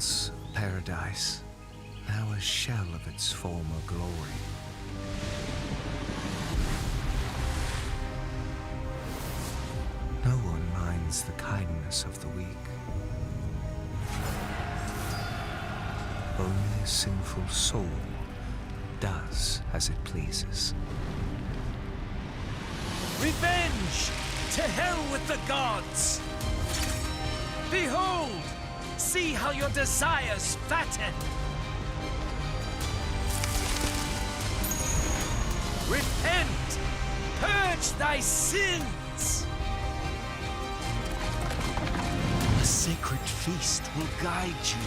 Once paradise, now a shell of its former glory. No one minds the kindness of the weak. Only a sinful soul does as it pleases. Revenge! To hell with the gods! Behold! See how your desires fatten! Repent! Purge thy sins! A sacred feast will guide you.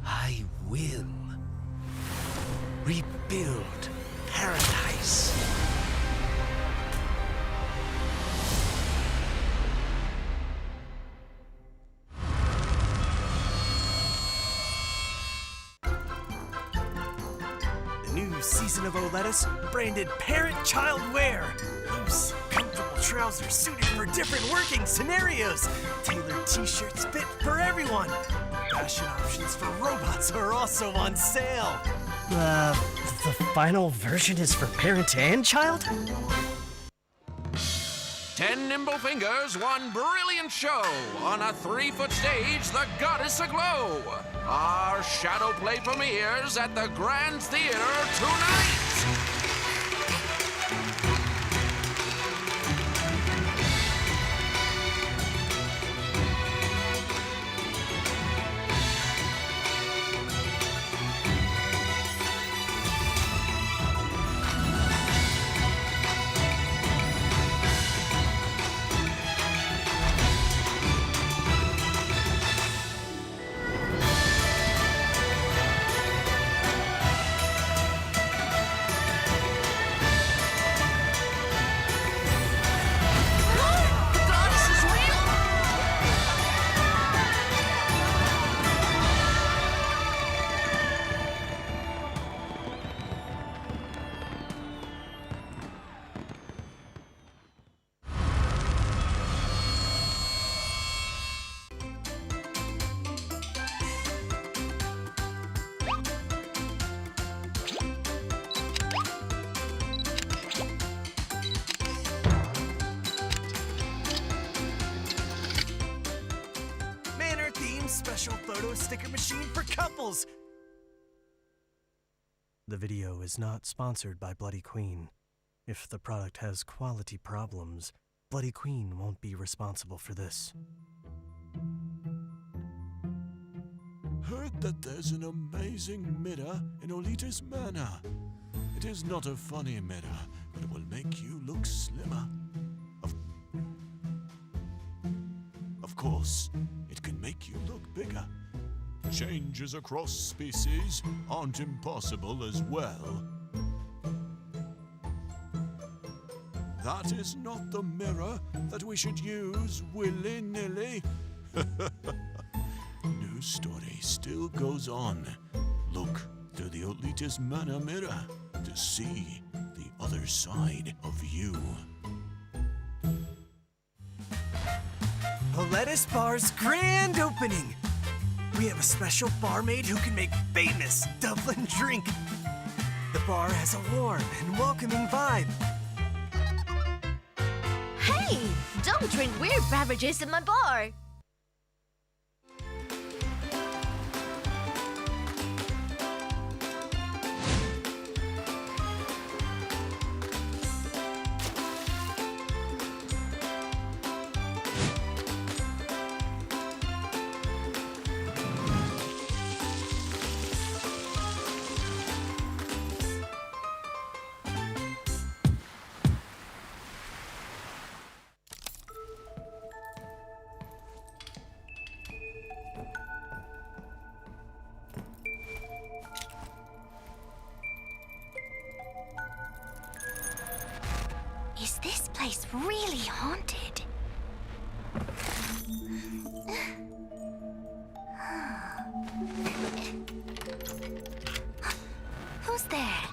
I will rebuild paradise. The new season of O-Lettuce, branded parent-child wear. Loose, comfortable trousers suited for different working scenarios. Tailored t-shirts fit for everyone. Fashion options for robots are also on sale. The final version is for parent and child? 10 nimble fingers, one brilliant show. On a 3-foot stage, the goddess aglow. Our shadow play premieres at the Grand Theater tonight. Special photo sticker machine for couples. The video is not sponsored by Bloody Queen. If the product has quality problems, Bloody Queen won't be responsible for this. Heard that there's an amazing mirror in Olita's Manor. It is not a funny mirror, but it will make you look slimmer. Of course, it can make you look bigger. Changes across species aren't impossible as well. That is not the mirror that we should use willy-nilly. News story still goes on. Look through the Olita's Manor mirror to see the other side of you. O-Lettuce Bar's grand opening. We have a special barmaid who can make famous Dublin drink. The bar has a warm and welcoming vibe. Hey, don't drink weird beverages in my bar. Is this place really haunted? Who's there?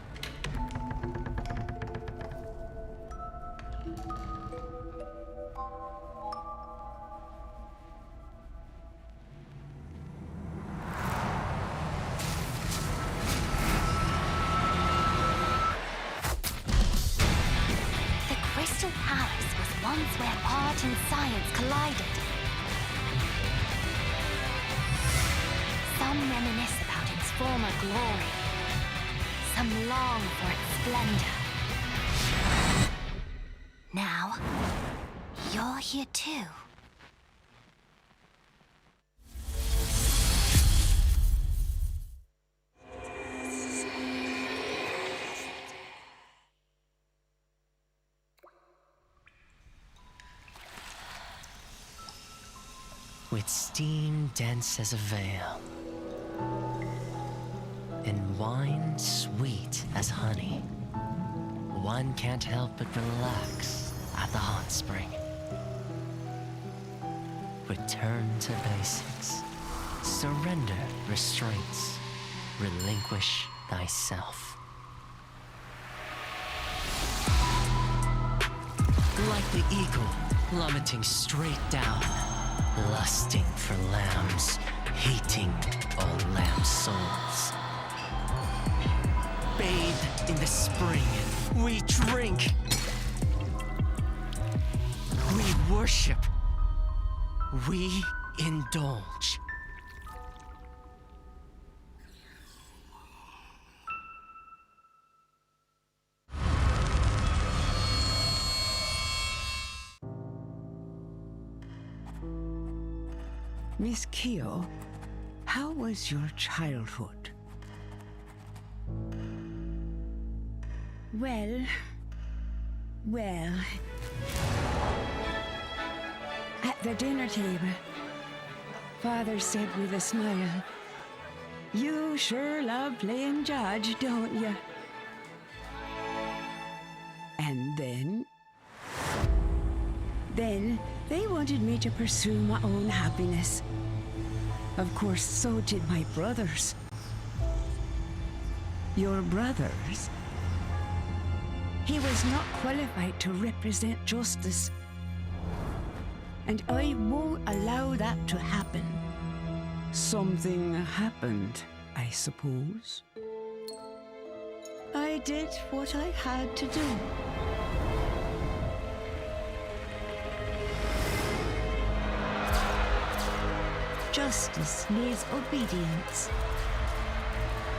once where art and science collided. Some reminisce about its former glory. Some long for its splendor. Now, you're here too. With steam dense as a veil, and wine sweet as honey, one can't help but relax at the hot spring. Return to basics. Surrender restraints. Relinquish thyself. Like the eagle plummeting straight down, lusting for lambs, hating all lamb souls. Bathed in the spring, we drink. We worship. We indulge. Miss Keo, how was your childhood? Well... At the dinner table, Father said with a smile, "You sure love playing judge, don't you?" And then they wanted me to pursue my own happiness. Of course, so did my brothers. Your brothers? He was not qualified to represent justice. And I won't allow that to happen. Something happened, I suppose. I did what I had to do. Justice needs obedience.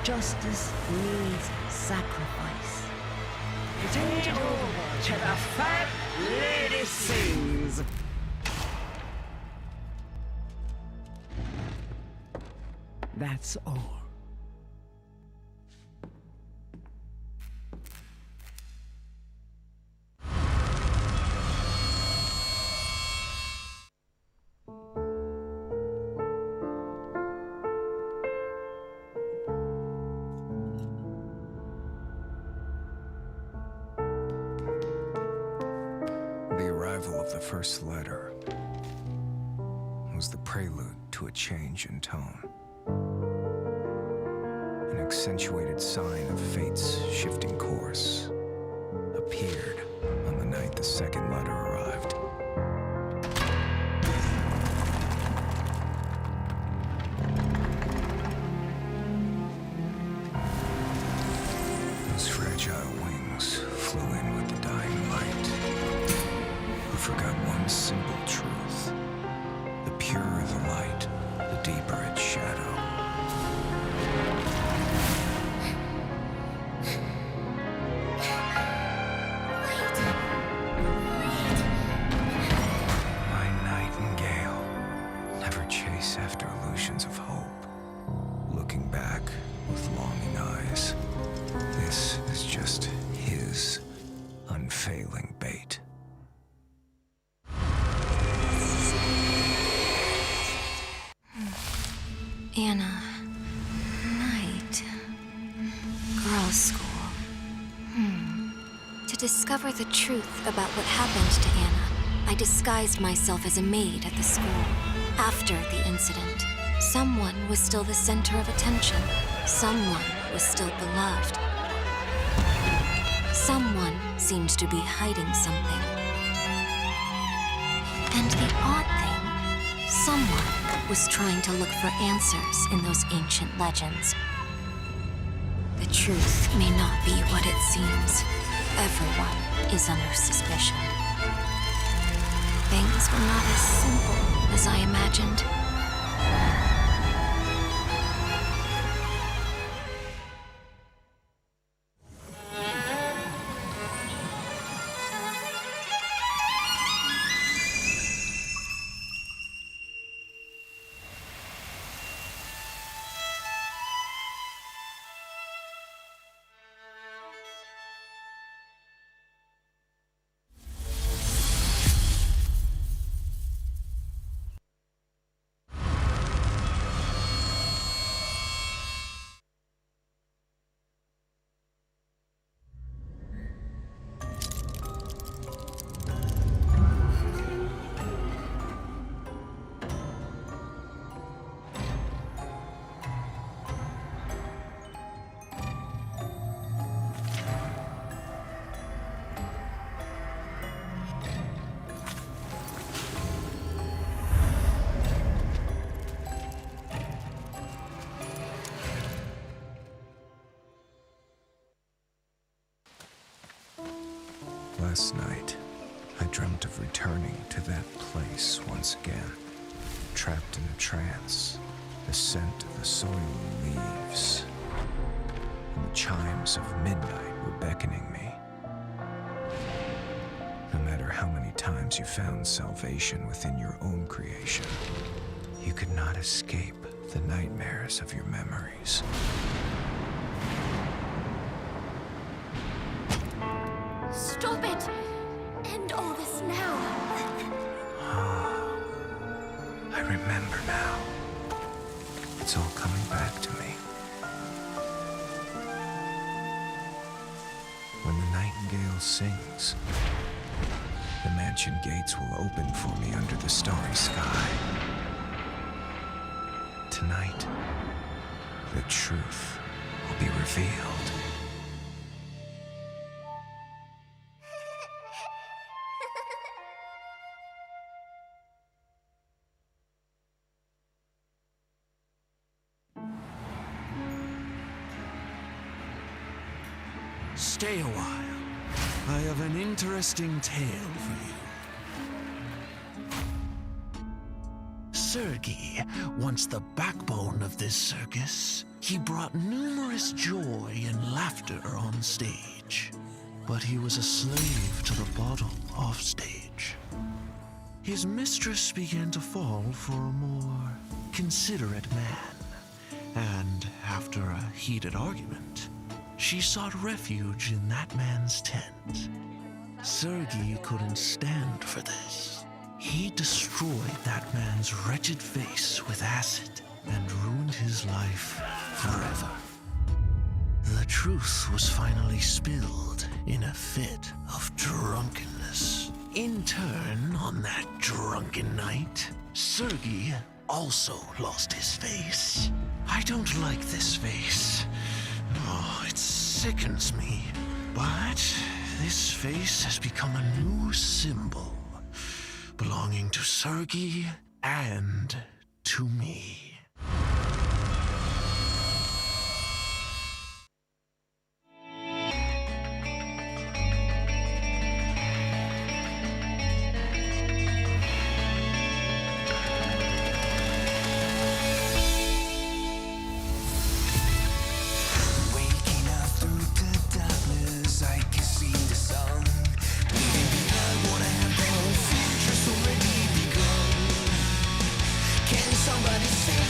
Justice needs sacrifice. Take it over to the fat lady sings. That's all. The arrival of the first letter was the prelude to a change in tone. An accentuated sign of fate's shifting course appeared on the night the second letter arrived. Those fragile wings flew in with the dying light, who forgot one simple truth. The purer the light, the deeper its shadow. My nightingale, never chase after illusions of hope, looking back with longing eyes. This is just his unfailing bait. Anna. Night. Girls' school. To discover the truth about what happened to Anna, I disguised myself as a maid at the school. After the incident, someone was still the center of attention. Someone was still beloved. Someone seemed to be hiding something. And the odd thing, someone was trying to look for answers in those ancient legends. The truth may not be what it seems. Everyone is under suspicion. things were not as simple as I imagined. Last night, I dreamt of returning to that place once again, trapped in a trance, the scent of the soil and leaves, and the chimes of midnight were beckoning me. No matter how many times you found salvation within your own creation, you could not escape the nightmares of your memories. Stop it! End all this now. I remember now. It's all coming back to me. When the nightingale sings, the mansion gates will open for me under the starry sky. Tonight, the truth will be revealed. Stay a while. I have an interesting tale for you. Sergei, once the backbone of this circus, he brought numerous joy and laughter on stage. But he was a slave to the bottle off stage. His mistress began to fall for a more considerate man, and after a heated argument, she sought refuge in that man's tent. Sergei couldn't stand for this. He destroyed that man's wretched face with acid and ruined his life forever. The truth was finally spilled in a fit of drunkenness. In turn, on that drunken night, Sergei also lost his face. I don't like this face. Oh, it sickens me. But this face has become a new symbol, belonging to Sergei and to me. Somebody save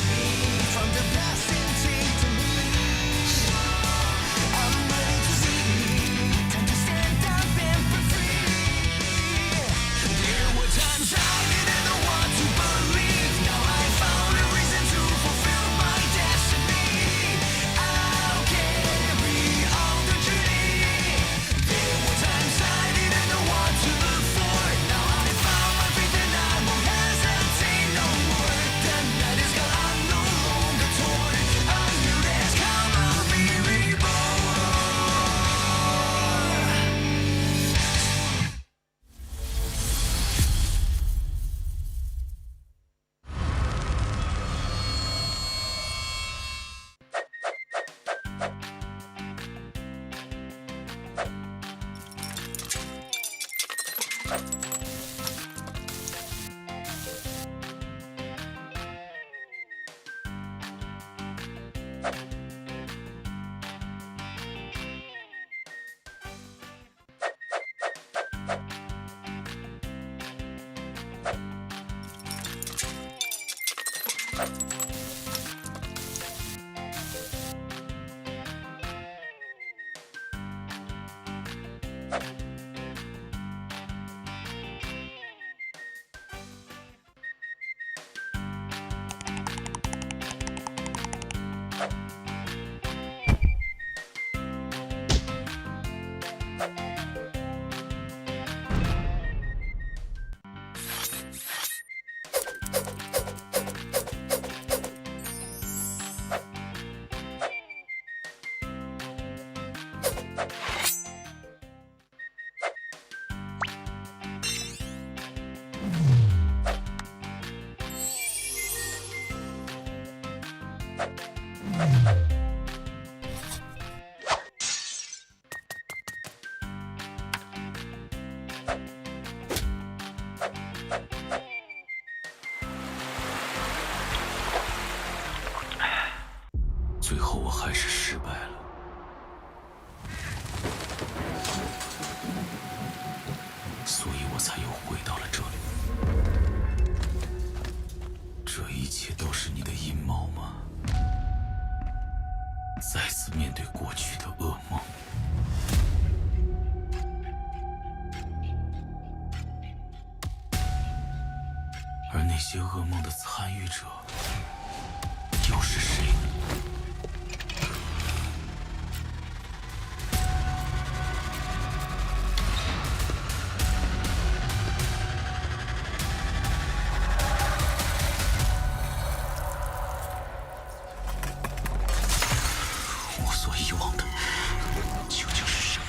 最后我还是失败了。所以我才又回到了这里。这一切都是你的阴谋吗？再次面对过去的噩梦。而那些噩梦的参与者又是谁呢？我所遗忘的究竟是什么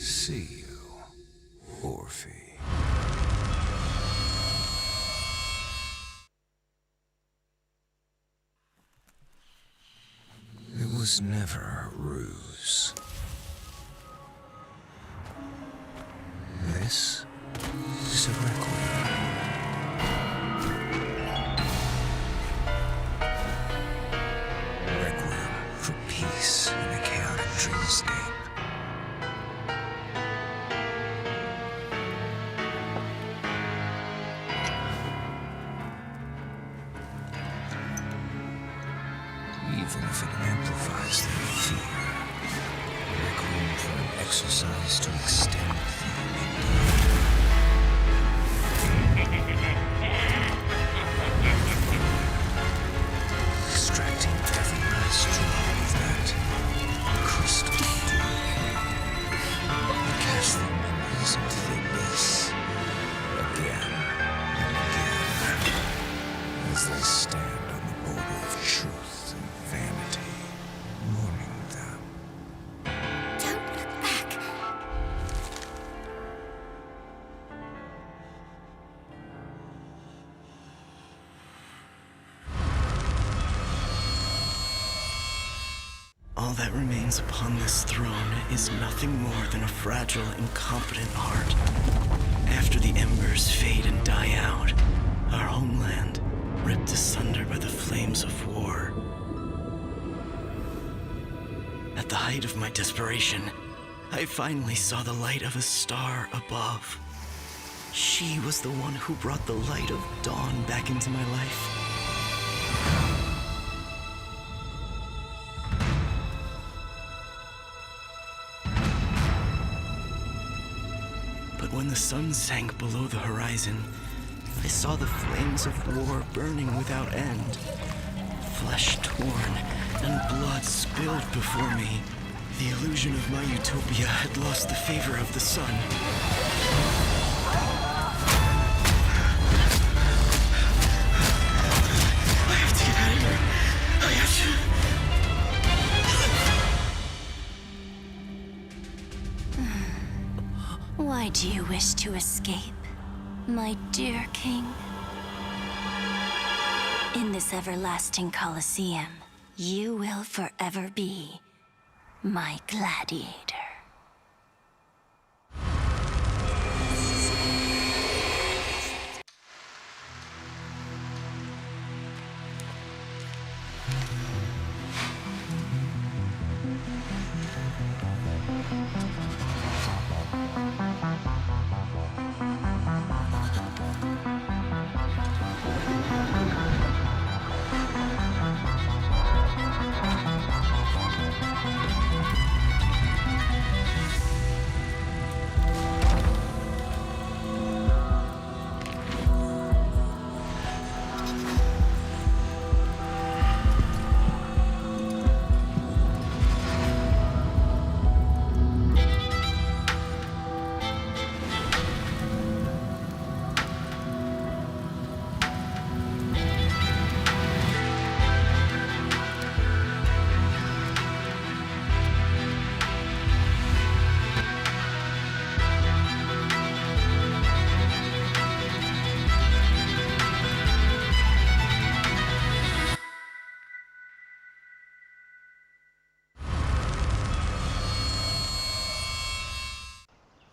？See you, Orphe. It was never a ruse. This is a requiem. Requiem for peace in a chaotic dreamscape. Even if it amplifies their fear, requiem for an exercise to extend the enigma. Extracting every last drop of that crystal dew. Cast their memories into the abyss again and again as they stand on the border of truth and vanity, mourning them. Don't look back. All that remains upon this throne is nothing more than a fragile, incompetent heart. After the embers fade and die out, our homeland, ripped asunder by the flames of war. At the height of my desperation, I finally saw the light of a star above. She was the one who brought the light of dawn back into my life. But when the sun sank below the horizon, I saw the flames of war burning without end. Flesh torn and blood spilled before me. The illusion of my utopia had lost the favor of the sun. I have to get out of here. I have Why do you wish to escape, my dear king? In this everlasting Colosseum, you will forever be my gladiator.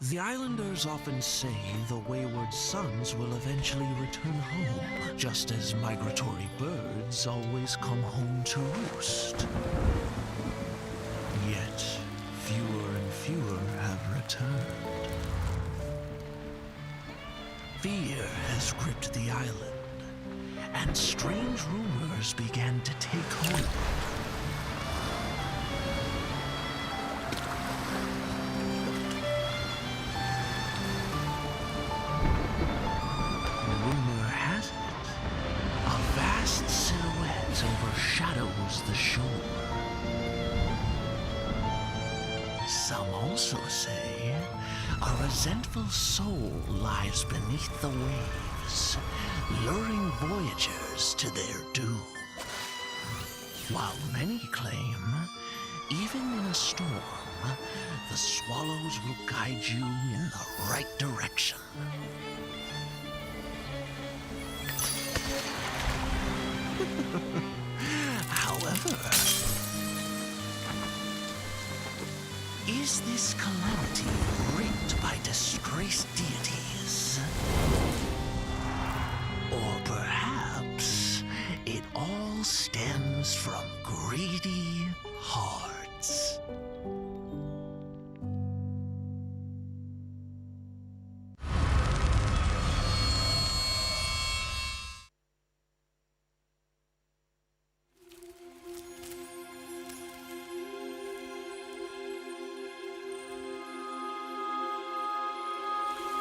The islanders often say the wayward sons will eventually return home, just as migratory birds always come home to roost. Yet, fewer and fewer have returned. Fear has gripped the island, and strange rumors began to take hold. Overshadows the shore. Some also say a resentful soul lies beneath the waves, luring voyagers to their doom. While many claim, even in a storm, the swallows will guide you in the right direction. However, is this calamity wreaked by disgraced deities? Or perhaps it all stems from greedy hearts?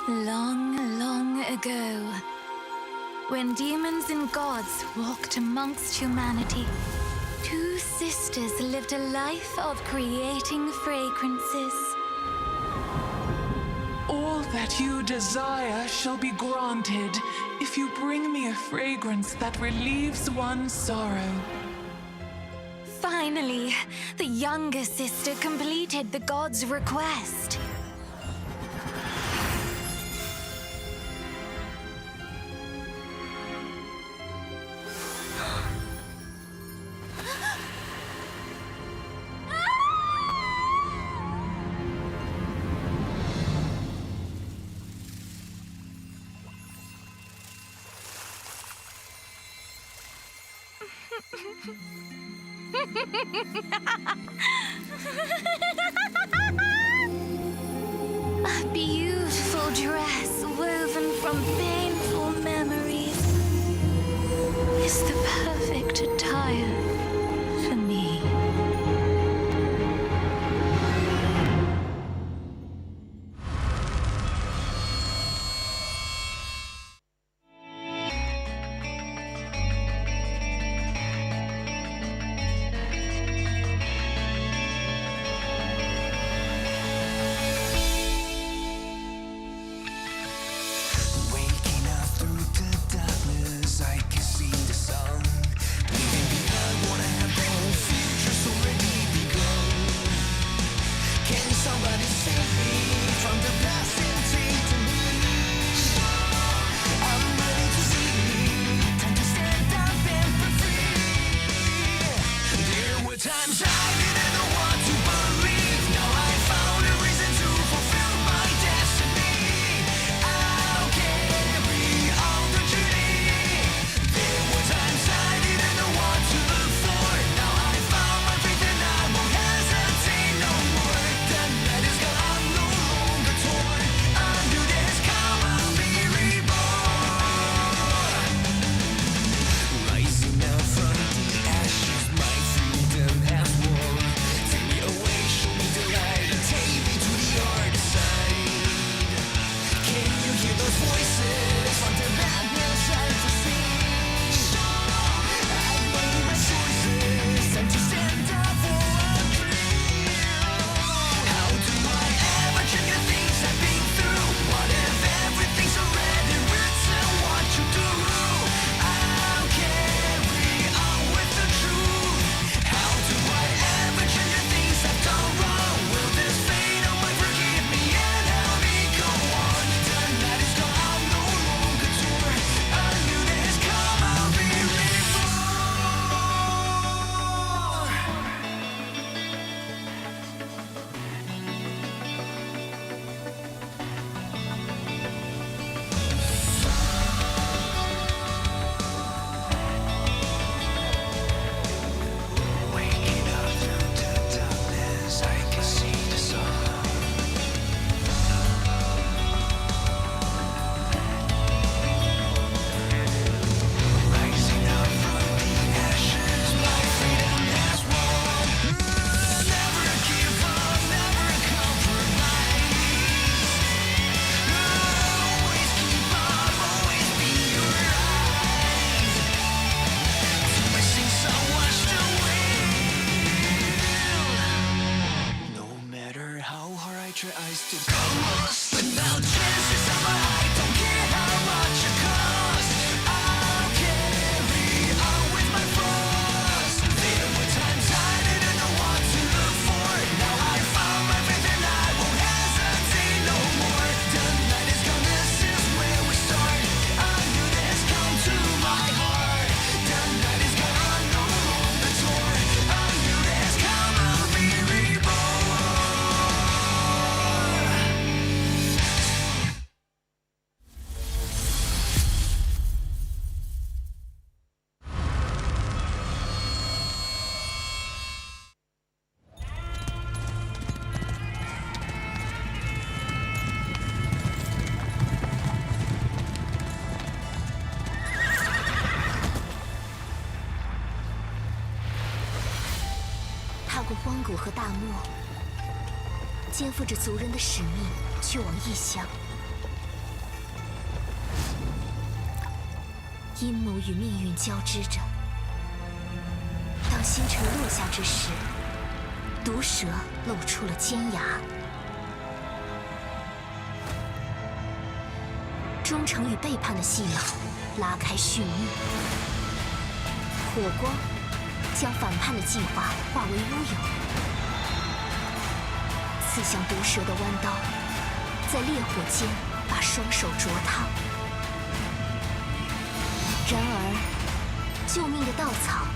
Long, long ago, when demons and gods walked amongst humanity, two sisters lived a life of creating fragrances. All that you desire shall be granted if you bring me a fragrance that relieves one's sorrow. Finally, the younger sister completed the god's request. A beautiful dress woven from painful memories is the perfect attire for me. Waking up through the darkness, I can see the sun. 踏过荒谷和大漠，肩负着族人的使命，去往异乡。阴谋与命运交织着。当星辰落下之时，毒蛇露出了尖牙。忠诚与背叛的戏码拉开序幕。火光将反叛的计划化为乌有，刺向毒蛇的弯刀，在烈火间把双手灼烫。然而，救命的稻草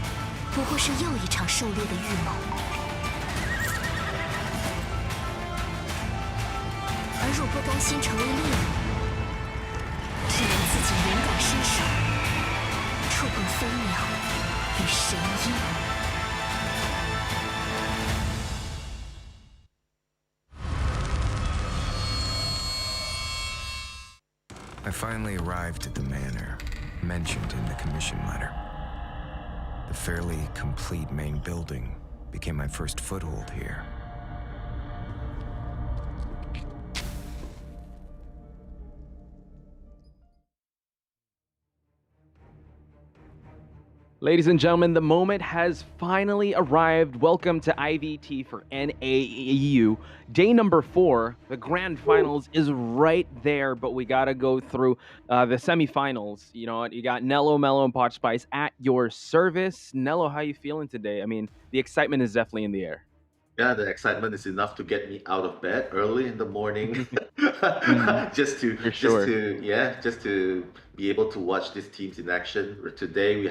不过是又一场狩猎的预谋。而若不甘心成为猎物，只能自己勇敢伸手，触碰飞鸟与神鹰。I finally arrived at the manor mentioned in the commission letter. The fairly complete main building became my first foothold here. Ladies and gentlemen, the moment has finally arrived. Welcome to IVT for NAEU. Day number 4, the grand finals is right there, but we got to go through the semifinals. You know what? You got Nello, Mello, and Pot Spice at your service. Nello, how you feeling today? I mean, the excitement is definitely in the air. Yeah, the excitement is enough to get me out of bed early in the morning, just to be able to watch these teams in action. Today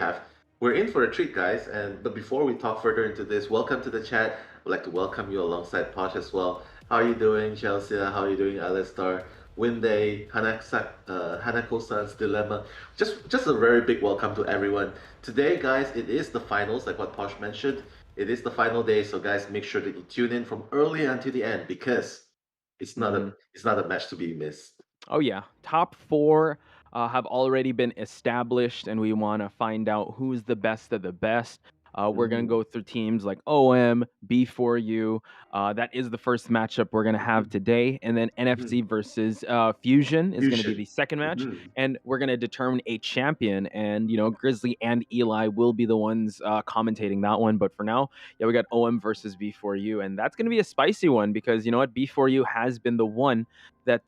we're in for a treat, guys. But before we talk further into this, welcome to the chat. I'd like to welcome you alongside Posh as well. How are you doing, Chelsea? How are you doing, Alistar? Winday, Hanako-san's Dilemma. Just a very big welcome to everyone. Today, guys, it is the finals, like what Posh mentioned. It is the final day, so guys, make sure that you tune in from early until the end because it's not a match to be missed. Oh yeah, top 4 have already been established, and we want to find out who's the best of the best. We're going to go through teams like OM, B4U. That is the first matchup we're going to have today. And then NFC versus Fusion is going to be the second match. And we're going to determine a champion. And, you know, Grizzly and Eli will be the ones commentating that one. But for now, yeah, we got OM versus B4U. And that's going to be a spicy one because, you know what, B4U has been the one that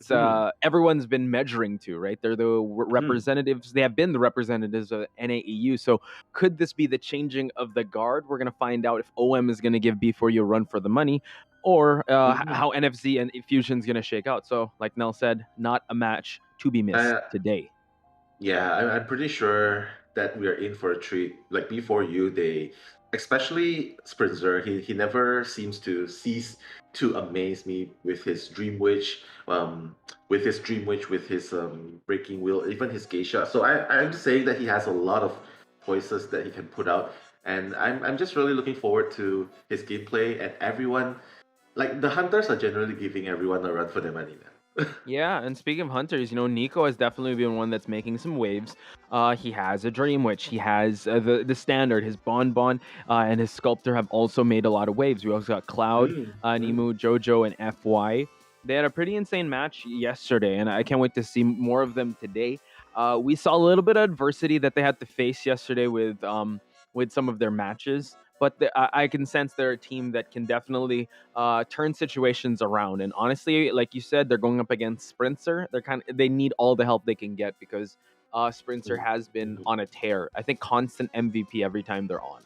everyone's been measuring to, right? They're the representatives. They have been the representatives of NAEU. So could this be the changing of the guard? We're going to find out if OM is going to give B4U a run for the money or how NFC and Fusion's going to shake out. So like Nell said, not a match to be missed today. Yeah, I'm pretty sure that we are in for a treat. Like B4U, they, especially Spritzer, he never seems to cease to amaze me with his Dream Witch, with his Breaking Wheel, even his Geisha. So I'm saying that he has a lot of choices that he can put out, and I'm just really looking forward to his gameplay. And everyone, like the hunters, are generally giving everyone a run for their money, man. Yeah, and speaking of hunters, you know, Nico has definitely been one that's making some waves. He has a Dream Witch, he has the standard, his Bonbon, and his Sculptor have also made a lot of waves. We also got Cloud, Nemu, Jojo, and FY. They had a pretty insane match yesterday, and I can't wait to see more of them today. We saw a little bit of adversity that they had to face yesterday with some of their matches. but I can sense they're a team that can definitely turn situations around. And honestly, like you said, they're going up against Sprinter. They need all the help they can get because Sprinter has been Mhm. on a tear. I think constant MVP every time they're on.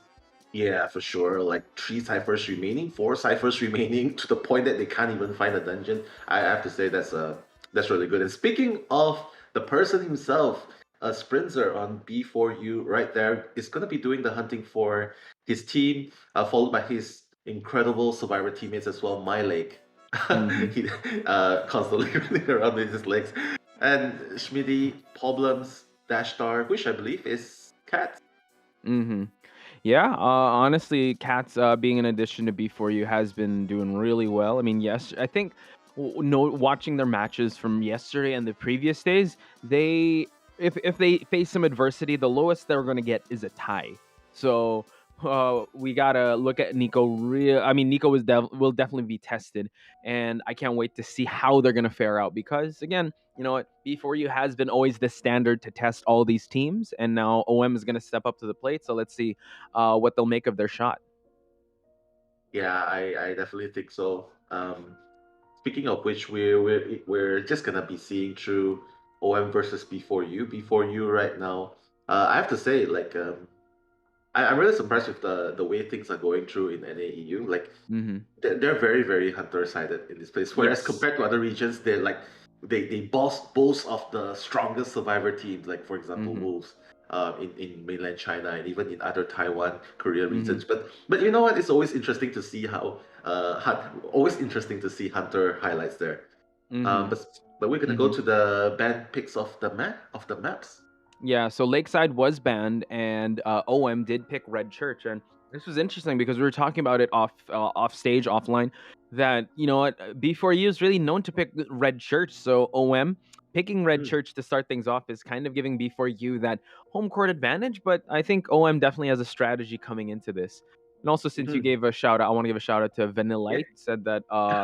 Yeah, for sure. Like 3 ciphers remaining, 4 ciphers remaining, to the point that they can't even find a dungeon. I have to say that's really good. And speaking of the person himself, Sprinter on B4U right there is gonna be doing the hunting for his team, followed by his incredible survivor teammates as well, My Lake. Hmm. He constantly running around with his legs. And Schmidty, Problems, Dash Star, which I believe is Cat. Hmm. Yeah, honestly, Cats being an addition to B4U has been doing really well. I mean, yes, I think no, watching their matches from yesterday and the previous days, if they face some adversity, the lowest they're going to get is a tie. So we gotta look at Nico. I mean, Nico will definitely be tested, and I can't wait to see how they're going to fare out because again, you know what, B4U has been always the standard to test all these teams, and now OM is going to step up to the plate. So let's see what they'll make of their shot. Yeah, I definitely think so. Speaking of which, we're just gonna be seeing through OM versus B4U. B4U right now, I have to say, like, I'm really surprised with the way things are going through in NAEU. Like, Hmm. they're very, very hunter-sided in this place. Whereas Yes. compared to other regions, they're like they boast of the strongest survivor teams, like for example Hmm. Wolves, in mainland China and even in other Taiwan, Korea Hmm. regions. But you know what? It's always interesting to see how always interesting to see hunter highlights there. Hmm. But we're gonna go Hmm. to the band picks of the maps. Yeah, so Lakeside was banned, and OM did pick Red Church, and this was interesting because we were talking about it off stage, offline. That you know what, B4U is really known to pick Red Church, so OM picking Red Mm, Church to start things off is kind of giving B4U that home court advantage. But I think OM definitely has a strategy coming into this. And also, since you mhm. gave a shout out, I want to give a shout out to Yeah, Vanillite. Said that,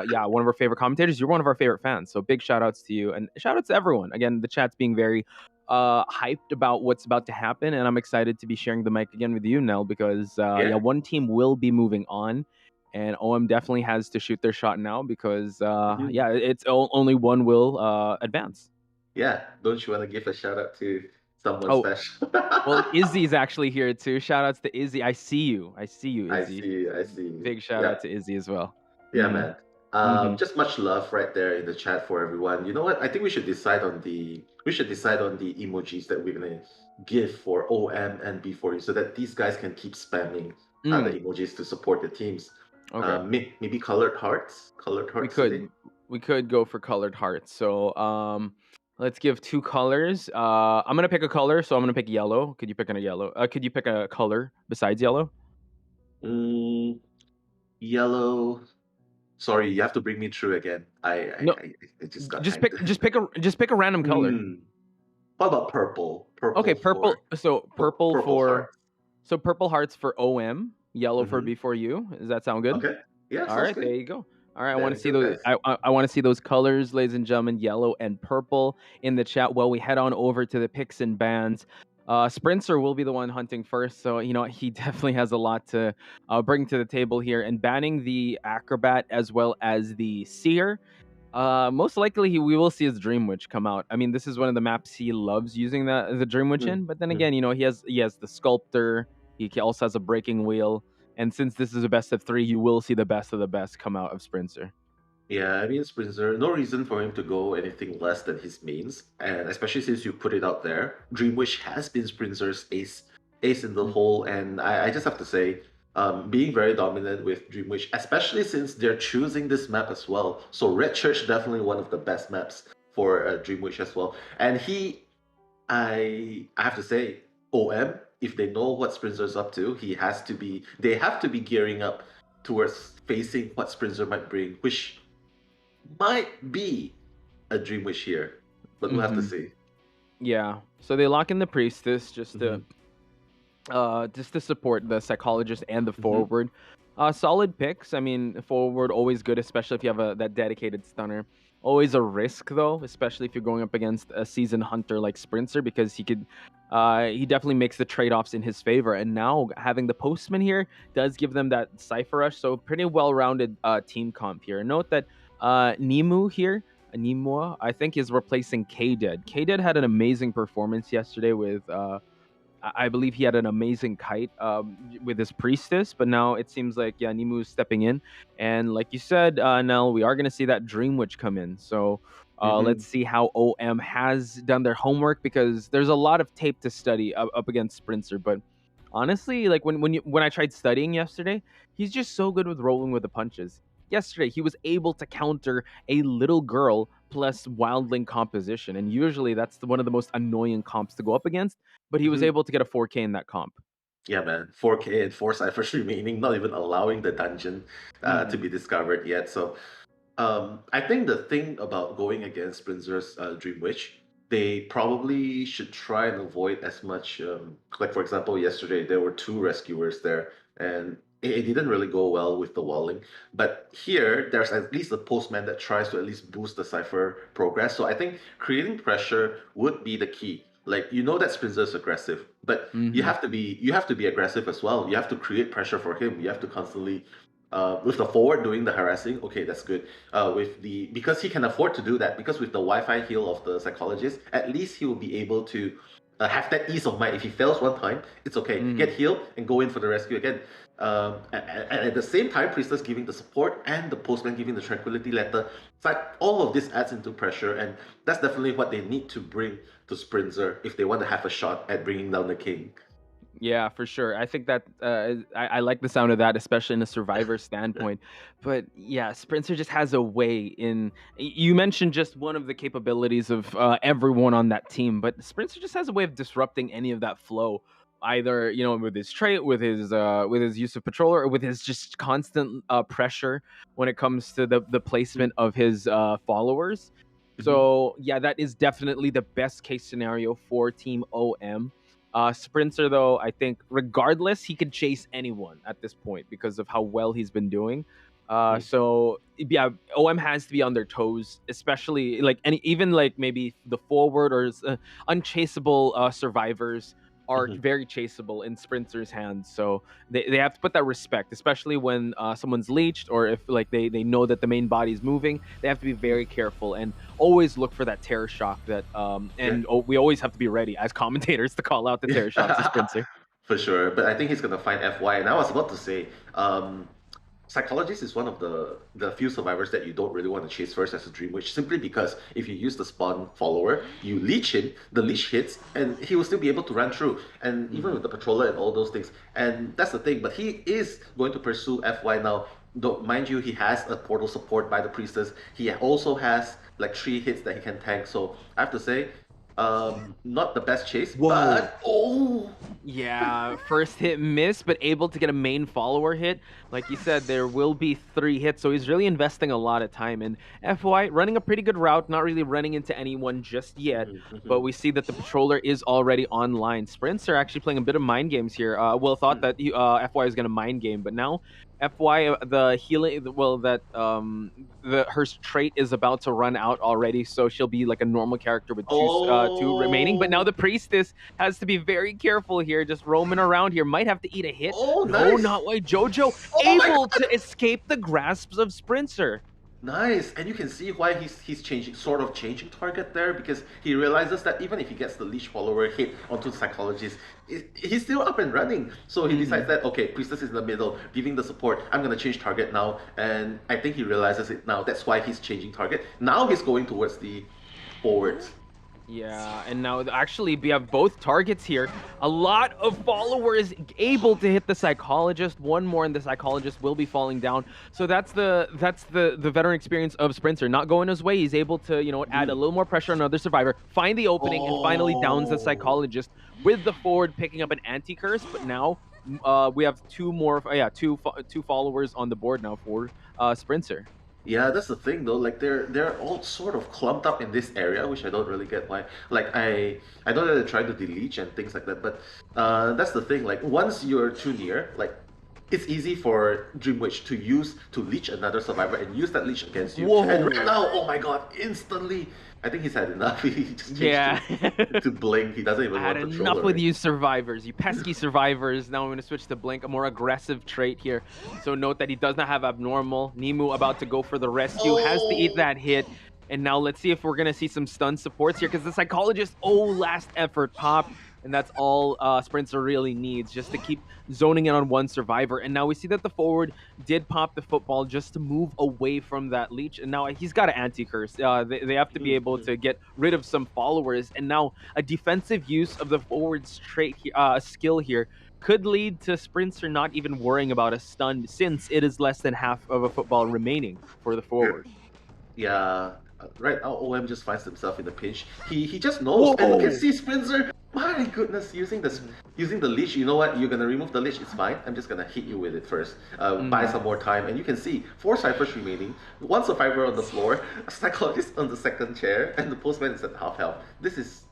yeah, one of our favorite commentators. You're one of our favorite fans, so big shout outs to you, and shout outs to everyone. Again, the chat's being very hyped about what's about to happen, and I'm excited to be sharing the mic again with you, Nell, because yeah, yeah. one team will be moving on, and OM definitely has to shoot their shot now because Mhm. yeah, only one will advance. Yeah, don't you want to give a shout out to someone Oh, special? well, Izzy's actually here too. Shout outs to Izzy. I see you, I Izzy. see, I see. Big shout Yeah, out to Izzy as well. yeah, Hmm. man. Hmm. Just much love right there in the chat for everyone. You know what? I think we should decide on the emojis that we're gonna give for OM and B4U so that these guys can keep spamming the Mm, emojis to support the teams. okay. Maybe colored We hearts today. could we could go for colored hearts. So let's give two colors. I'm gonna pick a color, so I'm gonna pick yellow. Could you pick a yellow? Could you pick a color besides yellow? Mm, yellow. Sorry, you have to bring me through again. No, I just got just kind pick just pick a random color. Hmm. What about purple? Okay, Purple purple. for So purple purple for heart. purple hearts for OM, yellow for Mm-hmm. B4U. Does that sound good? Okay. Yeah, All sounds right, there good. you go. All right, I There want we to see go, those. guys. I want to see those colors, ladies and gentlemen, yellow and purple in the chat. While we head on over to the picks and bans, Sprinter will be the one hunting first, so you know he definitely has a lot to bring to the table here. And banning the acrobat as well as the seer. Most likely we will see his Dream Witch come out. I mean, this is one of the maps he loves using the Dream Witch Mm, in. But then mm. again, you know, he has the Sculptor. Also has a Breaking Wheel. And since this is a best of three, you will see the best of the best come out of Sprinter. Yeah, I mean Sprinter, no reason for him to go anything less than his mains, and especially since you put it out there, Dreamwish has been Sprinter's ace in the Mm, hole, and I just have to say, being very dominant with Dreamwish, especially since they're choosing this map as well. So Red Church definitely one of the best maps for Dreamwish as well, and I have to say, OM, if they know what Sprinter's up to, they have to be gearing up towards facing what Sprinter might bring, which might be a Dream Wish here, but we'll have to mm-hmm. see. Yeah. So they lock in the Priestess Mhm. just to support the Psychologist and the Mhm. Forward. Solid picks. I mean, Forward always good, especially if you have that dedicated stunner. Always a risk though, especially if you're going up against a seasoned hunter like Sprinter, because he definitely makes the trade-offs in his favor. And now having the postman here does give them that cipher rush, so pretty well-rounded team comp here. Note that Nimua, I think, is replacing K-Dead. K-Dead had an amazing performance yesterday with I believe he had an amazing kite with his priestess, but now it seems like Nimu's stepping in, and like you said, Nell, we are going to see that Dream Witch come in. So let's see how OM has done their homework, because there's a lot of tape to study up against Sprinter. But honestly, like when I tried studying yesterday, he's just so good with rolling with the punches. Yesterday, he was able to counter a little girl plus wildling composition, and usually that's one of the most annoying comps to go up against. But he was able to get a 4K in that comp. Yeah, man. 4K and 4 ciphers remaining, not even allowing the dungeon to be discovered yet. So I think the thing about going against Sprinter's Dream Witch, they probably should try and avoid as much. Like, for example, yesterday there were 2 rescuers there, and it didn't really go well with the walling. But here, there's at least a postman that tries to at least boost the cipher progress. So I think creating pressure would be the key. Like, you know that Sprinter is aggressive, but you have to be aggressive as well. You have to create pressure for him. You have to constantly with the forward doing the harassing, okay, that's good. Because he can afford to do that, because with the Wi-Fi heal of the psychologist, at least he will be able to have that ease of mind. If he fails one time, it's okay. Get healed and go in for the rescue again. And at the same time, Priestess giving the support and the postman giving the tranquility letter. It's like all of this adds into pressure, and that's definitely what they need to bring to Sprinter if they want to have a shot at bringing down the king. Yeah, for sure. I think that I like the sound of that, especially in a survivor standpoint. But yeah, Sprinter just has a way in. You mentioned just one of the capabilities of everyone on that team, but Sprinter just has a way of disrupting any of that flow. Either with his trait, with his use of patroller, or with his just constant pressure when it comes to the placement of his followers. So yeah, that is definitely the best case scenario for Team OM. Sprinter, though, I think regardless, he could chase anyone at this point because of how well he's been doing. So yeah, OM has to be on their toes, especially even maybe the forward or unchaseable survivors are very chaseable in Sprinter's hands. So they have to put that respect, especially when someone's leeched, or if they know that the main body is moving. They have to be very careful and always look for that terror shock that we always have to be ready as commentators to call out the terror shock to Sprinter. For sure, but I think he's gonna find FY. And I was about to say, Psychologist is one of the few survivors that you don't really want to chase first as a Dream Witch, simply because if you use the spawn follower, you leech him, the leech hits, and he will still be able to run through. And even with the patroller and all those things. And that's the thing, but he is going to pursue FY now. Though, mind you, he has a portal support by the priestess. He also has 3 hits that he can tank. So I have to say, not the best chase, but yeah, first hit miss, but able to get a main follower hit. Like you said, there will be 3 hits, so he's really investing a lot of time. And FY running a pretty good route, not really running into anyone just yet, but we see that the patroller is already online. Sprinter actually playing a bit of mind games here. Will thought that FY was going to mind game, but now FY, the healing, her trait is about to run out already, so she'll be like a normal character with 2 remaining. But now the priestess has to be very careful here, just roaming around here. Might have to eat a hit. Oh, no, nice. not why. Jojo able to escape the grasps of Sprinter. Nice, and you can see why he's changing target there, because he realizes that even if he gets the leash follower hit onto the psychologist, he's still up and running. So he decides that, okay, priestess is in the middle, giving the support. I'm gonna change target now, and I think he realizes it now. That's why he's changing target. Now he's going towards the forwards. Yeah, and now actually we have both targets here. A lot of followers able to hit the psychologist. One more and the psychologist will be falling down. So that's the veteran experience of Sprinter. Not going his way. He's able to, add a little more pressure on another survivor, find the opening, and finally downs the psychologist with the forward picking up an anti-curse. But now we have 2 more, two followers on the board now for Sprinter. Yeah, that's the thing though. They're all sort of clumped up in this area, which I don't really get why. I know that they're trying to deleach and things like that, but that's the thing. Once you're too near, it's easy for Dream Witch to leech another survivor and use that leech against you. Whoa. And right now, oh my god, instantly, I think he's had enough. He just changed to Blink. He doesn't even I had want to enough troll with her. you survivors, you pesky survivors. Now I'm going to switch to Blink, a more aggressive trait here. So note that he does not have abnormal. Nemu about to go for the rescue, has to eat that hit. And now let's see if we're going to see some stun supports here, because the psychologist, last effort pop. And that's all Sprinter really needs, just to keep zoning in on one survivor. And now we see that the forward did pop the football just to move away from that leech. And now he's got an anti-curse. They have to be able to get rid of some followers. And now a defensive use of the forward's trait skill here could lead to Sprinter not even worrying about a stun, since it is less than half of a football remaining for the forward. Yeah, right now OM just finds himself in a pinch. He just knows. Whoa. And look at Sprinter. My goodness, using the leash. You know what? You're gonna remove the leash. It's fine. I'm just gonna hit you with it first. Buy some more time, and you can see 4 ciphers remaining. 1 survivor on the floor, a psychologist on the second chair, and the postman is at half health. This is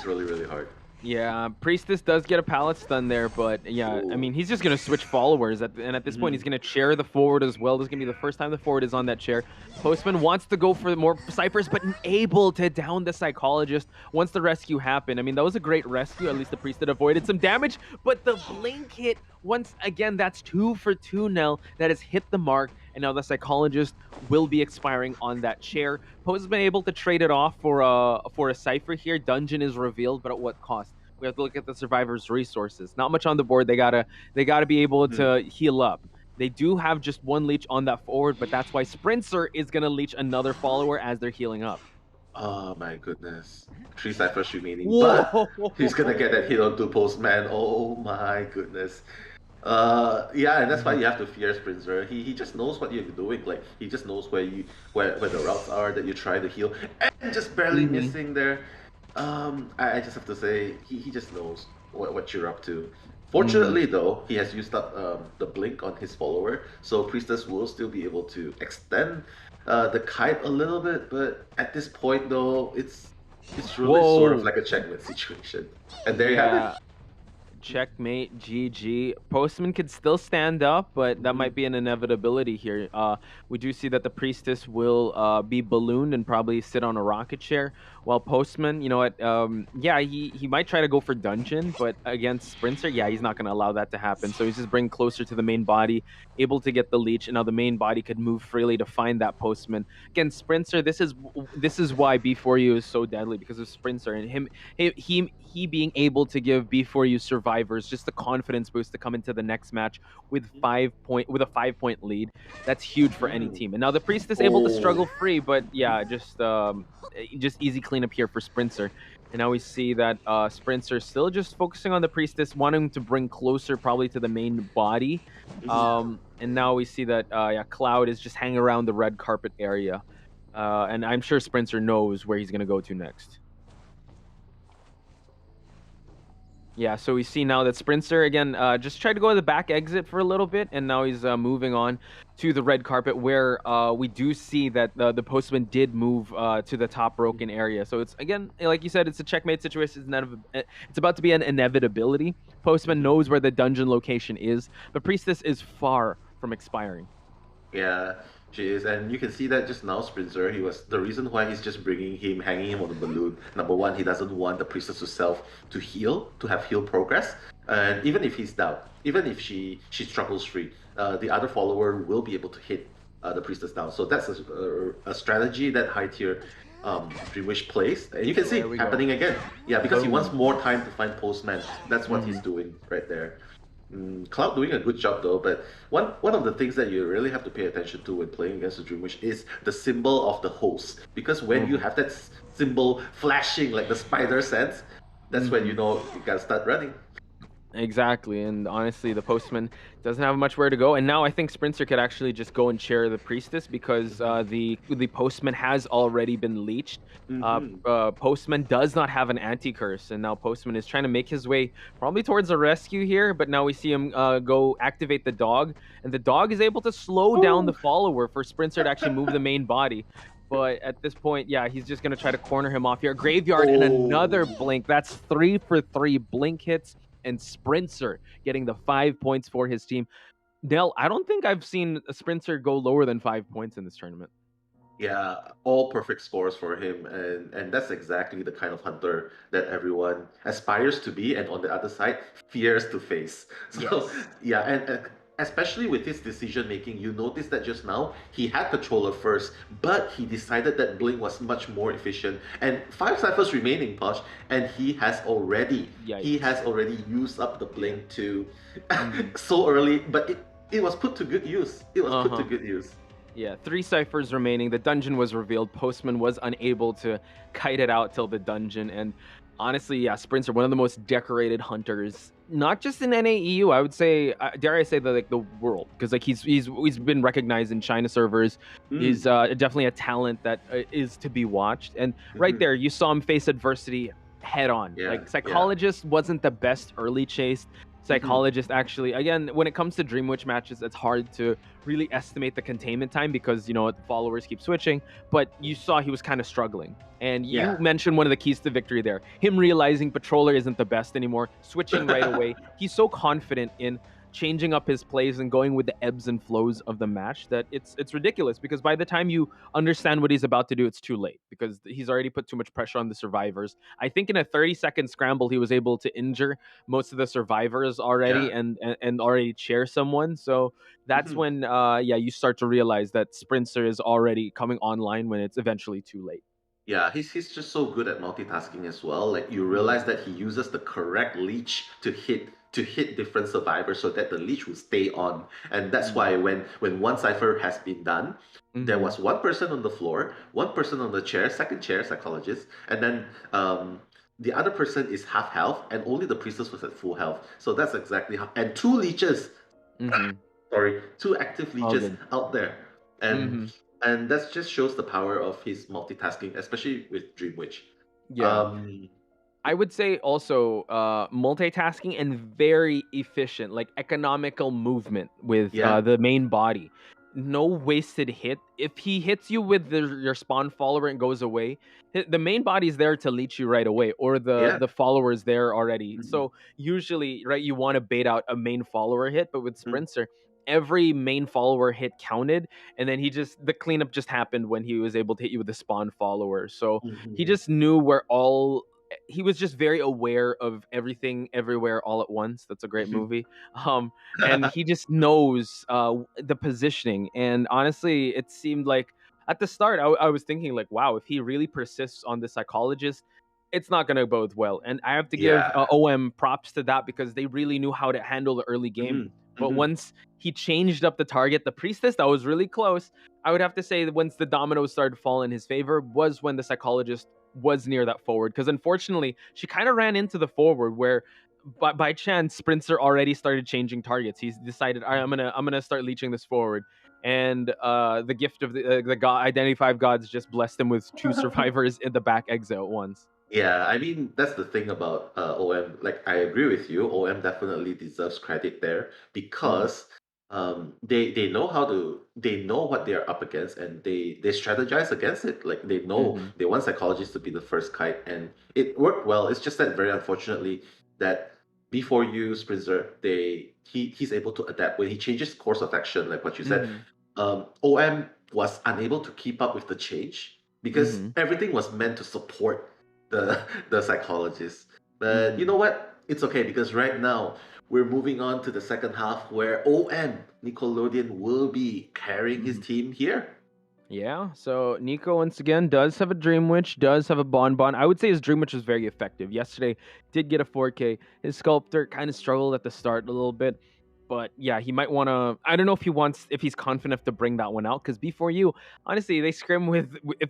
really, really hard. Yeah, Priestess does get a pallet stun there, but yeah, I mean, he's just going to switch followers, and at this point, he's going to chair the forward as well. This is going to be the first time the forward is on that chair. Postman wants to go for more ciphers, but unable to down the psychologist once the rescue happened. I mean, that was a great rescue. At least the Priestess avoided some damage, but the blink hit, once again, that's 2 for 2 now. That has hit the mark, and now the psychologist will be expiring on that chair. Post has been able to trade it off for a cipher here. Dungeon is revealed, but at what cost? We have to look at the survivors' resources. Not much on the board. They gotta be able to heal up. They do have just 1 leech on that forward, but that's why Sprinter is gonna leech another follower as they're healing up. Oh my goodness. 3 ciphers remaining, Whoa. but he's gonna get that hit onto Postman. Oh my goodness. Yeah, and that's why you have to fear Sprinter. He just knows what you're doing. Like, he just knows where the routes are that you try to heal, and just barely missing there. I just have to say, he just knows what you're up to. Fortunately, though, he has used up the blink on his follower, so Priestess will still be able to extend the kite a little bit. But at this point, though, it's really sort of like a checkmate situation. And there you have it. Checkmate, GG. Postman could still stand up, but that might be an inevitability here. We do see that the Priestess will be ballooned and probably sit on a rocket chair, while Postman, you know what, yeah, he might try to go for Dungeon, but against Sprinter, yeah, he's not going to allow that to happen. So he's just bringing closer to the main body, able to get the leech, and now the main body could move freely to find that Postman. Again, Sprinter, this is why B4U is so deadly, because of Sprinter and he being able to give B4U survivors just the confidence boost to come into the next match with a 5-point lead. That's huge for any team. And now the Priestess able to struggle free, but yeah, just easy cleanup here for Sprinter. And now we see that Sprinter still just focusing on the Priestess, wanting to bring closer probably to the main body. And now we see that yeah, Cloud is just hanging around the red carpet area. And I'm sure Sprinter knows where he's going to go to next. Yeah, so we see now that Sprinter, again, just tried to go to the back exit for a little bit, and now he's moving on to the red carpet, where we do see that the Postman did move to the top broken area. So it's, again, like you said, it's a checkmate situation. It's about to be an inevitability. Postman knows where the dungeon location is, but Priestess is far from expiring. Yeah, she is, and you can see that just now, Sprinter, the reason why he's just hanging him on the balloon. Number one, he doesn't want the Priestess herself to have heal progress, and even if he's down, even if she struggles free, the other follower will be able to hit the Priestess down. So that's a strategy that high tier Dream Wish plays, and you can see happening again. Yeah, because he wants more time to find Postman. That's what he's doing right there. Cloud doing a good job though, but one of the things that you really have to pay attention to when playing against the Dream Wish is the symbol of the host, because when you have that symbol flashing like the spider sense, that's when you know you gotta start running. Exactly, and honestly, the Postman doesn't have much where to go. And now I think Sprinter could actually just go and chair the Priestess, because the Postman has already been leeched. Postman does not have an anti-curse, and now Postman is trying to make his way probably towards a rescue here, but now we see him go activate the dog, and the dog is able to slow down the follower for Sprinter to actually move the main body. But at this point, yeah, he's just going to try to corner him off here. Graveyard and another blink. That's 3 for 3 blink hits. And Sprinter getting the 5 points for his team. Nell, I don't think I've seen a sprinter go lower than 5 points in this tournament. Yeah, all perfect scores for him, and that's exactly the kind of hunter that everyone aspires to be, and on the other side, fears to face. So Yes. yeah, and especially with his decision making, you notice that just now he had controller first, but he decided that Blink was much more efficient, and five ciphers remaining, Posh, and he has Yikes. already used up the Yeah. Blink to Mhm. so early, but it was put to good use. It was put to Uh-huh. good use. Yeah, 3 ciphers remaining. The dungeon was revealed. Postman was unable to kite it out till the dungeon. And honestly, yeah, Sprints are one of the most decorated hunters, not just in NAEU. I would say, dare I say, the world, because like he's been recognized in China servers. He's Mm. definitely a talent that is to be watched. And right Mhm. there, you saw him face adversity head on. Yeah, Like yeah. Psychologist wasn't the best early chase. Mhm. Psychologist actually, again, when it comes to Dreamwitch matches, it's hard to really estimate the containment time because followers keep switching. But you saw he was kind of struggling, and you Yeah. mentioned one of the keys to victory there: him realizing Patroller isn't the best anymore, switching right away. He's so confident in changing up his plays and going with the ebbs and flows of the match that it's ridiculous, because by the time you understand what he's about to do, it's too late because he's already put too much pressure on the survivors. I think in a 30-second scramble he was able to injure most of the survivors already Yeah. and already chair someone. So that's Mhm. when you start to realize that Sprinter is already coming online when it's eventually too late. Yeah, he's just so good at multitasking as well. Like you realize Mhm. that he uses the correct leech to hit different survivors so that the leech will stay on. And that's Mm. why when one cipher has been done, there Mhm. was one person on the floor, one person on the chair, second chair, psychologist, and then the other person is half health, and only the priestess was at full health. So that's exactly how, and two leeches, Mhm. sorry, two active All leeches good. out there, and Mhm. and that just shows the power of his multitasking, especially with Dream Witch. Yeah. Um, I would say also multitasking and very efficient, like economical movement with yeah, the main body. No wasted hit. If he hits you with your spawn follower and goes away, the main body's there to leech you right away, or the yeah, the follower's there already. mhm, So usually, right, you want to bait out a main follower hit, but with mhm, Sprinter, every main follower hit counted, and then the cleanup just happened when he was able to hit you with the spawn follower. So he mhm, just knew where all he was just very aware of everything everywhere all at once. That's a great mhm. movie. And he just knows the positioning. And honestly, it seemed like at the start I was thinking like, wow, if he really persists on the psychologist, it's not going to bode well. And I have to give Yeah, OM props to that because they really knew how to handle the early game. mhm, But mhm. once he changed up the target, the priestess, that was really close. I would have to say that once the dominoes started to fall in his favor was when the psychologist was near that forward, because unfortunately she kind of ran into the forward where by chance Sprinter already started changing targets. He's decided, all right, I'm gonna start leeching this forward, and the gift of the god IdentityV gods just blessed him with two survivors in the back exit at once. Yeah, I mean that's the thing about OM. Like I agree with you. OM definitely deserves credit there Mm. because they know what they're up against, and they strategize against it. Like they know Mm-hmm. they want psychologists to be the first kite, and it worked well. It's just that very unfortunately that before you Sprinter, he's able to adapt when he changes course of action, like what you said. Mm-hmm. OM was unable to keep up with the change because Mm-hmm. everything was meant to support the the psychologist. But you Mm-hmm. know what? It's okay because right now we're moving on to the second half where OM Nickelodeon will be carrying his Mm-hmm. team here. Yeah, so Nico once again does have a Dream Witch, does have a Bonbon. I would say his Dream Witch was very effective. Yesterday did get a 4K. His Sculptor kind of struggled at the start a little bit, but yeah, he might want to. I don't know if he's confident enough to bring that one out, because before you, honestly, if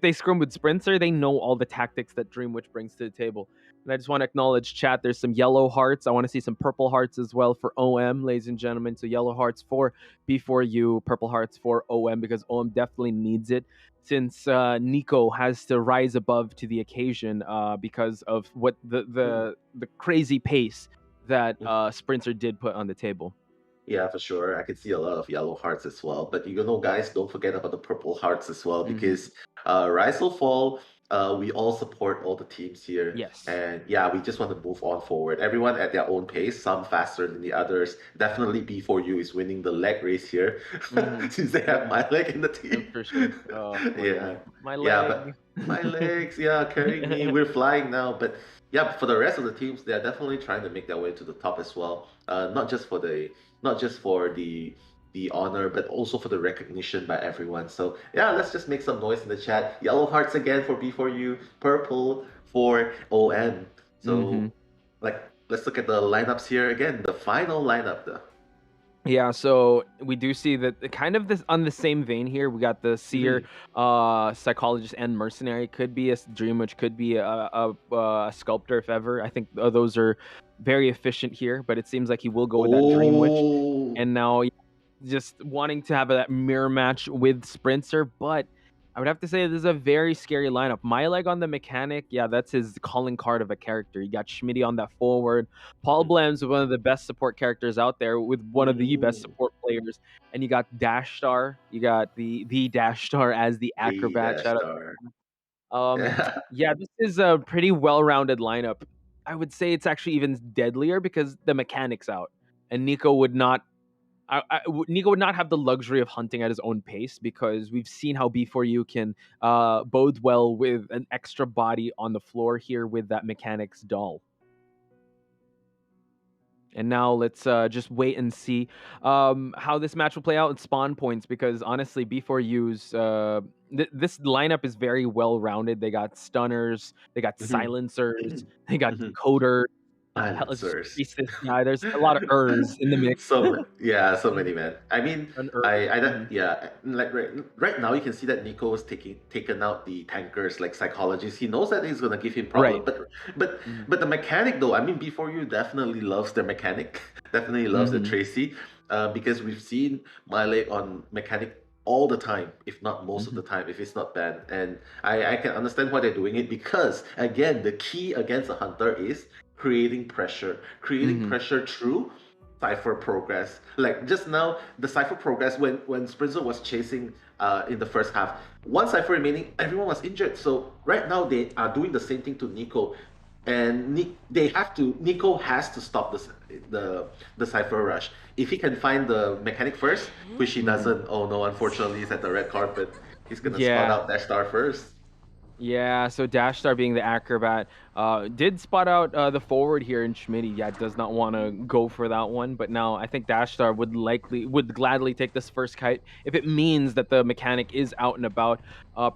they scrim with Sprinter, they know all the tactics that Dream Witch brings to the table. And I just want to acknowledge chat. There's some yellow hearts. I want to see some purple hearts as well for OM, ladies and gentlemen. So yellow hearts for before you, purple hearts for OM, because OM definitely needs it, since Nico has to rise above to the occasion because of what Mm. the crazy pace that Mm. Sprinter did put on the table. Yeah, for sure. I can see a lot of yellow hearts as well. But you know, guys, don't forget about the purple hearts as well Mm-hmm. because Rise will Fall we all support all the teams here. Yes. And yeah, we just want to move on forward. Everyone at their own pace, some faster than the others. Definitely B4U is winning the leg race here since they have my leg in the team. For sure. Oh, Yeah. my Yeah, leg. but my legs, yeah, carrying me. We're flying now. But yeah, for the rest of the teams, they are definitely trying to make their way to the top as well. Not just for the honor, but also for the recognition by everyone. So yeah, let's just make some noise in the chat. Yellow hearts again for B4U, purple for OM. So like let's look at the lineups here again. The final lineup though. Yeah, so we do see that kind of this on the same vein here. We got the seer, psychologist, and mercenary. Could be a dream, which could be a sculptor if ever. I think those are very efficient here, but it seems like he will go with that dream witch. And now just wanting to have that mirror match with Sprinter, but I would have to say this is a very scary lineup. My leg on the mechanic, yeah, that's his calling card of a character. You got Schmitty on that forward. Paul Blam's one of the best support characters out there with one of the best support players. And you got Dash Star. You got the Dash Star as the acrobat. Shout out. Yeah, this is a pretty well-rounded lineup. I would say it's actually even deadlier because the mechanic's out. And Nico would not Nico would not have the luxury of hunting at his own pace because we've seen how B4U can bode well with an extra body on the floor here with that mechanics doll. And now let's just wait and see how this match will play out at spawn points because honestly, B4U's this lineup is very well rounded. They got stunners, they got silencers, they got decoders. Yeah, there's a lot of ers in the mix. So many, man. I mean, like right now you can see that Nico is taken out the tankers like psychologists. He knows that he's gonna give him problem, but the mechanic though, I mean, B4U definitely loves their mechanic, definitely loves the Tracy, because we've seen Miley on mechanic all the time, if not most of the time, if it's not banned. And I can understand why they're doing it because again, the key against a hunter is creating pressure through cipher progress. Like just now, the cipher progress when Sprinter was chasing in the first half, one cipher remaining, everyone was injured. So right now they are doing the same thing to Nico, and Nico has to stop the cipher rush. If he can find the mechanic first, which he doesn't. Oh no, unfortunately, he's at the red carpet. He's gonna spot out Dash Star first. Yeah, so Dash Star being the acrobat did spot out the forward here in Schmitty. Yeah, does not want to go for that one, but now I think Dash Star would gladly take this first kite if it means that the mechanic is out and about.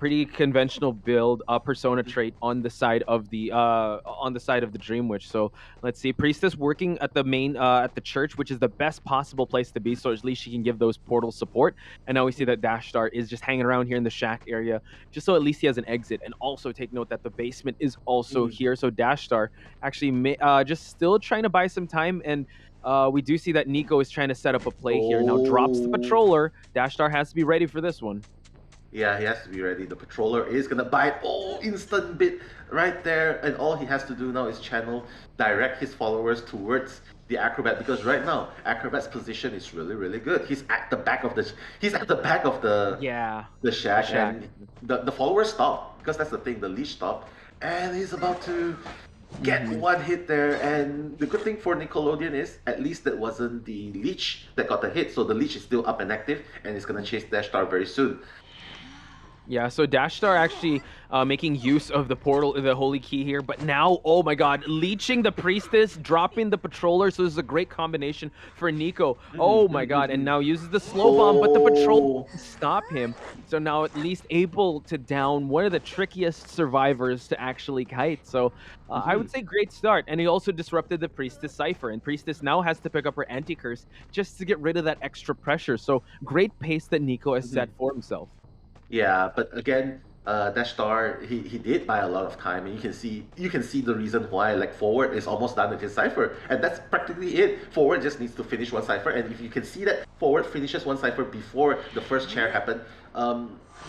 Pretty conventional build, persona trait on the side of the Dream Witch. So let's see, Priestess working at the main at the church, which is the best possible place to be. So at least she can give those portal support. And now we see that Dash Star is just hanging around here in the shack area, just so at least he has an exit. And also take note that the basement is also here. So Dash Star actually just still trying to buy some time. And we do see that Nico is trying to set up a play here. Now drops the patroller. Dash Star has to be ready for this one. Yeah, he has to be ready. The patroller is gonna bite. Instant bit right there. And all he has to do now is direct his followers towards the acrobat, because right now acrobat's position is really, really good. He's at the back of the shack, and the followers stop, because that's the thing, the leash stop, and he's about to get one hit there. And the good thing for Nickelodeon is at least that wasn't the leech that got the hit, so the leech is still up and active, and it's gonna chase Dash Star very soon. Yeah, so Dash Star actually making use of the portal, the holy key here, but now, oh my god, leeching the priestess, dropping the patroller, so this is a great combination for Nico. Oh my god, and now uses the slow bomb, but the patroller stop him. So now at least able to down one of the trickiest survivors to actually kite. So I would say great start. And he also disrupted the priestess cipher, and priestess now has to pick up her anti-curse just to get rid of that extra pressure. So great pace that Nico has set for himself. Yeah, but again, Dash Star, he did buy a lot of time, and you can see the reason why. Like forward is almost done with his cipher, and that's practically it. Forward just needs to finish one cipher, and if you can see that forward finishes one cipher before the first chair happened,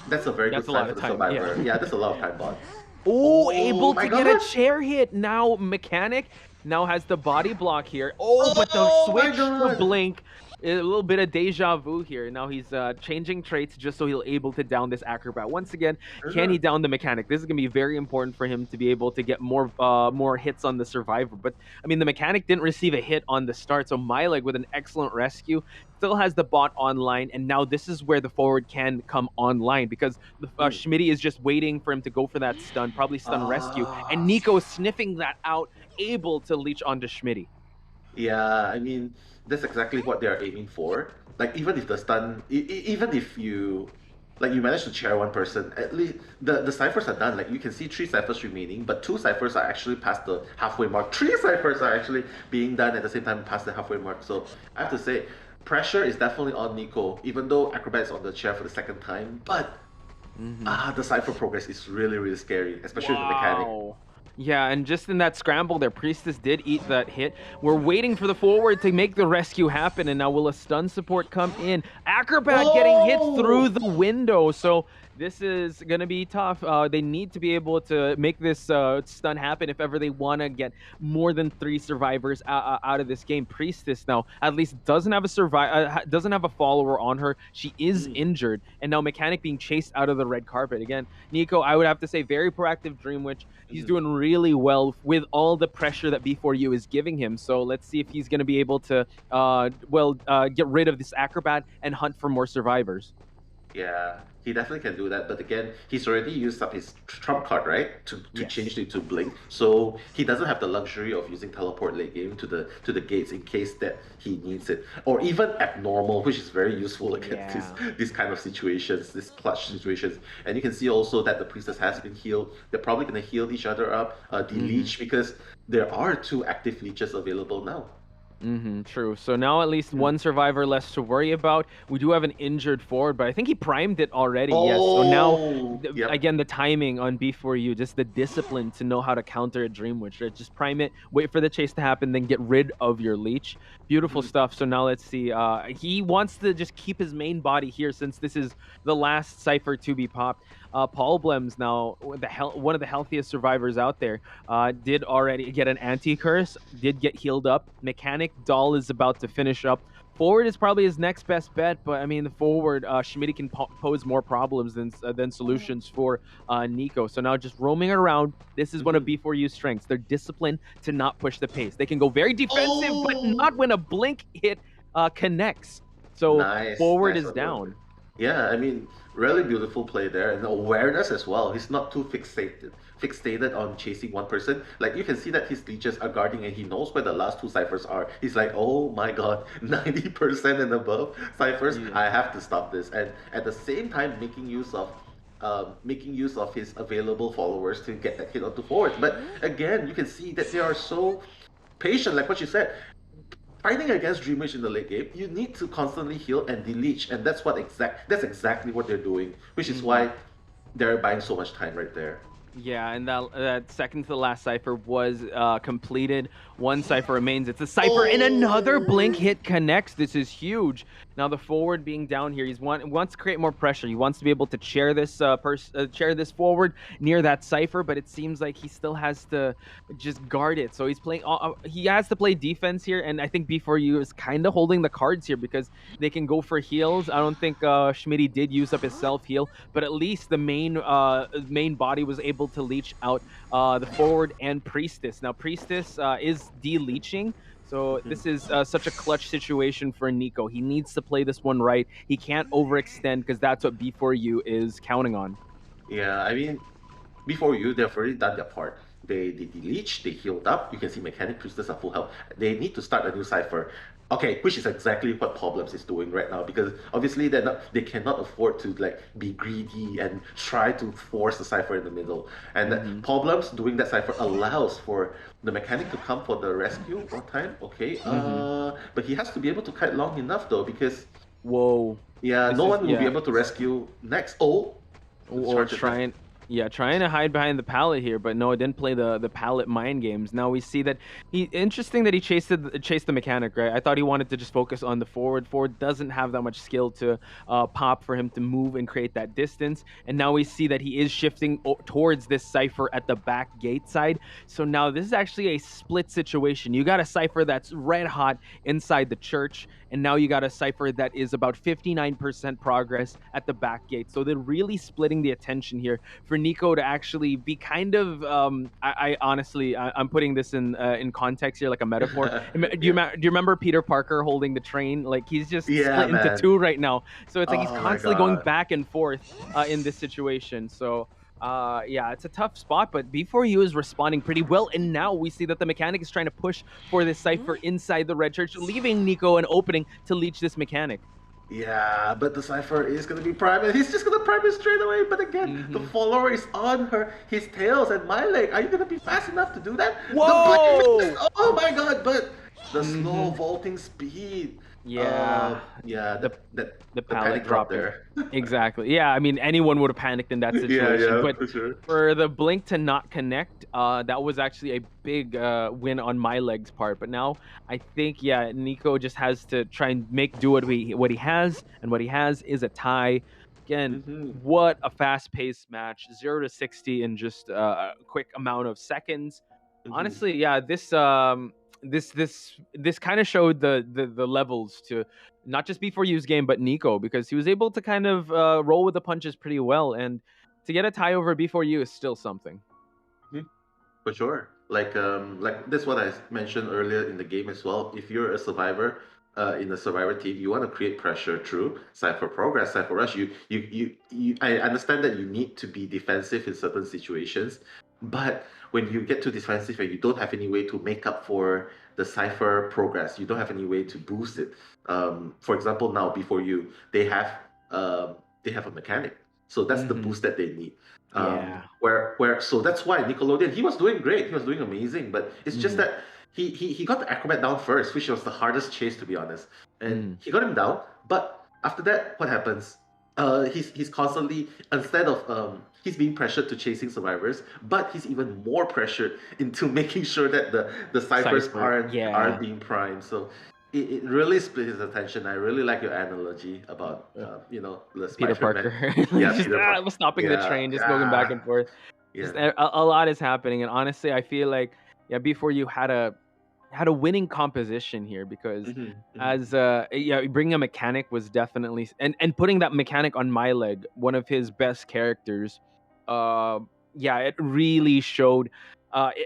that's a very good sign for the survivor. Yeah, that's a lot of time bought. Able to get a chair hit. Now mechanic now has the body block here. But the switch to blink a little bit of deja vu here. Now he's changing traits just so he'll able to down this acrobat. Once again, can he down the mechanic? This is gonna be very important for him to be able to get more hits on the survivor. But I mean, the mechanic didn't receive a hit on the start, so Myleg with an excellent rescue still has the bot online, and now this is where the forward can come online because the Schmitty is just waiting for him to go for that stun, probably stun rescue, and Nico is sniffing that out, able to leech onto Schmitty. Yeah, I mean, that's exactly what they're aiming for. Like, even if the stun, even if you, like, you manage to chair one person, at least the ciphers are done. Like, you can see 3 ciphers remaining, but 2 ciphers are actually past the halfway mark. 3 ciphers are actually being done at the same time past the halfway mark. So, I have to say, pressure is definitely on Nico, even though Acrobat is on the chair for the second time. But, the cipher progress is really, really scary, especially with the mechanic. Yeah, and just in that scramble there, Priestess did eat that hit. We're waiting for the forward to make the rescue happen, and now will a stun support come in? Acrobat getting hit through the window, so this is going to be tough. They need to be able to make this stun happen if ever they want to get more than 3 survivors out of this game. Priestess now at least doesn't have a doesn't have a follower on her. She is injured, and now Mechanic being chased out of the red carpet. Again, Nico, I would have to say very proactive Dream Witch. He's doing really well with all the pressure that B4U is giving him. So let's see if he's going to be able to get rid of this Acrobat and hunt for more survivors. Yeah, he definitely can do that. But again, he's already used up his trump card, right? To change it to blink. So he doesn't have the luxury of using teleport late game to the gates in case that he needs it. Or even abnormal, which is very useful against these kind of situations, these clutch situations. And you can see also that the priestess has been healed. They're probably gonna heal each other up, de-leech, because there are 2 active leeches available now. True. So now at least 1 survivor less to worry about. We do have an injured forward, but I think he primed it already. Yes. So now, again, the timing on B4U, just the discipline to know how to counter a Dream Witch. Right? Just prime it, wait for the chase to happen, then get rid of your leech. Beautiful stuff. So now let's see. He wants to just keep his main body here since this is the last cipher to be popped. Paul Blems now, one of the healthiest survivors out there, did already get an anti-curse, did get healed up. Mechanic Doll is about to finish up. Forward is probably his next best bet, but I mean, the forward, Schmitty can pose more problems than solutions for Nico. So now just roaming around, this is one of B4U's strengths. They're disciplined to not push the pace. They can go very defensive, but not when a blink hit connects. So forward is down. Yeah, I mean, really beautiful play there, and awareness as well. He's not too fixated on chasing one person. Like, you can see that his leeches are guarding, and he knows where the last 2 ciphers are. He's like, oh my god, 90% and above ciphers. I have to stop this. And at the same time, making use of his available followers to get that hit onto forward. But again, you can see that they are so patient, like what you said. Fighting against Dream Witch in the late game, you need to constantly heal and de-leech, and that's exactly what they're doing, which is why they're buying so much time right there. Yeah, and that second to the last cipher was completed. 1 cipher remains. It's a cipher, and another blink hit connects. This is huge. Now the forward being down here, he wants to create more pressure. He wants to be able to chair this forward near that cipher, but it seems like he still has to just guard it. So he's playing. He has to play defense here, and I think B4U is kind of holding the cards here because they can go for heals. I don't think Schmitty did use up his self heal, but at least the main body was able to leech out the forward and Priestess. Now Priestess is de-leeching, so this is such a clutch situation for Nico. He needs to play this one right. He can't overextend because that's what B4U is counting on. Yeah, I mean, B4U, they've already done their part. They de-leech, they healed up. You can see Mechanic Priestess are full health. They need to start a new cipher. Okay, which is exactly what Problems is doing right now, because obviously they cannot afford to like be greedy and try to force the cipher in the middle. And Problems doing that cipher allows for the Mechanic to come for the rescue one time. Okay, but he has to be able to kite long enough though, because no one will be able to rescue next. Trying to hide behind the pallet here, but no, it didn't play the pallet mind games. Now we see that interesting that he chased the Mechanic, right? I thought he wanted to just focus on the forward. Forward doesn't have that much skill to pop for him to move and create that distance. And now we see that he is shifting towards this cipher at the back gate side. So now this is actually a split situation. You got a cipher that's red hot inside the church, and now you got a Cypher that is about 59% progress at the back gate. So they're really splitting the attention here for Nico to actually be kind of. I honestly, I'm putting this in context here, like a metaphor. Do you remember Peter Parker holding the train? Like he's just split into man. two right now. So it's like he's Oh my constantly going God. back and forth in this situation. So yeah, it's a tough spot, but B4U is responding pretty well. And now we see that the mechanic is trying to push for this Cypher inside the red church, leaving Nico an opening to leech this mechanic. Yeah, but the Cypher is going to be prime, and he's just going to prime it straight away. But again, the follower is on his tails and my leg. Are you going to be fast enough to do that? Whoa! Oh my God, but the slow vaulting speed. Yeah. Yeah, the panic pallet drop dropping. there. Exactly. Yeah, I mean, anyone would have panicked in that situation. But for sure. for the blink to not connect, that was actually a big win on my leg's part. But now I think, yeah, Nico just has to try and make do what he has, and what he has is a tie. Again, what a fast-paced match, 0-60 in just a quick amount of seconds. Honestly, yeah, this kind of showed the levels to not just B4U's game, but Nico, because he was able to kind of roll with the punches pretty well, and to get a tie over B4U is still something. For sure. Like this is what I mentioned earlier in the game as well. If you're a survivor in a survivor team, you want to create pressure through Cypher progress, Cypher rush. I understand that you need to be defensive in certain situations, but when you get too defensive and you don't have any way to make up for the Cypher progress, you don't have any way to boost it. For example, now B4U, they have a mechanic, so that's the boost that they need. So that's why Nickelodeon, he was doing great, he was doing amazing, but it's just that he got the acrobat down first, which was the hardest chase, to be honest, and he got him down. But after that, what happens? He's constantly, instead of he's being pressured to chasing survivors, but he's even more pressured into making sure that the ciphers aren't being primed. So it really split his attention. I really like your analogy about the Peter Parker. Just stopping the train, just going back and forth. Just, a lot is happening, and honestly, I feel like B4U had a winning composition here, because as bringing a mechanic was definitely, and putting that mechanic on my leg, one of his best characters. It really showed.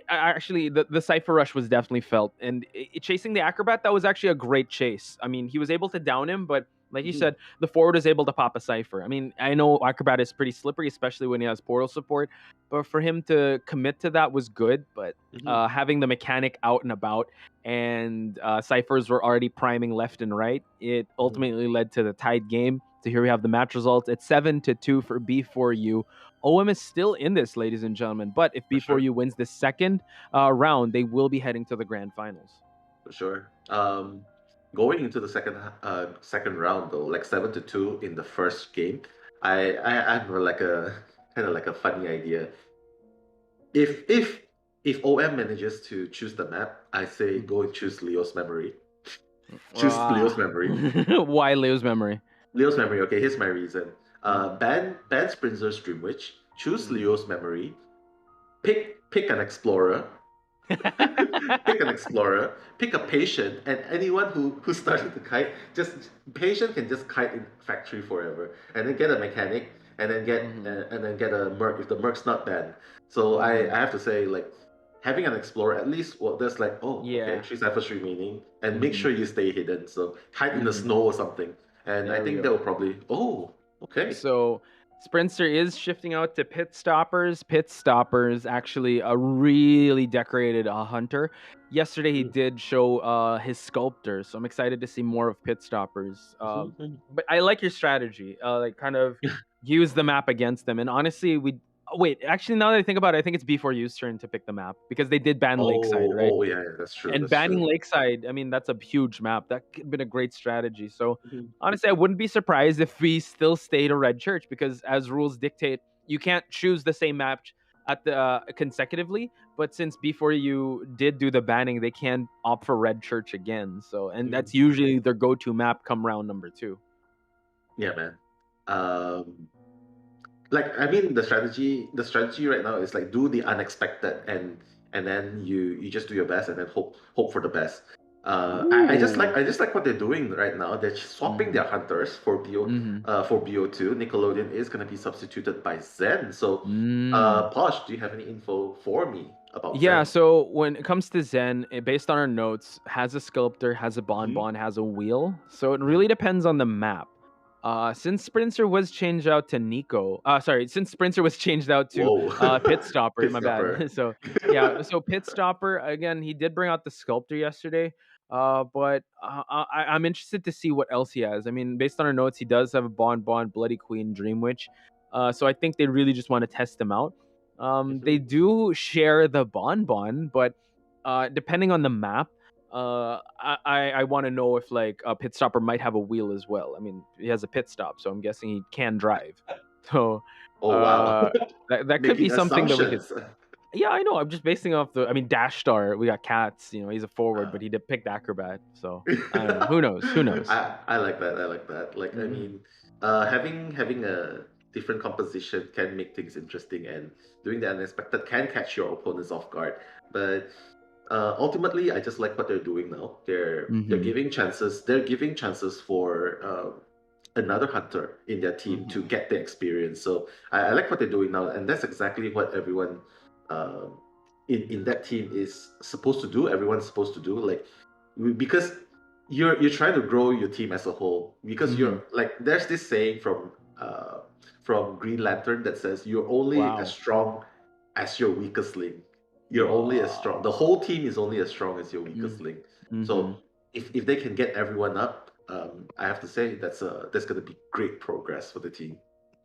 Actually, the Cypher rush was definitely felt, and chasing the Acrobat, that was actually a great chase. I mean, he was able to down him, but like you said, the forward is able to pop a Cypher. I mean, I know Acrobat is pretty slippery, especially when he has portal support, but for him to commit to that was good. But having the mechanic out and about, and Cyphers were already priming left and right, it ultimately led to the tied game. So here we have the match results. It's 7-2 for B4U. OM is still in this, ladies and gentlemen. But if B4U wins the second round, they will be heading to the grand finals. For sure. Going into the second round though, like 7-2 in the first game, I have like a kind of like a funny idea. If OM manages to choose the map, I say go and choose Leo's memory. Choose Leo's memory. Why Leo's memory? Leo's memory. Okay, here's my reason. Ban Sprinzer's Dream Witch. Choose Leo's memory. Pick an explorer. Pick an explorer, pick a patient, and anyone who started to kite, just patient can just kite in factory forever, and then get a mechanic, and then get a merc if the merc's not banned. So I have to say, like, having an explorer, at least there's like, okay, 3 ciphers remaining, and make sure you stay hidden. So hide in the snow or something, and I think that will probably okay. So Sprinter is shifting out to Pit Stoppers. Pit Stoppers, actually a really decorated hunter. Yesterday he did show his sculptor, so I'm excited to see more of Pit Stoppers. But I like your strategy, like kind of use the map against them. And honestly, actually, now that I think about it, I think it's B4U's turn to pick the map, because they did ban Lakeside, right? Oh yeah, that's true. And banning Lakeside, I mean, that's a huge map. That could have been a great strategy. So honestly, I wouldn't be surprised if we still stay to Red Church, because as rules dictate, you can't choose the same map at the consecutively. But since B4U did do the banning, they can opt for Red Church again. So, and that's usually their go-to map come round number 2. Yeah, man. Like, I mean, the strategy right now is like do the unexpected, and then you just do your best and then hope for the best. Ooh. I just like what they're doing right now. They're swapping their hunters for BO2. Nickelodeon is gonna be substituted by Zen. So, Mm. Posh, do you have any info for me about Yeah, Zen? so when it comes to Zen, based on our notes, has a sculptor, has a Mhm. bonbon, has a wheel. So it really depends on the map. Since Sprinter was changed out to Nico, since Sprinter was changed out to Whoa. Pit Stopper, Pit my bad. stopper. So yeah, so Pit Stopper again, he did bring out the sculptor yesterday. But I'm interested to see what else he has. I mean, based on our notes, he does have a bonbon, Bloody Queen, Dream Witch. So I think they really just want to test him out. They Mhm. do share the bonbon, but depending on the map, I want to know if like a pit stopper might have a wheel as well. I mean, he has a pit stop, so I'm guessing he can drive. So Oh wow. uh, that could be Making something that we could. assumptions. Yeah, I know. I'm just basing off the. I mean, Dash Star. We got Cats. You know, he's a forward, but he did pick the acrobat. So I don't know. Who knows? Who knows? I like that. I like that. Like I Hmm. mean, having a different composition can make things interesting, and doing the unexpected can catch your opponents off guard. But ultimately, I just like what they're doing now. They're Hmm. giving chances. They're giving chances for another hunter in their team to Hmm. get the experience. So I like what they're doing now, and that's exactly what everyone um, in that team is supposed to do. Everyone's supposed to do like because you're trying to grow your team as a whole. Because Hmm. you're like there's this saying from Green Lantern that says you're only as Wow. strong as your weakest link. You're only as strong. The Wow. whole team is only as strong as your weakest link. Mm-hmm. So if they can get everyone up, I have to say that's going to be great progress for the team.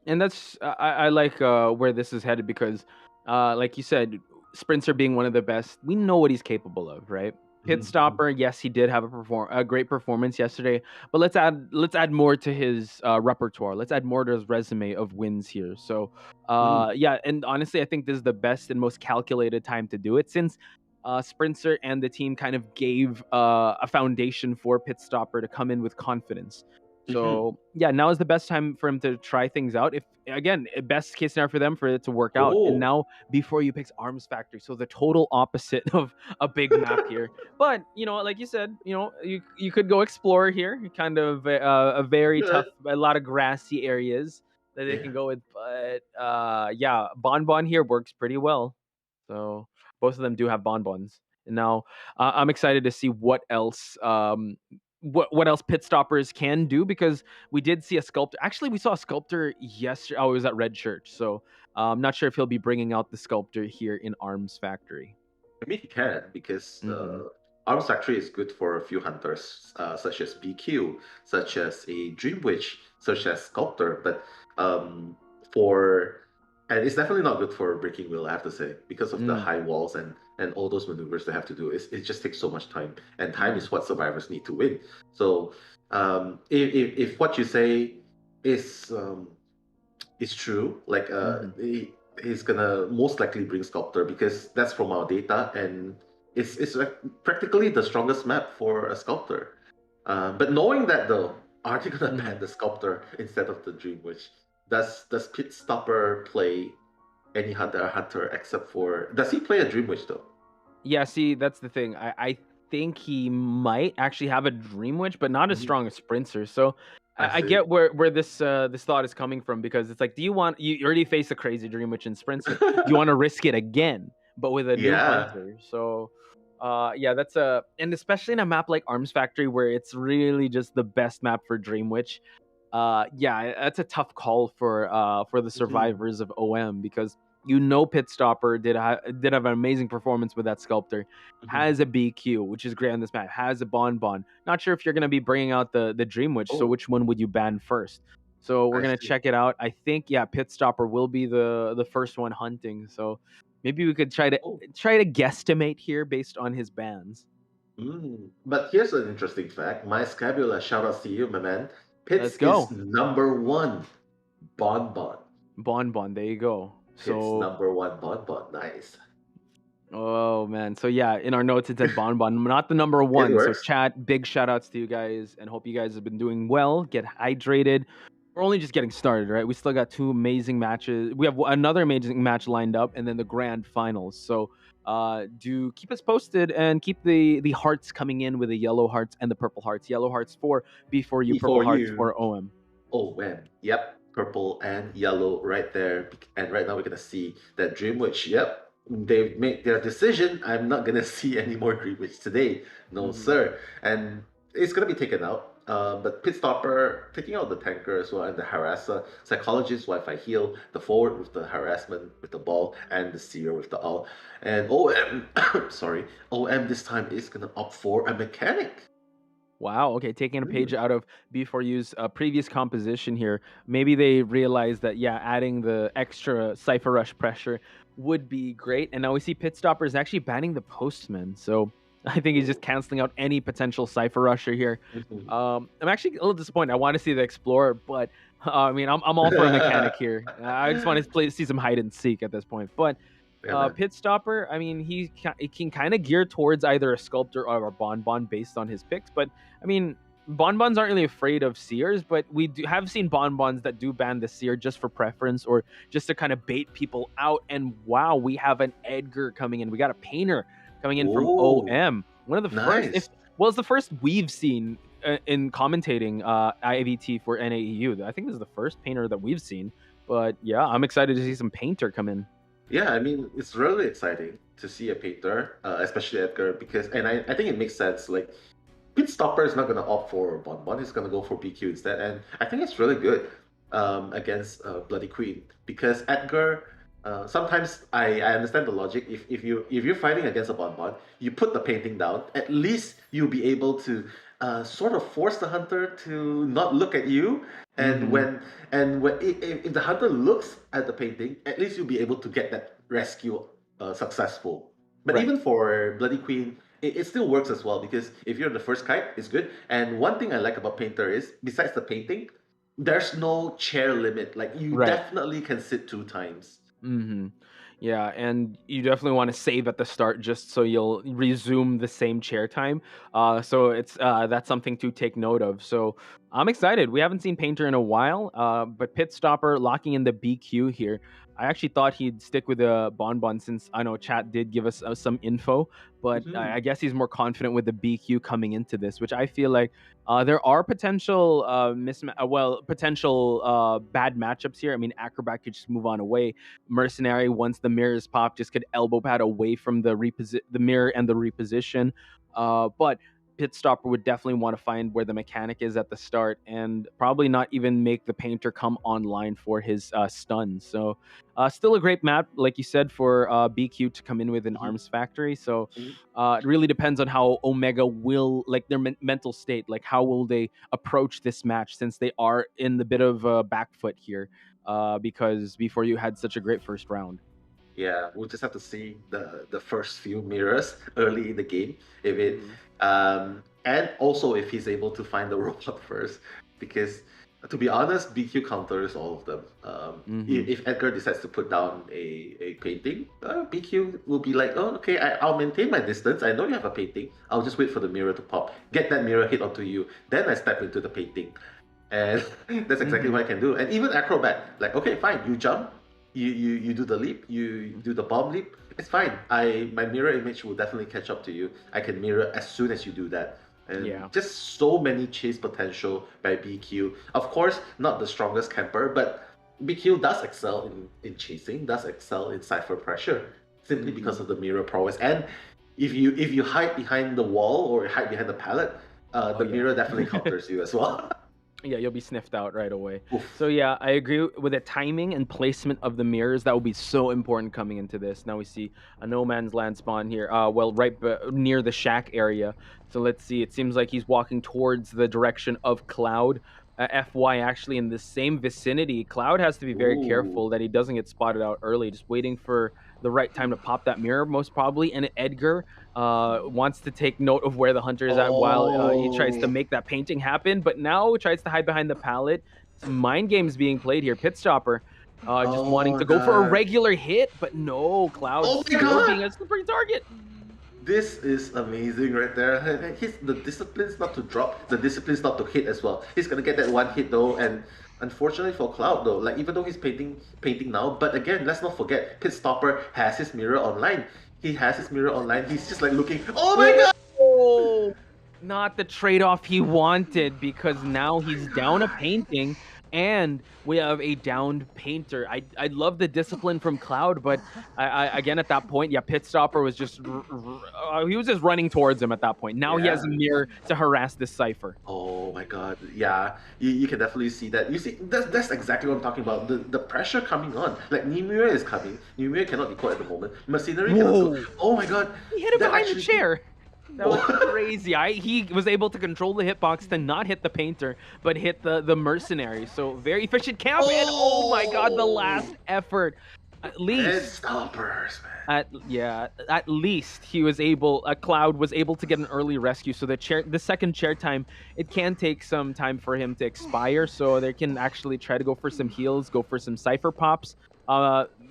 And that's I like where this is headed because like you said, Sprinter being one of the best, we know what he's capable of, right? Pit Mhm. stopper, yes, he did have a great performance yesterday, but let's add more to his repertoire. Let's add more to his resume of wins here. So Mm. yeah, and honestly, I think this is the best and most calculated time to do it since Sprinter and the team kind of gave a foundation for Pit Stopper to come in with confidence. Mhm. So yeah, now is the best time for him to try things out. If again, best case scenario for them for it to work out. And Oh, now before you picks Arms Factory, so the total opposite of a big map here. But you know, like you said, you know, you could go explore here. Kind of a very good. tough, a lot of grassy areas that they Yeah. can go with. But yeah, Bonbon here works pretty well. So both of them do have bonbons. And now I'm excited to see what else what else pit stoppers can do because we did see a sculptor. Actually, we saw a sculptor yesterday. Oh, it was at Red Church. So I'm not sure if he'll be bringing out the sculptor here in Arms Factory. I mean, he can because Mm-hmm. Arms Factory is good for a few hunters, such as BQ, such as a Dream Witch, such as Sculptor. But um, for and it's definitely not good for Breaking Wheel, I have to say, because of the Mm, high walls and all those maneuvers they have to do. It just takes so much time, and time mm, is what survivors need to win. So if what you say is it's true. Like mm-hmm. he's gonna most likely bring Sculptor because that's from our data, and it's like practically the strongest map for a Sculptor. But knowing that though, are they gonna Mm-hmm. ban the Sculptor instead of the Dream Witch? Does Pit Stopper play any hunter except for does he play a Dream Witch though? Yeah, see, that's the thing. I think he might actually have a Dream Witch, but not as Mhm. strong as Sprinter. So I I see. get where this thought is coming from because it's like, do you want you already face a crazy Dream Witch in Sprinter? Do you want to risk it again, but with a new Yeah. hunter? So yeah, that's a and especially in a map like Arms Factory where it's really just the best map for Dream Witch. Yeah, that's a tough call for the Mhm. survivors of OM because you know Pit Stopper did have an amazing performance with that sculptor. Mhm. Has a BQ, which is great on this map. Has a Bonbon. Not sure if you're gonna be bringing out the Dream Witch. So Oh, which one would you ban first? So we're I gonna see. check it out. I think yeah, Pit Stopper will be the first one hunting. So maybe we could Oh. try to guesstimate here based on his bans. But here's an interesting fact. My Scabula, shout out to you, my man. Let's Pitts is go. number one bonbon. Bonbon. There you go. Pitts So number one bonbon. Nice. oh man. So yeah, in our notes it said Bonbon, not the number It one. So works. chat, big shout outs to you guys and hope you guys have been doing well. Get hydrated. We're only just getting started, right? We still got two amazing matches. We have another amazing match lined up and then the grand finals. So Do keep us posted and keep the hearts coming in with the yellow hearts and the purple hearts. Yellow hearts for before you, purple Before hearts you. for OM. Oh, man. Yep. Purple and yellow right there. And right now we're going to see that Dream Witch. Yep. They've made their decision. I'm not going to see any more Dream Witch today. No, sir. And it's going to be taken out. But Pitstopper taking out the tanker as well and the harasser. Psychologist, Wi-Fi heal. The forward with the harassment with the ball. And the seer with the all. And OM, sorry. OM this time is going to opt for a mechanic. Wow. Okay, taking a page out of B4U's previous composition here. Maybe they realized that adding the extra Cypher Rush pressure would be great. And now we see Pitstopper is actually banning the Postman. So I think he's just canceling out any potential Cypher Rusher here. I'm actually a little disappointed. I want to see the Explorer, but I mean, I'm all for a mechanic here. I just want to see some hide and seek at this point. But Pitstopper, I mean, he can kind of gear towards either a Sculptor or a Bonbon based on his picks. But I mean, Bonbons aren't really afraid of Seers, but we have seen Bonbons that do ban the Seer just for preference or just to kind of bait people out. And wow, we have an Edgar coming in. We got a Painter coming in from OM. One of the first, it's the first we've seen in commentating IVT for NAEU. I think this is the first Painter that we've seen. But yeah, I'm excited to see some Painter come in. Yeah, I mean, it's really exciting to see a Painter, especially Edgar, because, and I think it makes sense, like, Pitstopper is not going to opt for Bonbon, he's going to go for BQ instead, and I think it's really good against Bloody Queen, because Edgar, sometimes I understand the logic, if you're fighting against a Bonbon, you put the painting down, at least you'll be able to sort of force the hunter to not look at you, and if the hunter looks at the painting, at least you'll be able to get that rescue successful. But even for Bloody Queen, it still works as well, because if you're the first kite, it's good. And one thing I like about Painter is, besides the painting, there's no chair limit. Like, you definitely can sit 2 times. Yeah, and you definitely want to save at the start just so you'll resume the same chair time. So it's that's something to take note of. So I'm excited. We haven't seen Painter in a while, but Pitstopper locking in the BQ here. I actually thought he'd stick with the Bonbon since I know chat did give us some info, but I guess he's more confident with the BQ coming into this, which I feel like there are potential bad matchups here. I mean, Acrobat could just move on away. Mercenary, once the mirrors pop, just could elbow pad away from the mirror and the reposition. But Pitstopper would definitely want to find where the mechanic is at the start and probably not even make the Painter come online for his stun. So still a great map, like you said, for BQ to come in with an Arms Factory. So it really depends on how Omega will, like their mental state, like how will they approach this match, since they are in the bit of a back foot here because before you had such a great first round. Yeah, we'll just have to see the first few mirrors early in the game, if it and also if he's able to find the robot first, because to be honest, BQ counters all of them. If Edgar decides to put down a painting, BQ will be like, oh, okay, I'll maintain my distance. I know you have a painting. I'll just wait for the mirror to pop, get that mirror hit onto you, then I step into the painting, and that's exactly what I can do. And even Acrobat, like, okay, fine, you jump. You do the leap, you do the bomb leap, it's fine. My mirror image will definitely catch up to you. I can mirror as soon as you do that. And just so many chase potential by BQ. Of course, not the strongest camper, but BQ does excel in chasing, does excel in Cypher pressure, simply because of the mirror prowess. And if you hide behind the wall or hide behind the pallet, the mirror definitely counters you as well. Yeah, you'll be sniffed out right away. So yeah, I agree with the timing and placement of the mirrors. That will be so important coming into this. Now we see a no man's land spawn here, right near the shack area. So let's see, it seems like he's walking towards the direction of Cloud. FY actually in the same vicinity. Cloud has to be very careful that he doesn't get spotted out early, just waiting for the right time to pop that mirror, most probably. And Edgar wants to take note of where the hunter is at while he tries to make that painting happen, but now tries to hide behind the pallet. Some mind games being played here. Pitstopper just wanting to go for a regular hit, but no, Cloud still being a super target. This is amazing right there. The discipline's not to drop, the discipline's not to hit as well. He's gonna get that one hit though, and unfortunately for Cloud though, like even though he's painting now, but again, let's not forget, Pitstopper has his mirror online. he has his mirror online, he's just like looking. Oh my god! Oh, not the trade-off he wanted, because now he's down a painting and we have a downed painter. I love the discipline from Cloud, but again at that point, yeah, Pitstopper was just he was just running towards him at that point. Now he has a mirror to harass this Cypher. Oh my god, yeah, you can definitely see that. You see, that's exactly what I'm talking about. The pressure coming on. Like, Nimue is coming. Nimue cannot be caught at the moment. Machinery cannot go. Oh my god. He hit him behind the chair. That was crazy. He was able to control the hitbox to not hit the painter, but hit the mercenary. So very efficient camp. And oh my god, the last effort. At least stoppers, man. At least he was able. Cloud was able to get an early rescue. So the second chair time, it can take some time for him to expire. So they can actually try to go for some heals, go for some Cypher pops.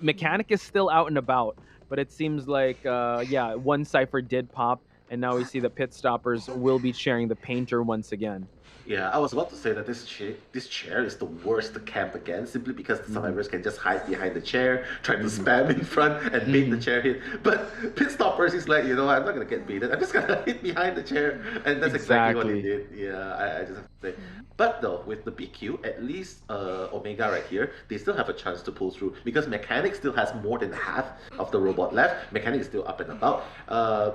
Mechanic is still out and about, but it seems like one Cypher did pop. And now we see the Pitstoppers will be sharing the painter once again. Yeah, I was about to say that this chair is the worst to camp against, simply because the survivors can just hide behind the chair, try to spam in front and bait the chair hit. But Pitstoppers is like, I'm not gonna get baited. I'm just gonna hit behind the chair, and that's exactly what he did. Yeah, I just have to say. But though, with the BQ, at least Omega right here, they still have a chance to pull through, because Mechanic still has more than half of the robot left. Mechanic is still up and about.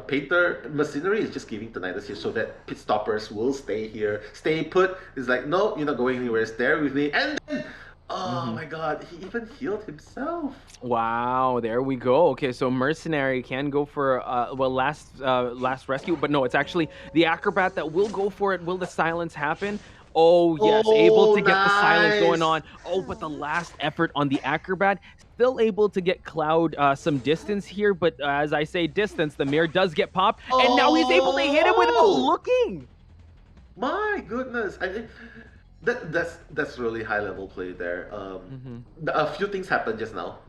Painter Machinery is just giving Tinnitus here so that Pitstoppers will stay here, stay put. It's like, no, you're not going anywhere, stay with me. And then, oh my god, he even healed himself. Wow, there we go. Okay, so Mercenary can go for last rescue, but no, it's actually the Acrobat that will go for it. Will the silence happen? Oh yes, able to get the silence going on. Oh, but the last effort on the Acrobat, still able to get Cloud some distance here, but as I say distance, the mirror does get popped, and now he's able to hit him without looking. My goodness, I think that's really high level play there. A few things happened just now.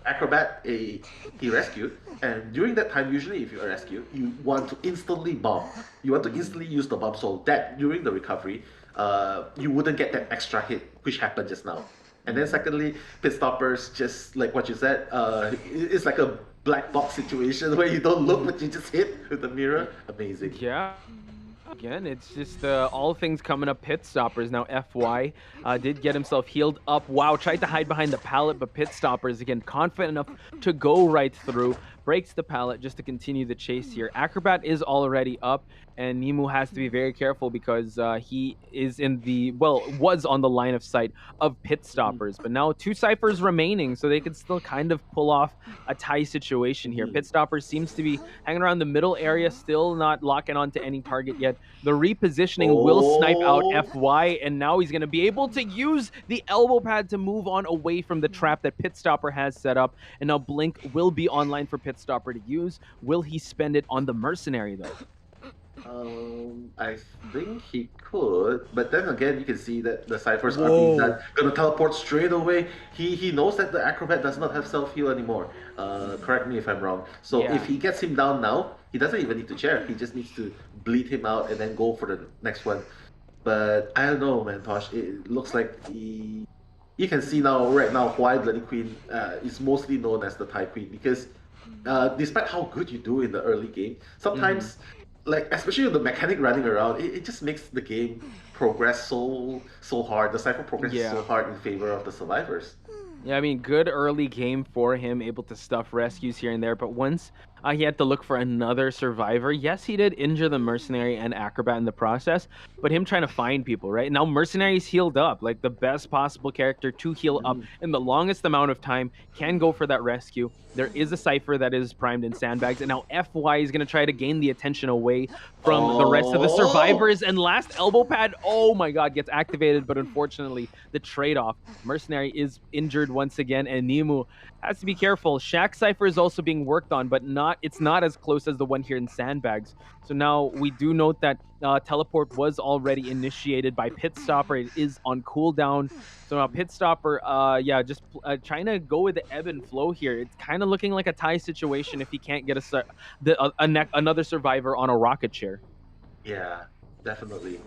Acrobat, he rescued, and during that time, usually if you rescue, you want to instantly bomb. You want to instantly use the bomb, so that during the recovery, you wouldn't get that extra hit, which happened just now. And then secondly, Pitstoppers, just like what you said, it's like a black box situation where you don't look, but you just hit with the mirror. Amazing. Yeah. Again, it's just all things coming up. Pitstoppers now. FY did get himself healed up. Wow, tried to hide behind the pallet, but Pitstoppers again confident enough to go right through. Breaks the pallet just to continue the chase here. Acrobat is already up, and Nemu has to be very careful because he is was on the line of sight of Pitstoppers. But now 2 Cyphers remaining, so they could still kind of pull off a tie situation here. Pitstoppers seems to be hanging around the middle area, still not locking onto any target yet. The repositioning will snipe out FY, and now he's going to be able to use the elbow pad to move on away from the trap that Pitstopper has set up. And now Blink will be online for Pitstopper to use. Will he spend it on the Mercenary, though? I think he could, but then again, you can see that the Cyphers are being gonna teleport straight away. He knows that the Acrobat does not have self-heal anymore. Correct me if I'm wrong. So if he gets him down now, he doesn't even need to chair. He just needs to bleed him out and then go for the next one. But I don't know, man, Tosh. It looks like you can see right now why Bloody Queen is mostly known as the Thai Queen, because despite how good you do in the early game, sometimes like, especially with the Mechanic running around, it just makes the game progress so hard. The Cypher progresses so hard in favor of the survivors. Yeah, I mean, good early game for him, able to stuff rescues here and there, but once he had to look for another survivor. Yes, he did injure the Mercenary and Acrobat in the process, but him trying to find people, right? Now Mercenary's healed up, like the best possible character to heal up in the longest amount of time, can go for that rescue. There is a Cypher that is primed in sandbags, and now FY is going to try to gain the attention away from the rest of the survivors, and last elbow pad, oh my god, gets activated, but unfortunately, the trade-off. Mercenary is injured once again, and Nemu has to be careful. Shaq Cypher is also being worked on, but it's not as close as the one here in sandbags. So now we do note that teleport was already initiated by Pitstopper. It is on cooldown. So now Pitstopper, just trying to go with the ebb and flow here. It's kind of looking like a tie situation if he can't get another survivor on a rocket chair. Yeah, definitely.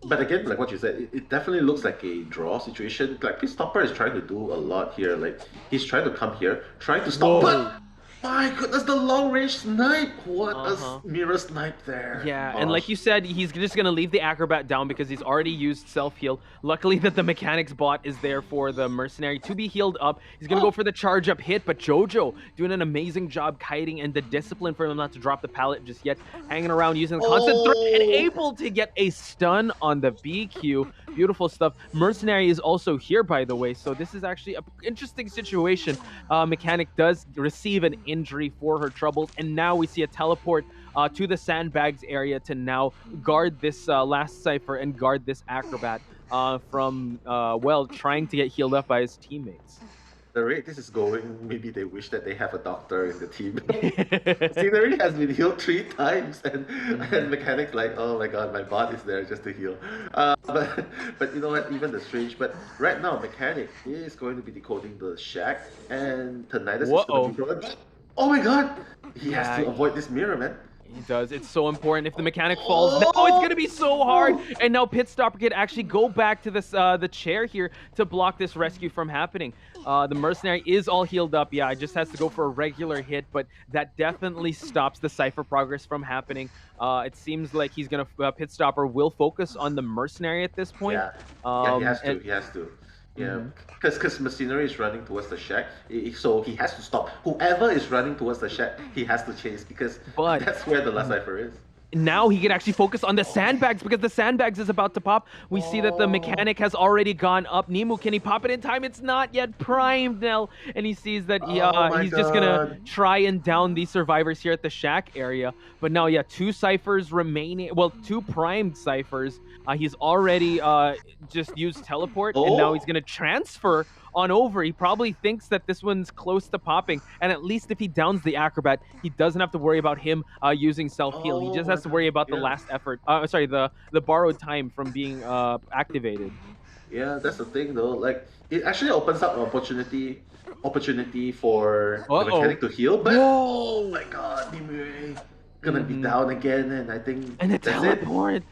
But again, like what you said, it definitely looks like a draw situation. Like, Pitstopper is trying to do a lot here. Like, he's trying to come here, trying to stop. But My goodness, the long range snipe! What Uh-huh. a mirror snipe there. Yeah, and like Gosh. you said, he's just gonna leave the acrobat down because he's already used self heal. Luckily that the mechanics bot is there for the mercenary to be healed up. He's gonna go for the charge up hit, but Jojo doing an amazing job kiting and the discipline for him not to drop the pallet just yet, hanging around using the constant threat and able to get a stun on the BQ. Beautiful stuff. Mercenary is also here, by the way, so this is actually an interesting situation. Mechanic does receive an injury for her troubles, and now we see a teleport to the sandbags area to now guard this last cipher and guard this acrobat from well, trying to get healed up by his teammates. The rate this is going, maybe they wish that they have a doctor in the team. Scenery has been healed 3 times, and Mechanic's like, oh my god, my bot is there just to heal. But you know what, even the strange, but right now Mechanic is going to be decoding the shack, and Tinnitus is going to be... Oh my god! He has to avoid this mirror, man. He does. It's so important. If the mechanic falls, now it's gonna be so hard. And now Pitstopper could actually go back to this the chair here to block this rescue from happening. The mercenary is all healed up. Yeah, it just has to go for a regular hit, but that definitely stops the cipher progress from happening. It seems like he's gonna Pitstopper will focus on the mercenary at this point. Yeah, he has to. He has to. Yeah, because Machinery is running towards the shack, so he has to stop. Whoever is running towards the shack, he has to chase because that's where the last cipher is. Now he can actually focus on the sandbags because the sandbags is about to pop. We see that the mechanic has already gone up. Nemu, can he pop it in time? It's not yet primed, Nell. And he sees that he's just going to try and down these survivors here at the shack area. But now, yeah, 2 ciphers remaining. Well, 2 primed ciphers. He's already just used teleport, and now he's going to transfer on over. He probably thinks that this one's close to popping, and at least if he downs the acrobat, he doesn't have to worry about him using self-heal. He just has to worry about the last effort. Sorry, the borrowed time from being activated. Yeah, that's the thing though. Like, it actually opens up an opportunity for the mechanic to heal, but oh my god, Nimue gonna be down again, and I think and a teleport.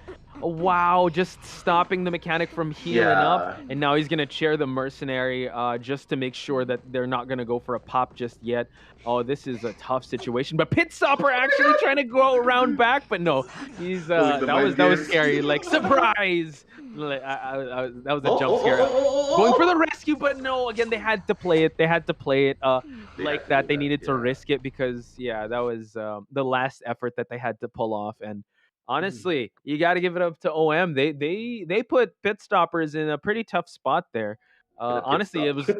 Wow, just stopping the mechanic from healing up, and now he's gonna chair the mercenary just to make sure that they're not gonna go for a pop just yet. Oh, this is a tough situation, but Pitstopper actually trying to go around back, but no, he's that was scary. Like, surprise! Like, that was a jump scare. Going for the rescue, but no, again they had to play it. They had to play it like that. They needed to risk it because that was the last effort that they had to pull off. And honestly, you got to give it up to OM. They put Pitstoppers in a pretty tough spot there. Honestly, it was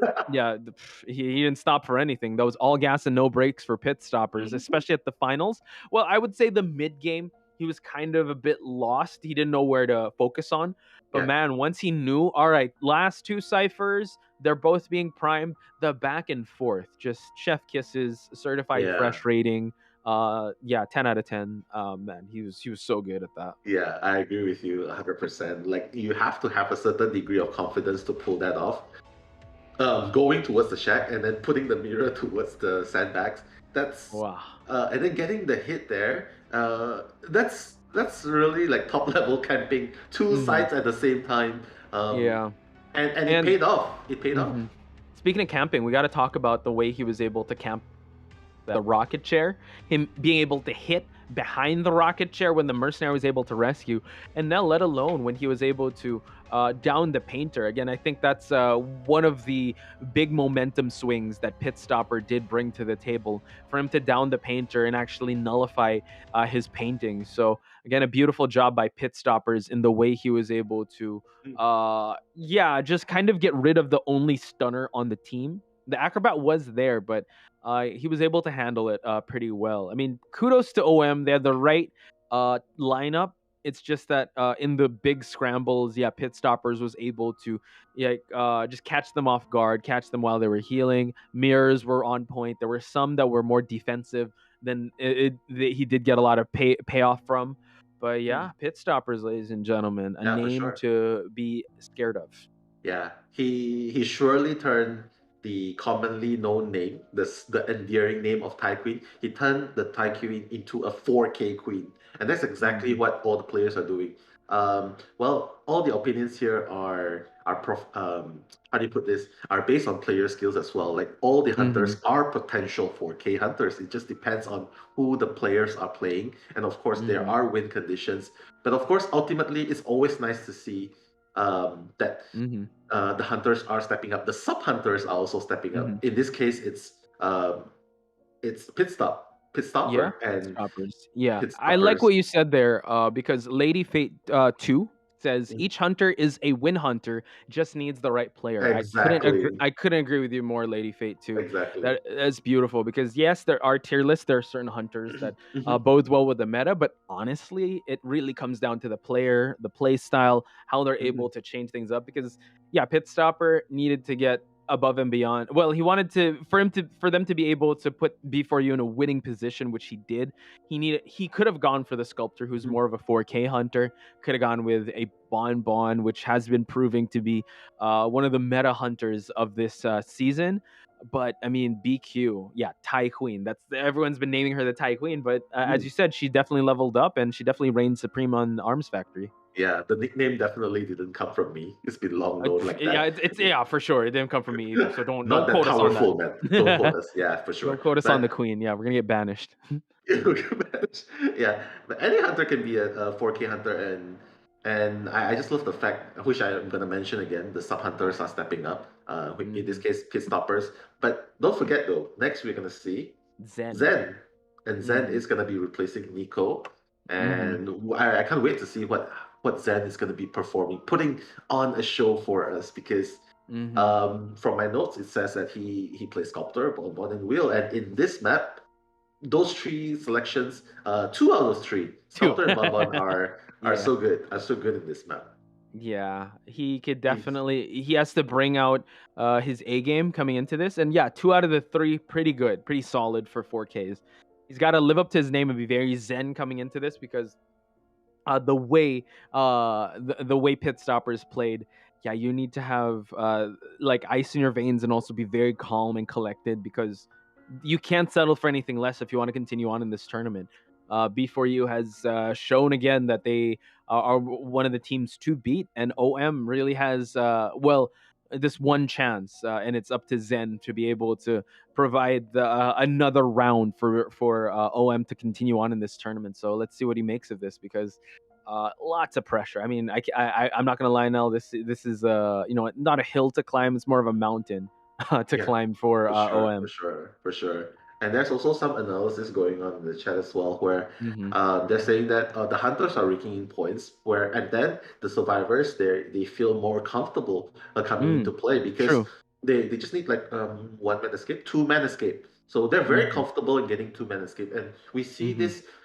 he didn't stop for anything. That was all gas and no brakes for Pitstoppers, especially at the finals. Well, I would say the mid game he was kind of a bit lost. He didn't know where to focus on. But man, once he knew, all right, last 2 ciphers, they're both being primed. The back and forth, just chef kisses, certified fresh rating. 10 out of 10. Man, he was so good at that. Yeah, I agree with you 100%. Like, you have to have a certain degree of confidence to pull that off. Going towards the shack and then putting the mirror towards the sandbags. That's and then getting the hit there. That's really like top level camping. 2 sides at the same time. And it paid off. It paid off. Speaking of camping, we got to talk about the way he was able to camp the rocket chair, him being able to hit behind the rocket chair when the mercenary was able to rescue, and now let alone when he was able to down the painter. Again, I think that's one of the big momentum swings that Pitstopper did bring to the table, for him to down the painter and actually nullify his painting. So again, a beautiful job by Pitstoppers in the way he was able to just kind of get rid of the only stunner on the team. The acrobat was there, but he was able to handle it pretty well. I mean, kudos to OM. They had the right lineup. It's just that in the big scrambles, Pitstoppers was able to just catch them off guard, catch them while they were healing. Mirrors were on point. There were some that were more defensive than he did get a lot of payoff from. But Pitstoppers, ladies and gentlemen, a name to be scared of. Yeah, he surely turned the commonly known name, the endearing name of Thai Queen. He turned the Thai Queen into a 4K Queen, and that's exactly what all the players are doing. Well, all the opinions here how do you put this? Are based on player skills as well. Like all the Mm-hmm. hunters are potential 4K hunters. It just depends on who the players are playing, and of course there Mm-hmm. are win conditions. But of course, ultimately, it's always nice to see that Mm-hmm. the hunters are stepping up. The sub hunters are also stepping Mm-hmm. up. In this case, it's pit Yeah, stopper, and stoppers. Yeah, pit I like stoppers. what you said there. Because Lady Fate 2 says Mm, each hunter is a win hunter, just needs the right player. I couldn't agree. exactly, I couldn't agree with you more, Lady Fate 2. exactly. That's beautiful because yes, there are tier lists. There are certain hunters that Mhm, bodes well with the meta, but honestly, it really comes down to the player, the play style, how they're mhm, able to change things up. Because yeah, Pit Stopper needed to get above and beyond. Well, he wanted for them to be able to put B4U in a winning position, which he did. He could have gone for the sculptor, who's mhm. more of a 4K hunter. Could have gone with a Bon, which has been proving to be one of the meta hunters of this season. But I mean, BQ, yeah, Tai Queen. That's everyone's been naming her the Tai Queen. But as Mm. you said, she definitely leveled up, and she definitely reigned supreme on Arms Factory. Yeah, the nickname definitely didn't come from me. It's been long known like Yeah, that. it's yeah, for sure. It didn't come from me either. So don't Not that quote us on that. powerful, man. Don't quote us. Yeah, for sure. Don't quote us on the But queen. Yeah, we're gonna get banished. yeah, but any hunter can be a 4K hunter, and I just love the fact, which I am gonna mention again, the sub hunters are stepping up. In this Hmm. case, pit stoppers. But don't forget though, next we're gonna see Zen. Zen, and Zen Hmm. is gonna be replacing Nico, Hmm. and I can't wait to see what Zen is gonna be performing, putting on a show for us because. Hmm. From my notes, it says that he plays sculptor, bonbon, and wheel, and in this map, those three selections, two out of those three, Two. Sculptor and Bonbon are Yeah. so good, in this map. Yeah, he could He's definitely. He has to bring out his A game coming into this, and yeah, 2 out of the 3, pretty good, pretty solid for 4Ks. He's got to live up to his name and be very zen coming into this because the way pit stoppers played, yeah, you need to have like ice in your veins and also be very calm and collected because you can't settle for anything less if you want to continue on in this tournament. B4U has shown again that they are one of the teams to beat, and OM really has this one chance, and it's up to Zen to be able to provide another round for OM to continue on in this tournament. So let's see what he makes of this because lots of pressure. I mean, I'm not gonna lie, Nell. This is not a hill to climb. It's more of a mountain to Yeah, climb for for sure, for OM. sure, for sure. And there's also some analysis going on in the chat as well, where Hmm. they're saying that the hunters are raking in points, where and then the survivors they feel more comfortable coming into Mm, play because true. they just need like one man escape, two man escape. So they're very Hmm. comfortable in getting two man escape, and Hmm.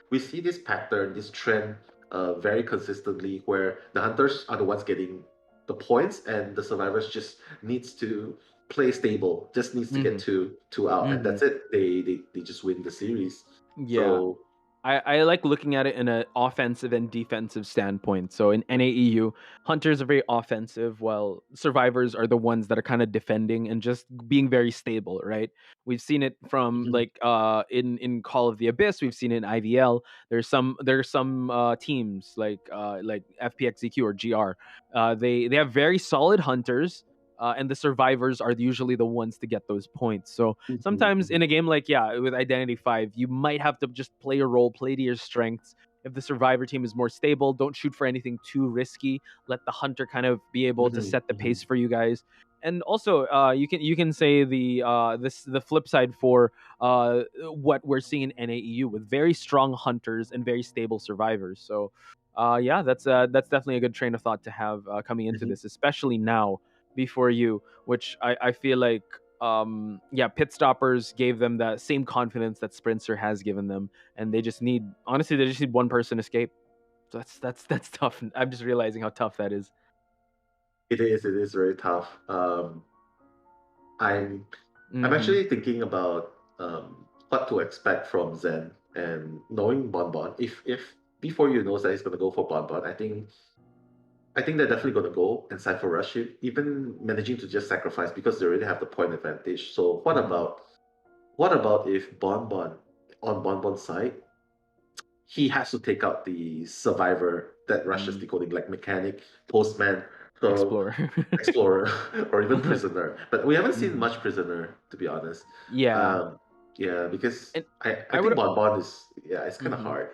we see this pattern, this trend, very consistently, where the hunters are the ones getting the points, and the survivors just needs to play stable, just needs to get Hmm. two out, and Hmm. that's it. They just win the series. Yeah, So I like looking at it in an offensive and defensive standpoint. So in NAEU, hunters are very offensive, while survivors are the ones that are kind of defending and just being very stable, right? We've seen it from mhm, like in Call of the Abyss, we've seen it in IVL. There's some teams like FPXEQ or GR. They have very solid hunters. And the survivors are usually the ones to get those points. So mhm, sometimes mhm, in a game like yeah with Identity 5 you might have to just play your role, play to your strengths. If the survivor team is more stable, don't shoot for anything too risky. Let the hunter kind of be able to mhm, set the mhm, pace for you guys. And also you can say the flip side for what we're seeing in NAEU with very strong hunters and very stable survivors. So yeah, that's definitely a good train of thought to have coming into mhm. this, especially now before you, which I feel like yeah, pit stoppers gave them that same confidence that Sprinter has given them, and they just need one person escape. So that's tough. I'm just realizing how tough that is. It is very tough. I'm I'm Mm-hmm. actually thinking about what to expect from Zen, and knowing Bonbon. If before you knows that he's gonna go for Bonbon, I think they're definitely going to go and Cypher rush it, even managing to just sacrifice because they already have the point advantage. So Mm-hmm. what about if Bonbon on Bonbon's side he has to take out the survivor that rushes decoding, like mechanic, postman, so Explorer. explorer, or even prisoner. But we haven't seen much prisoner, to be honest. Yeah. Yeah, because And I I think would Bonbon is, yeah, it's kind of Mhm. hard.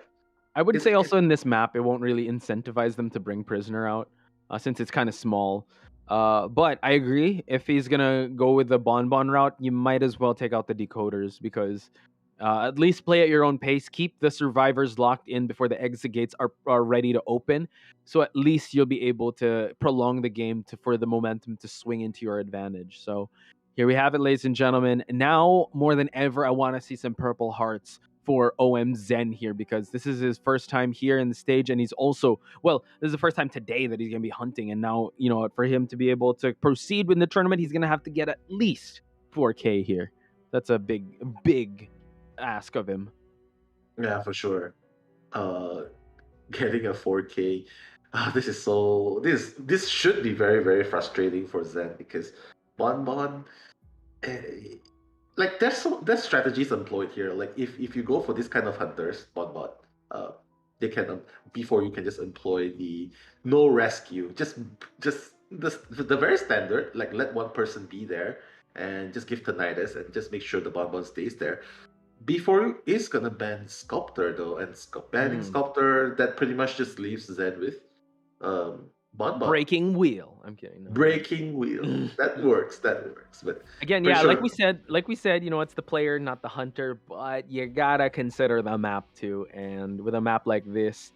I would It's say also in this map, it won't really incentivize them to bring prisoner out, since it's kind of small. But I agree. If he's gonna go with the bonbon route, you might as well take out the decoders because at least play at your own pace. Keep the survivors locked in before the exit gates are ready to open. So at least you'll be able to prolong the game for the momentum to swing into your advantage. So here we have it, ladies and gentlemen. Now more than ever, I want to see some purple hearts for OM Zen here because this is his first time here in the stage, and he's also, well, this is the first time today that he's going to be hunting, and now, you know, for him to be able to proceed with the tournament, he's going to have to get at least 4K here. That's a big ask of him. Yeah, for sure. Uh, Getting a 4K. This is so this should be very very frustrating for Zen because Bonbon, eh, like there's strategies employed here. Like if you go for this kind of hunters, Bonbon, uh, they can before you can just employ the no rescue, just the very standard, like let one person be there and just give tinnitus and just make sure the Bonbon stays there. Before is gonna ban Sculptor though, and banning Sculptor that pretty much just leaves Zen with Bonbon. Breaking wheel. I'm kidding. No. Breaking wheel. That works. That works. But Again, for yeah, sure. like we said, you know, it's the player, not the hunter, but you gotta consider the map too. And with a map like this,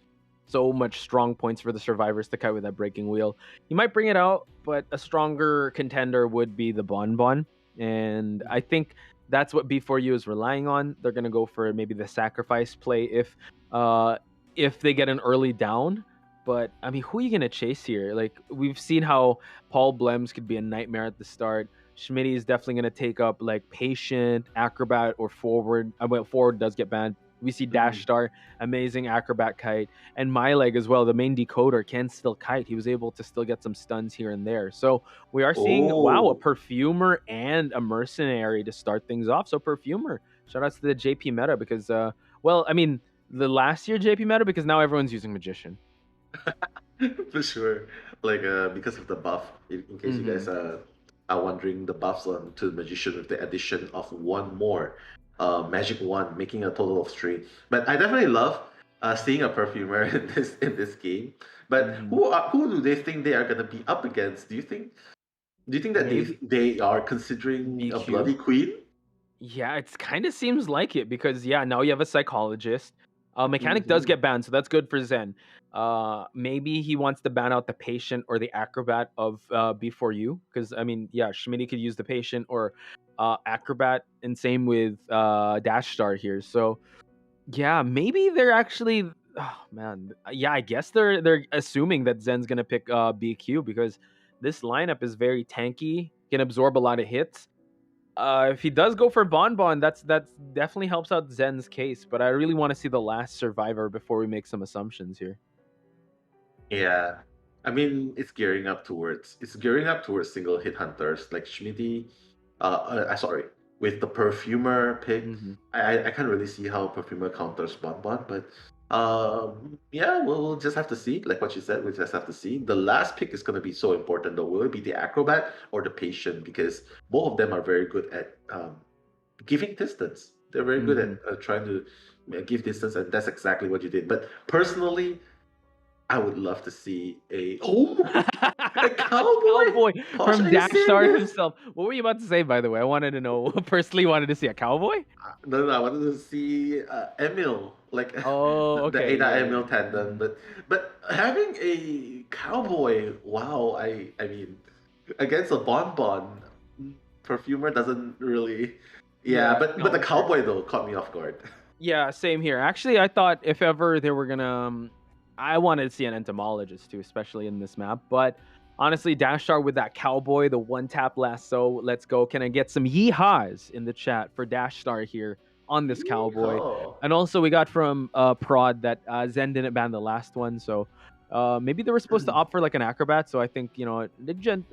so much strong points for the survivors to cut with that breaking wheel. You might bring it out, but a stronger contender would be the Bonbon. And I think that's what B4U is relying on. They're gonna go for maybe the sacrifice play if they get an early down. But I mean, who are you gonna chase here? Like we've seen how Paul Blems could be a nightmare at the start. Schmitty is definitely gonna take up like patient, acrobat, or forward. Well, forward does get banned. We see Dash Star, amazing acrobat kite, and my leg as well. The main decoder can still kite. He was able to still get some stuns here and there. So we are seeing wow, a perfumer and a mercenary to start things off. So perfumer, shout outs to the JP meta because well, I mean the last year JP meta because now everyone's using magician. For sure. Like because of the buff, in case you guys are wondering, the buffs on to the magician with the addition of one more magic wand, making a total of 3. But I definitely love seeing a perfumer in this game. But who do they think they are gonna be up against? Do you think that they are considering a BQ? bloody queen? Yeah, it kind of seems like it because yeah, now you have a psychologist. Mechanic does get banned, so that's good for Zen. Maybe he wants to ban out the patient or the acrobat of B4U because I mean, yeah, Schmitty could use the patient or acrobat, and same with Dash Star here. So yeah, maybe they're actually. Oh man, yeah, I guess they're assuming that Zen's gonna pick BQ because this lineup is very tanky, can absorb a lot of hits. If he does go for Bonbon, that's definitely helps out Zen's case. But I really want to see the last survivor before we make some assumptions here. Yeah, I mean it's gearing up towards single hit hunters like Schmitty. Sorry, with the perfumer pick, I can't really see how perfumer counters Bonbon, but yeah, we'll just have to see. Like what you said, we just have to see. The last pick is gonna be so important though. Will it be the acrobat or the patient? Because both of them are very good at giving distance. They're very good at trying to give distance, and that's exactly what you did. But personally, I would love to see a cowboy from Dash Star himself. What were you about to say, by the way? I wanted to know. Personally, wanted to see a cowboy. No, I wanted to see Emil, like okay, the Ada Emil tandem. But having a cowboy, wow! I mean, against a Bonbon, perfumer doesn't really. Yeah, but the cowboy though caught me off guard. Yeah, same here. Actually, I thought if ever they were gonna. I wanted to see an entomologist too, especially in this map. But honestly, Dash Star with that cowboy, the one tap lasso, let's go. Can I get some yeehaws in the chat for Dash Star here on this cowboy? And also we got from Prod that Zen didn't ban the last one, so maybe they were supposed to opt for like an acrobat. So I think, you know,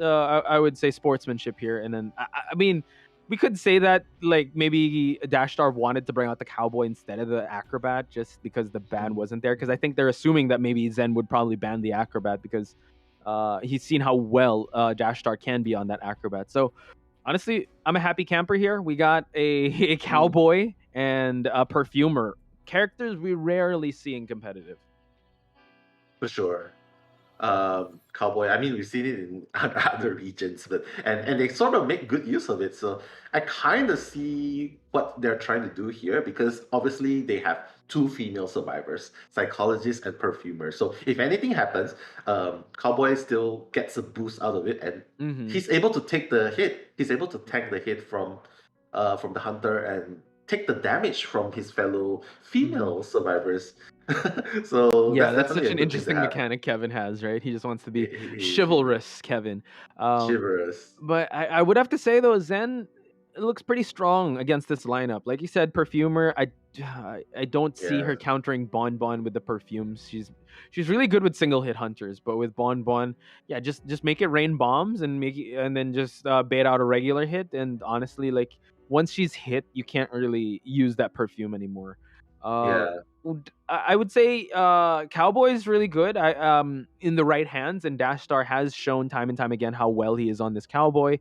I would say sportsmanship here. And then I mean, we could say that like maybe Dash Star wanted to bring out the cowboy instead of the acrobat just because the ban wasn't there. Because I think they're assuming that maybe Zen would probably ban the acrobat because he's seen how well Dash Star can be on that acrobat. So honestly, I'm a happy camper here. We got a cowboy and a perfumer, characters we rarely see in competitive. For sure. Cowboy. I mean, we've seen it in other regions, but and they sort of make good use of it. So I kind of see what they're trying to do here because obviously they have two female survivors, psychologist and perfumer. So if anything happens, Cowboy still gets a boost out of it, and he's able to take the hit. He's able to tank the hit from the hunter and take the damage from his fellow female survivors. So Yeah, that's that's such definitely a an good thing to interesting have. mechanic Kevin has, right? He just wants to be He- chivalrous, Kevin. Chivalrous. But I would have to say though, Zen looks pretty strong against this lineup. Like you said, perfumer. I don't see her Yeah. countering Bon Bon with the perfumes. She's really good with single hit hunters, but with Bon Bon, yeah, just make it rain bombs and and then just bait out a regular hit. And honestly, like once she's hit, you can't really use that perfume anymore. Uh, Yeah. I would say Cowboy is really good. In the right hands, and Dash Star has shown time and time again how well he is on this Cowboy.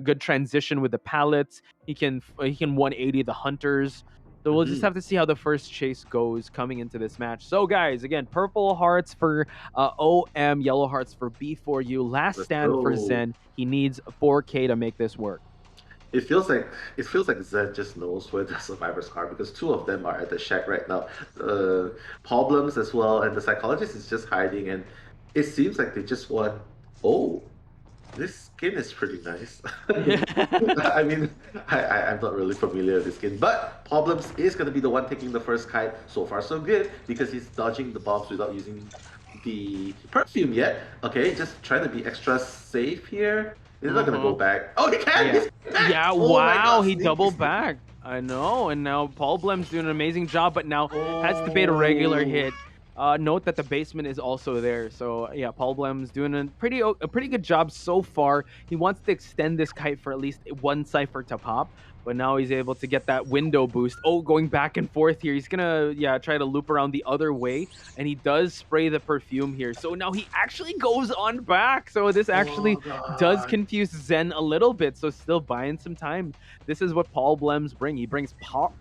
Good transition with the pallets. He can 180 the hunters. So we'll just have to see how the first chase goes coming into this match. So guys, again, purple hearts for OM, yellow hearts for B4U. Last Let's stand for go. Zen. He needs 4K to make this work. It feels like Zed just knows where the survivors are because two of them are at the shack right now. Problems as well, and the psychologist is just hiding, and it seems like they just want. Oh, this skin is pretty nice. I mean, I'm not really familiar with this skin, but Problems is going to be the one taking the first kite. So far, so good because he's dodging the bombs without using the perfume yet. Okay, just trying to be extra safe here. He's not gonna go back. Oh, he can! Yeah, He's back! yeah, Oh my wow, God, he sneaky, doubled sneaky. back. I know, and now Paul Blem's doing an amazing job, but now has to bait a regular hit. Note that the basement is also there, so yeah, Paul Blem's doing a pretty good job so far. He wants to extend this kite for at least one cipher to pop, but now he's able to get that window boost. Oh, going back and forth here. He's gonna try to loop around the other way, and he does spray the perfume here. So now he actually goes on back. So this actually does confuse Zen a little bit. So still buying some time. This is what Paul Blems bring. He brings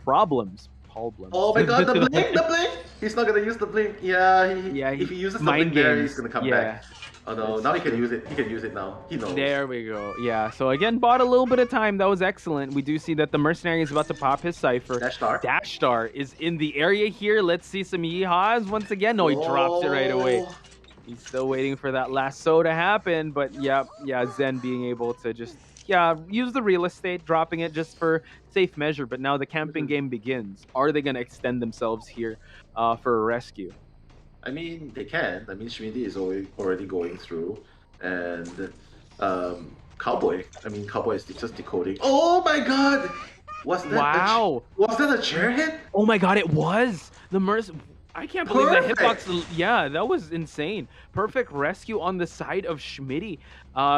problems. Paul Blems. Oh my God, the blink, the blink! He's not gonna use the blink. Yeah, if he uses the mind blink there, games. he's gonna come Yeah. back. Oh no, now he can use it. He can use it now. He knows. There we go. Yeah, so again, bought a little bit of time. That was excellent. We do see that the mercenary is about to pop his cipher. Dash Star is in the area here. Let's see some yeehaws once again. No, he drops it right away. He's still waiting for that lasso to happen, but yeah, Zen being able to just use the real estate, dropping it just for safe measure. But now the camping game begins. Are they going to extend themselves here for a rescue? I mean, they can. I mean, Schmidi is already going through, and Cowboy. I mean, Cowboy is just decoding. Oh my God! Was that was that a chair hit? Oh my God, it was the I can't believe that hitbox. Yeah, that was insane. Perfect rescue on the side of Schmitty,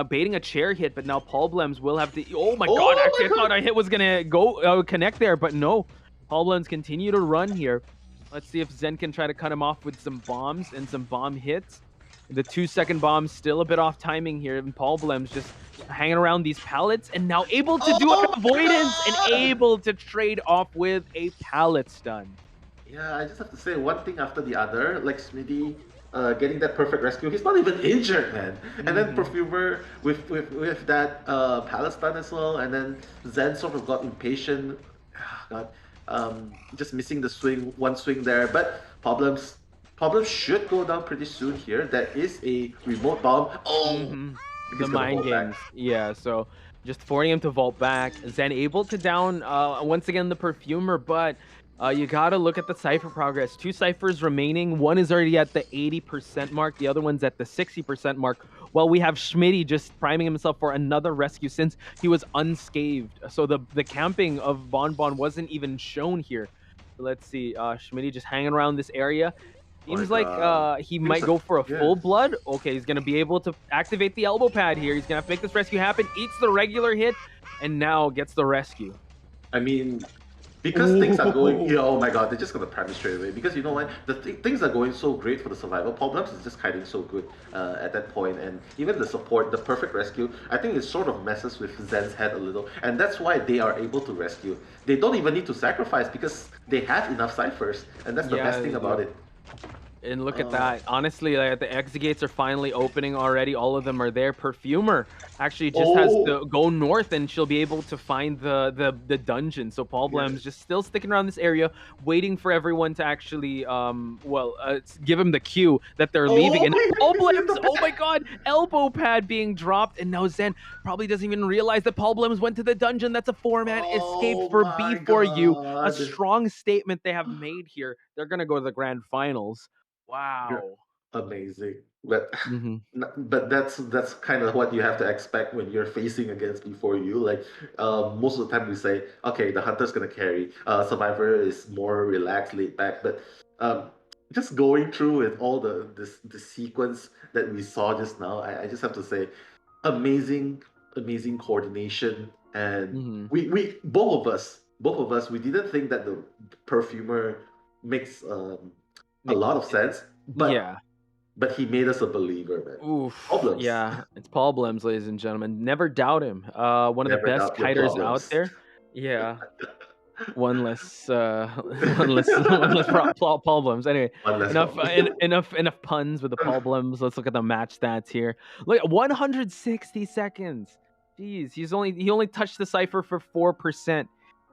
baiting a chair hit, but now Paul Blems will have to. Oh my God! Actually, I thought a hit was gonna go connect there, but no. Paul Blems continue to run here. Let's see if Zen can try to cut him off with some bombs and some bomb hits. The 2-second bomb still a bit off timing here, and Paul Blems just hanging around these pallets and now able to do an avoidance and able to trade off with a pallet stun. Yeah, I just have to say one thing after the other. Like Smitty getting that perfect rescue. He's not even injured, man. And then Perfumer with that pallet stun as well. And then Zen sort of got impatient. God, just missing the one swing there. But Problems should go down pretty soon here. That is a remote bomb. Oh, the mind games. Yeah, so just forcing him to vault back. Zen able to down once again the Perfumer, but you gotta look at the cipher progress. 2 ciphers remaining. One is already at the 80% mark. The other one's at the 60% mark. While we have Schmitty just priming himself for another rescue since he was unscathed. So the camping of Bon Bon wasn't even shown here. So let's see. Schmitty just hanging around this area. Seems my like god. he Seems might like, go for a yeah. full blood. Okay, he's gonna be able to activate the elbow pad here. He's gonna have to make this rescue happen. Eats the regular hit, and now gets the rescue. I mean, because things are going, Ooh. oh my god, they're just gonna prime me straight away. Because you know what, things are going so great for the survival. Problems is just hiding so good at that point, and even the support, the perfect rescue, I think it sort of messes with Zen's head a little, and that's why they are able to rescue. They don't even need to sacrifice because they have enough ciphers, and that's the Yeah, best thing they about do. it. And look at that. Honestly, the exit gates are finally opening already. All of them are there. Perfumer actually just has to go north, and she'll be able to find the dungeon. So Paul Blem's just still sticking around this area, waiting for everyone to actually give him the cue that they're leaving. And Paul Blem's, oh my god, elbow pad being dropped, and now Zen probably doesn't even realize that Paul Blem's went to the dungeon. That's a 4-man escape for B4U. A strong statement they have made here. They're gonna go to the grand finals. Wow. Amazing. But Mm-hmm. but that's kind of what you have to expect when you're facing against before you. Like most of the time we say, okay, the hunter's gonna carry. Survivor is more relaxed, laid back. But just going through with all the sequence that we saw just now, I just have to say, amazing, amazing coordination. And we both of us, we didn't think that the perfumer makes a lot of sense, but Yeah. but he made us a believer, man. Oof. Problems. Yeah. It's Paul Blems, ladies and gentlemen. Never doubt him. One of the Never best doubt your kiters out problems. there. Yeah. One less Paul Blems. Anyway, One less enough problem. enough puns with the Paul Blems. Let's look at the match stats here. Look at 160 seconds. Jeez, he only touched the cipher for 4%.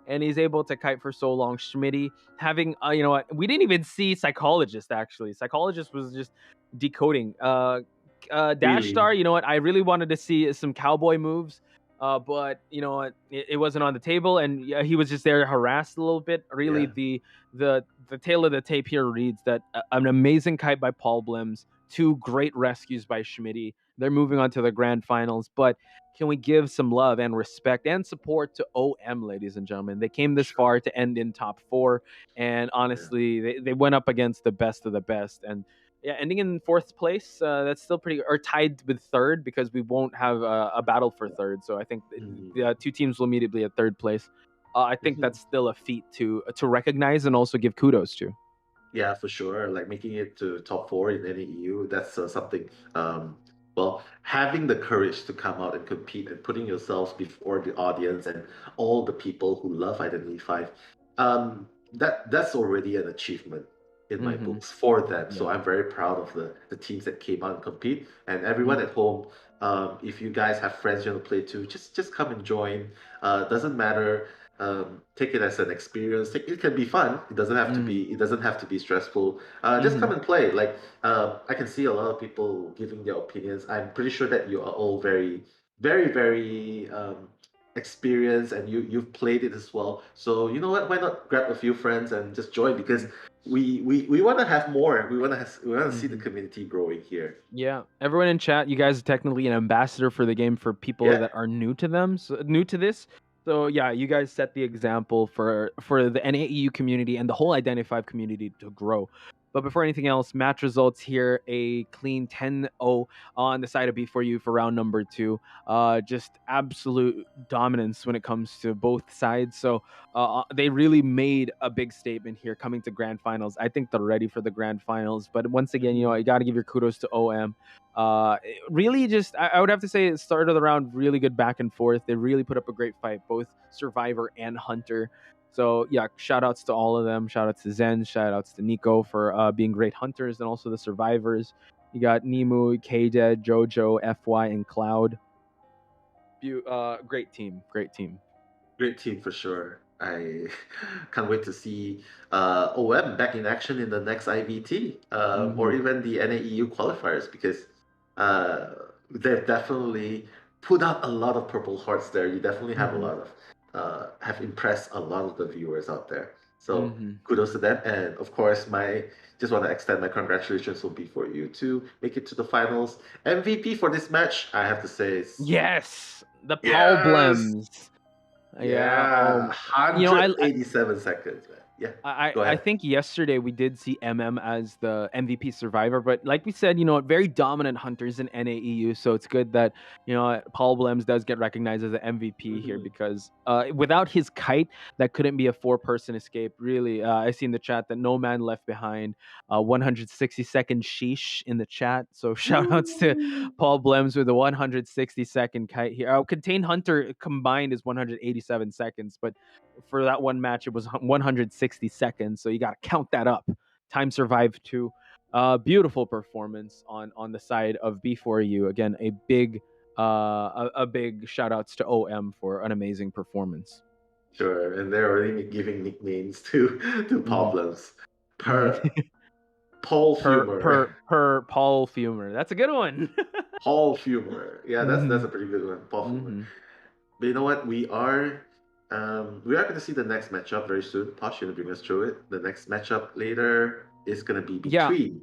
And he's able to kite for so long. Schmitty having, you know what? We didn't even see Psychologist, actually. Psychologist was just decoding. Dash Star, you know what? I really wanted to see some cowboy moves. But you know what? It wasn't on the table, and he was just there harassed a little bit. Really, the tail of the tape here reads that an amazing kite by Paul Blems, 2 great rescues by Schmitty. They're moving on to the grand finals, but can we give some love and respect and support to OM, ladies and gentlemen? They came this far to end in top 4, and honestly, they went up against the best of the best. And yeah, ending in 4th place, that's still pretty, or tied with 3rd, because we won't have a battle for 3rd. So I think the 2 teams will immediately at 3rd place. I think that's still a feat to recognize and also give kudos to. Yeah, for sure. Like making it to top 4 in NAEU, that's something. Well, having the courage to come out and compete and putting yourselves before the audience and all the people who love IdentityV, that's already an achievement in my books for them. So I'm very proud of the teams that came out and compete. And everyone at home, if you guys have friends you want to play too, just come and join. Doesn't matter. Take it as an experience. It can be fun. It doesn't have to be. It doesn't have to be stressful. Just come and play. Like I can see a lot of people giving their opinions. I'm pretty sure that you are all very, very, very experienced, and you've played it as well. So you know what? Why not grab a few friends and just join? Because we want to have more. We want to see the community growing here. Yeah, everyone in chat, you guys are technically an ambassador for the game for people that are new to them, new to this. So yeah, you guys set the example for the NAEU community and the whole IdentityV community to grow. But before anything else, match results here: a clean 10-0 on the side of B4U for round number 2. Just absolute dominance when it comes to both sides. So they really made a big statement here coming to grand finals. I think they're ready for the grand finals. But once again, you know, you got to give your kudos to OM. Really just, I would have to say it started the round really good back and forth. They really put up a great fight, both Survivor and Hunter. So yeah, shout outs to all of them. Shout outs to Zen, shout outs to Nico for being great hunters, and also the survivors. You got Nemu, K-Dead, Jojo, FY, and Cloud. Great team. Great team for sure. I can't wait to see OM back in action in the next IVT or even the NAEU qualifiers, because they've definitely put out a lot of Purple Hearts there. You definitely have a lot of have impressed a lot of the viewers out there. So kudos to them, and of course, just want to extend my congratulations will be for you to make it to the finals. MVP for this match, I have to say, the Paul Blems. Yeah, 187 seconds, man. Yeah, I, go I ahead. think yesterday we did see as the MVP survivor, but like we said, very dominant hunters in NAEU. So it's good that Paul Blems does get recognized as the MVP here, because without his kite, that couldn't be a 4-person escape. Really, I see in the chat that No Man Left Behind, 160-second sheesh in the chat. So shout outs to Paul Blems with the 160-second kite here. Contained Hunter combined is 187 seconds, but for that one match, it was 160 seconds. So you got to count that up. Time survived too. Beautiful performance on the side of B4U. Again, a big shout outs to OM for an amazing performance. Sure, and they're already giving nicknames to problems. Paul Fumer. Per Paul Fumer. That's a good one. Paul Fumer. Yeah, that's a pretty good one. Paul Fumer. But you know what? We are going to see the next matchup very soon. Posh, you're gonna bring us through it. The next matchup later is gonna be between.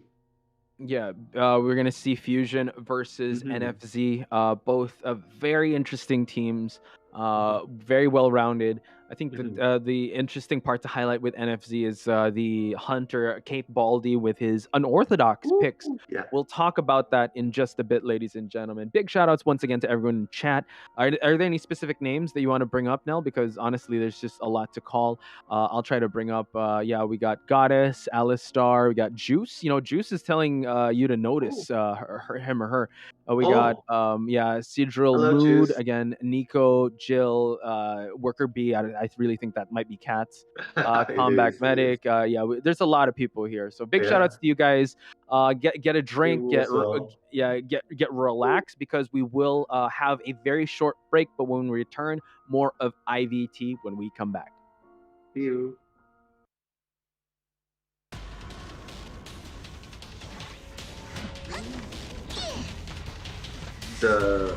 We're gonna see Fusion versus NFZ. Both very interesting teams. Very well rounded. I think the interesting part to highlight with NFZ is the Hunter Cape Baldy with his unorthodox picks. Yeah. We'll talk about that in just a bit, ladies and gentlemen. Big shout outs once again to everyone in chat. Are there any specific names that you want to bring up, Nell? Because honestly, there's just a lot to call. I'll try to bring up, we got Goddess, Alistar, we got Juice. Juice is telling you to notice him or her. We got Sidril Hello, Mood, Juice. again, Nico, Jill, Worker B. I really think that might be Cats. Combat Medic. There's a lot of people here. So big shout outs to you guys. Get a drink, get relaxed, because we will have a very short break, but when we return, more of IVT when we come back. See you. The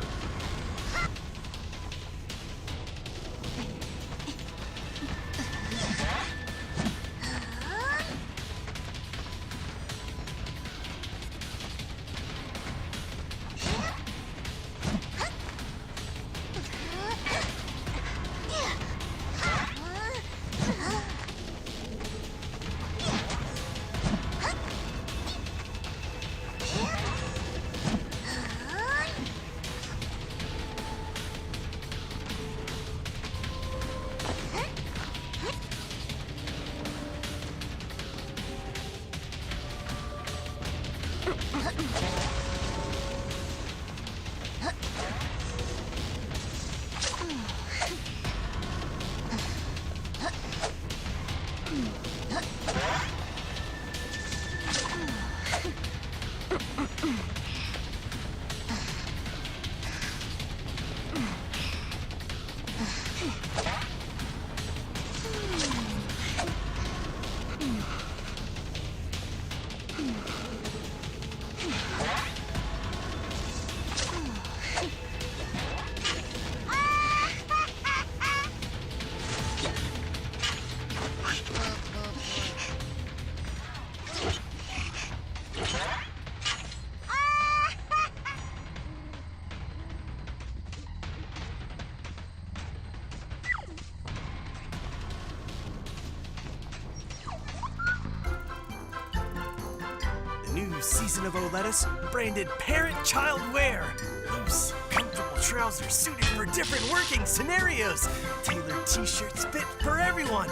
New season of O Lettuce, branded parent-child wear. Loose, comfortable trousers suited for different working scenarios. Tailored t-shirts fit for everyone.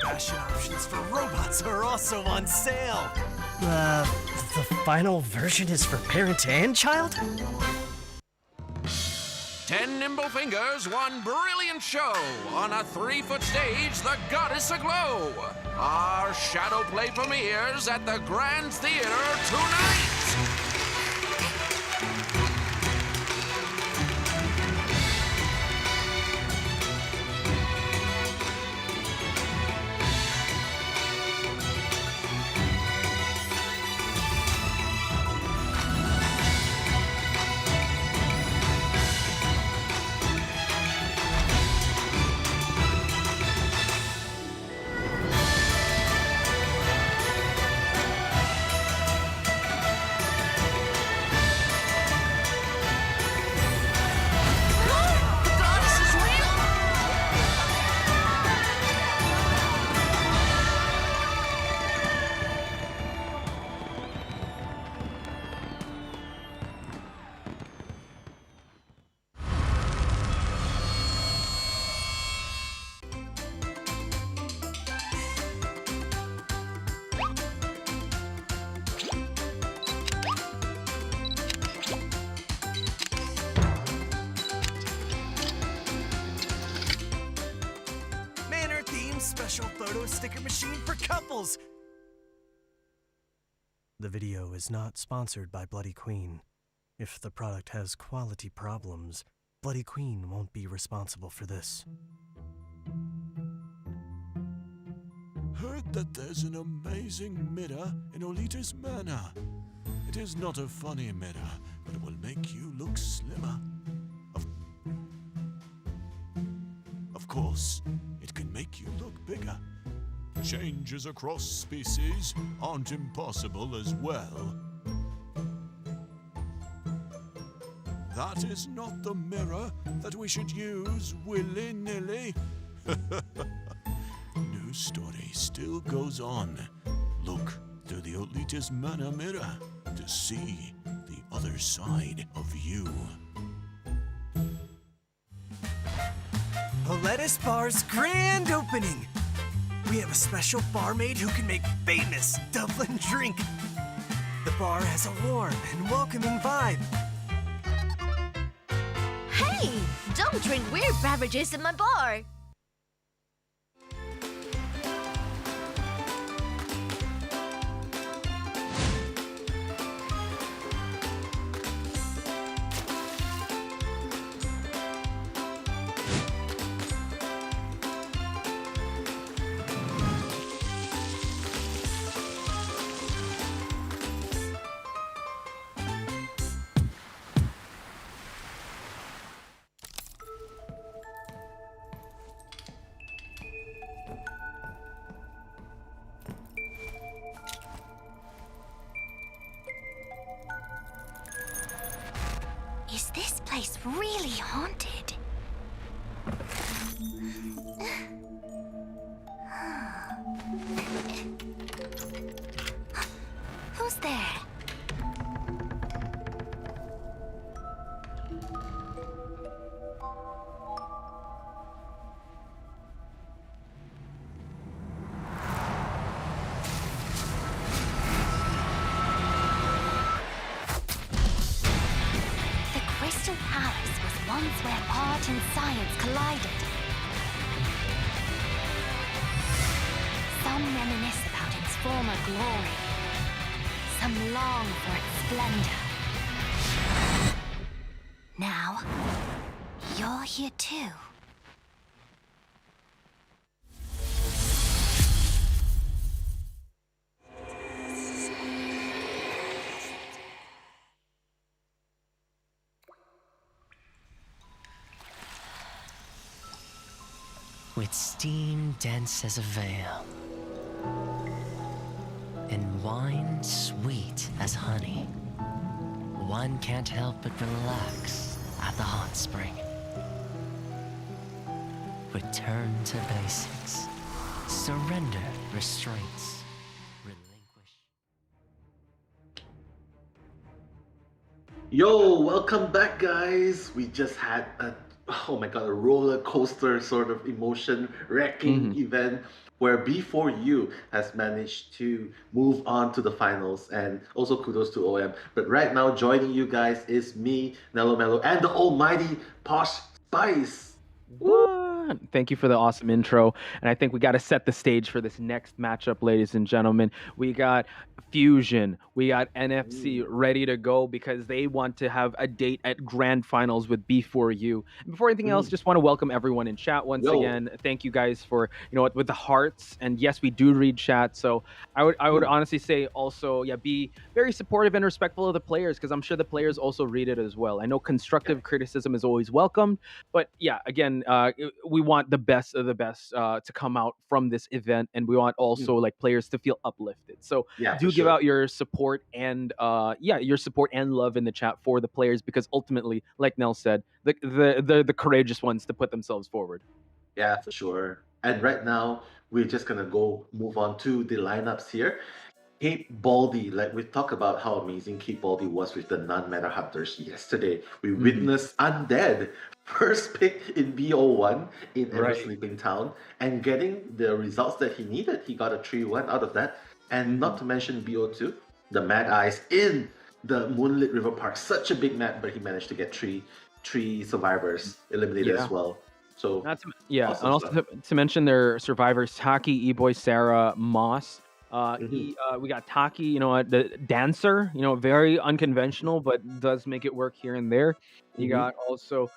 Fashion options for robots are also on sale. The final version is for parent and child? 10 nimble fingers, one brilliant show. On a 3-foot stage, the Goddess Aglow. Our shadow play premieres at the Grand Theater tonight. photo sticker machine for couples. The video is not sponsored by Bloody Queen. If the product has quality problems, Bloody Queen won't be responsible for this. Heard that there's an amazing mirror in Olita's Manor. It is not a funny mirror, but it will make you look slimmer. Of course, it can make you look bigger. Changes across species aren't impossible as well. That is not the mirror that we should use willy-nilly. News story still goes on. Look through the Olita's Manor mirror to see the other side of you. Lettuce Bar's grand opening. We have a special barmaid who can make famous Dublin drink. The bar has a warm and welcoming vibe. Hey, don't drink weird beverages in my bar. Is this place really haunted? Who's there? The Crystal Palace was once where art and science collided. Some reminisce about its former glory. Some long for its splendor. Now, you're here too. With steam dense as a veil, and wine sweet as honey, one can't help but relax at the hot spring. Return to basics. Surrender restraints. Relinquish. Yo, welcome back, guys. We just had a a roller coaster sort of emotion wrecking event where B4U has managed to move on to the finals, and also kudos to OM. But right now, joining you guys is me, Nello Mello, and the almighty Posh Spice. What? Thank you for the awesome intro. And I think we got to set the stage for this next matchup, ladies and gentlemen. We got Fusion, we got NFC ready to go because they want to have a date at grand finals with B4U. And before anything else, just want to welcome everyone in chat once again. Thank you guys for, with the hearts. And yes, we do read chat. So I would honestly say also, be very supportive and respectful of the players, because I'm sure the players also read it as well. I know constructive criticism is always welcomed, but again, we want the best of the best to come out from this event, and we want also players to feel uplifted. So do give out your support and your support and love in the chat for the players, because ultimately, like Nell said, the courageous ones to put themselves forward. Yeah, for sure. And right now, we're just gonna move on to the lineups here. Cape Baldy, like we talked about how amazing Cape Baldy was with the non-meta hunters yesterday. We witnessed Undead first pick in BO1 in Ever Sleeping Town and getting the results that he needed. He got a 3-1 out of that. And not to mention BO2, the Mad Eyes in the Moonlit River Park. Such a big map, but he managed to get three survivors eliminated as well. So Not to, yeah, and awesome also stuff. to mention their survivors: Taki, E-Boy, Sarah, Moss. Hmm. We got Taki, you know, the dancer, you know, very unconventional, but does make it work here and there. You Hmm. got also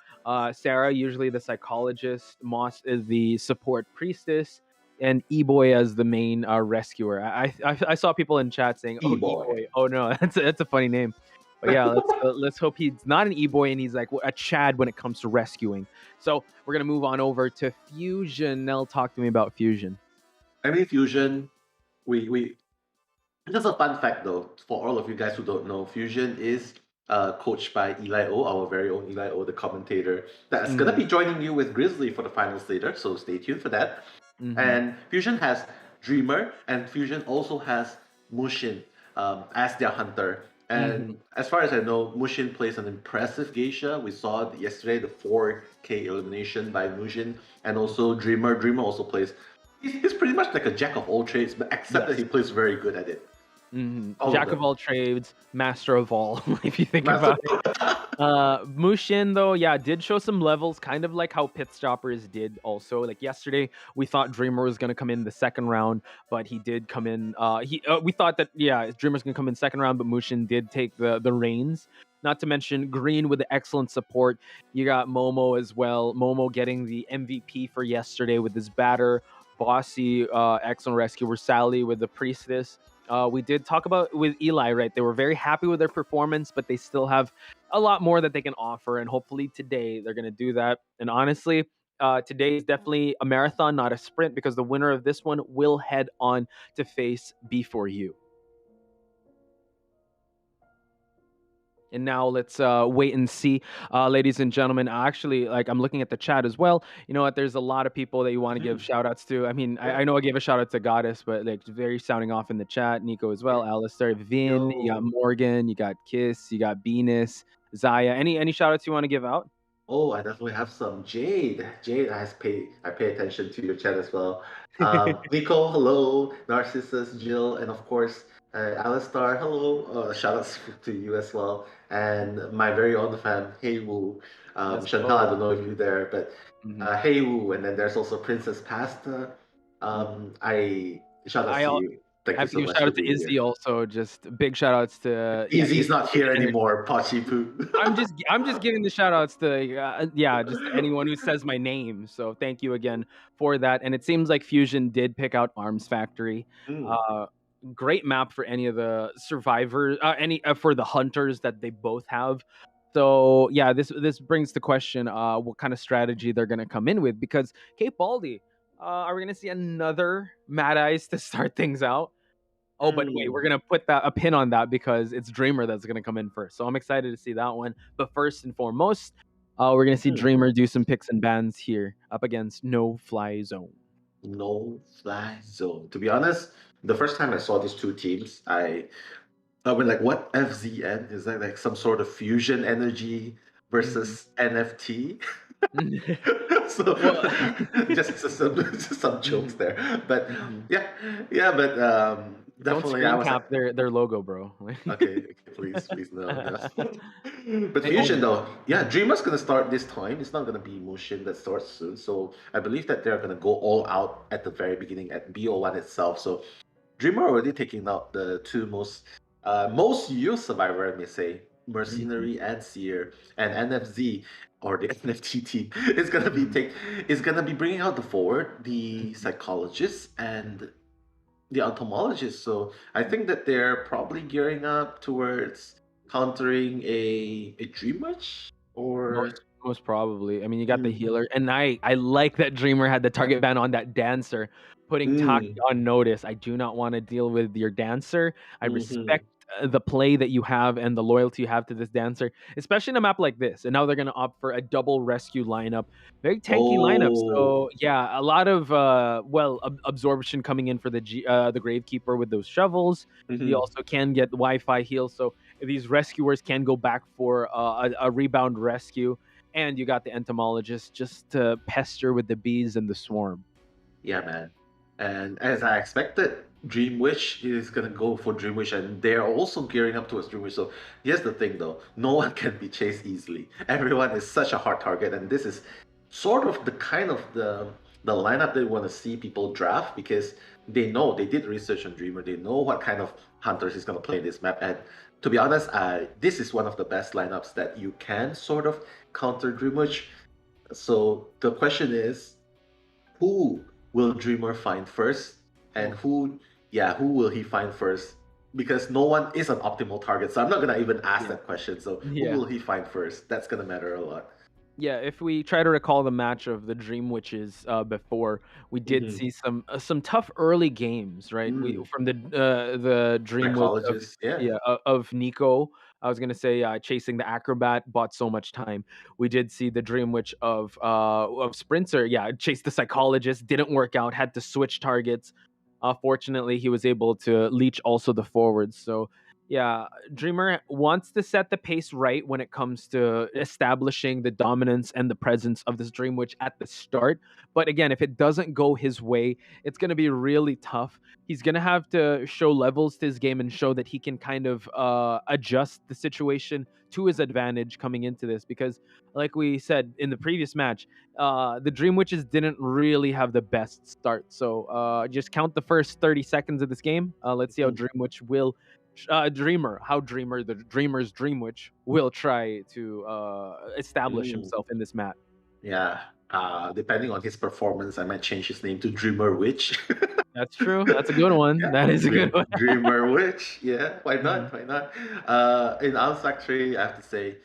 Sarah, usually the psychologist. Moss is the support priestess, and E-Boy as the main rescuer. I saw people in chat saying, "Oh, E-boy. E-Boy." Oh no, that's a funny name. But yeah, let's hope he's not an E-Boy and he's like a Chad when it comes to rescuing. So we're gonna move on over to Fusion. Nell, talk to me about Fusion. I mean, Fusion, we just a fun fact though, for all of you guys who don't know, Fusion is coached by Eli O, our very own Eli O, the commentator, that's gonna Mm-hmm. be joining you with Grizzly for the finals later. So stay tuned for that. Mm-hmm. And Fusion has Dreamer, and Fusion also has Mushin as their hunter. Mm-hmm. And as far as I know, Mushin plays an impressive geisha. We saw yesterday the 4K elimination by Mushin, and also Dreamer. Dreamer also plays. He's pretty much like a jack of all trades, but except that Yes. he plays very good at it. All Jack of of them. all trades, master of all. If you think Master- about it. Mushin though, yeah, did show some levels, kind of like how Pit Stoppers did. Also, like yesterday, we thought Dreamer was gonna come in the second round, but he did come in. We thought that Dreamer's gonna come in second round, but Mushin did take the reins. Not to mention Green with the excellent support. You got Momo as well. Momo getting the MVP for yesterday with his batter. Bossy, excellent rescuer. Sally with the priestess. We did talk about with Eli, right? They were very happy with their performance, but they still have a lot more that they can offer. And hopefully today they're going to do that. And honestly, today is definitely a marathon, not a sprint, because the winner of this one will head on to face B4U. And now let's wait and see, ladies and gentlemen. Actually, like I'm looking at the chat as well. You know what? There's a lot of people that you want to give shout outs to. I mean, I know I gave a shout out to Goddess, but like very sounding off in the chat. Nico as well, Alistair, Vin, you got Morgan, you got Kiss, you got Venus, Zaya. Any shout outs you want to give out? Oh, I definitely have some. Jade, I pay attention to your chat as well. Nico, hello. Narcissus, Jill, and of course, Alistar, hello. Shout outs to you as well. And my very own fan, Hey Woo. Let's Chantal, I go. don't know if you're there, but Hey Woo. And then there's also Princess Pasta. I shout outs I to al- you. Thank I you have to so give much shout for out to being Izzy here. also. Just big shout outs to Easy's Izzy not with the here energy. anymore, Pachi Poo. I'm just giving the shout outs to just anyone who says my name. So thank you again for that. And it seems like Fusion did pick out Arms Factory. Mm. Great map for any of the survivors, any for the hunters that they both have. So yeah, this brings the question, what kind of strategy they're gonna come in with, because Cape Baldy, are we gonna see another Mad Eyes to start things out? Oh, but wait, we're gonna put a pin on that because it's Dreamer that's gonna come in first. So I'm excited to see that one. But first and foremost, we're gonna see Dreamer do some picks and bans here up against No Fly Zone. No Fly Zone. To be honest, the first time I saw these two teams, I went like, what FZN? Is that like some sort of fusion energy versus NFT? So just some jokes there. But but Don't definitely I screen was cap like, their logo, bro. okay, please no. But Fusion though, Dreamer's gonna start this time. It's not gonna be Mushin that starts soon. So I believe that they're gonna go all out at the very beginning at BO1 itself. So Dreamer already taking out the two most used survivor, I may say, Mercenary and Seer, and NFZ or the NFT team is gonna be bringing out the forward, the psychologist, and the entomologist. So I think that they're probably gearing up towards countering a Dream Witch or Most probably. I mean, you got the healer, and I like that Dreamer had the target ban on that dancer, putting Taki on notice. I do not want to deal with your dancer. I respect the play that you have and the loyalty you have to this dancer, especially in a map like this. And now they're gonna opt for a double rescue lineup, very tanky lineup. So yeah, a lot of absorption coming in for the Gravekeeper with those shovels. You also can get Wi-Fi heal, so these rescuers can go back for a rebound rescue. And you got the entomologist just to pester with the bees and the swarm. Yeah, man. And as I expected, Dream Wish is gonna go for Dream Wish, and they're also gearing up towards Dream Wish. So here's the thing, though: no one can be chased easily. Everyone is such a hard target, and this is sort of the kind of the lineup they want to see people draft because they know they did research on Dreamer. They know what kind of hunters he's going to play in this map. And to be honest, this is one of the best lineups that you can sort of counter Dreamer. So the question is, who will Dreamer find first, and who will he find first? Because no one is an optimal target, so I'm not gonna even ask that question. So who will he find first? That's gonna matter a lot. Yeah, if we try to recall the match of the Dream Witches before, we did see some tough early games, right? We from the Dream Witch of Psychologist, yeah. of Nico. I was gonna say chasing the acrobat bought so much time. We did see the Dream Witch of Sprinter. Yeah, chase the psychologist, didn't work out. Had to switch targets. Fortunately, he was able to leech also the forwards. So yeah, Dreamer wants to set the pace right when it comes to establishing the dominance and the presence of this Dream Witch at the start. But again, if it doesn't go his way, it's going to be really tough. He's going to have to show levels to his game and show that he can kind of adjust the situation to his advantage coming into this. Because, like we said in the previous match, the Dream Witches didn't really have the best start. So just count the first 30 seconds of this game. Let's see how Dream Witch will the Dreamer's Dream Witch will try to establish himself in this map. Yeah. Depending on his performance, I might change his name to Dreamer Witch. That's true. That's a good one. That is a good one. Dreamer Witch. Yeah, why not? Why not? In Al Factory, I have to say,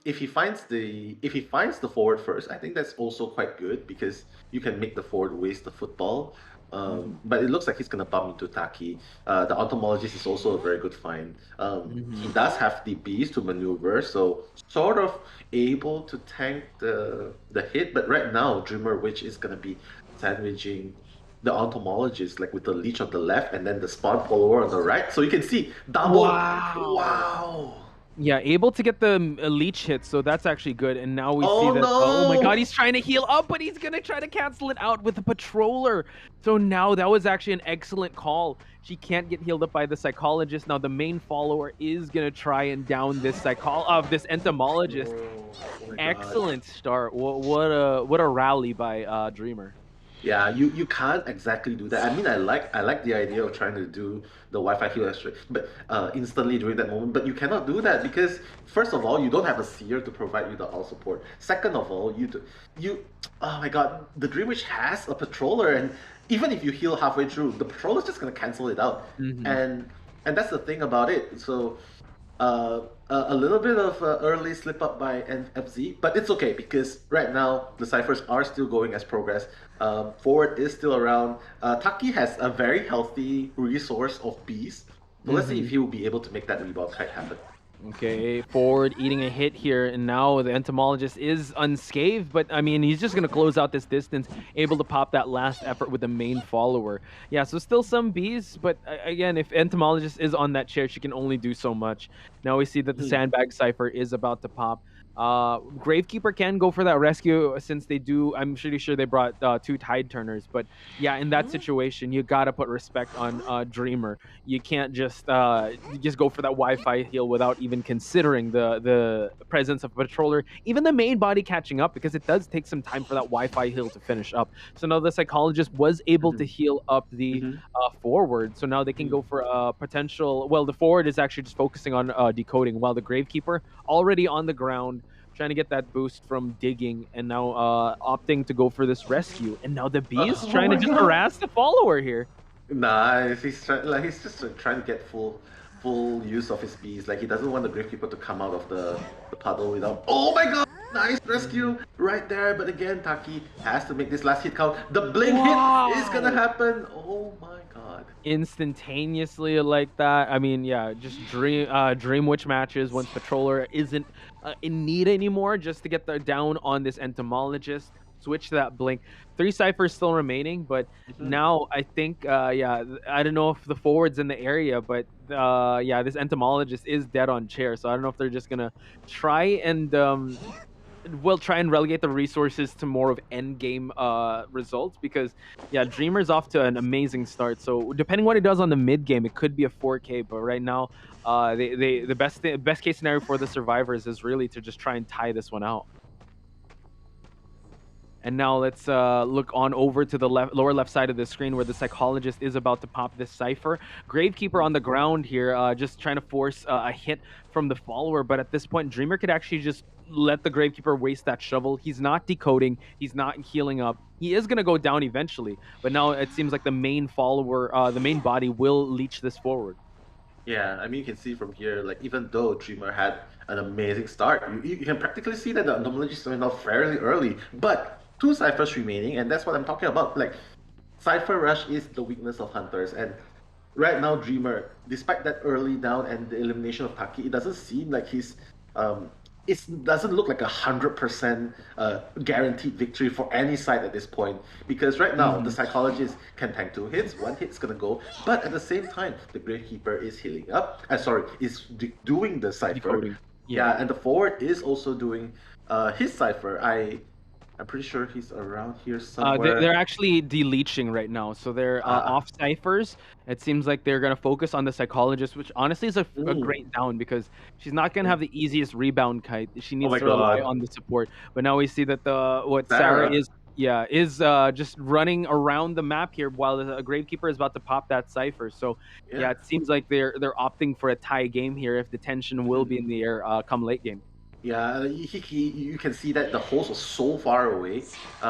if he finds the forward first, I think that's also quite good because you can make the forward waste the football. But it looks like he's gonna bump into Taki. The entomologist is also a very good find. He does have the bees to maneuver, so sort of able to tank the hit. But right now, Dreamer Witch is gonna be sandwiching the entomologist like with the leech on the left and then the spawn follower on the right. So you can see double. Wow. Yeah, able to get the leech hit, so that's actually good. And now we see that. No. Oh my god, he's trying to heal up, but he's gonna try to cancel it out with the patroller. So now that was actually an excellent call. She can't get healed up by the psychologist. Now the main follower is gonna try and down this this entomologist. Excellent start. What a rally by Dreamer. Yeah, you can't exactly do that. I mean, I like the idea of trying to do the Wi-Fi healer straight, but instantly during that moment. But you cannot do that because first of all, you don't have a seer to provide you the all support. Second of all, oh my god, the Dream Witch has a patroller, and even if you heal halfway through, the patroller's just gonna cancel it out, and that's the thing about it. So. A little bit of early slip up by FZ, but it's okay because right now the ciphers are still going as progress. Forward is still around. Taki has a very healthy resource of bees, so let's see if he will be able to make that rebound kite happen. Okay, forward eating a hit here, and now the entomologist is unscathed, but I mean, he's just going to close out this distance, able to pop that last effort with the main follower. Yeah, so still some bees, but again, if entomologist is on that chair, she can only do so much. Now we see that the sandbag cipher is about to pop. Gravekeeper can go for that rescue since they do. I'm pretty sure they brought 2 tide turners, but yeah, in that situation, you gotta put respect on Dreamer. You can't just go for that Wi-Fi heal without even considering the presence of a patroller, even the main body catching up, because it does take some time for that Wi-Fi heal to finish up. So now the psychologist was able to heal up the forward, so now they can go for a potential. Well, the forward is actually just focusing on decoding, while the Gravekeeper already on the ground, trying to get that boost from digging, and now opting to go for this rescue. And now the bee is trying to just harass the follower here. Nice. He's just trying to get full use of his bees. Like he doesn't want the Gravekeeper to come out of the puddle without. Oh my god! Nice rescue right there. But again, Taki has to make this last hit count. The blink hit is gonna happen. Oh my god! Instantaneously like that. I mean, yeah, just Dream Witch matches once Patroller isn't in need anymore, just to get down on this entomologist. Switch to that blink. 3 ciphers still remaining, but now I think I don't know if the forward's in the area, but this entomologist is dead on chair, so I don't know if they're just gonna try and relegate the resources to more of end game results, because Dreamer's off to an amazing start. So depending what he does on the mid game, it could be a 4K, but right now the best case scenario for the survivors is really to just try and tie this one out. And now let's look on over to the lower left side of the screen where the psychologist is about to pop this cipher. Gravekeeper on the ground here, just trying to force a hit from the follower. But at this point, Dreamer could actually just let the Gravekeeper waste that shovel. He's not decoding. He's not healing up. He is going to go down eventually. But now it seems like the main follower, the main body will leech this forward. Yeah, I mean, you can see from here, like, even though Dreamer had an amazing start, you can practically see that the anomaly is coming out fairly early, but 2 ciphers remaining, and that's what I'm talking about. Like, Cipher Rush is the weakness of Hunters, and right now, Dreamer, despite that early down and the elimination of Taki, it doesn't seem like he's it doesn't look like 100% guaranteed victory for any side at this point, because right now the psychologist can tank 2 hits, 1 hit's gonna go, but at the same time the Gravekeeper is healing up. Is doing the cipher. Decoding. Yeah, and the forward is also doing his cipher. I'm pretty sure he's around here somewhere. They're actually deleaching right now, so they're off ciphers. It seems like they're gonna focus on the psychologist, which honestly is a great down because she's not gonna have the easiest rebound kite. She needs to rely on the support. But now we see that Sarah is just running around the map here while the Gravekeeper is about to pop that cipher. So yeah, it seems like they're opting for a tie game here if the tension will be in the air come late game. Yeah, you can see that the host was so far away,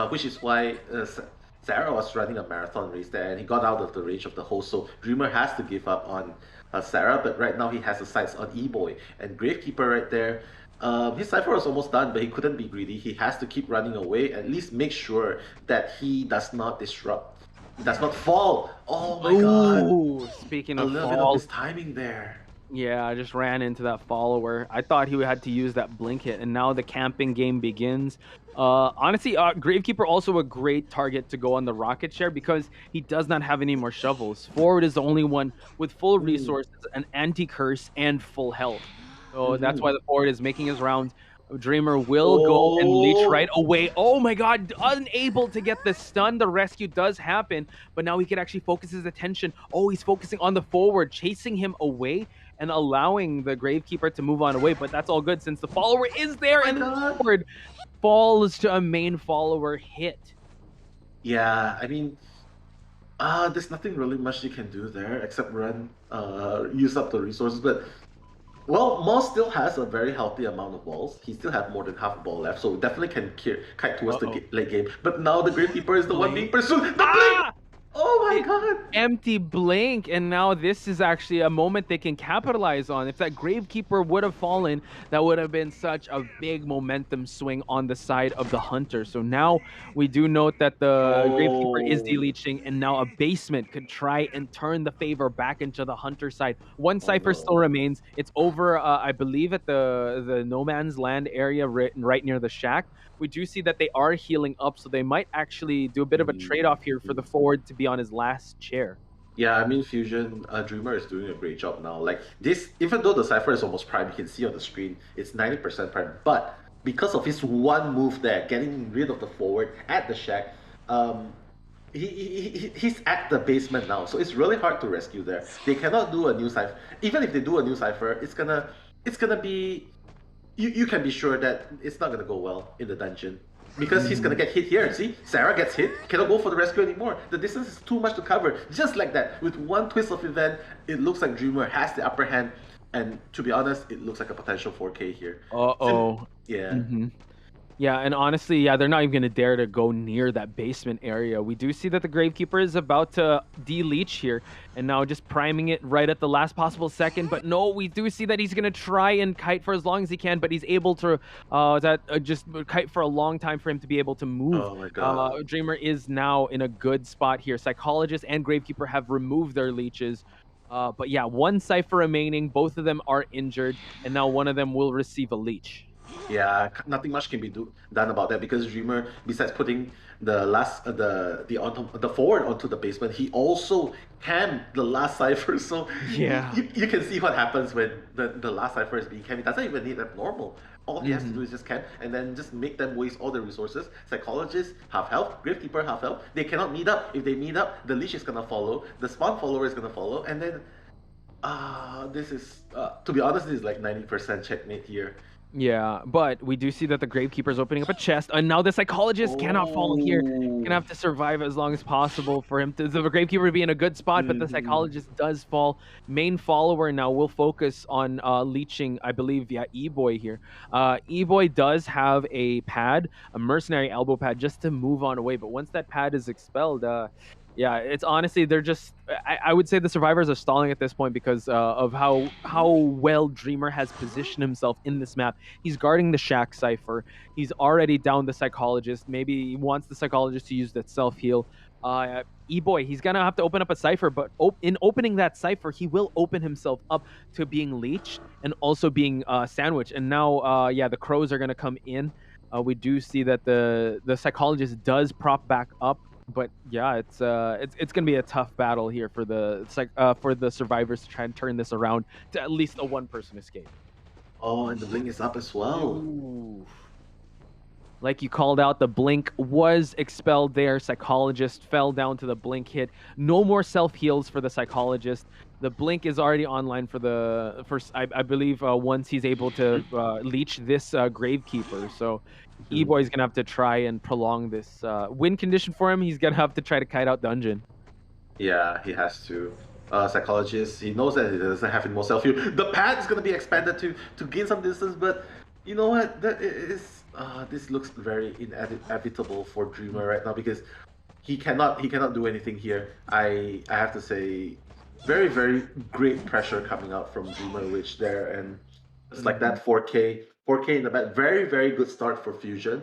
which is why Sarah was running a marathon race there, and he got out of the range of the host. So Dreamer has to give up on Sarah, but right now he has the sights on E-Boy. And Gravekeeper right there, his cipher was almost done, but he couldn't be greedy. He has to keep running away, at least make sure that he does not disrupt, he does not fall. Oh my god! Speaking a of little bit of his timing there. Yeah, I just ran into that follower. I thought he had to use that blink hit, and now the camping game begins. Honestly, Gravekeeper also a great target to go on the rocket share because he does not have any more shovels. Forward is the only one with full resources, an anti-curse, and full health. So that's why the forward is making his rounds. Dreamer will go and leech right away. Oh my god, unable to get the stun. The rescue does happen, but now he can actually focus his attention. Oh, he's focusing on the forward, chasing him away and allowing the Gravekeeper to move on away. But that's all good since the follower is there and the forward falls to a main follower hit. Yeah, I mean, there's nothing really much you can do there except use up the resources. But well, Moss still has a very healthy amount of balls. He still has more than half a ball left, so definitely can kite towards the late game. But now the Gravekeeper is the one being pursued. The blink! Oh my god! Empty blink, and now this is actually a moment they can capitalize on. If that Gravekeeper would have fallen, that would have been such a big momentum swing on the side of the Hunter. So now we do note that the Gravekeeper is deleaching, and now a basement could try and turn the favor back into the Hunter side. One cipher still remains. It's over, I believe, at the No Man's Land area right near the shack. We do see that they are healing up, so they might actually do a bit of a trade-off here for the forward to be on his last chair. Yeah, I mean, Fusion, Dreamer is doing a great job now. Like, this, even though the cipher is almost prime, you can see on the screen, it's 90% prime. But because of his one move there, getting rid of the forward at the shack, he's at the basement now. So it's really hard to rescue there. They cannot do a new cipher. Even if they do a new cipher, it's gonna be... You can be sure that it's not gonna go well in the dungeon. Because he's gonna get hit here. See, Sarah gets hit, cannot go for the rescue anymore. The distance is too much to cover. Just like that, with one twist of event, it looks like Dreamer has the upper hand. And to be honest, it looks like a potential 4K here. Yeah. Yeah, and honestly, yeah, they're not even going to dare to go near that basement area. We do see that the Gravekeeper is about to deleach here, and now just priming it right at the last possible second. But no, we do see that he's going to try and kite for as long as he can, but he's able to just kite for a long time for him to be able to move. Oh my god. Dreamer is now in a good spot here. Psychologist and Gravekeeper have removed their leeches. But yeah, one cipher remaining. Both of them are injured, and now one of them will receive a leech. Yeah, nothing much can be done about that because Dreamer, besides putting the forward onto the basement, he also cammed the last cipher. So yeah, you can see what happens when the last cipher is being cammed. He doesn't even need that normal. All he has to do is just camp and then just make them waste all their resources. Psychologist, half health. Gravekeeper, half health. They cannot meet up. If they meet up, the leash is gonna follow. The spawn follower is gonna follow, and then this is to be honest, this is like 90% checkmate here. Yeah, but we do see that the Gravekeeper is opening up a chest, and now the Psychologist cannot fall here. Gonna have to survive as long as possible for him to the Gravekeeper to be in a good spot, but the Psychologist does fall. Main follower now will focus on leeching, I believe, E-Boy here. E-Boy does have a pad, a mercenary elbow pad, just to move on away, but once that pad is expelled, yeah, it's honestly they're just. I would say the survivors are stalling at this point because of how well Dreamer has positioned himself in this map. He's guarding the Shack Cipher. He's already down the Psychologist. Maybe he wants the Psychologist to use that self heal. E-Boy, he's gonna have to open up a cipher, but in opening that cipher, he will open himself up to being leeched and also being sandwiched. And now, yeah, the crows are gonna come in. We do see that the Psychologist does prop back up, but yeah, it's gonna be a tough battle here for the survivors to try and turn this around to at least a one-person escape. Oh, and the blink is up as well. Ooh. Like you called out, the blink was expelled there. Psychologist fell down to the blink hit. No more self heals for the Psychologist. The blink is already online for the first. I believe once he's able to leech this Gravekeeper. So E-Boy's gonna have to try and prolong this win condition for him. He's gonna have to try to kite out dungeon. Yeah, he has to. Psychologist, he knows that he doesn't have any more self heal. The pad is gonna be expanded to gain some distance, but you know what? That is this looks very inevitable for Dreamer right now because he cannot do anything here. I have to say, very very great pressure coming out from Dreamer Witch there, and it's like that 4K in the back. Very very good start for Fusion.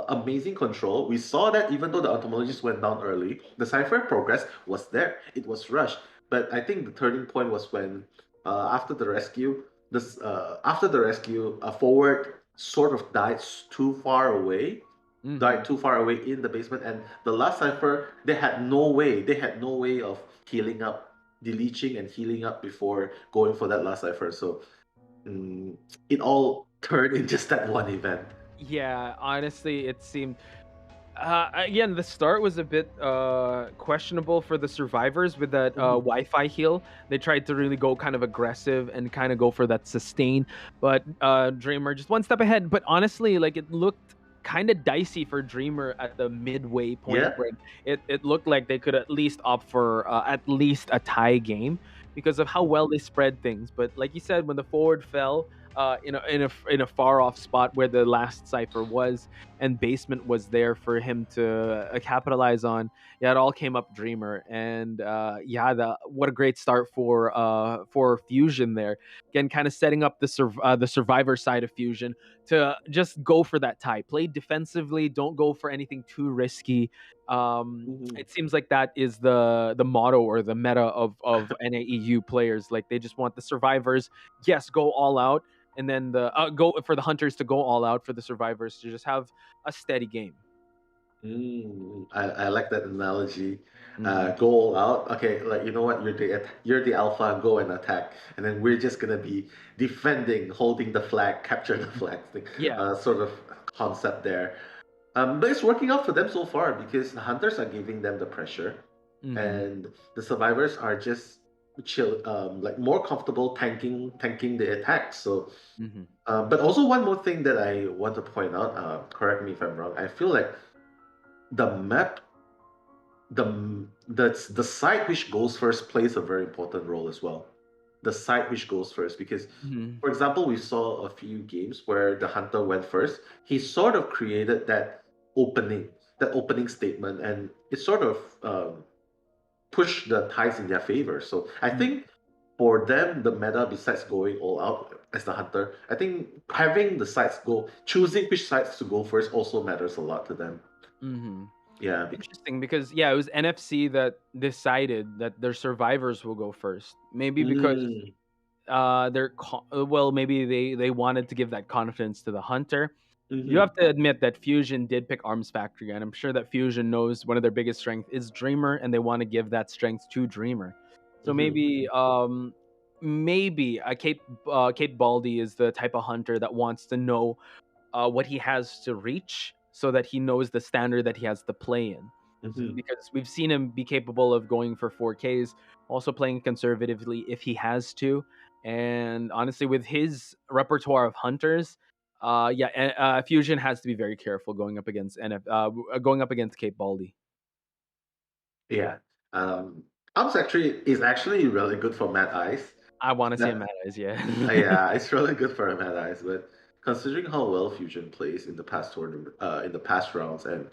Amazing control. We saw that even though the entomologist went down early, the cipher progress was there. It was rushed, but I think the turning point was when after the rescue, a forward sort of died too far away. Died too far away in the basement, and the last cipher they had no way. They had no way of healing up, deleting and healing up before going for that last cipher. So it all turned in just that one event. Yeah, honestly, it seemed. Again, the start was a bit questionable for the survivors with that Wi-Fi heal. They tried to really go kind of aggressive and kind of go for that sustain, but Dreamer just one step ahead. But honestly, like it looked kind of dicey for Dreamer at the midway point. Yeah. Where it looked like they could at least opt for at least a tie game because of how well they spread things. But like you said, when the forward fell, in a far off spot where the last cipher was, and basement was there for him to capitalize on. Yeah, it all came up Dreamer, and yeah, what a great start for Fusion there. Again, kind of setting up the survivor side of Fusion to just go for that tie. Play defensively, don't go for anything too risky. It seems like that is the motto or the meta of NAEU players. Like they just want the survivors, yes, go all out, and then the go for the hunters to go all out, for the survivors to just have a steady game. I like that analogy. Go all out. Okay, like you know what? You're the alpha. Go and attack, and then we're just gonna be defending, holding the flag, capture the flag thing. Yeah. Sort of concept there. But it's working out for them so far because the hunters are giving them the pressure, and the survivors are just chill, like more comfortable tanking the attacks. So, but also one more thing that I want to point out. Correct me if I'm wrong. I feel like the map, the site which goes first plays a very important role as well. The site which goes first, because for example, we saw a few games where the hunter went first. He sort of created that opening statement, and it sort of push the ties in their favor. So I think for them, the meta, besides going all out as the hunter, I think having the sites choosing which sites to go first also matters a lot to them. Yeah. Interesting, because yeah, it was NFC that decided that their survivors will go first. Maybe because maybe they wanted to give that confidence to the hunter. You have to admit that Fusion did pick Arms Factory, and I'm sure that Fusion knows one of their biggest strengths is Dreamer, and they want to give that strength to Dreamer. So maybe Kate Baldy is the type of hunter that wants to know what he has to reach, so that he knows the standard that he has to play in. Because we've seen him be capable of going for 4Ks, also playing conservatively if he has to. And honestly, with his repertoire of hunters, Fusion has to be very careful going up against going up against Cape Baldy. Yeah. Arms actually is actually really good for Mad Eyes. I want to see That- him at Eyes, yeah. yeah, it's really good for Mad Eyes, but considering how well Fusion plays in the past tournament, in the past rounds, and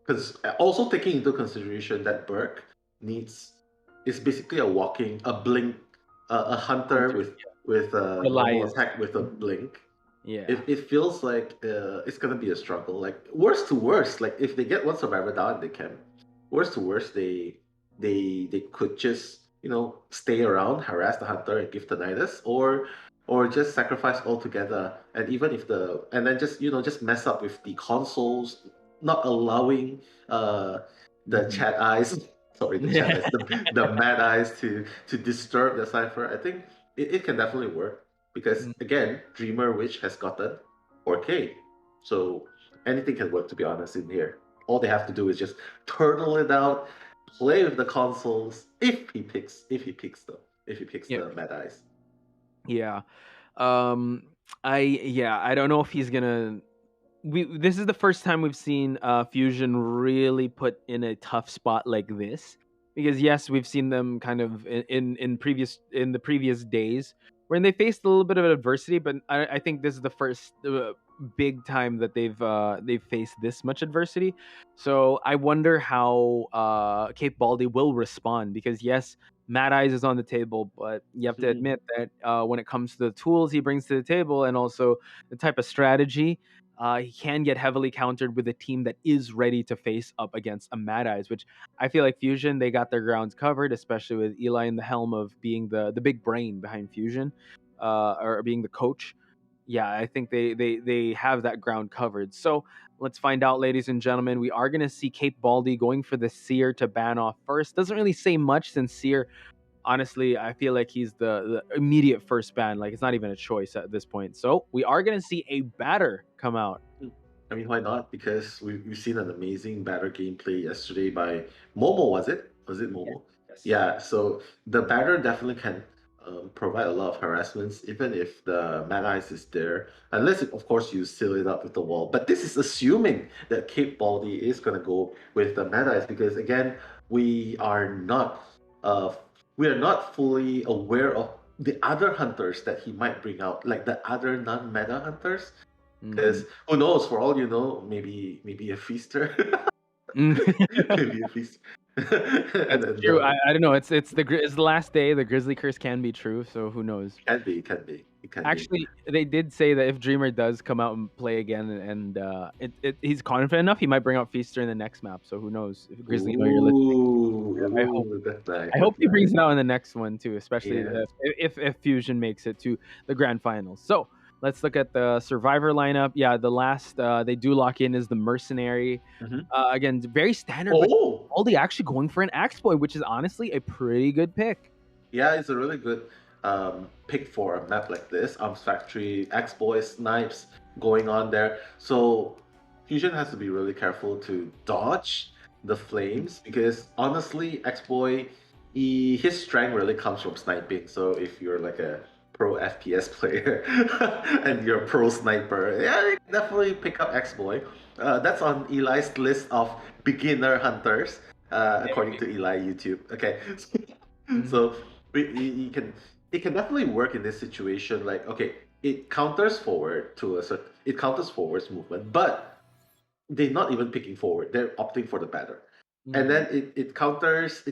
because also taking into consideration that Burke needs is basically a blink, a hunter with a normal Relies. attack with a blink. Yeah. It feels like it's gonna be a struggle. Like worst to worst, like if they get one survivor down, they can. Worst to worst, they could just stay around, harass the hunter, and give tinnitus, or just sacrifice altogether. And even if and then just mess up with the consoles, not allowing the chat eyes, sorry, the chat eyes, the mad eyes to disturb the cipher. I think it can definitely work because again, Dreamer Witch has gotten 4K, so anything can work. To be honest, in here, all they have to do is just turtle it out, play with the consoles. If he picks the mad eyes. Yeah. I don't know if he's gonna. This is the first time we've seen Fusion really put in a tough spot like this, because yes, we've seen them kind of in the previous days when they faced a little bit of adversity, but I think this is the first big time that they've faced this much adversity. So I wonder how Cape Baldy will respond, because yes, Mad Eyes is on the table, but you have to admit that when it comes to the tools he brings to the table and also the type of strategy, he can get heavily countered with a team that is ready to face up against a Mad Eyes, which I feel like Fusion, they got their grounds covered, especially with Eli in the helm of being the big brain behind Fusion, or being the coach. Yeah, I think they have that ground covered. So let's find out, ladies and gentlemen. We are going to see Cape Baldy going for the Seer to ban off first. Doesn't really say much, since Seer, honestly, I feel like he's the immediate first ban. Like, it's not even a choice at this point. So we are going to see a batter come out. I mean, why not? Because we've seen an amazing batter gameplay yesterday by Momo, was it? Was it Momo? Yes. Yeah, so the batter definitely can provide a lot of harassments, even if the Mad Eyes is there. Unless, of course, you seal it up with the wall. But this is assuming that Cape Baldy is going to go with the Mad Eyes, because, again, we are not fully aware of the other hunters that he might bring out, like the other non-meta hunters. Because who knows? For all you know, maybe a feaster, maybe a feaster. That's true. I don't know. It's the last day. The Grizzly curse can be true. So who knows? Can be. It can Actually, they did say that if Dreamer does come out and play again, and he's confident enough, he might bring out Feaster in the next map. So who knows? If Grizzly, know you're listening. I hope he brings it out in the next one too, especially if Fusion makes it to the grand finals. So let's look at the Survivor lineup. Yeah, the last they do lock in is the Mercenary. Again, very standard. Oh, Aldi actually going for an Axe Boy, which is honestly a pretty good pick. Yeah, it's a really good pick for a map like this. Arms Factory, X-Boy, Snipes going on there. So Fusion has to be really careful to dodge the flames, because honestly, X-Boy, his strength really comes from sniping. So if you're like a pro FPS player and you're a pro sniper, yeah, you can definitely pick up X-Boy. That's on Eli's list of beginner hunters, according to Eli YouTube. Okay, so it can definitely work in this situation. Like, okay, it counters forward to it counters forward's movement, but they're not even picking forward. They're opting for the batter. And then it counters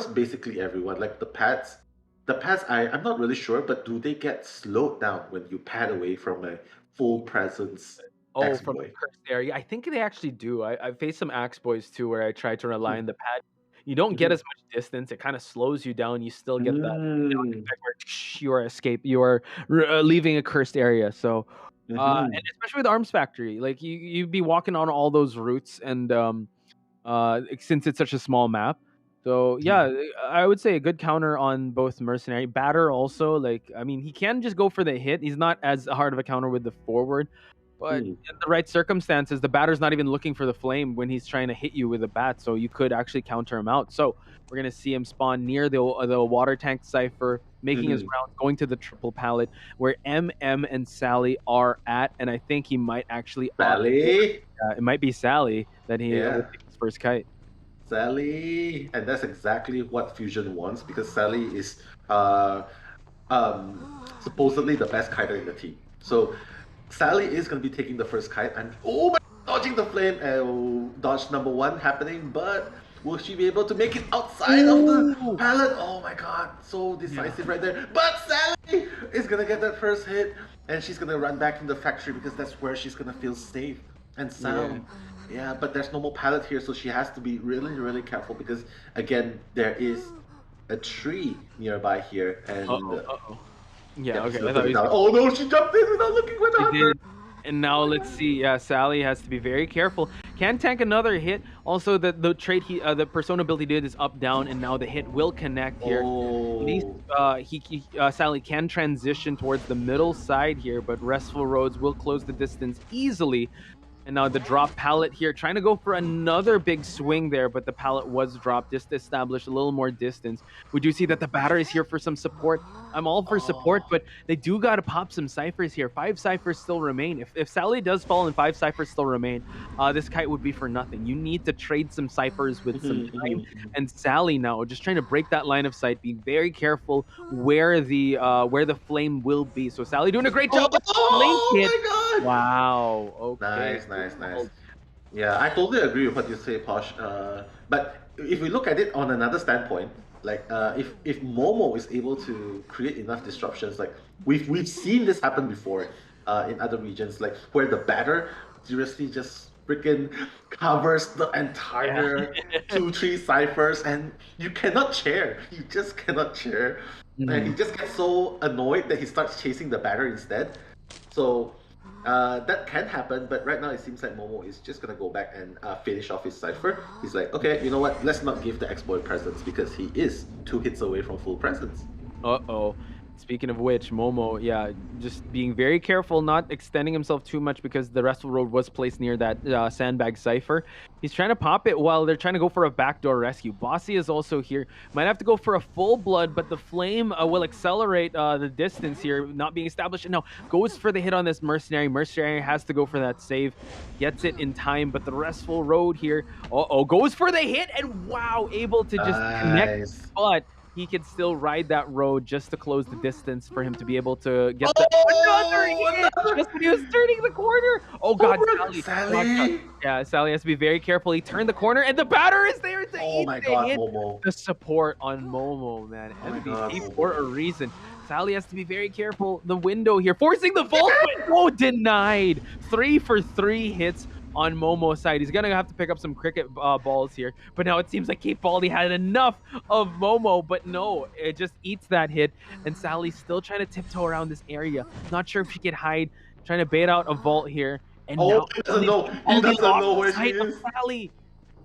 basically everyone. Like the pads, I'm not really sure, but do they get slowed down when you pad away from a full presence? Oh, from the cursed area. I think they actually do. I faced some Axe Boys too, where I tried to rely on the pad. You don't get as much distance. It kind of slows you down. You still get that effect where you are leaving a cursed area. So, and especially with Arms Factory, like you'd be walking on all those routes, and since it's such a small map. So yeah, I would say a good counter on both Mercenary. Batter also, like, I mean, he can just go for the hit. He's not as hard of a counter with the forward. But in the right circumstances, the batter's not even looking for the flame when he's trying to hit you with a bat, so you could actually counter him out. So we're gonna see him spawn near the water tank cipher, making his rounds, going to the triple pallet where MM and Sally are at, and I think he might actually opt for, Sally? it might be Sally that he will Yeah. take his first kite. Sally, and that's exactly what Fusion wants because Sally is supposedly the best kiter in the team. So Sally is going to be taking the first kite, and oh my, dodging the flame. Dodge number one happening, but will she be able to make it outside of the pallet? Oh my god, so decisive right there. But Sally is going to get that first hit, and she's going to run back in the factory because that's where she's going to feel safe and sound. Yeah, but there's no more pallet here, so she has to be really, really careful because, again, there is a tree nearby here. And Yeah, okay. Oh no, she jumped in without looking for the hunter. And now let's see. Yeah, Sally has to be very careful. Can tank another hit. Also, the trait the persona ability did is up down, and now the hit will connect here. At least Sally can transition towards the middle side here, but Restful Roads will close the distance easily. And now the drop pallet here, trying to go for another big swing there, but the pallet was dropped just to establish a little more distance. We do see that the batter is here for some support. I'm all for support, but they do got to pop some ciphers here. 5 ciphers still remain. If Sally does fall and 5 ciphers still remain, this kite would be for nothing. You need to trade some ciphers with some time. And Sally now just trying to break that line of sight, being very careful where the flame will be. So Sally doing a great job. Oh my god! Wow. Okay. Nice. Yeah, I totally agree with what you say, Posh. But if we look at it on another standpoint, like if Momo is able to create enough disruptions, like we've seen this happen before in other regions, like where the batter seriously just freaking covers the entire 2-3 ciphers, and you cannot chair. You just cannot chair, and he just gets so annoyed that he starts chasing the batter instead. So. That can happen, but right now it seems like Momo is just gonna go back and finish off his cipher. He's like, okay, you know what? Let's not give the ex-boy presents because he is 2 hits away from full presents. Speaking of which, Momo, yeah, just being very careful, not extending himself too much because the Restful Road was placed near that sandbag cipher. He's trying to pop it while they're trying to go for a backdoor rescue. Bossy is also here. Might have to go for a full blood, but the flame will accelerate the distance here, not being established. And now goes for the hit on this Mercenary. Mercenary has to go for that save. Gets it in time, but the Restful Road here, goes for the hit, and wow, able to just connect. But he can still ride that road just to close the distance for him to be able to get another hit just when he was turning the corner. Oh god, Sally. Yeah, Sally has to be very careful. He turned the corner and the batter is there to eat the hit. Momo. The support on Momo, man. MVP for a reason. Sally has to be very careful. The window here, forcing the vault, but denied. 3 for 3 hits on Momo's side. He's gonna have to pick up some cricket balls here, but now it seems like Cape Baldy had enough of Momo, but no, it just eats that hit, and Sally's still trying to tiptoe around this area. Not sure if she can hide, trying to bait out a vault here, and now he doesn't know where she is. Sally.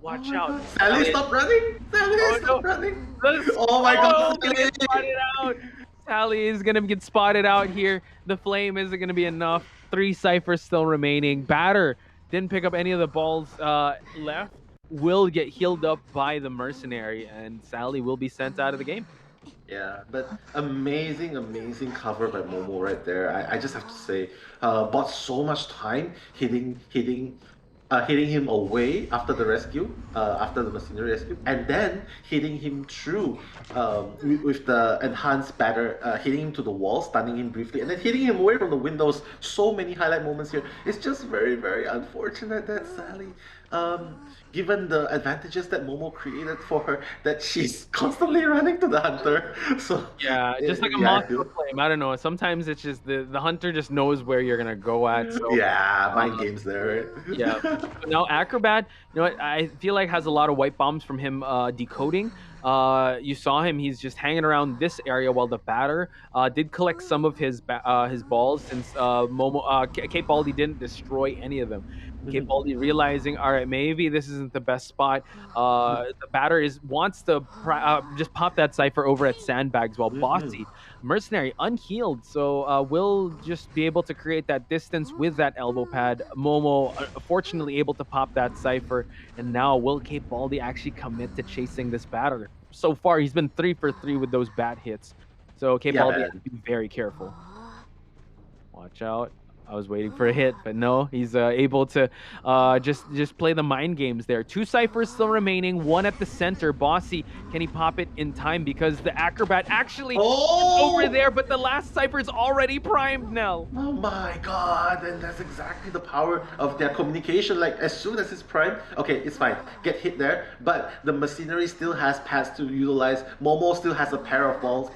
Watch out. Sally, stop running! Sally, stop running! Oh my god, Sally! Spotted out. Sally is gonna get spotted out here. The flame isn't gonna be enough. 3 ciphers still remaining. Batter didn't pick up any of the balls left. Will get healed up by the Mercenary, and Sally will be sent out of the game. Yeah, but amazing cover by Momo right there. I just have to say, bought so much time hitting him away after the rescue, after the Mercenary rescue, and then hitting him through with the enhanced batter, hitting him to the wall, stunning him briefly, and then hitting him away from the windows. So many highlight moments here. It's just very, very unfortunate that Sally, given the advantages that Momo created for her, that she's constantly running to the hunter. So yeah, just like a monster flame. I don't know. Sometimes it's just the hunter just knows where you're gonna go at. So yeah, mind games there. Right? Yeah. But now Acrobat, you know what? I feel like has a lot of white bombs from him decoding. You saw him; he's just hanging around this area while the batter did collect some of his balls since Cape Baldy didn't destroy any of them. Cape Baldi realizing, all right, maybe this isn't the best spot. The batter wants to just pop that cipher over at sandbags, while Bossy, mercenary, unhealed, so will just be able to create that distance with that elbow pad. Momo, fortunately, able to pop that cipher, and now will Cape Baldi actually commit to chasing this batter? So far, he's been 3 for 3 with those bat hits, so Cape Yeah, Baldi man. has to be very careful. Watch out. I was waiting for a hit, but no, he's able to just play the mind games there. 2 ciphers still remaining, one at the center. Bossy, can he pop it in time? Because the acrobat actually is over there, but the last cipher is already primed now. Oh my god, and that's exactly the power of their communication. Like, as soon as it's primed, okay, it's fine, get hit there, but the machinery still has pads to utilize. Momo still has a pair of balls,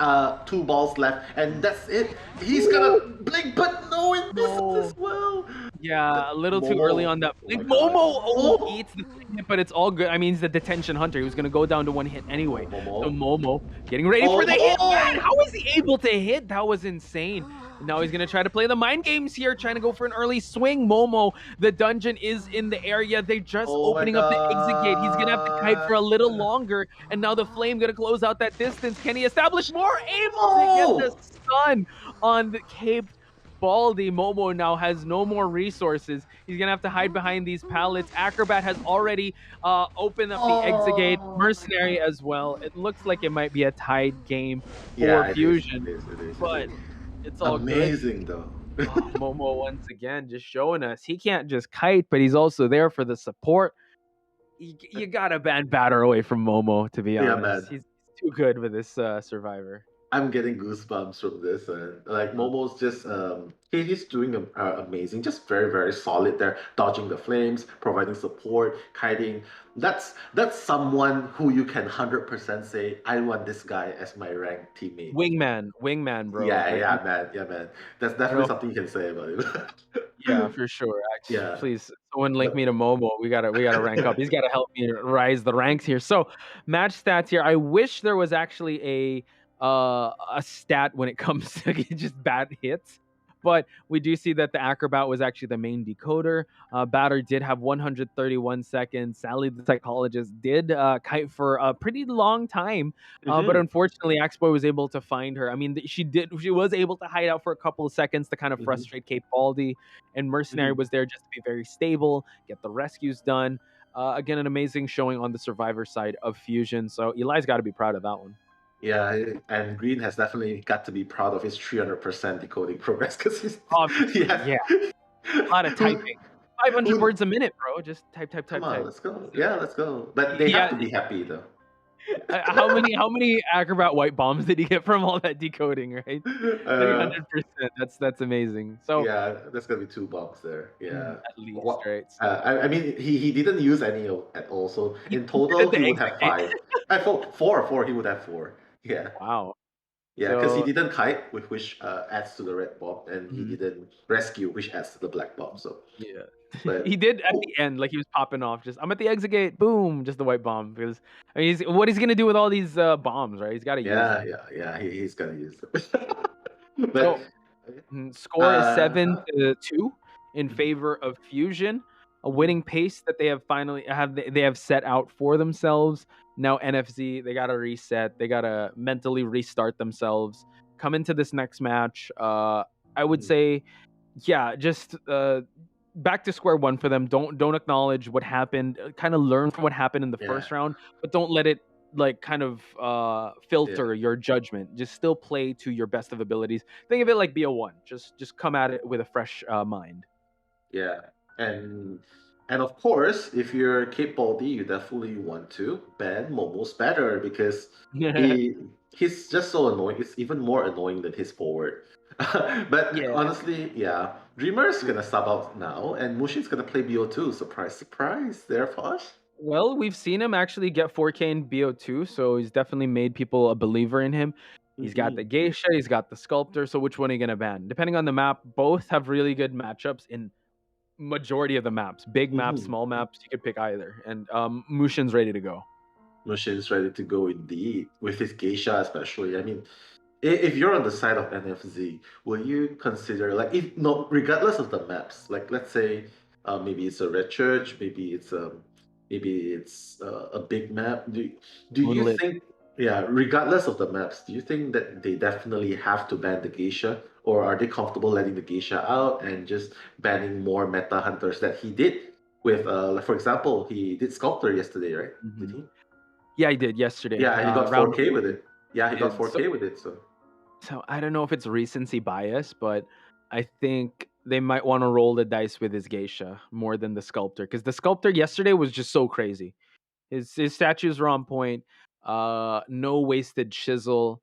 2 balls left, and that's it. He's gonna blink, but no, it misses as well. Yeah, a little too Momo. early on that. Oh my Momo eats the hit, but it's all good. I mean, he's the detention hunter. He was going to go down to 1 hit anyway. Momo. So Momo getting ready for the hit. Man, how was he able to hit? That was insane. Now he's going to try to play the mind games here, trying to go for an early swing. Momo, the dungeon is in the area. They're just opening up the exit gate. He's going to have to kite for a little longer. And now the flame going to close out that distance. Can he establish more? Able to get the stun on the Cape Baldi. Momo now has no more resources. He's gonna have to hide behind these pallets. Acrobat has already opened up the exit gate. Mercenary as well. It looks like it might be a tied game for Fusion, but it's all amazing though. Momo once again just showing us he can't just kite, but he's also there for the support. You gotta ban batter away from Momo, to be honest. He's too good with this survivor. I'm getting goosebumps from this, and like Momo's just he's doing amazing, just very very solid there, dodging the flames, providing support, kiting. That's someone who you can 100% say I want this guy as my ranked teammate. Wingman, bro. Yeah, man. That's definitely something you can say about him. Yeah, for sure. Actually, please, someone link me to Momo. We gotta rank up. He's gotta help me rise the ranks here. So, match stats here. I wish there was actually a stat when it comes to just bad hits, but we do see that the acrobat was actually the main decoder. Batter did have 131 seconds. Sally the psychologist did kite for a pretty long time, but unfortunately Axboy was able to find her. I mean, she was able to hide out for a couple of seconds to kind of frustrate Cape Baldi, and Mercenary was there just to be very stable, get the rescues done. Again, an amazing showing on the survivor side of Fusion, so Eli's got to be proud of that one. Yeah, and Green has definitely got to be proud of his 300% decoding progress, because he's a lot of typing. 500 words a minute, bro. Just type. Come on, let's go. Yeah, let's go. But they have to be happy though. How many acrobat white bombs did he get from all that decoding? Right, 300%. That's amazing. So yeah, that's gonna be 2 bombs there. Yeah, at least, right? I mean, he didn't use any at all. So in total, he would have 5. I thought 4. He would have 4. Yeah. Wow. Yeah, because he didn't kite, which adds to the red bomb, and he didn't rescue, which adds to the black bomb. So yeah, but he did at the end, like he was popping off. Just I'm at the exit gate, boom, just the white bomb. Because I mean, what he's gonna do with all these bombs, right? He's got to use them. Yeah. He's gonna use them. But score is 7-2 in favor of Fusion. A winning pace that they have finally set out for themselves. Now NFZ, they gotta reset. They gotta mentally restart themselves. Come into this next match. I would say, just back to square one for them. Don't acknowledge what happened. Kind of learn from what happened in the first round, but don't let it filter your judgment. Just still play to your best of abilities. Think of it like BO1. Just come at it with a fresh mind. Yeah. And of course, if you're Cape Baldi, you definitely want to ban Momo's batter, because he's just so annoying. It's even more annoying than his forward. But honestly, Dreamer's gonna sub out now, and Mushin's gonna play BO2. Surprise there, Posh. Well, we've seen him actually get 4K in BO2, so he's definitely made people a believer in him. He's got the Geisha, he's got the Sculptor, so which one are you gonna ban? Depending on the map, both have really good matchups in majority of the maps. Big maps, small maps, you could pick either. And Mushin's ready to go. Mushin's ready to go indeed, with his Geisha especially. I mean, if you're on the side of NFZ, will you consider, regardless of the maps, like let's say Maybe it's a red church. Maybe it's a big map. Do you Moonlit. think? Yeah, regardless of the maps, do you think that they definitely have to ban the geisha, or are they comfortable letting the geisha out and just banning more meta hunters that he did with, like, for example, he did sculptor yesterday, right? Did Mhm. he? Yeah, I did yesterday. Yeah, and he got Round 4K with it. Yeah, he got did. 4K with it. So. So I don't know if it's recency bias, but I think they might want to roll the dice with his geisha more than the sculptor, because the sculptor yesterday was just so crazy. His statues were on point. No wasted chisel.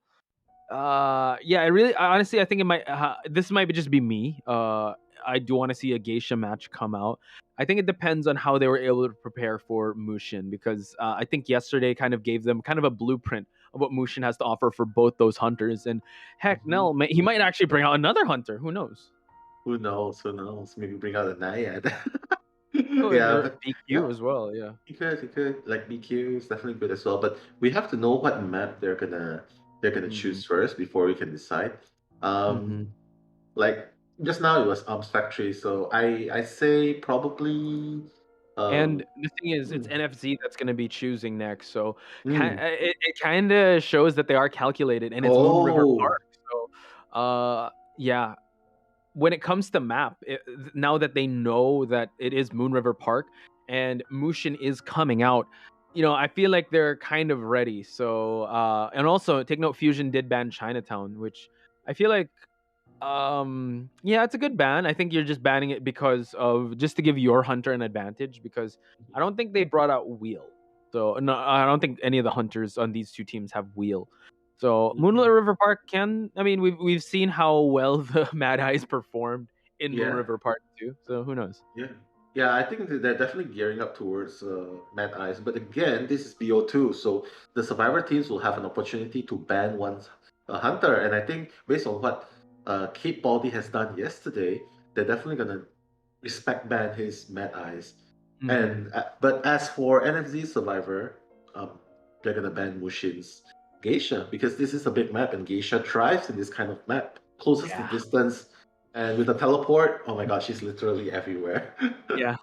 Yeah, honestly, I think it might. This might just be me. I do want to see a geisha match come out. I think it depends on how they were able to prepare for Mushin, because I think yesterday kind of gave them kind of a blueprint of what Mushin has to offer for both those hunters. And heck, Mhm. he might actually bring out another hunter. Who knows? Who knows? Who knows? Maybe bring out a Naiad. Could, Yeah, or but BQ yeah, as well. Yeah. he could. He could. Like BQ is definitely good as well. But we have to know what map they're gonna Mm-hmm. choose first before we can decide. Mm-hmm. Like just now it was Arms Factory, so I say probably And um the thing is, it's hmm, NFZ that's going to be choosing next, so hmm. it kind of shows that they are calculated, and it's Moon River Oh. Park. So, yeah, when it comes to map, now that they know that it is Moon River Park and Mushin is coming out, I feel like they're kind of ready. So, and also take note, Fusion did ban Chinatown, which I feel like yeah, it's a good ban. I think you're just banning it because of just to give your hunter an advantage, because I don't think they brought out wheel. So no, I don't think any of the hunters on these two teams have wheel. So Moonlit Mhm. River Park can, I mean, we've seen how well the Mad Eyes performed in Moon Yeah. River Park too. So who knows? Yeah. Yeah, I think that they're definitely gearing up towards Mad Eyes. But again, this is BO2, so the survivor teams will have an opportunity to ban one hunter. And I think based on what Kate Baldy has done yesterday, they're definitely gonna respect ban his Mad Eyes. Mm-hmm. And but as for NFZ survivor, um, they're gonna ban Mushin's Geisha because this is a big map and Geisha thrives in this kind of map. Closest to Yeah. distance, and with a teleport, oh my god, she's literally everywhere. Yeah.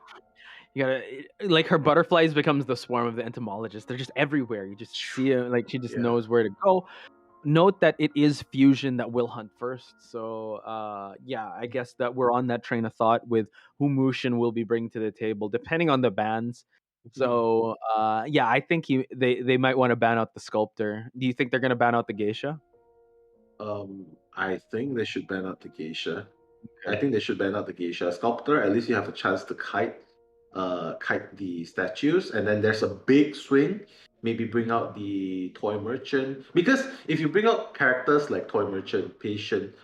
You gotta like her butterflies becomes the swarm of the entomologist. They're just everywhere. You just see it, like she just Yeah. knows where to go. Note that it is Fusion that will hunt first. So yeah, I guess that we're on that train of thought with who Mushin will be bringing to the table, depending on the bans. Mhm. So yeah, I think they might want to ban out the sculptor. Do you think they're gonna ban out the geisha? I think they should ban out the geisha. I Okay. think they should ban out the geisha sculptor. At least you have a chance to kite the statues, and then there's a big swing. Maybe bring out the toy merchant because if you bring out characters like toy merchant, patient,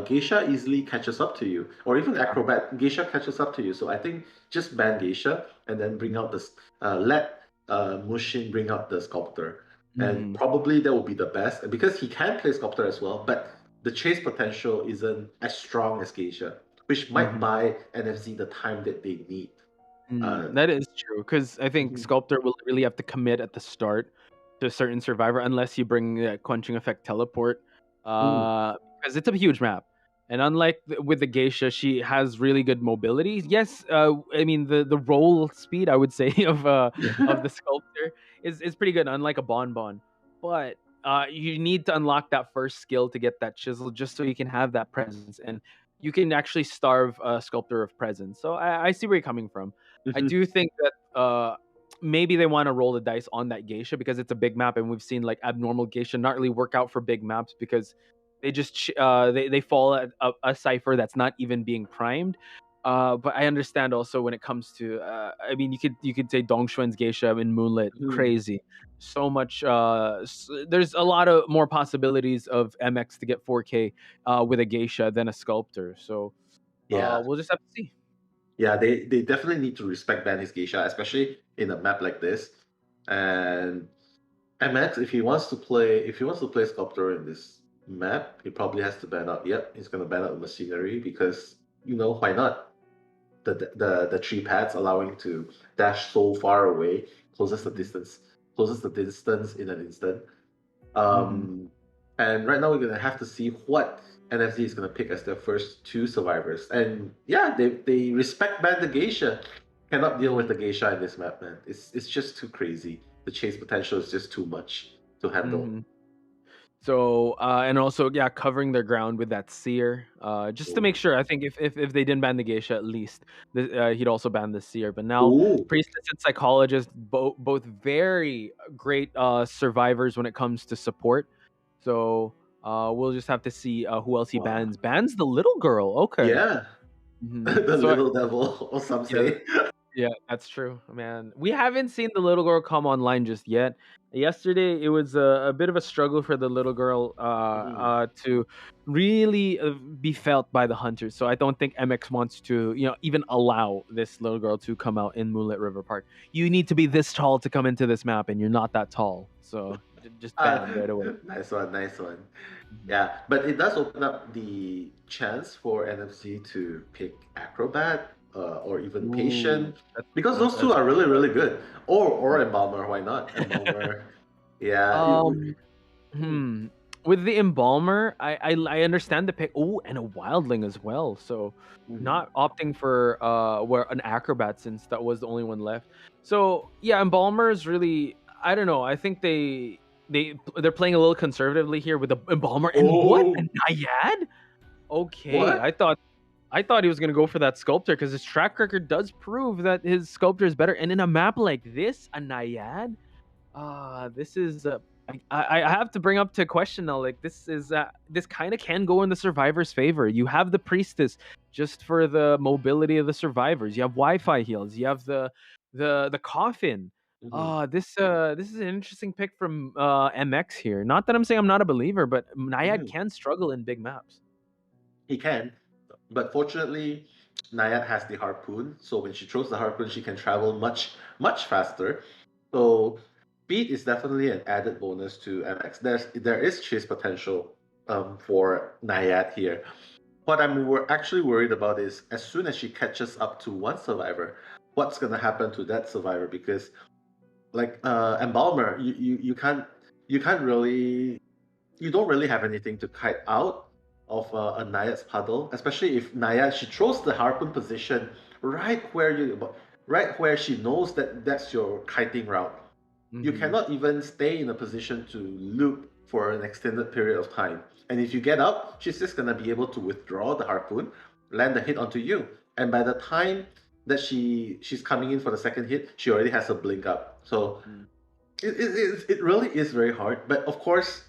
geisha easily catches up to you, or even Yeah. acrobat, geisha catches up to you. So I think just ban geisha and then bring out this. Let Mushin bring out the sculptor, and Hmm. probably that will be the best because he can play sculptor as well, but the chase potential isn't as strong as geisha, which might Hmm. buy NFZ the time that they need. Uh, That is true, because I think mhm. Sculptor will really have to commit at the start to a certain survivor unless you bring that quenching effect teleport. Mm, Because it's a huge map, and unlike with the Geisha, she has really good mobility. Yes, I mean the roll speed I would say of the Sculptor is pretty good, unlike a Bonbon. But you need to unlock that first skill to get that chisel, just so you can have that presence, and you can actually starve a Sculptor of presence. So I see where you're coming from. I mhm. do think that maybe they want to roll the dice on that geisha because it's a big map, and we've seen like abnormal geisha not really work out for big maps because they just they fall at a cipher that's not even being primed. But I understand also when it comes to I mean you could say Dongxuan's geisha in Moonlit Mhm. crazy so much there's a lot of more possibilities of MX to get 4K with a geisha than a sculptor. So Yeah, we'll just have to see. yeah, they definitely need to respect Banny's geisha, especially in a map like this. And MX, if he wants to play sculptor in this map, he probably has to ban out. Yep, he's gonna ban out the machinery because why not? The tree pads allowing to dash so far away, closes the distance in an instant. Hmm. Um, and right now we're gonna have to see what NFC is going to pick as their first two survivors. And yeah, they respect ban the geisha. Cannot deal with the geisha in this map, man. It's just too crazy. The chase potential is just too much to handle. So and also yeah, covering their ground with that seer, just to make sure. I think if they didn't ban the geisha, at least he'd also ban the seer. But now Ooh. priestess and psychologist, both very great survivors when it comes to support. So we'll just have to see who else he bans. Bans the little girl. Okay. Yeah. The So little devil, or some say. yeah, that's true, man. We haven't seen the little girl come online just yet. Yesterday, it was a bit of a struggle for the little girl to really be felt by the hunters. So I don't think MX wants to, even allow this little girl to come out in Moonlit River Park. You need to be this tall to come into this map, and you're not that tall. So just ban right away. Nice one, nice one. Yeah, but it does open up the chance for NFC to pick Acrobat or even Patient, because those two are really, really good. Or Embalmer, why not? Embalmer. Yeah. With the Embalmer, I understand the pick. Oh, and a Wildling as well. So not opting for where an Acrobat, since that was the only one left. So yeah, Embalmer is really, I don't know. I think they're playing a little conservatively here with the Embalmer. And what? A Naiad? Okay, What? I thought he was gonna go for that Sculptor, because his track record does prove that his Sculptor is better. And in a map like this, a Naiad, this is I have to bring up to question now. Like this kind of can go in the survivors' favor. You have the priestess just for the mobility of the survivors. You have Wi-Fi heals. You have the coffin. This is an interesting pick from MX here. Not that I'm saying I'm not a believer, but Naiad can struggle in big maps. He can, but fortunately, Naiad has the harpoon, so when she throws the harpoon, she can travel much, much faster. So speed is definitely an added bonus to MX. There is chase potential for Naiad here. What I'm actually worried about is as soon as she catches up to one survivor, what's gonna happen to that survivor? Because like Embalmer, you can't really, you don't really have anything to kite out of a Naiad's puddle, especially if Naiad, she throws the harpoon position right where she knows that that's your kiting route. You cannot even stay in a position to loop for an extended period of time. And if you get up, she's just gonna be able to withdraw the harpoon, land the hit onto you, and by the time that she's coming in for the second hit, she already has a blink up. So it really is very hard. But of course,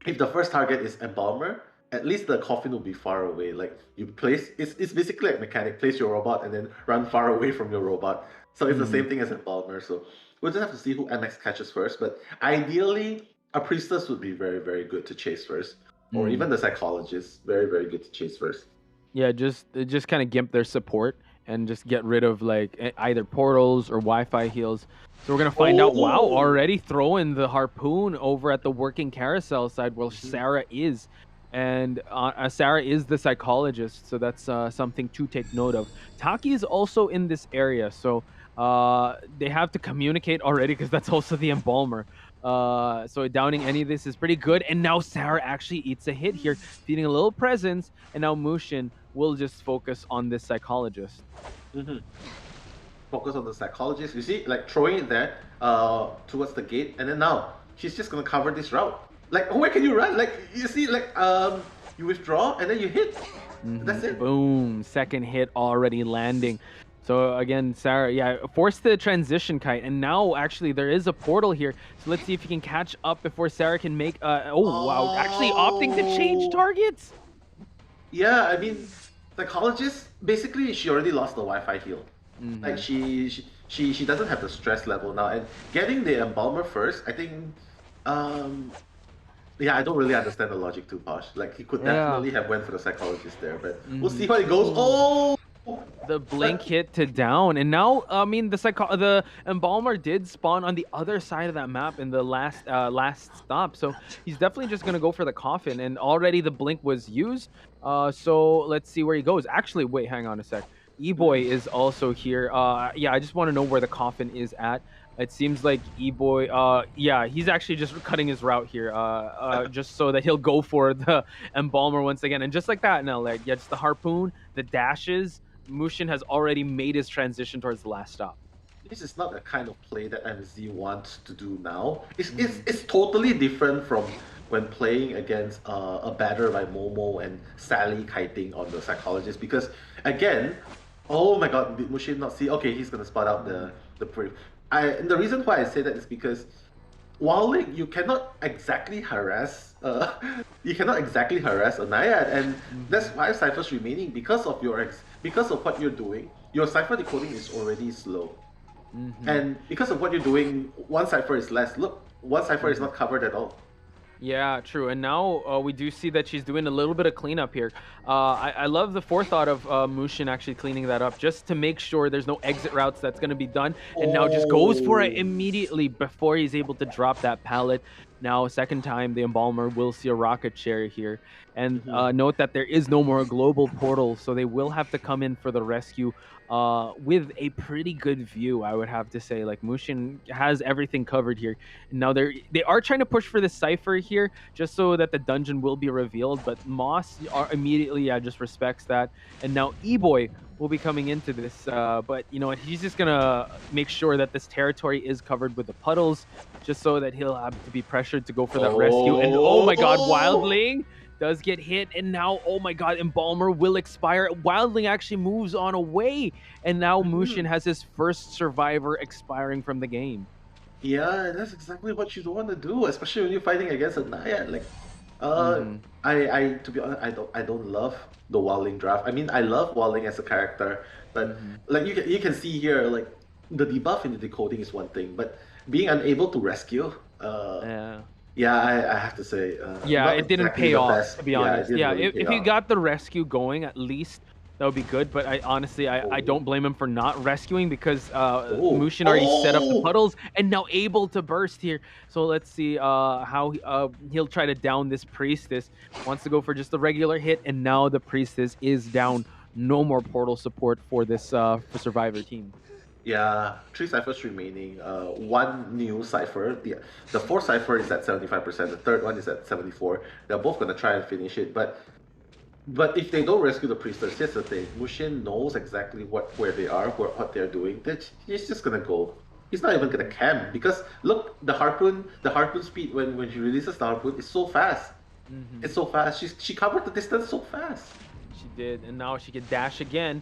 if the first target is Embalmer, at least the coffin will be far away. Like you place, it's basically like mechanic. Place your robot and then run far away from your robot. So it's the same thing as Embalmer. So we'll just have to see who MX catches first. But ideally, a priestess would be very, very good to chase first, or even the psychologist, very, very good to chase first. Yeah, just kind of gimp their support and just get rid of like either portals or Wi-Fi heals. So we're gonna find out. Wow, already throwing the harpoon over at the working carousel side. Well, Sarah is. And Sarah is the psychologist, so that's something to take note of. Taki is also in this area, so they have to communicate already, because that's also the Embalmer. So downing any of this is pretty good. And now Sarah actually eats a hit here, feeding a little presence. And now Mushin will just focus on this psychologist. Focus on the psychologist. You see, like throwing it there towards the gate, and then now she's just gonna cover this route. Like, where can you run? Like, you see, like, you withdraw and then you hit. That's it. Boom. Second hit already landing. So again, Sarah, yeah, forced the transition kite. And now, actually, there is a portal here. So let's see if you can catch up before Sarah can make... wow. Actually opting to change targets. Yeah, I mean, psychologist, basically, she already lost the Wi-Fi heal. Like, she doesn't have the stress level now. And getting the Embalmer first, I think... yeah, I don't really understand the logic too, Posh. Like, he could definitely have went for the psychologist there, but we'll see how it goes. Oh! The blink hit to down, and now I mean the Embalmer did spawn on the other side of that map in the last stop, so he's definitely just gonna go for the coffin, and already the blink was used. So let's see where he goes. Actually, wait, hang on a sec. E-Boy is also here. Yeah, I just want to know where the coffin is at. It seems like E-Boy, yeah, he's actually just cutting his route here, just so that he'll go for the Embalmer once again. And just like that, now, like, yeah, just the harpoon, the dashes, Mushin has already made his transition towards the last stop. This is not the kind of play that MZ wants to do now. It's, Mm-hmm. it's totally different from when playing against a batter like Momo and Sally kiting on the psychologist, because again, oh my god, did Mushin not see? Okay, he's gonna spot out the brief. And the reason why I say that is because while like, you cannot exactly harass you cannot exactly harass a Naiad, and that's 5 ciphers remaining because of because of what you're doing. Your cipher decoding is already slow. And because of what you're doing, 1 cipher is less. Look, 1 cipher is not covered at all. Yeah, true. And now we do see that she's doing a little bit of cleanup here. I love the forethought of Mushin actually cleaning that up just to make sure there's no exit routes that's going to be done. And now just goes for it immediately before he's able to drop that pallet. Now, second time, the Embalmer will see a rocket share here. And note that there is no more global portal, so they will have to come in for the rescue with a pretty good view, I would have to say. Like, Mushin has everything covered here. Now they are trying to push for the cipher here, just so that the dungeon will be revealed. But Moss immediately just respects that, and now E-Boy will be coming into this. But you know what? He's just gonna make sure that this territory is covered with the puddles, just so that he'll have to be pressured to go for that rescue. And oh my God, Wildling does get hit, and now, oh my god, Embalmer will expire. Wildling actually moves on away, and now Mushin has his first survivor expiring from the game. Yeah, that's exactly what you don't want to do, especially when you're fighting against a Naiad. Like, I to be honest, I don't love the Wildling draft. I mean, I love Wildling as a character, but like you can see here, like the debuff in the decoding is one thing, but being unable to rescue, yeah, I have to say, yeah, it didn't exactly pay off, best. to be honest. Yeah, really if you got the rescue going, at least that would be good. But I honestly, I don't blame him for not rescuing, because Mushin already set up the puddles and now able to burst here. So let's see how he'll try to down this priestess. Wants to go for just a regular hit, and now the priestess is down. No more portal support for this for survivor team. Yeah, 3 ciphers remaining. One new cipher. The fourth cipher is at 75%. The third one is at 74%. They're both gonna try and finish it, but if they don't rescue the priestess, here's the thing: Mushin knows exactly where they are, what they're doing. He's just gonna go. He's not even gonna camp, because look, the harpoon speed when she releases the harpoon is so fast. It's so fast. She covered the distance so fast. She did, and now she could dash again.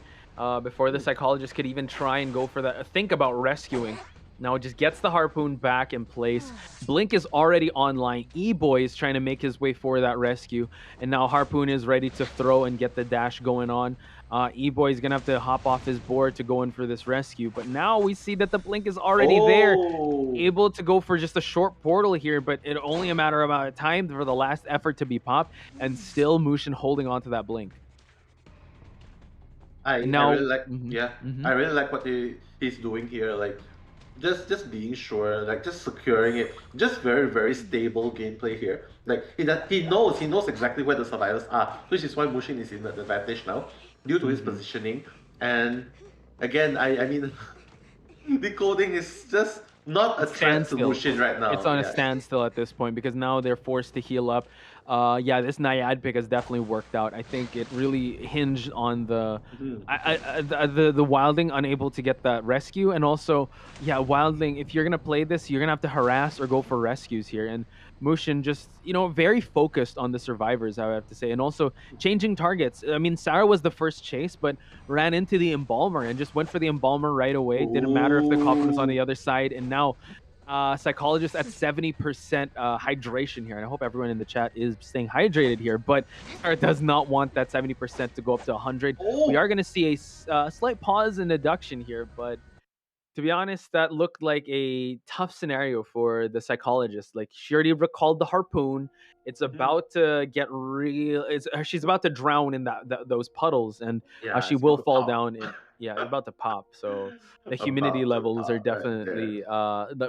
Before the psychologist could even try and go for that, think about rescuing. Now it just gets the harpoon back in place. Blink is already online. E-Boy is trying to make his way for that rescue. And now Harpoon is ready to throw and get the dash going on. E-Boy is going to have to hop off his board to go in for this rescue. But now we see that the Blink is already there. Able to go for just a short portal here, but it only a matter of time for the last effort to be popped. And still Mushin holding on to that Blink. I really like, I really like what he's doing here. Like, just being sure, like just securing it, just very stable gameplay here. Like he knows exactly where the survivors are, which is why Mushin is in the advantage now due to his positioning. And again, I mean, decoding is just not a threat to Mushin right now. It's on a standstill at this point, because now they're forced to heal up. Yeah, this Naiad pick has definitely worked out. I think it really hinged on the Wildling unable to get that rescue, and also, yeah, Wildling, if you're gonna play this, you're gonna have to harass or go for rescues here. And Mushin just, very focused on the survivors, I would have to say, and also changing targets. I mean, Sarah was the first chase, but ran into the Embalmer and just went for the Embalmer right away. Didn't matter if the coffin was on the other side, and now psychologist at 70% hydration here, and I hope everyone in the chat is staying hydrated here, but Sarah does not want that 70% to go up to 100. We are going to see a slight pause in deduction here, but to be honest, that looked like a tough scenario for the psychologist. Like, she already recalled the harpoon. It's about to get real. She's about to drown in those puddles, and she will fall down. It's about to pop. So the humidity levels are definitely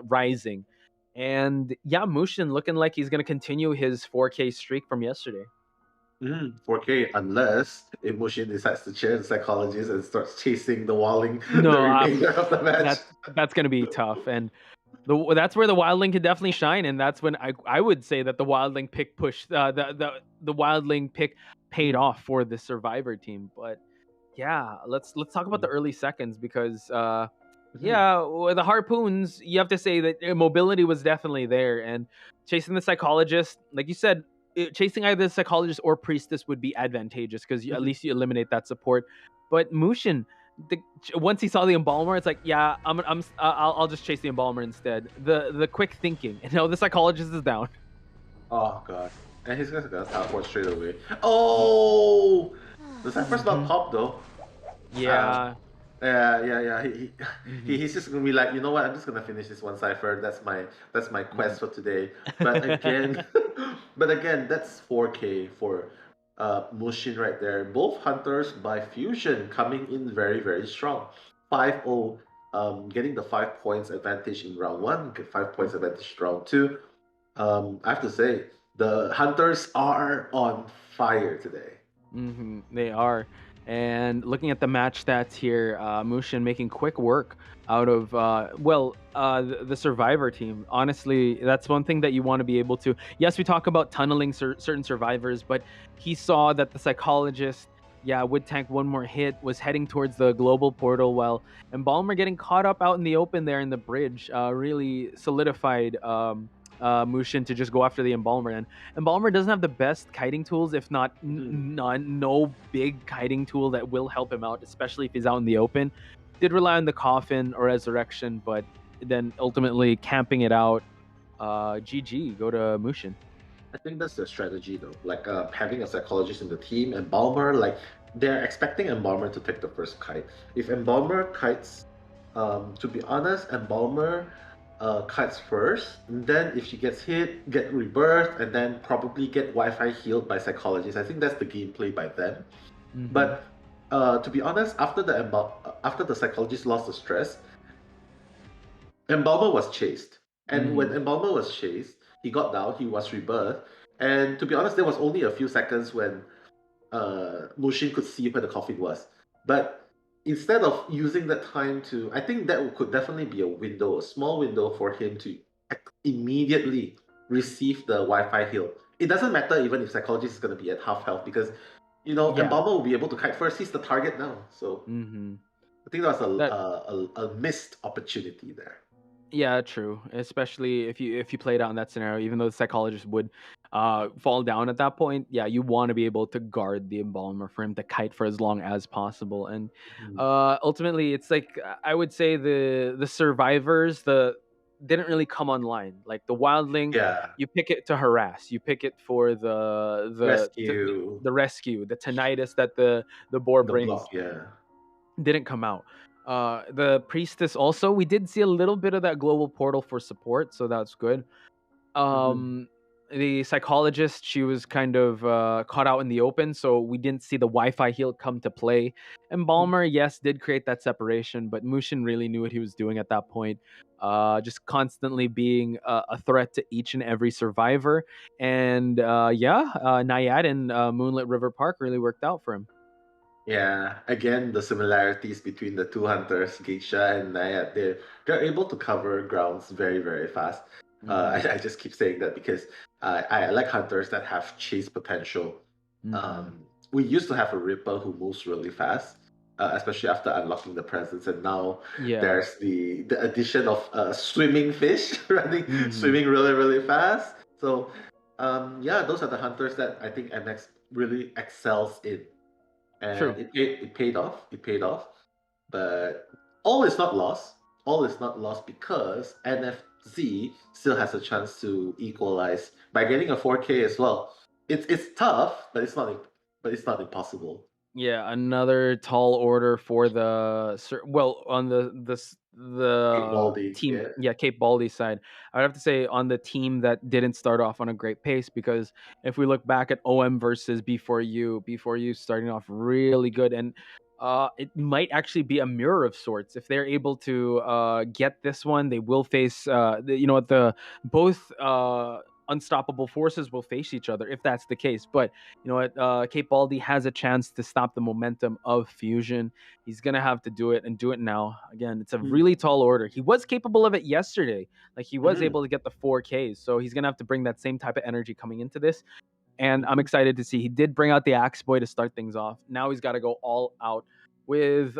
rising. And yeah, Mushin looking like he's going to continue his 4K streak from yesterday. 4K, unless Mushin decides to change the psychologist and starts chasing the Walling the No, remainder of the match. that's gonna be tough, and that's where the Wildling can definitely shine, and that's when I would say that the Wildling pick the Wildling pick paid off for the Survivor team. But yeah, let's talk about the early seconds because yeah, with the harpoons, you have to say that mobility was definitely there, and chasing the psychologist, like you said, chasing either the psychologist or priestess would be advantageous because at least you eliminate that support. But Mushin, once he saw the embalmer, it's like, yeah, I'll just chase the embalmer instead. The quick thinking, the psychologist is down. Oh god. And he's gonna teleport straight away. Oh! The Cypher's not pop though. Yeah. Yeah. He's just gonna be like, you know what? I'm just gonna finish this one cipher. That's my quest for today. But again, that's 4K for Mushin right there. Both hunters by fusion coming in very very strong. 5-0, getting the 5 points advantage in round one. Get 5 points advantage in round two. I have to say the hunters are on fire today. They are. And looking at the match stats here, Mushin making quick work out of the Survivor team. Honestly, that's one thing that you want to be able to. Yes, we talk about tunneling certain survivors, but he saw that the psychologist, would tank one more hit, was heading towards the global portal, while Embalmer getting caught up out in the open there in the bridge really solidified Mushin to just go after the Embalmer. And Embalmer doesn't have the best kiting tools, if not no big kiting tool that will help him out, especially if he's out in the open. Did rely on the coffin or resurrection, but then ultimately camping it out. GG, go to Mushin. I think that's the strategy though. Like having a psychologist in the team, Embalmer, like they're expecting Embalmer to take the first kite. If Embalmer kites, to be honest, Embalmer kites first, and then if she gets hit, get rebirth, and then probably get Wi-Fi healed by psychologists. I think that's the gameplay by them. But to be honest, after the psychologist lost the stress, Embalmer was chased, and when Embalmer was chased, he got down, he was rebirthed, and to be honest, there was only a few seconds when Mushin could see where the coffin was. But instead of using that time to, I think that could definitely be a small window for him to immediately receive the Wi-Fi heal. It doesn't matter even if psychologist is going to be at half health because, Embalmer will be able to kite first. He's the target now, so I think that was a missed opportunity there. Yeah, true. Especially if you play it out in that scenario, even though the psychologist would fall down at that point, you want to be able to guard the Embalmer for him to kite for as long as possible. And ultimately, it's like I would say the survivors didn't really come online. Like the Wildling, you pick it to harass, you pick it for the rescue, the tinnitus that the boar brings. Didn't come out. The priestess also, we did see a little bit of that global portal for support, so that's good. The psychologist, she was kind of caught out in the open, so we didn't see the Wi-Fi heal come to play. Embalmer, yes, did create that separation, but Mushin really knew what he was doing at that point. Just constantly being a threat to each and every survivor. And Naiad and Moonlit River Park really worked out for him. Yeah, again, the similarities between the two hunters, Geisha and Nayat, they're able to cover grounds very, very fast. I just keep saying that because I like hunters that have chase potential. We used to have a Ripper who moves really fast, especially after unlocking the presence, and now there's the addition of swimming fish swimming really, really fast. So those are the hunters that I think MX really excels in. And it paid off. It paid off. But all is not lost. All is not lost because NFZ still has a chance to equalize by getting a 4K as well. It's tough, but it's not impossible. Yeah, another tall order for the on the team, Cape Baldy side. I'd have to say on the team that didn't start off on a great pace, because if we look back at OM versus B4U starting off really good, and it might actually be a mirror of sorts. If they're able to get this one, they will face both unstoppable forces will face each other if that's the case. But you know what? Kate Baldy has a chance to stop the momentum of Fusion. He's gonna have to do it and do it now. Again, it's a really tall order. He was capable of it yesterday. Like he was able to get the 4Ks. So he's gonna have to bring that same type of energy coming into this. And I'm excited to see he did bring out the Axe Boy to start things off. Now he's got to go all out with.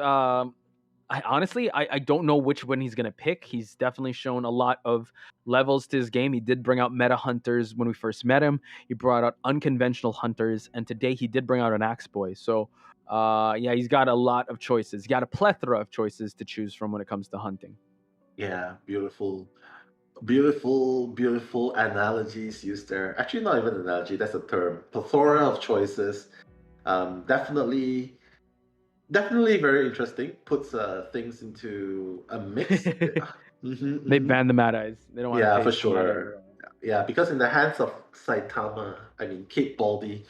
I don't know which one he's gonna pick. He's definitely shown a lot of levels to his game. He did bring out meta hunters when we first met him. He brought out unconventional hunters, and today he did bring out an Axe Boy. So yeah, he's got a lot of choices. He's got a plethora of choices to choose from when it comes to hunting. Yeah, beautiful. Beautiful analogies used there. Actually, not even analogy, that's a term. Plethora of choices. Definitely very interesting. Puts things into a mix. They banned the Mad Eyes. They don't want to Yeah, for face the Mad Eyes. sure. Yeah, because in the hands of Saitama, I mean Kate Baldy,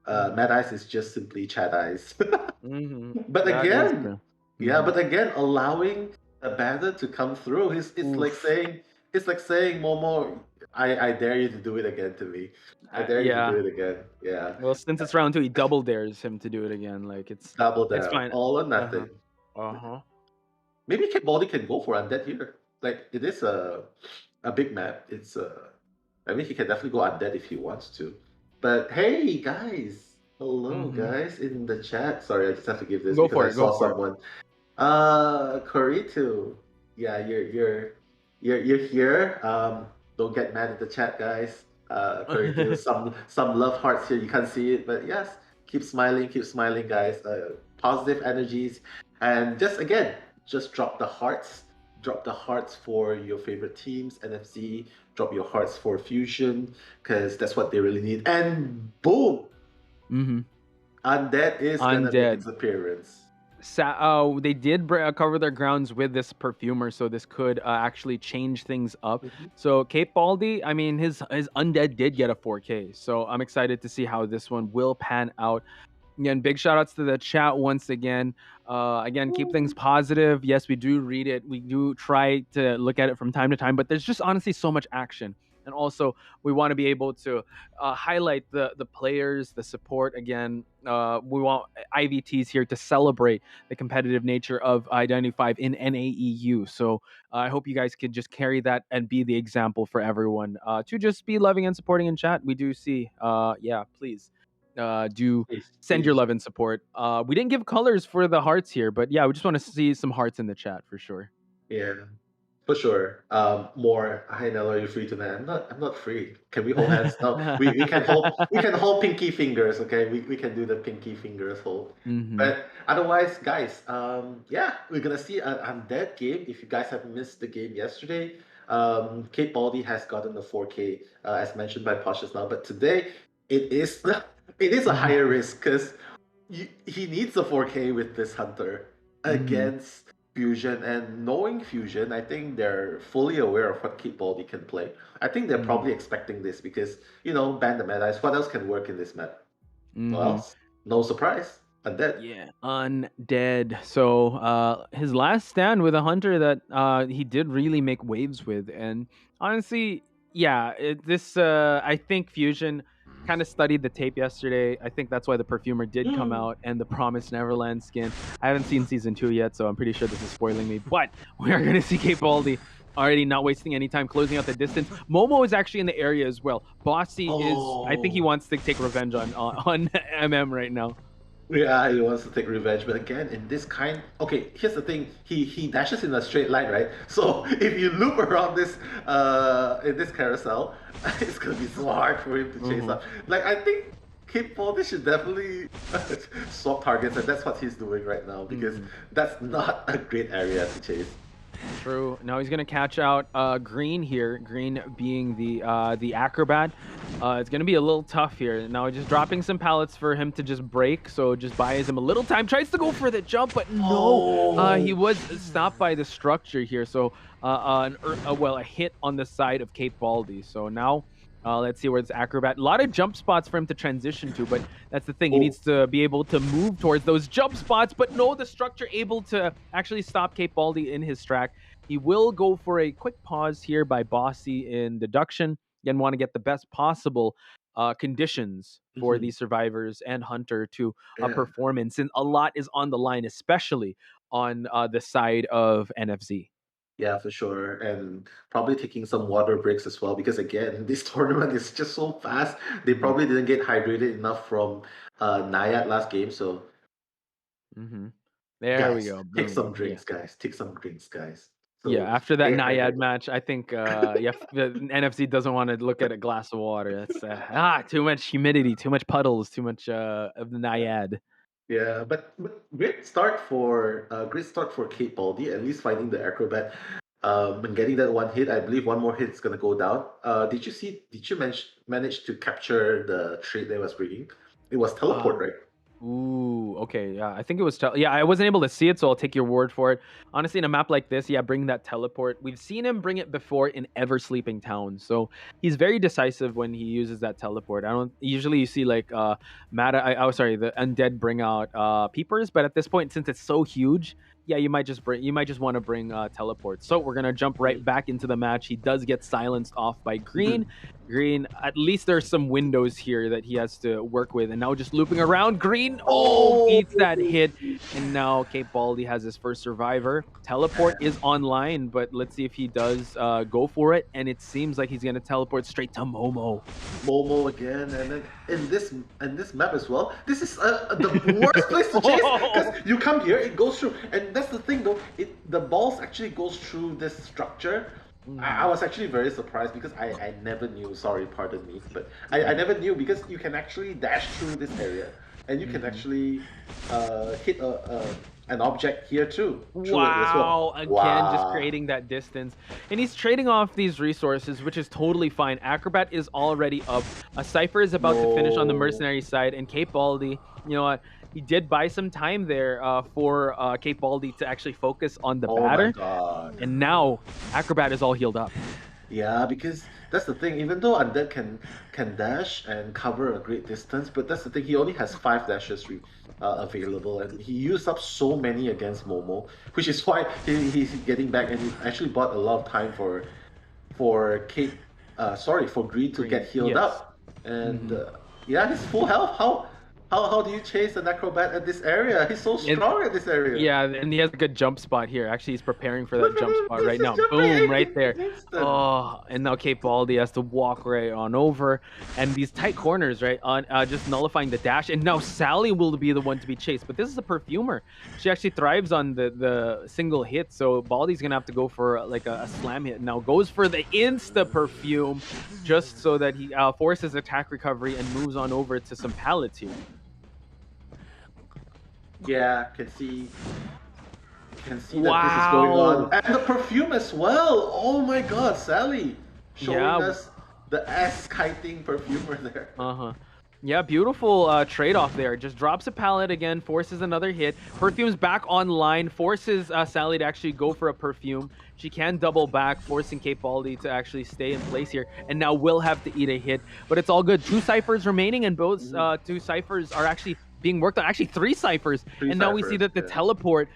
Mad Eyes is just simply Chad Eyes. But That is again, true. yeah, but again, allowing a banner to come through, it's like saying, Momo, I dare you to do it again to me. I dare you to Yeah. do it again. Yeah, Well, since it's round 2, he double dares him to do it again. Like it's double it's down, fine. all or nothing. Uh-huh. Maybe Kate Baldy can go for undead here. Like it is a big map. I mean, he can definitely go undead if he wants to. But hey, guys, hello, guys in the chat. Sorry, I just have to give this Go because for I it, go saw for it. someone. Koritu, yeah, you're here. Don't get mad at the chat, guys. Koritu, some love hearts here. You can't see it, but yes, keep smiling, guys. Positive energies, and just drop the hearts. Drop the hearts for your favorite teams, NFC. Drop your hearts for Fusion, because that's what they really need. And boom, Undead is gonna make its appearance. They did cover their grounds with this perfumer, so this could actually change things up. So Cape Baldy, I mean, his undead did get a 4K, so I'm excited to see how this one will pan out. Again, big shout outs to the chat once again. Again, keep things positive. Yes, we do read it. We do try to look at it from time to time, but there's just honestly so much action. And also, we want to be able to highlight the players, the support. Again, we want IVTs here to celebrate the competitive nature of IdentityV in NAEU. So I hope you guys could just carry that and be the example for everyone to just be loving and supporting in chat. We do see, please. Do send your love and support. We didn't give colors for the hearts here, but yeah, we just want to see some hearts in the chat for sure. Yeah, for sure. More. Hi, Nella, are you free tonight? I'm not free. Can we hold hands? No, we can hold pinky fingers. Okay, we can do the pinky fingers hold. But otherwise, guys, yeah, we're gonna see an undead game. If you guys have missed the game yesterday, Kate Baldy has gotten the 4K, as mentioned by Posh just now. But today, it is a higher risk because he needs a 4K with this hunter against Fusion, and knowing Fusion, I think they're fully aware of what Kate Baldy can play. I think they're probably expecting this because, ban the Mad Eyes. What else can work in this map? Well, no surprise. Undead. Yeah, undead. So his last stand with a hunter that he did really make waves with, and honestly, yeah, I think Fusion kind of studied the tape yesterday. I think that's why the perfumer did come out and the Promised Neverland skin. I haven't seen season 2 yet, so I'm pretty sure this is spoiling me. But we are going to see Kate Baldy already not wasting any time, closing out the distance. Momo is actually in the area as well. Bossy is, I think he wants to take revenge on MM right now. Yeah, he wants to take revenge, but again, in this kind, okay, here's the thing: he dashes in a straight line, right? So if you loop around this, in this carousel, it's gonna be so hard for him to chase up. Like I think Kate Baldy should definitely swap targets, and that's what he's doing right now because that's not a great area to chase. True. Now he's gonna catch out Green here. Green being the acrobat. It's gonna be a little tough here. Now just dropping some pallets for him to just break, so just buys him a little time. Tries to go for the jump, but no. He was stopped by the structure here. So a hit on the side of Kate Baldy. So now. Let's see where this acrobat. A lot of jump spots for him to transition to, but that's the thing. He needs to be able to move towards those jump spots, but no, the structure able to actually stop Kate Baldy in his track. He will go for a quick pause here by Bossy in deduction. again want to get the best possible conditions for these survivors and Hunter to Yeah. perform in, since a lot is on the line, especially on the side of NFZ. Yeah, for sure. And probably taking some water breaks as well, because again, this tournament is just so fast. They probably didn't get hydrated enough from Nayat last game. So, There we guys, go. take Boom. some drinks, guys. Take some drinks, guys. Yeah, So after that stay Naiad hydrated. match, I think the NFC doesn't want to look at a glass of water. That's too much humidity, too much puddles, too much of the Naiad. Yeah, but great start for Kate Baldy, at least finding the acrobat. And getting that one hit, I believe one more hit is gonna go down. Did you manage to capture the trait that was bringing? It was teleport, right? Ooh, okay, yeah. I think it was yeah, I wasn't able to see it, so I'll take your word for it. Honestly, in a map like this, yeah, bring that teleport. We've seen him bring it before in Ever Sleeping Town, so he's very decisive when he uses that teleport. I don't usually you see like the undead bring out peepers, but at this point, since it's so huge, yeah, you might just want to bring teleport. So we're gonna jump right back into the match. He does get silenced off by Green. Green, at least there's some windows here that he has to work with, and now just looping around. Green, eats that hit, and now Cape Baldy has his first survivor. Teleport is online, but let's see if he does go for it, and it seems like he's gonna teleport straight to Momo. Momo again, and then in this map as well. This is the worst place to chase, because you come here, it goes through, and that's the thing though. The balls actually goes through this structure. I was actually very surprised because I never knew. Sorry, pardon me, but I never knew, because you can actually dash through this area, and you can actually hit an object here too. Wow, again, just creating that distance. And he's trading off these resources, which is totally fine. Acrobat is already up. A Cypher is about to finish on the mercenary side, and Cape Baldy, you know what? He did buy some time there for Cape Baldy to actually focus on the batter. My God. And now Acrobat is all healed up. Yeah, because that's the thing. Even though Undead can dash and cover a great distance, but that's the thing. He only has 5 dashes available, and he used up so many against Momo, which is why he's getting back, and he actually bought a lot of time for Green to get healed up. And yeah, he's full health. How do you chase an acrobat at this area? He's so strong at this area. Yeah, and he has a good jump spot here. Actually, he's preparing for that jump spot right now. Boom, right there. Oh, and now Cape Baldy has to walk right on over. And these tight corners, right, on just nullifying the dash. And now Sally will be the one to be chased. But this is a perfumer. She actually thrives on the single hit. So Baldy's going to have to go for like a slam hit. Now goes for the insta-perfume just so that he forces attack recovery and moves on over to some pallets here. Yeah, can see that this is going on. And the perfume as well. Oh my God, Sally showing us the ass-kiting perfumer there. Yeah, beautiful trade-off there. Just drops a pallet again, forces another hit. Perfume's back online, forces Sally to actually go for a perfume. She can double back, forcing Cape Baldy to actually stay in place here. And now will have to eat a hit, but it's all good. 2 Cyphers remaining, and both 2 Cyphers are actually being worked on. Actually, 3 Cyphers. And now we see that the teleport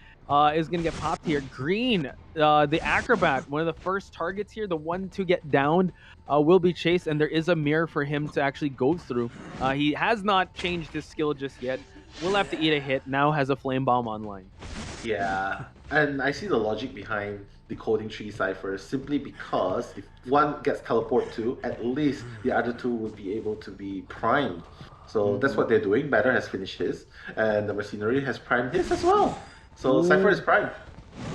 is going to get popped here. Green, the Acrobat, one of the first targets here, the one to get downed, will be chased, and there is a mirror for him to actually go through. He has not changed his skill just yet. Will have to eat a hit. Now has a Flame Bomb online. Yeah, and I see the logic behind decoding 3 Cyphers, simply because if one gets teleport to, at least the other 2 would be able to be primed. So that's what they're doing. Batter has finished his, and the Mercenary has primed his as well. So Cypher is primed.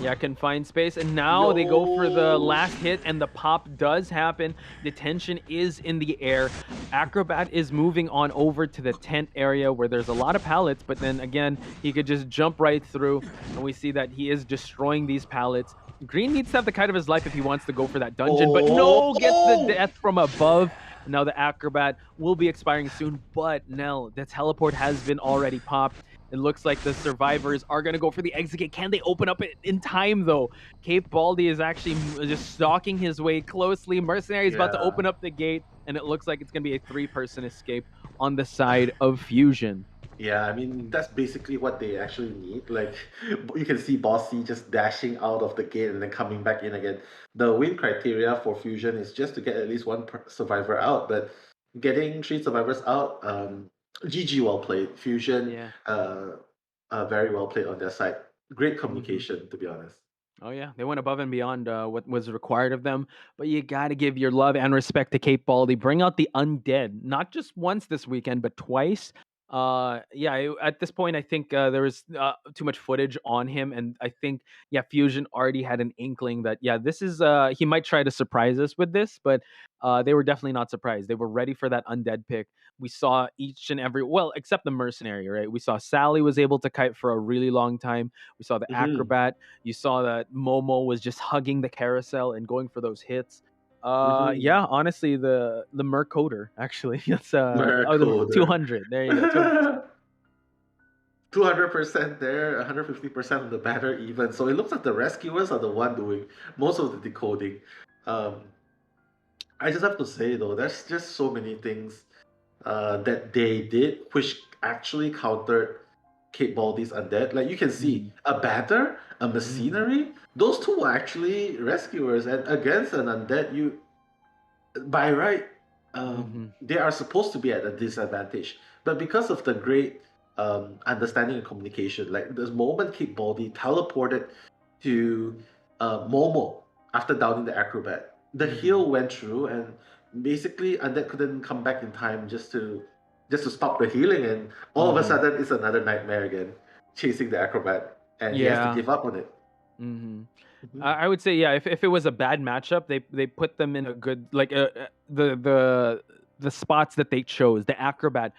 Yeah, can find space, and now they go for the last hit, and the pop does happen. The tension is in the air. Acrobat is moving on over to the tent area where there's a lot of pallets, but then again, he could just jump right through, and we see that he is destroying these pallets. Green needs to have the kite of his life if he wants to go for that dungeon, but no, gets the death from above. Now the Acrobat will be expiring soon, but Nell, the teleport has been already popped. It looks like the survivors are going to go for the exit gate. Can they open up it in time, though? Cape Baldy is actually just stalking his way closely. Mercenary is about to open up the gate, and it looks like it's going to be a 3-person escape on the side of Fusion. Yeah, I mean that's basically what they actually need. Like you can see Bossy just dashing out of the gate and then coming back in again. The win criteria for Fusion is just to get at least one survivor out, but getting three survivors out, GG well played. Fusion, Yeah. very well played on their side. Great Hmm. communication, to be honest. Oh yeah, they went above and beyond what was required of them. But you got to give your love and respect to Cape Baldy. Bring out the undead, not just once this weekend, but twice. Yeah. At this point, I think there was too much footage on him, and I think yeah, Fusion already had an inkling that yeah, this is he might try to surprise us with this, but they were definitely not surprised. They were ready for that undead pick. We saw each and every well, except the mercenary, right? We saw Sally was able to kite for a really long time. We saw the Hmm. acrobat. You saw that Momo was just hugging the carousel and going for those hits. Hmm. Yeah, honestly, the Mercoder actually. That's the Mercoder. 200. There you go, 200%. 200% there, 150% of the batter even. So it looks like the rescuers are the one doing most of the decoding. Um, I just have to say though, there's just so many things that they did which actually countered Kate Baldy's undead. Like you can see Mhm. a batter, a Mhm. machinery, those two were actually rescuers, and against an undead, you by right, Mhm. they are supposed to be at a disadvantage. But because of the great understanding and communication, like the moment Kid Baldy teleported to Momo after downing the acrobat, the Mhm. heal went through, and basically Undead couldn't come back in time just to stop the healing, and all of a Mhm. sudden it's another nightmare again, chasing the acrobat, and he has to Yeah. give up on it. Mhm. Mhm. I would say yeah. If it was a bad matchup, they put them in a good like the spots that they chose. The acrobat,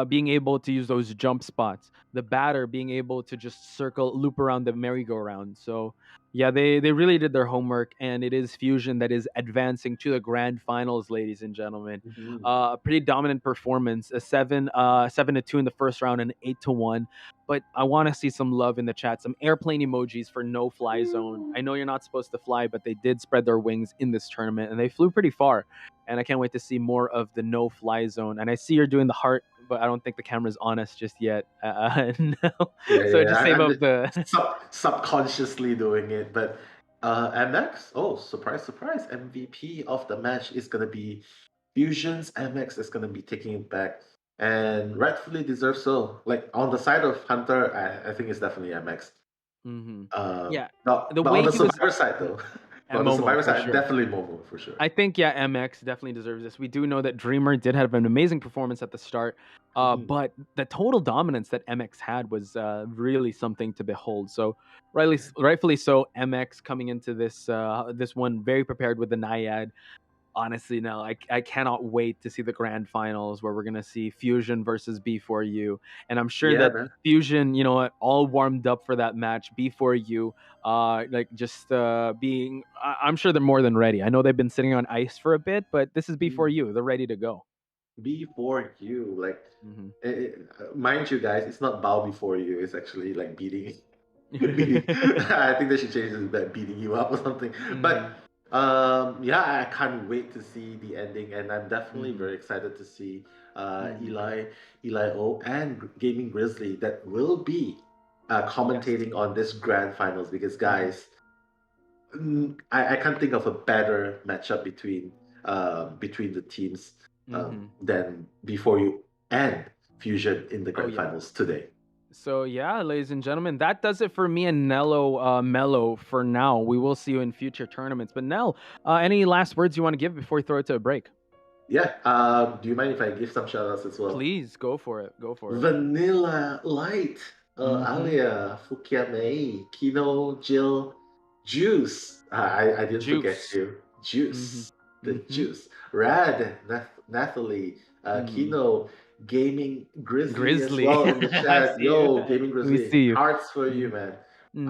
being able to use those jump spots. The batter being able to just circle loop around the merry-go-round. So yeah, they really did their homework, and it is Fusion that is advancing to the grand finals, ladies and gentlemen. Mhm. A pretty dominant performance. A 7-2 in the first round and 8-1. But I want to see some love in the chat, some airplane emojis for no fly zone. I know you're not supposed to fly, but they did spread their wings in this tournament and they flew pretty far. And I can't wait to see more of the no fly zone. And I see you're doing the heart, but I don't think the camera's on us just yet. No. Yeah, So yeah, just save I'm up the. subconsciously doing it, but MX, oh, surprise, surprise, MVP of the match is gonna be Fusion's. MX is gonna be taking it back, and rightfully deserves so. Like on the side of Hunter, I think it's definitely MX. Hmm. Yeah. But The on way the he was. survivor side though, At on the Momo, survivor for side, sure. definitely Momo for sure. I think yeah, MX definitely deserves this. We do know that Dreamer did have an amazing performance at the start, Mhm. but the total dominance that MX had was really something to behold. So rightfully so, MX coming into this one very prepared with the Naiad. Honestly, no, I cannot wait to see the grand finals where we're gonna see Fusion versus B4U, and I'm sure Yeah, that man. Fusion, all warmed up for that match. B4U, like just being, I'm sure they're more than ready. I know they've been sitting on ice for a bit, but this is Mm. B4U. They're ready to go. Before you, like, Hmm. mind you, guys, it's not bow before you. It's actually like beating. Beating. I think they should change this to beating you up or something. Hmm. But yeah, I can't wait to see the ending, and I'm definitely Hmm. very excited to see Hmm. Eli O, and Gaming Grizzly that will be Yes. commentating on this grand finals because Hmm. guys, I can't think of a better matchup between the teams Hmm. than Before You and Fusion in the Oh grand yeah. finals today. So yeah, ladies and gentlemen, that does it for me and Nello Mello for now. We will see you in future tournaments. But Nell, any last words you want to give before we throw it to a break? Yeah. Do you mind if I give some shout outs as well? Please go for it. Go for it. Vanilla Light, Mm-hmm. Alia, Fukiame, Kino, Jill, Juice. I didn't forget Juice. you. Mm-hmm. Juice. The Mm-hmm. Juice. Rad, Nathalie, Mm-hmm. Kino, Gaming Grizzly as Grizzly. well in the I chat. see you. Yo, Gaming We Grizzly. see you. Hearts for you, Mm-hmm. man.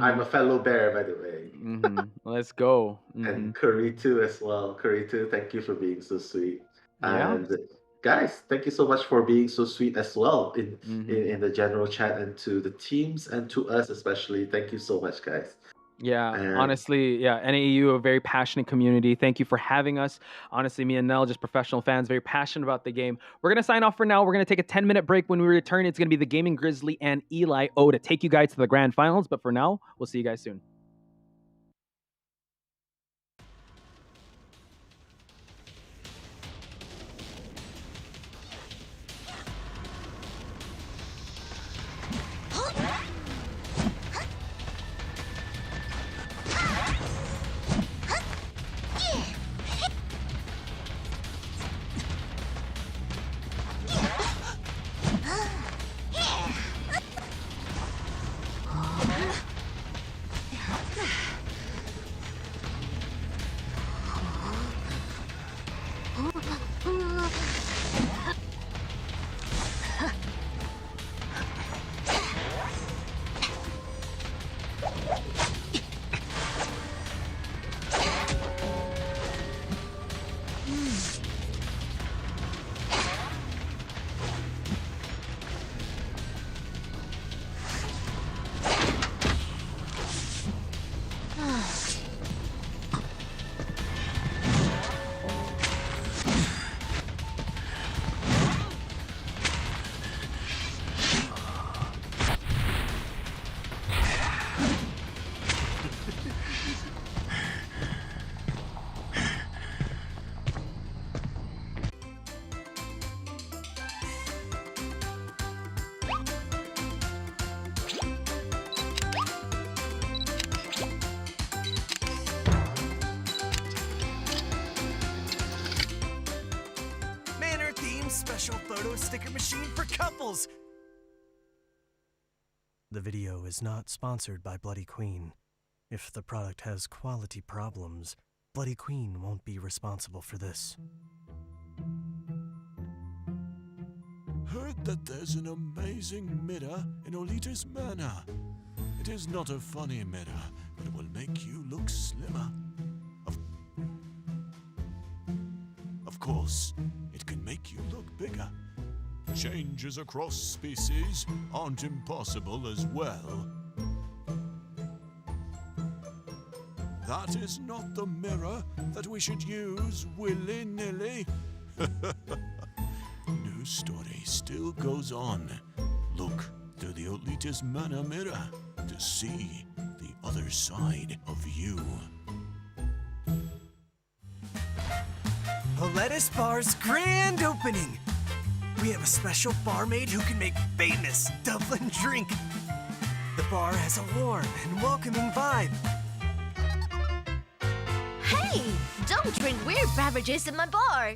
I'm Mm-hmm. a fellow bear, by the way. Mm-hmm. Let's go. Mm-hmm. And Curry too as well. Curry too, thank you for being so sweet. Yeah. And guys, thank you so much for being so sweet as well Mm-hmm. in the general chat, and to the teams and to us especially. Thank you so much, guys. Yeah, And honestly, yeah, NAEU, a very passionate community. Thank you for having us. Honestly, me and Nell, just professional fans, very passionate about the game. We're going to sign off for now. We're going to take a 10-minute break. When we return, it's going to be the Gaming Grizzly and Eli O to take you guys to the grand finals. But for now, we'll see you guys soon. Manor themed special photo sticker machine for couples. The video is not sponsored by Bloody Queen. If the product has quality problems, Bloody Queen won't be responsible for this. Heard that there's an amazing mirror in Olita's Manor. It is not a funny mirror, but it will make you look slimmer. Of course, it can make you look bigger. Changes across species aren't impossible as well. That is not the mirror that we should use willy-nilly. News story still goes on. Look through the Olita's Manor mirror to see the other side of you. Lettuce Bar's grand opening. We have a special barmaid who can make famous Dublin drink. The bar has a warm and welcoming vibe. Hey, don't drink weird beverages in my bar.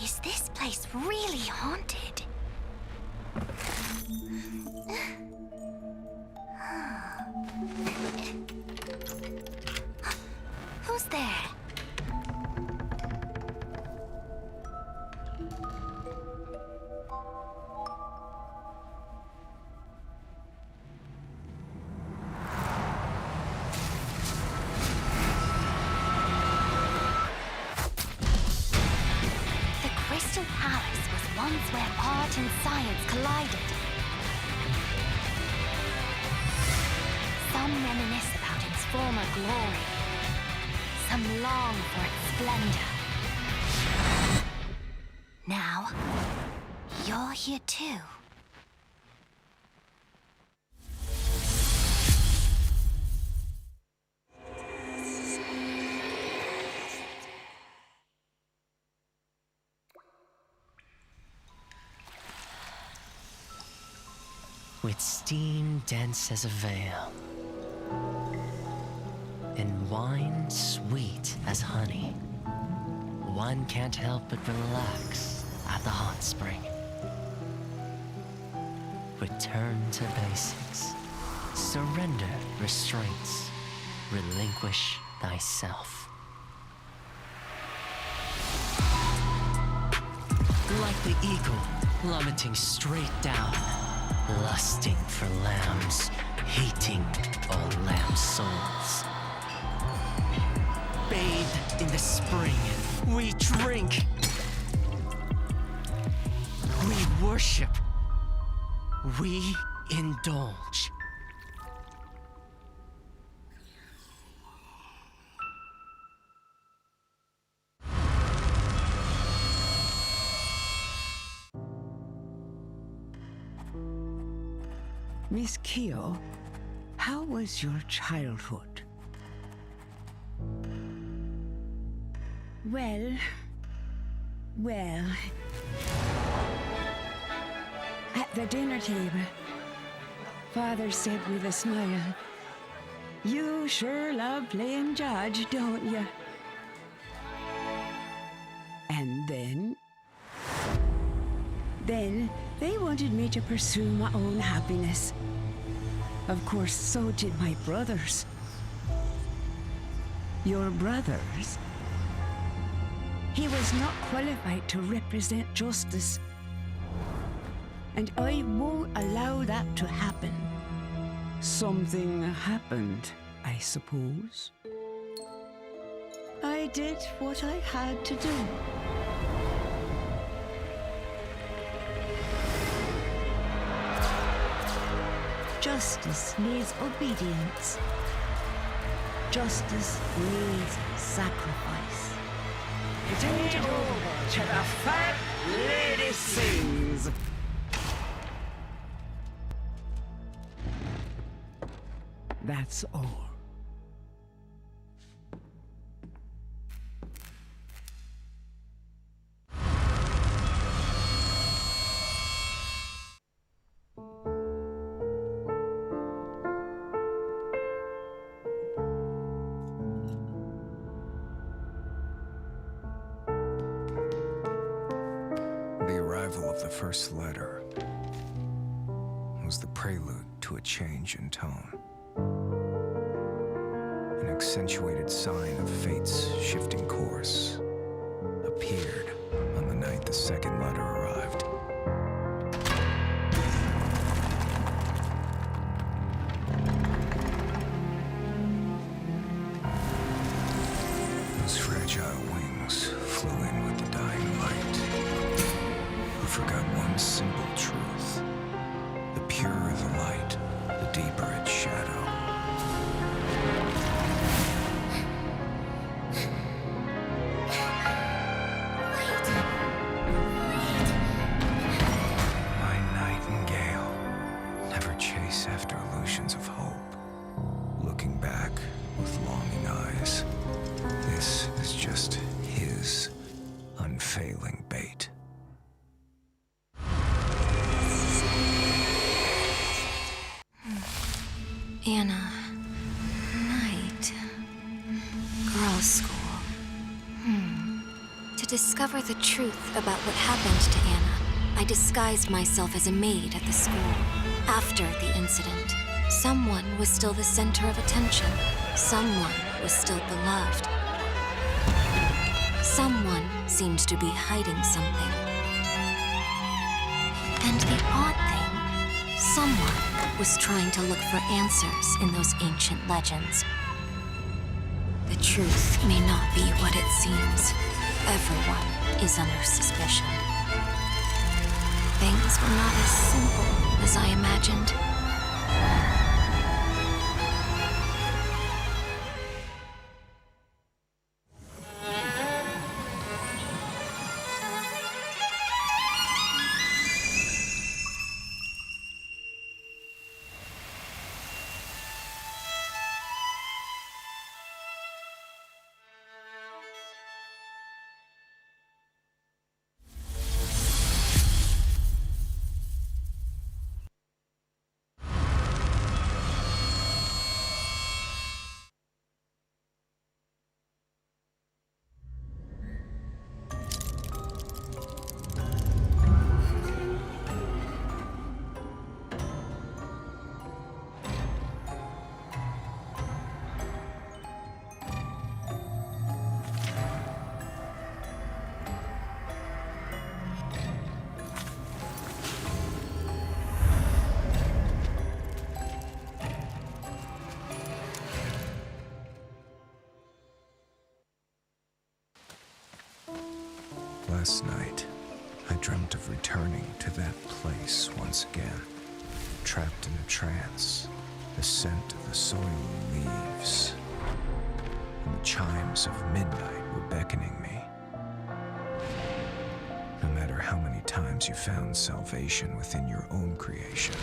Is this place really haunted? Who's there? The Crystal Palace was once where art and science collided. Some reminisce about its former glory. Some long for its splendor. Now, you're here too. With steam dense as a veil, and wine sweet as honey, one can't help but relax at the hot spring. Return to basics. Surrender restraints. Relinquish thyself. Like the eagle plummeting straight down, lusting for lambs, hating all lamb souls. Bathed in the spring, we drink. We worship. We indulge. Miss Keo, how was your childhood? Well, at the dinner table, Father said with a smile, "You sure love playing judge, don't you?" And then they wanted me to pursue my own happiness. Of course, so did my brothers. Your brothers? He was not qualified to represent justice. And I won't allow that to happen. Something happened, I suppose. I did what I had to do. Justice needs obedience. Justice needs sacrifice. Turn it over to the fat lady sings. That's all. The arrival of the first letter was the prelude to a change in tone. An accentuated sign of fate's shifting course appeared on the night the second letter arrived. Those fragile wings flew in with the dying light. Who forgot one simple truth: the purer the light, the deeper its shadow. My nightingale, never chase after illusions of hope. Looking back with longing eyes, this is just his unfailing bait. Anna. Night. Girls' school. To discover the truth about what happened to Anna, I disguised myself as a maid at the school. After the incident, someone was still the center of attention. Someone was still beloved. Someone seemed to be hiding something. And the odd thing, someone was trying to look for answers in those ancient legends. The truth may not be what it seems. Everyone is under suspicion. Things were not as simple as I imagined. Last night, I dreamt of returning to that place once again, trapped in a trance, the scent of the soil leaves, and the chimes of midnight were beckoning me. No matter how many times you found salvation within your own creation,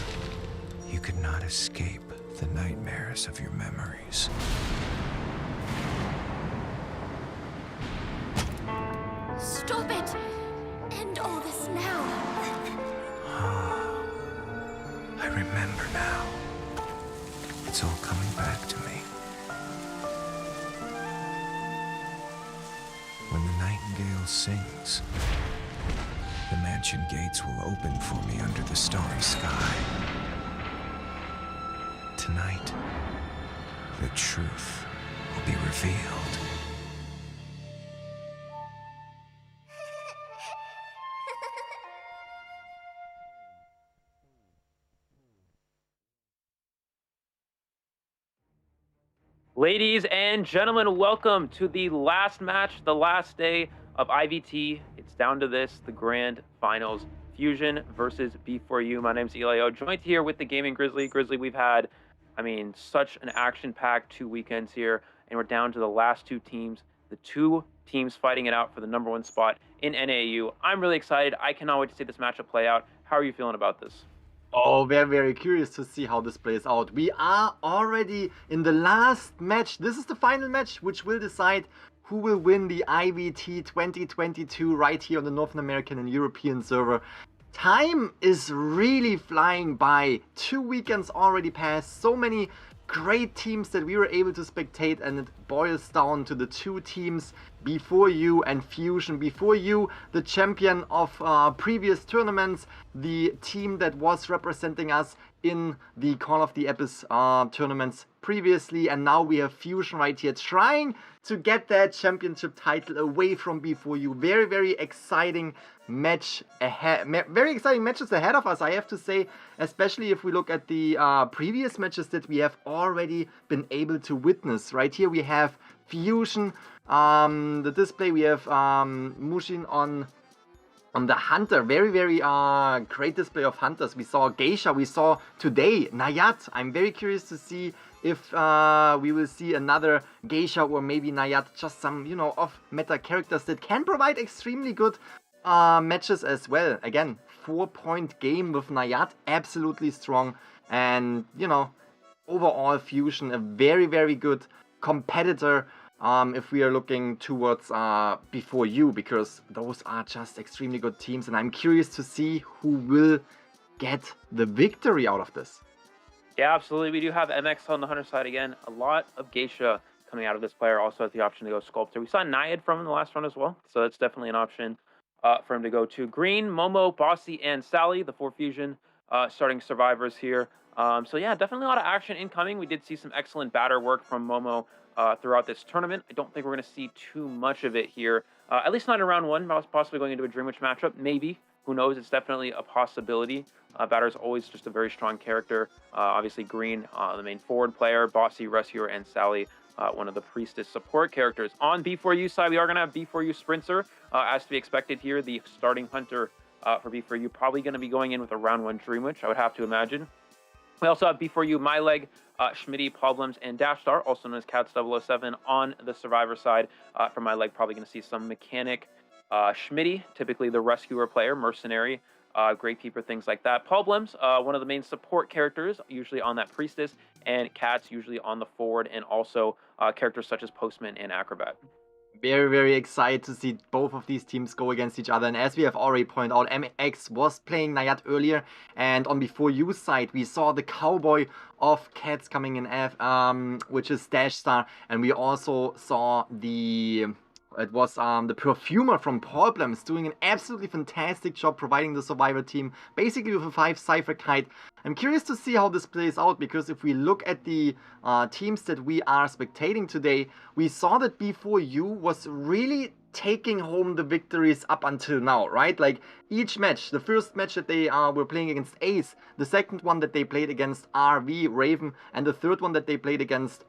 you could not escape the nightmares of your memories. Stop it! End all this now. I remember now. It's all coming back to me. When the nightingale sings, the mansion gates will open for me under the starry sky. Tonight, the truth will be revealed. Ladies and gentlemen, welcome to the last match, the last day of IVT. It's down to this, the grand finals, Fusion versus B4U. My name's Eli, joined here with the Gaming Grizzly. Grizzly, we've had, such an action-packed 2 weekends here, and we're down to the last two teams, the two teams fighting it out for the #1 spot in NAEU. I'm really excited. I cannot wait to see this matchup play out. How are you feeling about this? Oh, we're very curious to see how this plays out. We are already in the last match. This is the final match, which will decide who will win the IVT 2022 right here on the North American and European server. Time is really flying by. 2 weekends already passed. So many great teams that we were able to spectate, and it boils down to the two teams, B4U and Fusion. B4U, the champion of previous tournaments, the team that was representing us in the Call of the Abyss tournaments previously, and now we have Fusion right here trying to get that championship title away from B4U. Very, very exciting match ahead. Very exciting matches ahead of us, I have to say, especially if we look at the previous matches that we have already been able to witness. Right here we have Fusion, the display, we have Mushin on the Hunter. Very, very great display of Hunters. We saw Geisha, we saw today Nayat. I'm very curious to see if we will see another Geisha or maybe Nayat, just some, off-meta characters that can provide extremely good matches as well. Again, 4-point game with Nayat, absolutely strong. And, overall Fusion, a very, very good competitor if we are looking towards B4U, because those are just extremely good teams, and I'm curious to see who will get the victory out of this. Yeah, absolutely. We do have MX on the Hunter side again. A lot of Geisha coming out of this player. Also has the option to go Sculptor. We saw Naiad from him in the last run as well, so that's definitely an option for him to go to. Green, Momo, Bossy, and Sally, the 4 Fusion starting survivors here. So yeah, definitely a lot of action incoming. We did see some excellent batter work from Momo throughout this tournament. I don't think we're going to see too much of it here, at least not in round 1, possibly going into a Dream Witch matchup, maybe. Who knows? It's definitely a possibility. Batter is always just a very strong character. Obviously, Green, the main forward player, Bossy, Rescuer, and Sally, one of the Priestess support characters. On B4U side, we are going to have B4U Sprinter, as to be expected here. The starting Hunter for B4U, probably going to be going in with a round 1 Dream Witch, I would have to imagine. We also have B4U, MyLeg, Schmitty, Problems, and Dashstar, also known as Cats007 on the Survivor side. For MyLeg, probably going to see some Mechanic, Schmitty, typically the Rescuer player, Mercenary, Grapekeeper, things like that. Problems, one of the main support characters, usually on that Priestess, and Cats, usually on the forward, and also characters such as Postman and Acrobat. Very, very excited to see both of these teams go against each other. And as we have already pointed out, MX was playing Nayat earlier. And on B4U side, we saw the Cowboy of Cats coming in, which is Dashstar. And we also saw the Perfumer from Problems doing an absolutely fantastic job providing the Survivor team, basically with a 5 Cypher Kite. I'm curious to see how this plays out, because if we look at the teams that we are spectating today, we saw that B4U was really taking home the victories up until now, right? Like each match, the first match that they were playing against Ace, the second one that they played against RV, Raven, and the third one that they played against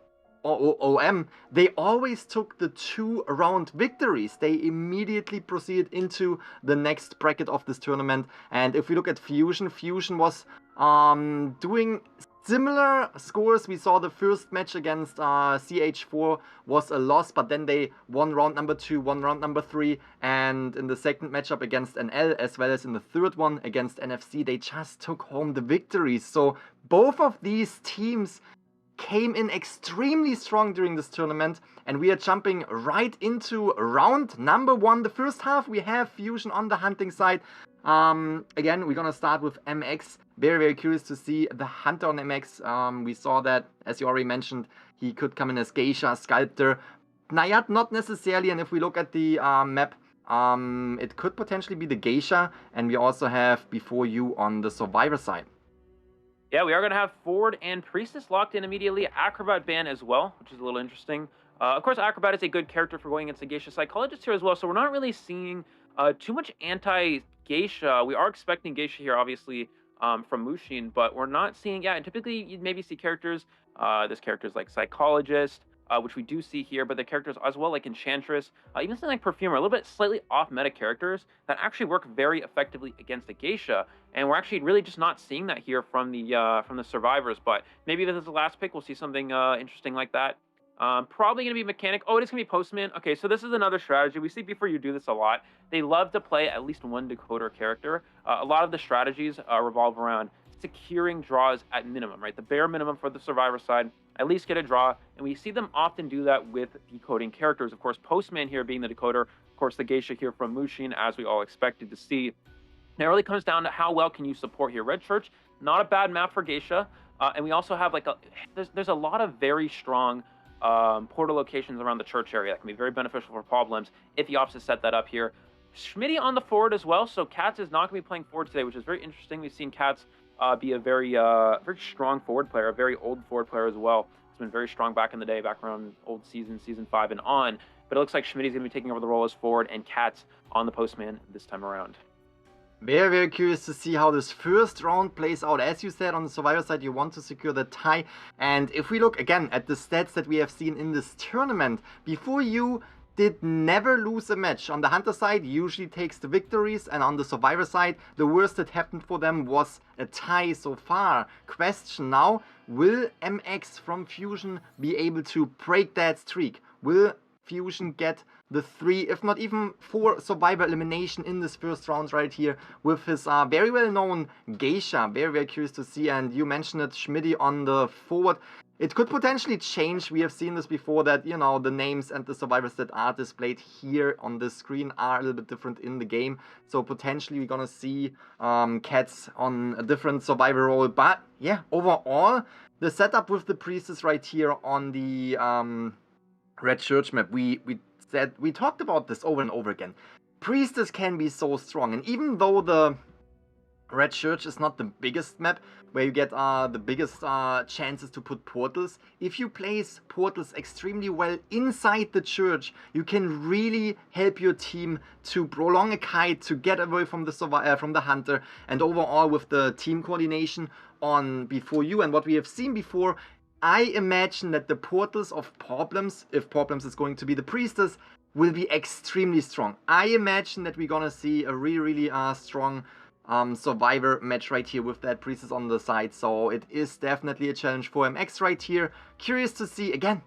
OM, they always took the 2-round victories. They immediately proceeded into the next bracket of this tournament. And if we look at Fusion, Fusion was doing similar scores. We saw the first match against CH4 was a loss, but then they won round number 2, won round number 3, and in the second matchup against NL, as well as in the third one against NFC, they just took home the victories. So both of these teams came in extremely strong during this tournament, and we are jumping right into round number 1. The first half, we have Fusion on the hunting side. Again, we're gonna start with MX. Very, very curious to see the Hunter on MX. We saw that, as you already mentioned, he could come in as Geisha, Sculptor. Nayat, not necessarily, and if we look at the map, it could potentially be the Geisha, and we also have Before You on the Survivor side. Yeah, we are going to have Ford and Priestess locked in immediately. Acrobat ban as well, which is a little interesting. Of course, Acrobat is a good character for going against the Geisha Psychologist here as well, so we're not really seeing too much anti-Geisha. We are expecting Geisha here, obviously, from Mushin, but we're not seeing, and typically you'd maybe see characters, there's characters like Psychologist, which we do see here, but the characters as well, like Enchantress, even something like Perfumer, a little bit slightly off-meta characters that actually work very effectively against the Geisha, and we're actually really just not seeing that here from the survivors. But maybe this is the last pick, we'll see something interesting like that. Probably going to be Mechanic. Oh, it is going to be Postman. Okay, so this is another strategy. We see Before You do this a lot. They love to play at least one decoder character. A lot of the strategies revolve around securing draws at minimum, right? The bare minimum for the survivor side, at least get a draw. And we see them often do that with decoding characters. Of course, Postman here being the decoder. Of course, the Geisha here from Mushin, as we all expected to see. Now, it really comes down to how well can you support here. Red Church, not a bad map for Geisha. And we also have there's a lot of very strong portal locations around the church area that can be very beneficial for problems if he opts to set that up here. Schmitty on the forward as well, so Katz is not going to be playing forward today, which is very interesting. We've seen Katz be a very strong forward player, a very old forward player as well. He's been very strong back in the day, back around old season 5 and on. But it looks like Schmitty's going to be taking over the role as forward, and Katz on the Postman this time around. Very, very curious to see how this first round plays out. As you said, on the Survivor side, you want to secure the tie. And if we look again at the stats that we have seen in this tournament, Before You did never lose a match. On the Hunter side, usually takes the victories, and on the Survivor side, the worst that happened for them was a tie so far. Question now, will MX from Fusion be able to break that streak? Will Fusion get the 3, if not even 4 survivor elimination in this first round right here with his very well known Geisha? Very, very curious to see. And you mentioned it, Schmitty on the forward. It could potentially change. We have seen this before, that, you know, the names and the survivors that are displayed here on the screen are a little bit different in the game. So potentially we're gonna see Cats on a different survivor role. But yeah, overall, the setup with the Priestess right here on the Red Church map, we talked about this over and over again. Priestess can be so strong, and even though the Red Church is not the biggest map where you get the biggest chances to put portals, if you place portals extremely well inside the church, you can really help your team to prolong a kite, to get away from the hunter, and overall with the team coordination on Before You and what we have seen before, I imagine that the portals of Problems, if Problems is going to be the Priestess, will be extremely strong. I imagine that we're gonna see a really strong survivor match right here with that Priestess on the side. So it is definitely a challenge for MX right here. Curious to see again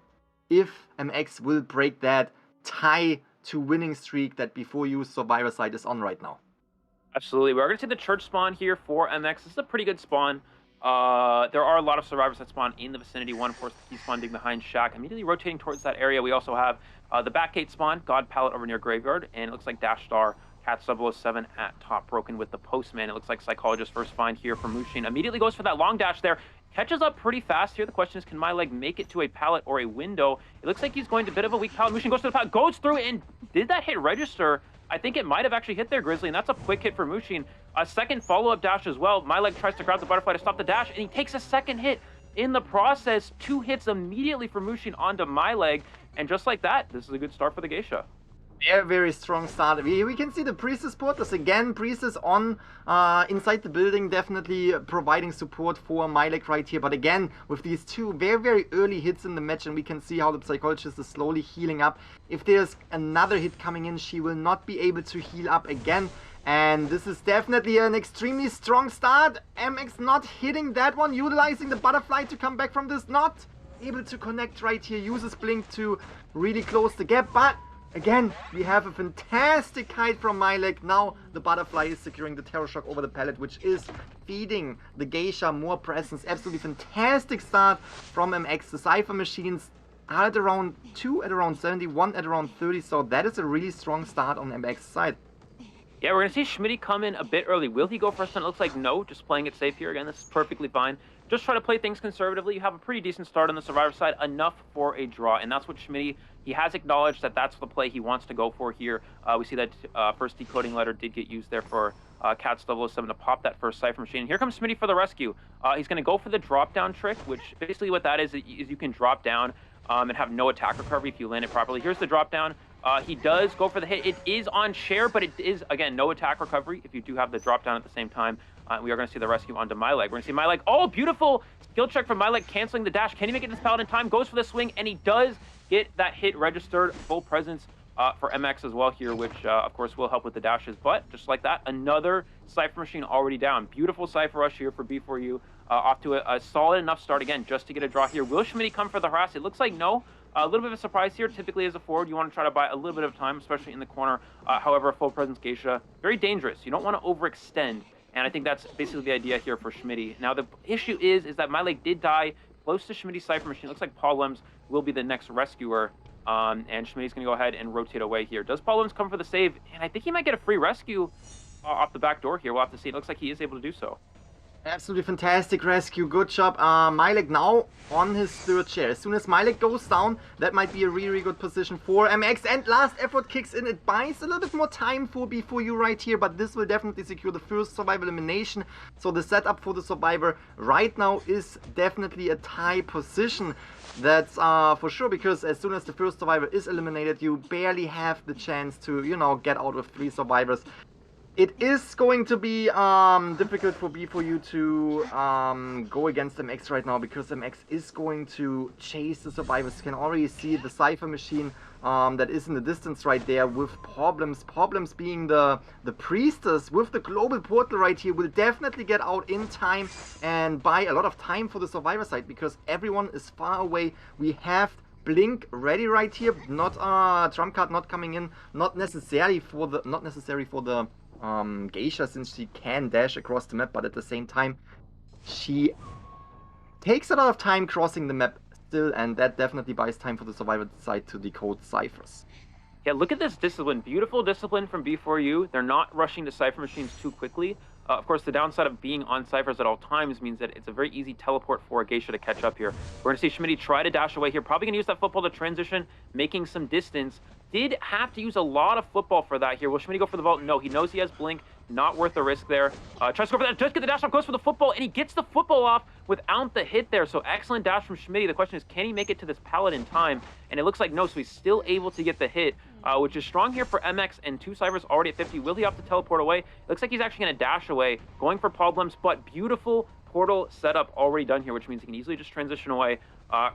if MX will break that tie to winning streak that Before You survivor side is on right now. Absolutely. We're going to see the church spawn here for MX. This is a pretty good spawn. There are a lot of survivors that spawn in the vicinity. One, of course, the key spawn being behind Shack, immediately rotating towards that area. We also have the Backgate spawn, God Pallet over near Graveyard, and it looks like Dash Star, Cat 007 at top, broken with the Postman. It looks like Psychologist first find here from Mushin. Immediately goes for that long dash there. Catches up pretty fast here. The question is, can my leg make it to a pallet or a window? It looks like he's going to a bit of a weak pallet. Mushin goes to the pallet, goes through, and did that hit register? I think it might have actually hit there, Grizzly, and that's a quick hit for Mushin. A second follow-up dash as well. My leg tries to grab the butterfly to stop the dash, and he takes a second hit. In the process, 2 hits immediately for Mushin onto my leg, and just like that, this is a good start for the Geisha. Very, very strong start. We can see the Priestess portals again. Priestess on inside the building, definitely providing support for Milek right here. But again, with these two very, very early hits in the match, and we can see how the Psychologist is slowly healing up. If there's another hit coming in, she will not be able to heal up again. And this is definitely an extremely strong start. MX not hitting that one, utilizing the butterfly to come back from this. Not able to connect right here. Uses Blink to really close the gap, but again, we have a fantastic kite from Milek. Now the butterfly is securing the Terror Shock over the pallet, which is feeding the Geisha more presence. Absolutely fantastic start from MX. The Cypher machines are at around 2 at around 70, 1 at around 30. So that is a really strong start on MX's side. Yeah, we're going to see Schmitty come in a bit early. Will he go first? And it looks like no, just playing it safe here. Again, this is perfectly fine. Just try to play things conservatively. You have a pretty decent start on the Survivor side, enough for a draw. And that's what Schmitty, he has acknowledged that that's the play he wants to go for here. We see that first decoding letter did get used there for Cat's 007 to pop that first Cypher machine. And here comes Schmitty for the rescue. He's going to go for the drop down trick, which basically what that is you can drop down and have no attack recovery if you land it properly. Here's the drop down. He does go for the hit. It is on chair, but it is, again, no attack recovery if you do have the drop down at the same time. We are going to see the rescue onto Milek. We're going to see Milek. Oh, beautiful skill check from Milek, canceling the dash. Can he make it this pallet in time? Goes for the swing, and he does get that hit registered. Full presence for MX as well here, which, of course, will help with the dashes. But just like that, another Cypher machine already down. Beautiful Cypher rush here for B4U. Off to a solid enough start again just to get a draw here. Will Schmitty come for the harass? It looks like no. A little bit of a surprise here. Typically, as a forward, you want to try to buy a little bit of time, especially in the corner. However, a full presence Geisha, very dangerous. You don't want to overextend, and I think that's basically the idea here for Schmitty. Now, the issue is that Milek did die close to Schmitty's Cypher machine. It looks like Paul Lems will be the next rescuer, and Schmitty's going to go ahead and rotate away here. Does Paul Lems come for the save? And I think he might get a free rescue off the back door here. We'll have to see. It looks like he is able to do so. Absolutely fantastic rescue. Good job. Milek now on his third chair. As soon as Milek goes down, that might be a really, really good position for MX. And last effort kicks in. It buys a little bit more time for B4U right here, but this will definitely secure the first survivor elimination. So the setup for the survivor right now is definitely a tie position. That's for sure, because as soon as the first survivor is eliminated, you barely have the chance to, you know, get out with 3 survivors. It is going to be difficult for B4U to go against MX right now, because MX is going to chase the survivors. You can already see the Cypher machine that is in the distance right there with Problems. Problems being the Priestess with the global portal right here will definitely get out in time and buy a lot of time for the survivor side, because everyone is far away. We have Blink ready right here, not trump card not coming in, not necessary for the Geisha, since she can dash across the map, but at the same time she takes a lot of time crossing the map still, and that definitely buys time for the survivor side to decode ciphers. Yeah, look at this discipline. Beautiful discipline from B4U. They're not rushing to Cypher machines too quickly. Of course, the downside of being on Cyphers at all times means that it's a very easy teleport for a Geisha to catch up here. We're going to see Schmitty try to dash away here. Probably going to use that football to transition, making some distance. Did have to use a lot of football for that here. Will Schmitty go for the vault? No, he knows he has Blink. Not worth the risk there. Tries to go for that. Does get the dash off. Goes for the football, and he gets the football off without the hit there. So excellent dash from Schmitty. The question is, can he make it to this pallet in time? And it looks like no, so he's still able to get the hit, which is strong here for MX, and 2 Cyphers already at 50. Will he have to teleport away? It looks like he's actually going to dash away, going for problems, but beautiful portal setup already done here, which means he can easily just transition away,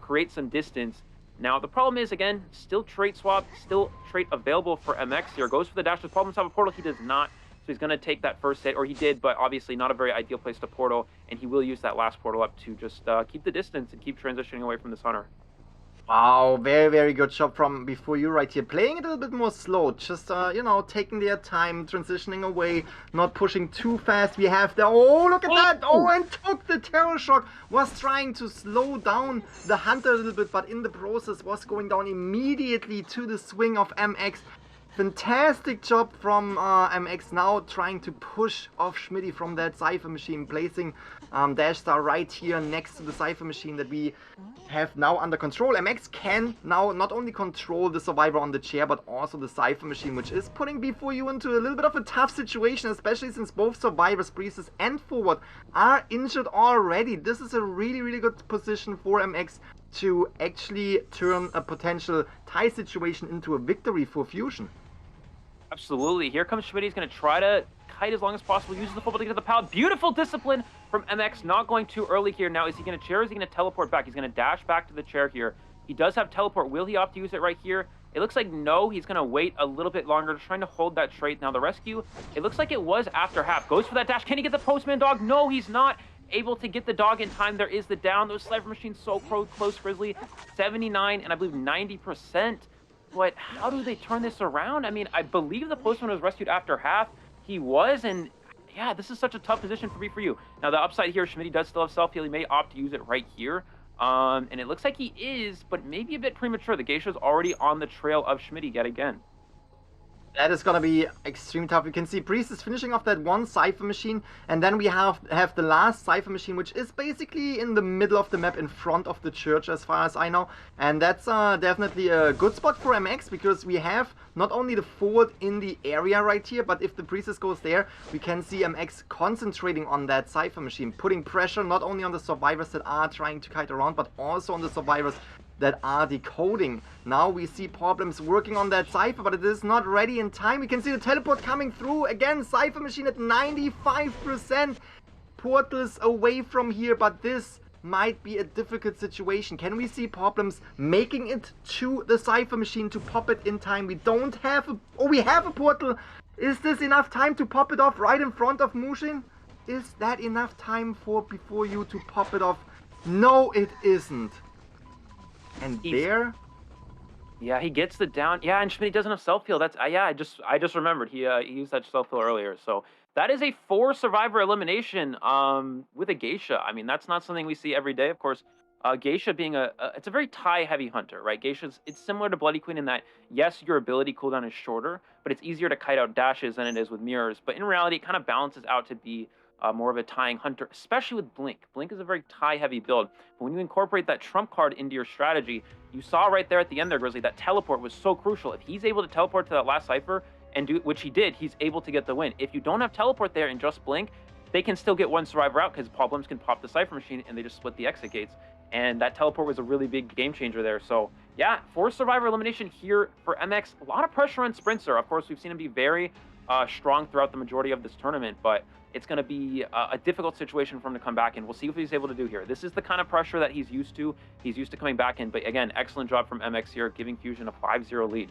create some distance. Now, the problem is, again, still trait swap, still trait available for MX here. Goes for the dash. Does Problems have a portal? He does not. So he's going to take that first hit, or he did, but obviously not a very ideal place to portal, and he will use that last portal up to just keep the distance and keep transitioning away from this hunter. Wow, very, very good job from B4U right here. Playing it a little bit more slow, just, you know, taking their time, transitioning away, not pushing too fast. We have the, oh, look at that! Oh, and took the Terror Shock. Was trying to slow down the hunter a little bit, but in the process was going down immediately to the swing of MX. Fantastic job from MX, now trying to push off Schmitty from that Cypher machine, placing Dash Star right here next to the Cypher machine that we have now under control. MX can now not only control the survivor on the chair, but also the Cypher machine, which is putting B4U into a little bit of a tough situation, especially since both survivors, Priestess and Forward, are injured already. This is a really, really good position for MX to actually turn a potential tie situation into a victory for Fusion. Absolutely. Here comes Schmidt. He's going to try to kite as long as possible, uses the football to get to the pallet. Beautiful discipline from MX, not going too early here. Now, is he going to chair or is he going to teleport back? He's going to dash back to the chair here. He does have teleport. Will he opt to use it right here? It looks like no. He's going to wait a little bit longer, trying to hold that trait. Now, the rescue, it looks like it was after half. Goes for that dash. Can he get the postman dog? No, he's not able to get the dog in time. There is the down. Those Cypher machines so close, Grizzly. 79 and I believe 90%. But how do they turn this around? I mean, I believe the postman was rescued after half. He was, and yeah, this is such a tough position for you. Now, the upside here, Schmidt does still have self-heal. He may opt to use it right here. And it looks like he is, but maybe a bit premature. The Geisha's already on the trail of Schmidt yet again. That is gonna be extremely tough. You can see Priest is finishing off that one Cypher machine, and then we have the last Cypher machine, which is basically in the middle of the map in front of the church, as far as I know. And that's definitely a good spot for MX, because we have not only the fort in the area right here, but if the Priestess goes there, we can see MX concentrating on that Cypher machine, putting pressure not only on the survivors that are trying to kite around, but also on the survivors that are decoding. Now we see problems working on that Cypher, but it is not ready in time. We can see the teleport coming through. Again, Cypher machine at 95%. Portals away from here, but this might be a difficult situation. Can we see problems making it to the Cypher machine to pop it in time? We don't have a... Oh, we have a portal. Is this enough time to pop it off right in front of Mushin? Is that enough time for before you to pop it off? No, it isn't. And there, yeah, he gets the down. Yeah, and Schmidt doesn't have self-heal. That's yeah, I just remembered he used that self-heal earlier. So that is a 4 survivor elimination with a Geisha. I mean, that's not something we see every day. Of course, Geisha being it's a very tie heavy hunter, right? Geisha's, it's similar to Bloody Queen in that yes, your ability cooldown is shorter, but it's easier to kite out dashes than it is with mirrors. But in reality, it kind of balances out to be more of a tying hunter, especially with Blink. Blink is a very tie-heavy build. But when you incorporate that trump card into your strategy, you saw right there at the end there, Grizzly, that teleport was so crucial. If he's able to teleport to that last Cypher and do, which he did, he's able to get the win. If you don't have teleport there and just Blink, they can still get one survivor out because Problems can pop the Cypher machine and they just split the exit gates. And that teleport was a really big game changer there. So yeah, 4 survivor elimination here for MX. A lot of pressure on Sprinter. Of course, we've seen him be very strong throughout the majority of this tournament, but it's going to be a difficult situation for him to come back in. We'll see what he's able to do here. This is the kind of pressure that he's used to. He's used to coming back in, but again, excellent job from MX here, giving Fusion a 5-0 lead.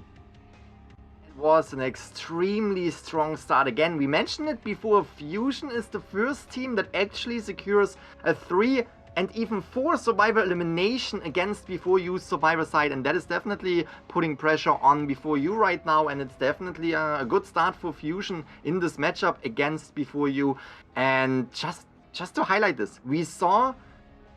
It was an extremely strong start. Again, we mentioned it before, Fusion is the first team that actually secures a 3 and even 4 survivor elimination against Before You's survivor side, and that is definitely putting pressure on Before You right now, and it's definitely a good start for Fusion in this matchup against Before You. And just to highlight this, we saw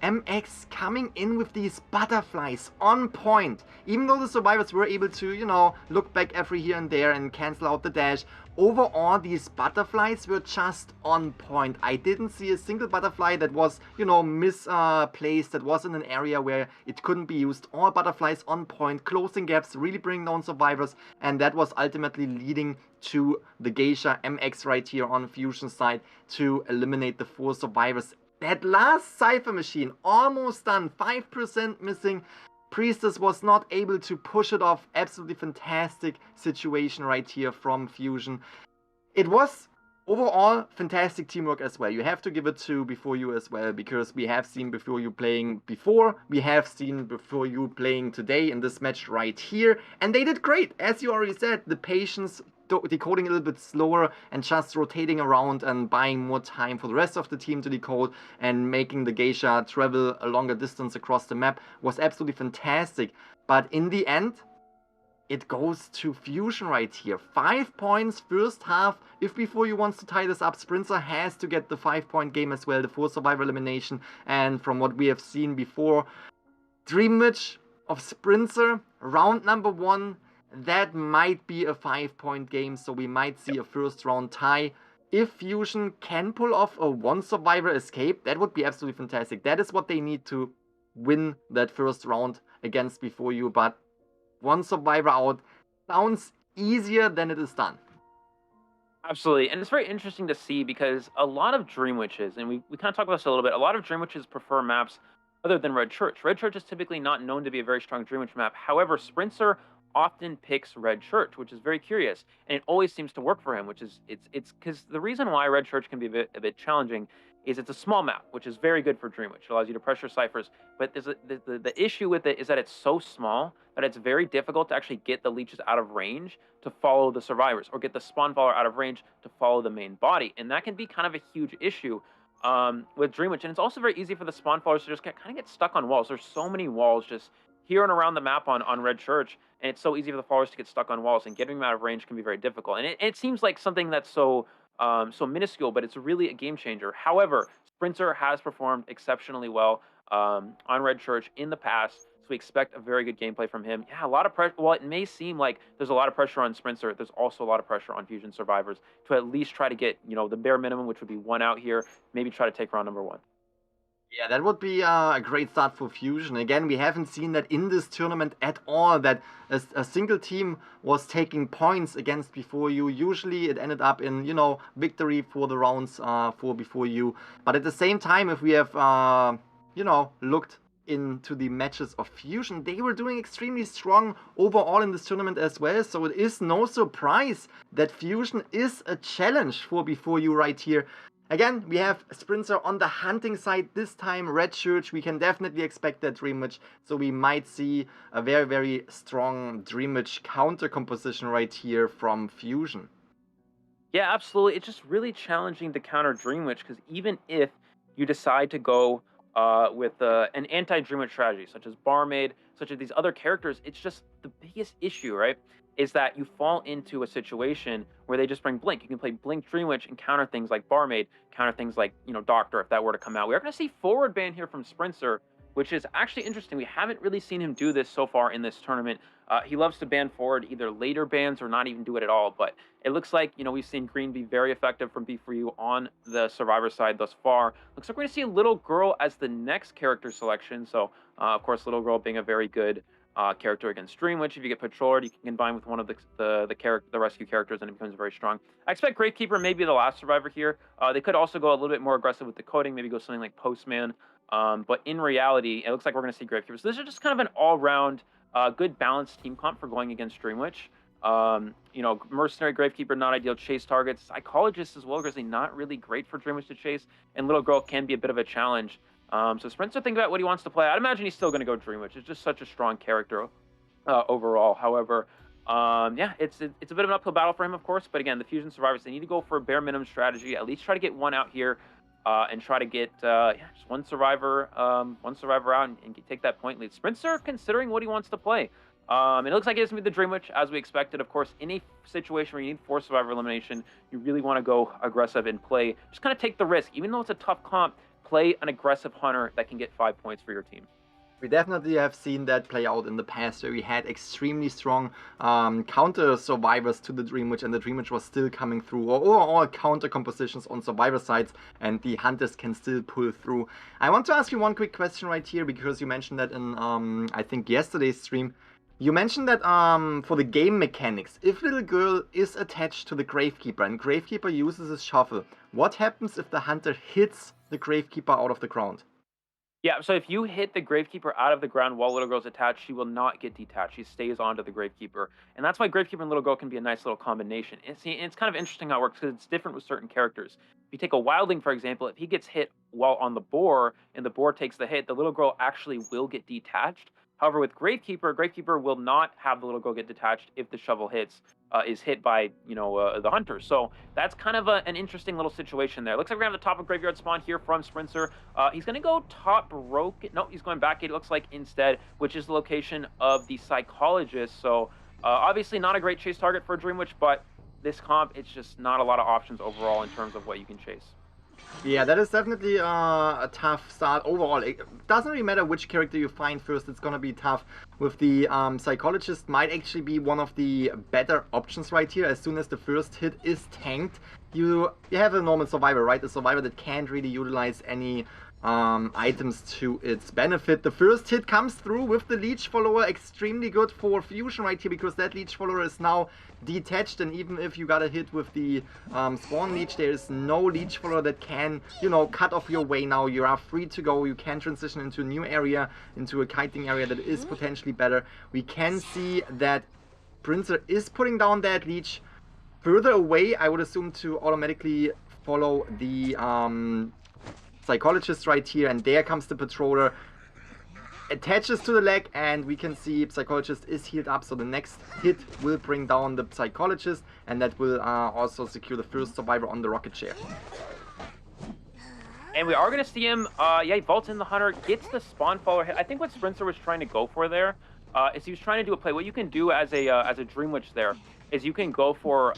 MX coming in with these butterflies on point. Even though the survivors were able to, you know, look back every here and there and cancel out the dash, overall these butterflies were just on point. I didn't see a single butterfly that was, you know, misplaced, that was in an area where it couldn't be used. All butterflies on point, closing gaps, really bringing down survivors, and that was ultimately leading to the Geisha MX right here on Fusion side to eliminate the 4 survivors. That last Cypher machine, almost done, 5% missing. Priestess was not able to push it off. Absolutely fantastic situation right here from Fusion. It was overall fantastic teamwork as well. You have to give it to Before You as well, because we have seen Before You playing before. We have seen Before You playing today in this match right here. And they did great. As you already said, the patience, decoding a little bit slower and just rotating around and buying more time for the rest of the team to decode and making the Geisha travel a longer distance across the map was absolutely fantastic. But in the end, it goes to Fusion right here. 5 points first half. If Before You wants to tie this up, Sprinter has to get the 5-point game as well, the 4 survivor elimination. And from what we have seen before, Dream Match of Sprinter, round number 1, that might be a 5-point game, so we might see a first round tie. If Fusion can pull off a 1 survivor escape, that would be absolutely fantastic. That is what they need to win that first round against Before You, but 1 survivor out sounds easier than it is done. Absolutely, and it's very interesting to see because a lot of Dream Witches, and we kind of talked about this a little bit, a lot of Dream Witches prefer maps other than Red Church. Red Church is typically not known to be a very strong Dream Witch map. However, Sprinter often picks Red Church, which is very curious, and it always seems to work for him. Which is it's because the reason why Red Church can be a bit challenging is it's a small map, which is very good for Dream Witch. It allows you to pressure ciphers, but the issue with it is that it's so small that it's very difficult to actually get the leeches out of range to follow the survivors, or get the spawn follower out of range to follow the main body, and that can be kind of a huge issue with Dream Witch. And it's also very easy for the spawn followers to just kind of get stuck on walls. There's so many walls just here and around the map on Red Church, and it's so easy for the followers to get stuck on walls, and getting them out of range can be very difficult. And it seems like something that's so minuscule, but it's really a game changer. However, Sprinter has performed exceptionally well on Red Church in the past, so we expect a very good gameplay from him. Yeah, a lot of pressure. While it may seem like there's a lot of pressure on Sprinter, there's also a lot of pressure on Fusion survivors to at least try to get, the bare minimum, which would be 1 out here, maybe try to take round number 1. Yeah, that would be a great start for Fusion. Again, we haven't seen that in this tournament at all, that a single team was taking points against Before You. Usually it ended up in, victory for the rounds for Before You. But at the same time, if we have, looked into the matches of Fusion, they were doing extremely strong overall in this tournament as well. So it is no surprise that Fusion is a challenge for Before You right here. Again, we have Sprinter on the hunting side this time, Red Church. We can definitely expect that Dream Witch, so we might see a very, very strong Dream Witch counter composition right here from Fusion. Yeah, absolutely. It's just really challenging to counter Dream Witch, because even if you decide to go with an anti-Dream Witch strategy, such as Barmaid, such as these other characters, it's just the biggest issue, right? Is that you fall into a situation where they just bring Blink. You can play Blink Dream Witch and counter things like Barmaid, counter things like, Doctor, if that were to come out. We are going to see forward ban here from Sprinter, which is actually interesting. We haven't really seen him do this so far in this tournament. He loves to ban forward, either later bans or not even do it at all. But it looks like, we've seen Green be very effective from B4U on the Survivor side thus far. Looks like we're going to see Little Girl as the next character selection. So, of course, Little Girl being a very good character against Dream Witch. If you get Patroller, you can combine with one of the rescue characters, and it becomes very strong. I expect Gravekeeper may be the last survivor here. They could also go a little bit more aggressive with the coding, maybe go something like Postman. But in reality, it looks like we're going to see Gravekeeper. So this is just kind of an all-round good balanced team comp for going against Dream Witch. Mercenary, Gravekeeper, not ideal chase targets. Psychologist as well, Grizzly, not really great for Dream Witch to chase. And Little Girl can be a bit of a challenge. So Sprinter, think about what he wants to play. I'd imagine he's still going to go Dream Witch. It's just such a strong character overall. However, it's a bit of an uphill battle for him, of course. But again, the Fusion survivors, they need to go for a bare minimum strategy. At least try to get 1 out here, and try to get just one survivor out and take that point lead. Sprinter considering what he wants to play. It looks like it's going to be the Dream Witch, as we expected. Of course, in a situation where you need 4 survivor elimination, you really want to go aggressive and play. Just kind of take the risk. Even though it's a tough comp, play an aggressive hunter that can get 5 points for your team. We definitely have seen that play out in the past, where we had extremely strong counter survivors to the Dream Witch, and the Dream Witch was still coming through, or overall counter compositions on survivor sides, and the hunters can still pull through. I want to ask you one quick question right here, because you mentioned that in, I think, yesterday's stream. You mentioned that for the game mechanics, if Little Girl is attached to the Gravekeeper and Gravekeeper uses his shuffle, what happens if the hunter hits the Gravekeeper out of the ground? Yeah, so if you hit the Gravekeeper out of the ground while Little Girl's attached, she will not get detached. She stays onto the Gravekeeper. And that's why Gravekeeper and Little Girl can be a nice little combination. And it's kind of interesting how it works, because it's different with certain characters. If you take a Wildling, for example, if he gets hit while on the boar, and the boar takes the hit, the Little Girl actually will get detached. However, with Gravekeeper will not have the Little Girl get detached if the shovel is hit by, the hunter. So that's kind of an interesting little situation there. Looks like we're going to have the top of Graveyard spawn here from Sprinter. He's going to go top broken. No, he's going back, it looks like, instead, which is the location of the Psychologist. So obviously not a great chase target for Dream Witch, but this comp, it's just not a lot of options overall in terms of what you can chase. Yeah, that is definitely a tough start overall. It doesn't really matter which character you find first, it's gonna be tough. With the Psychologist might actually be one of the better options right here. As soon as the first hit is tanked, you have a normal survivor, right? A survivor that can't really utilize any items to its benefit. The first hit comes through with the Leech Follower, extremely good for Fusion right here, because that Leech Follower is now detached, and even if you got a hit with the Spawn Leech, there is no Leech Follower that can, cut off your way now. You are free to go, you can transition into a new area, into a kiting area that is potentially better. We can see that Sprinter is putting down that leech. Further away, I would assume to automatically follow the Psychologist right here, and there comes the Patroller. Attaches to the leg, and we can see Psychologist is healed up, so the next hit will bring down the Psychologist, and that will also secure the first survivor on the rocket chair. And we are going to see him, he vaults in the Hunter, gets the spawn follower hit. I think what Sprinter was trying to go for there is he was trying to do a play. What you can do as a Dream Witch there is you can go for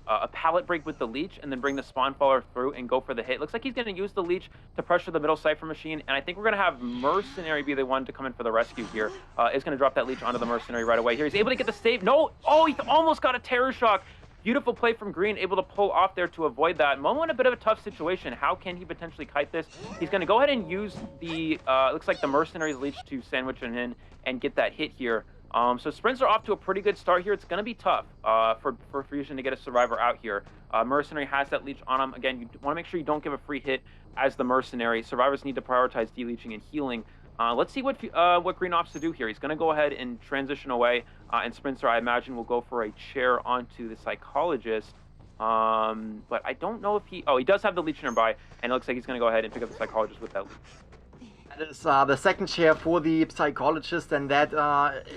a pallet break with the leech and then bring the spawn follower through and go for the hit. Looks like he's going to use the leech to pressure the middle Cypher machine, and I think we're going to have Mercenary be the one to come in for the rescue here. Is going to drop that leech onto the Mercenary right away. Here he's able to get the save. No! Oh, he almost got a Terror Shock. Beautiful play from Green, able to pull off there to avoid that. Momo in a bit of a tough situation. How can he potentially kite this? He's going to go ahead and use the, looks like the Mercenary's leech to sandwich him in and get that hit here. So Sprints are off to a pretty good start here. It's going to be tough for Fusion to get a survivor out here. Mercenary has that leech on him. Again, you want to make sure you don't give a free hit as the Mercenary. Survivors need to prioritize deleeching and healing. Let's see what Green opts to do here. He's going to go ahead and transition away, and Sprinter, I imagine, will go for a chair onto the Psychologist. But I don't know if he does have the leech nearby, and it looks like he's going to go ahead and pick up the Psychologist with that leech. That is the second chair for the Psychologist, and that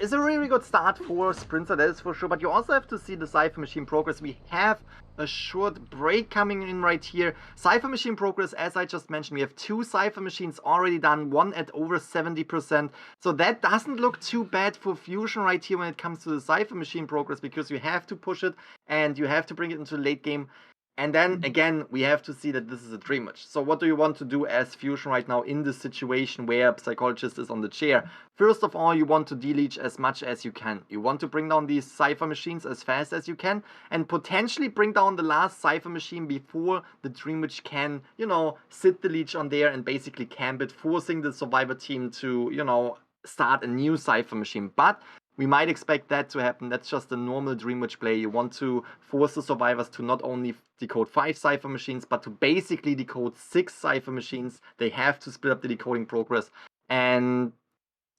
is a really good start for Sprinter, that is for sure. But you also have to see the Cypher Machine progress. We have a short break coming in right here. Cypher Machine progress, as I just mentioned, we have 2 Cypher Machines already done, one at over 70%. So that doesn't look too bad for Fusion right here when it comes to the Cypher Machine progress, because you have to push it and you have to bring it into the late game. And then, again, we have to see that this is a Dream Witch. So what do you want to do as Fusion right now in this situation where Psychologist is on the chair? First of all, you want to deleech as much as you can. You want to bring down these Cypher Machines as fast as you can and potentially bring down the last Cypher Machine before the Dream Witch can, you know, sit the leech on there and basically camp it, forcing the Survivor team to, you know, start a new Cypher Machine. But we might expect that to happen. That's just a normal Dream Witch play. You want to force the survivors to not only decode 5 Cypher Machines, but to basically decode 6 Cypher Machines. They have to split up the decoding progress. And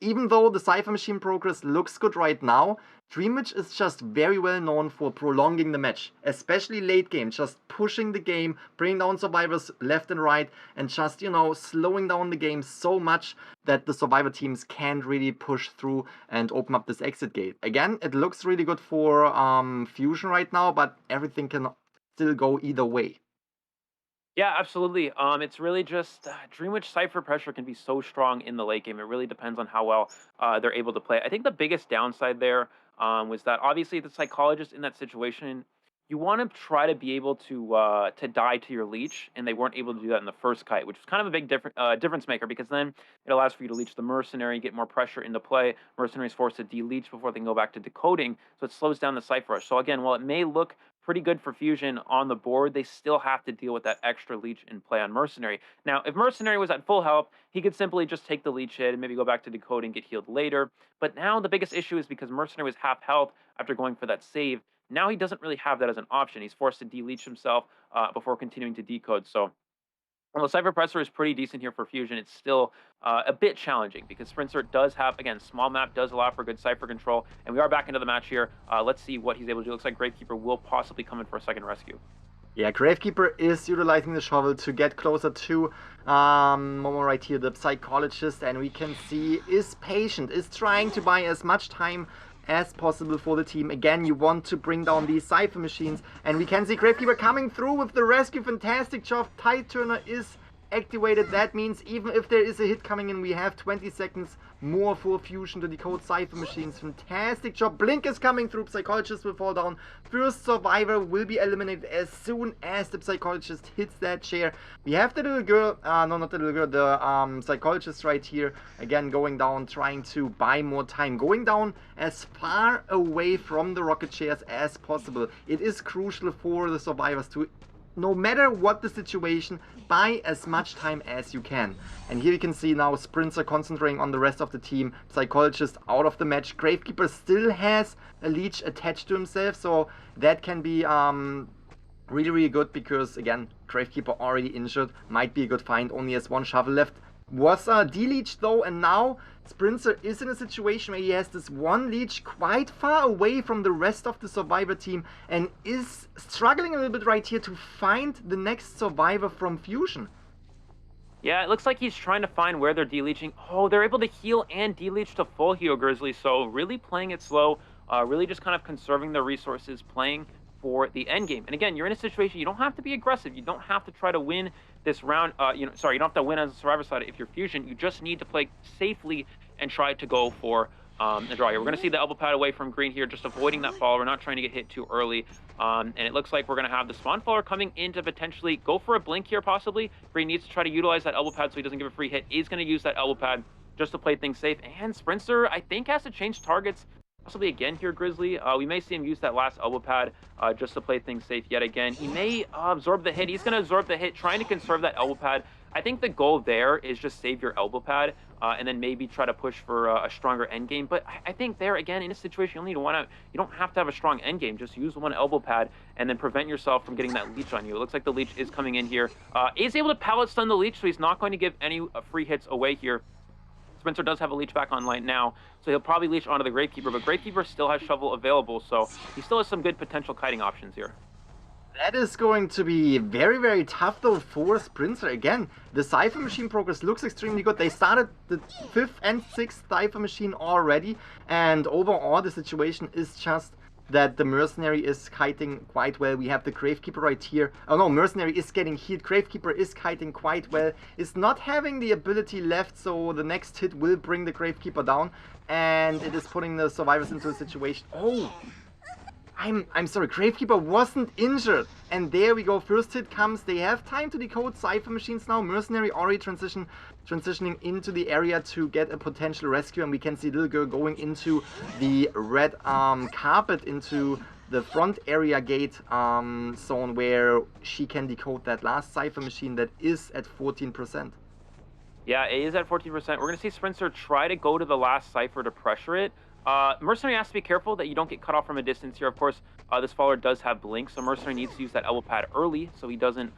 even though the Cypher Machine progress looks good right now, Dream Witch is just very well known for prolonging the match, especially late game, just pushing the game, bringing down survivors left and right, and just, you know, slowing down the game so much that the survivor teams can't really push through and open up this exit gate. Again, it looks really good for Fusion right now, but everything can still go either way. Yeah, absolutely. It's really just Dream Witch Cypher pressure can be so strong in the late game. It really depends on how well they're able to play. I think the biggest downside there was that obviously the Psychologist in that situation, you want to try to be able to die to your leech, and they weren't able to do that in the first kite, which is kind of a big difference maker, because then it allows for you to leech the Mercenary, get more pressure into play. Mercenary is forced to deleech before they can go back to decoding, so it slows down the Cypher rush. So again, while it may look pretty good for Fusion on the board, they still have to deal with that extra leech in play on Mercenary. Now, if Mercenary was at full health, he could simply just take the leech hit and maybe go back to decoding, get healed later. But now the biggest issue is because Mercenary was half health after going for that save, now he doesn't really have that as an option. He's forced to deleech himself before continuing to decode. So while the Cypher Pressor is pretty decent here for Fusion, it's still a bit challenging because Sprinter does have, again, small map does allow for good Cypher control. And we are back into the match here. Let's see what he's able to do. Looks like Gravekeeper will possibly come in for a second rescue. Yeah, Gravekeeper is utilizing the shovel to get closer to Momo right here, the Psychologist. And we can see is patient, is trying to buy as much time as possible for the team. Again, you want to bring down these Cypher Machines, and we can see Gravekeeper coming through with the rescue. Fantastic job. Tide Turner is activated. That means even if there is a hit coming in, we have 20 seconds more for Fusion to decode Cypher Machines. Fantastic job. Blink is coming through. Psychologist will fall down. First survivor will be eliminated as soon as the Psychologist hits that chair. We have the little girl, no, not the little girl, the Psychologist right here, again going down, trying to buy more time, going down as far away from the rocket chairs as possible. It is crucial for the survivors to, no matter what the situation, buy as much time as you can. And here you can see now Sprinter concentrating on the rest of the team. Psychologist out of the match. Gravekeeper still has a leech attached to himself, so that can be really, really good because, again, Gravekeeper already injured. Might be a good find. Only has one shovel left. was de-leeched though, and now Sprinter is in a situation where he has this one leech quite far away from the rest of the survivor team and is struggling a little bit right here to find the next survivor from Fusion. Yeah, it looks like he's trying to find where they're de-leeching. Oh, they're able to heal and de-leech to full heal Grizzly, so really playing it slow, really just kind of conserving their resources, playing for the end game. And again, you're in a situation, you don't have to be aggressive. You don't have to try to win this round. You don't have to win as a survivor side if you're Fusion. You just need to play safely and try to go for the draw here. We're going to see the elbow pad away from green here, just avoiding that follower, not trying to get hit too early. And it looks like we're going to have the spawn follower coming in to potentially go for a blink here, possibly. Green needs to try to utilize that elbow pad so he doesn't give a free hit. He's going to use that elbow pad just to play things safe. And Sprinter, I think, has to change targets possibly again here, Grizzly. We may see him use that last elbow pad just to play things safe yet again. He may absorb the hit. He's going to absorb the hit, trying to conserve that elbow pad. I think the goal there is just save your elbow pad and then maybe try to push for a stronger end game. But I think there, again, in a situation, you'll need one out. You don't have to have a strong end game. Just use one elbow pad and then prevent yourself from getting that leech on you. It looks like the leech is coming in here. Is able to pallet stun the leech, so he's not going to give any free hits away here. Sprinter does have a leech back online now, so he'll probably leech onto the Gravekeeper, but Gravekeeper still has Shovel available, so he still has some good potential kiting options here. That is going to be very, very tough though for Sprinter. Again, the Cypher Machine progress looks extremely good. They started the 5th and 6th Cypher Machine already, and overall the situation is just that the Mercenary is kiting quite well. We have the Gravekeeper right here. Oh no, Mercenary is getting hit. Gravekeeper is kiting quite well. Is not having the ability left, so the next hit will bring the Gravekeeper down. And it is putting the survivors into a situation. Oh! I'm sorry, Gravekeeper wasn't injured. And there we go, first hit comes. They have time to decode Cypher Machines now. Mercenary already transitioning into the area to get a potential rescue. And we can see Little Girl going into the red carpet, into the front area gate zone where she can decode that last Cypher Machine that is at 14%. Yeah, it is at 14%. We're going to see Sprinter try to go to the last Cypher to pressure it. Mercenary has to be careful that you don't get cut off from a distance here. Of course, this follower does have Blink, so Mercenary needs to use that elbow pad early so he doesn't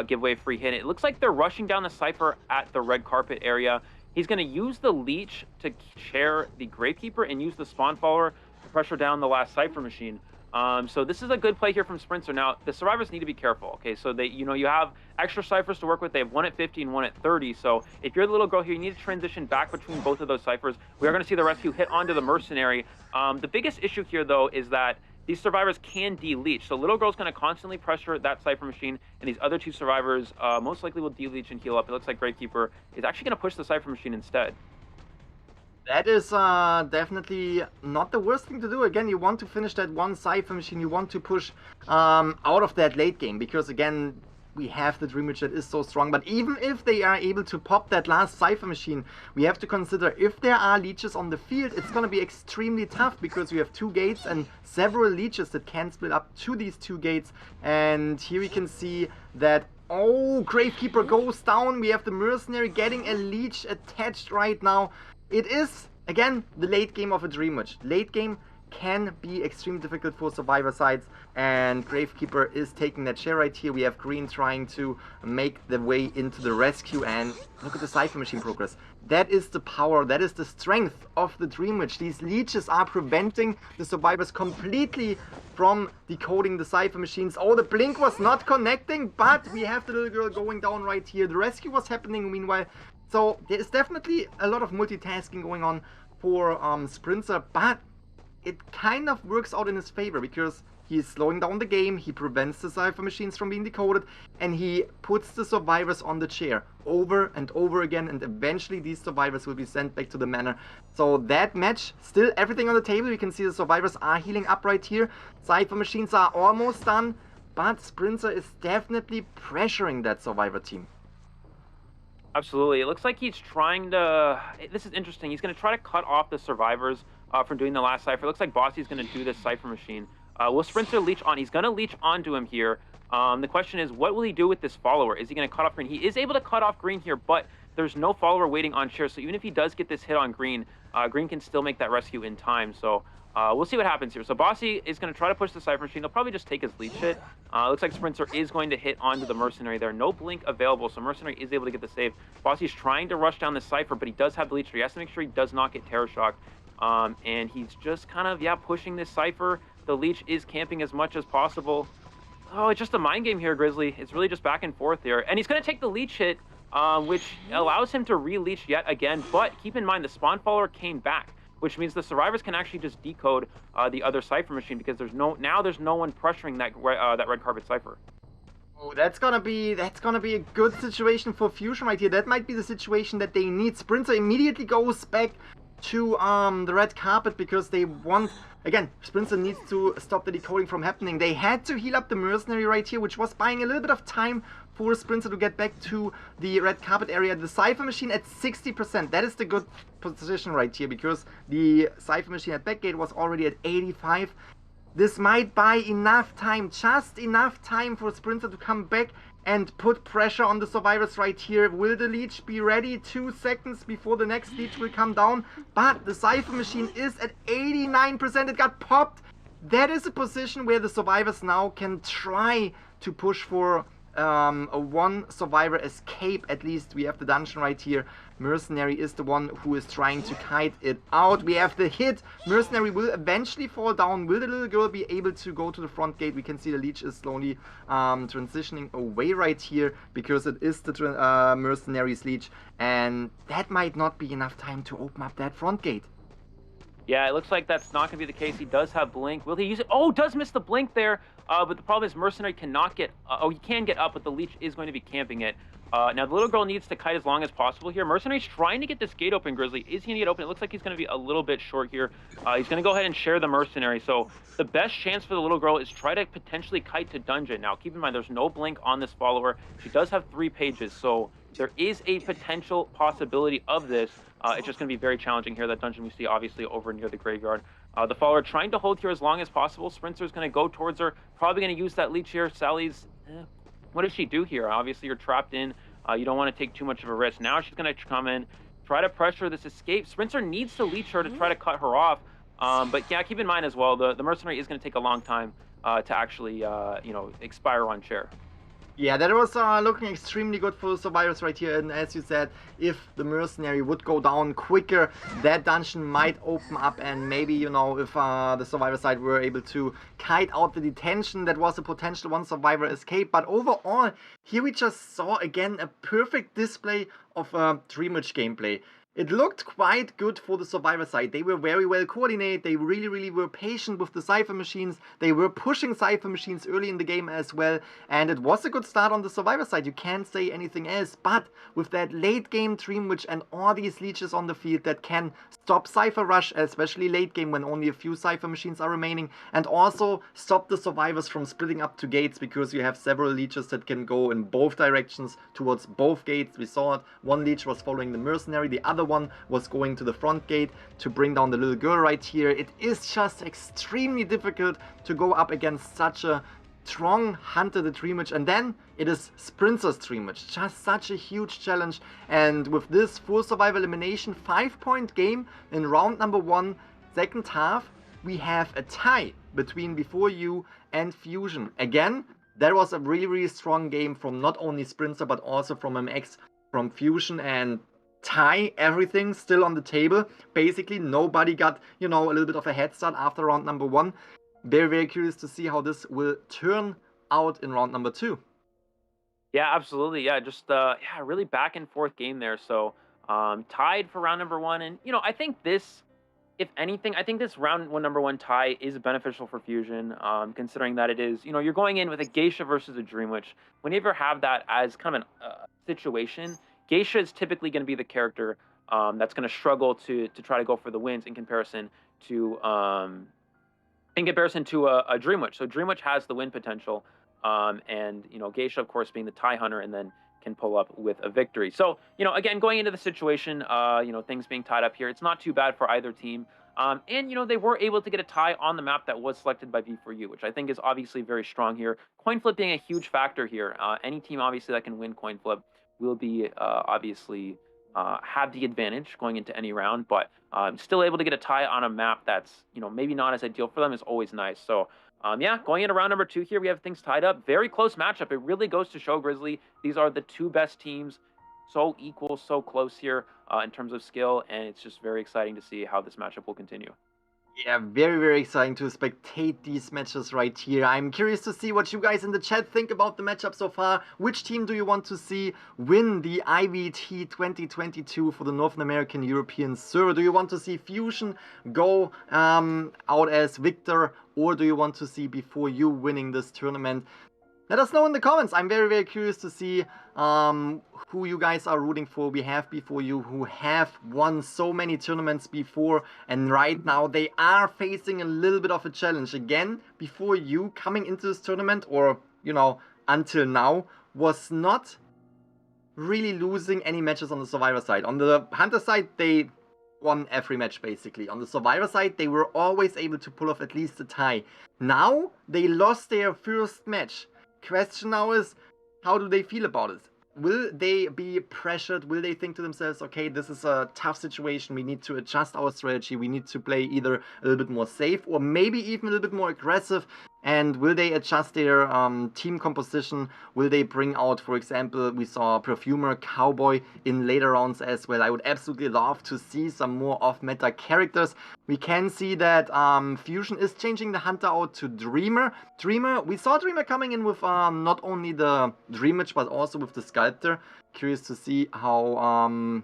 give away a free hit. It looks like they're rushing down the Cypher at the red carpet area. He's going to use the Leech to share the Gravekeeper and use the Spawn Follower to pressure down the last Cypher Machine. So this is a good play here from Sprinter. Now, the survivors need to be careful, okay? So they, you have extra ciphers to work with. They have one at 50 and one at 30. So if you're the little girl here, you need to transition back between both of those ciphers. We are going to see the rescue hit onto the Mercenary. The biggest issue here, though, is that these survivors can de-leech. So little girl's going to constantly pressure that Cypher Machine, and these other two survivors most likely will de-leech and heal up. It looks like Gravekeeper is actually going to push the Cypher Machine instead. That is definitely not the worst thing to do. Again, you want to finish that one Cypher Machine. You want to push out of that late game. Because, again, we have the Dream Witch that is so strong. But even if they are able to pop that last Cypher Machine, we have to consider if there are leeches on the field, it's going to be extremely tough. Because we have two gates and several leeches that can split up to these two gates. And here we can see that, oh, Gravekeeper goes down. We have the Mercenary getting a leech attached right now. It is, again, the late game of a Dream Witch. Late game can be extremely difficult for survivor sides, and Gravekeeper is taking that share right here. We have Green trying to make the way into the rescue, and look at the Cypher Machine progress. That is the power, that is the strength of the Dream Witch. These leeches are preventing the survivors completely from decoding the Cypher Machines. Oh, the Blink was not connecting, but we have the little girl going down right here. The rescue was happening meanwhile. So there is definitely a lot of multitasking going on for Sprinter, but it kind of works out in his favor because he's slowing down the game, he prevents the Cypher Machines from being decoded, and he puts the survivors on the chair over and over again, and eventually these survivors will be sent back to the manor. So that match, still everything on the table. You can see the survivors are healing up right here. Cypher Machines are almost done, but Sprinter is definitely pressuring that survivor team. Absolutely. It looks like he's trying to... This is interesting. He's going to try to cut off the survivors from doing the last Cypher. It looks like Bossy's going to do this Cypher Machine. Will Sprinter leech on? He's going to leech onto him here. The question is, what will he do with this follower? Is he going to cut off Green? He is able to cut off Green here, but there's no follower waiting on chair. So even if he does get this hit on Green, Green can still make that rescue in time. So We'll see what happens here. So Bossy is going to try to push the Cypher Machine. He'll probably just take his leech hit. Looks like Sprinter is going to hit onto the Mercenary there. No blink available, so Mercenary is able to get the save. Bossy's trying to rush down the Cypher, but he does have the leech. He has to make sure he does not get Terror Shocked. And he's just kind of, pushing this Cypher. The leech is camping as much as possible. Oh, it's just a mind game here, Grizzly. It's really just back and forth here. And he's going to take the leech hit, which allows him to re-leech yet again. But keep in mind, the Spawn Follower came back, which means the survivors can actually just decode the other Cypher Machine because there's no one pressuring that red carpet Cypher. Oh, that's gonna be a good situation for Fusion right here. That might be the situation that they need. Sprinter immediately goes back to the red carpet because they want. Again, Sprinter needs to stop the decoding from happening. They had to heal up the Mercenary right here, which was buying a little bit of time for Sprinter to get back to the red carpet area. The Cypher Machine at 60%. That is the good position right here because the Cypher Machine at backgate was already at 85. This might buy enough time, just enough time for Sprinter to come back and put pressure on the survivors right here. Will the leech be ready 2 seconds before the next leech will come down? But the Cypher Machine is at 89%. It got popped. That is a position where the survivors now can try to push for a one survivor escape. At least we have the dungeon right here. Mercenary is the one who is trying to kite it out. We have the hit. Mercenary will eventually fall down. Will the little girl be able to go to the front gate? We can see the leech is slowly transitioning away right here because it is the Mercenary's leech, and that might not be enough time to open up that front gate. Yeah, it looks like that's not going to be the case. He does have blink. Will he use it? Oh, does miss the blink there. But the problem is Mercenary cannot get... he can get up, but the leech is going to be camping it. Now, the little girl needs to kite as long as possible here. Mercenary's trying to get this gate open, Grizzly. Is he going to get open? It looks like he's going to be a little bit short here. He's going to go ahead and share the Mercenary. So the best chance for the little girl is try to potentially kite to dungeon. Now, keep in mind, there's no blink on this follower. She does have 3 pages, so there is a potential possibility of this. It's just going to be very challenging here. That dungeon we see obviously over near the graveyard. The follower trying to hold here as long as possible. Sprinter's going to go towards her. Probably going to use that leech here. Sally's... what does she do here? Obviously, you're trapped in. You don't want to take too much of a risk. Now she's going to come in, try to pressure this escape. Sprinter needs to leech her to try to cut her off. But yeah, keep in mind as well, the Mercenary is going to take a long time to actually, expire on chair. Yeah, that was looking extremely good for the survivors right here. And as you said, if the Mercenary would go down quicker, that dungeon might open up. And maybe, if the survivor side were able to kite out the detention, that was a potential one survivor escape. But overall, here we just saw again a perfect display of Dreamwitch gameplay. It looked quite good for the survivor side. They were very well coordinated. They really, really were patient with the Cypher Machines. They were pushing Cypher Machines early in the game as well. And it was a good start on the survivor side. You can't say anything else. But with that late game Dreamwitch and all these leeches on the field that can stop Cypher Rush, especially late game when only a few Cypher Machines are remaining. And also stop the survivors from splitting up to gates because you have several leeches that can go in both directions towards both gates. We saw it. One leech was following the Mercenary. The other one was going to the front gate to bring down the little girl right here. It is just extremely difficult to go up against such a strong hunter, the Dreamwitch, and then it is Sprinter's Dreamwitch. Just such a huge challenge. And with this full survival elimination 5-point game in round number 1, second half, we have a tie between Before You and Fusion. Again, that was a really, really strong game from not only Sprinter but also from MX, from Fusion, and tie, everything still on the table. Basically, nobody got, a little bit of a head start after round number 1. Very, very curious to see how this will turn out in round number 2. Yeah, absolutely. Yeah, just really back and forth game there. So tied for round number 1, and I think this, if anything, I think this round number 1 tie is beneficial for Fusion, considering that it is, you're going in with a Geisha versus a Dreamwitch. Whenever you have that as kind of an situation, Geisha is typically going to be the character that's going to struggle to try to go for the wins in comparison to a Dreamwitch. So Dreamwitch has the win potential, and Geisha, of course, being the tie hunter, and then can pull up with a victory. So again, going into the situation, things being tied up here, it's not too bad for either team. And they were able to get a tie on the map that was selected by V4U, which I think is obviously very strong here. Coin flip being a huge factor here. Any team obviously that can win coin flip will be obviously have the advantage going into any round, but still able to get a tie on a map that's, maybe not as ideal for them is always nice. So yeah, going into round number 2 here, we have things tied up. Very close matchup. It really goes to show, Grizzly, these are the two best teams. So equal, so close here in terms of skill, and it's just very exciting to see how this matchup will continue. Yeah, very, very exciting to spectate these matches right here. I'm curious to see what you guys in the chat think about the matchup so far. Which team do you want to see win the IVT 2022 for the North American European server? Do you want to see Fusion go out as victor, or do you want to see Before You winning this tournament? Let us know in the comments. I'm very, very curious to see who you guys are rooting for. We have Before You who have won so many tournaments before, and right now they are facing a little bit of a challenge. Again, Before You coming into this tournament, or, until now, was not really losing any matches on the Survivor side. On the Hunter side, they won every match basically. On the Survivor side, they were always able to pull off at least a tie. Now, they lost their first match. Question now is, how do they feel about it? Will they be pressured? Will they think to themselves, okay, this is a tough situation, we need to adjust our strategy, we need to play either a little bit more safe or maybe even a little bit more aggressive? And will they adjust their team composition? Will they bring out, for example, we saw Perfumer, Cowboy in later rounds as well. I would absolutely love to see some more off-meta characters. We can see that Fusion is changing the Hunter out to Dreamer. We saw Dreamer coming in with not only the Dreamage, but also with the Sculptor. Curious to see how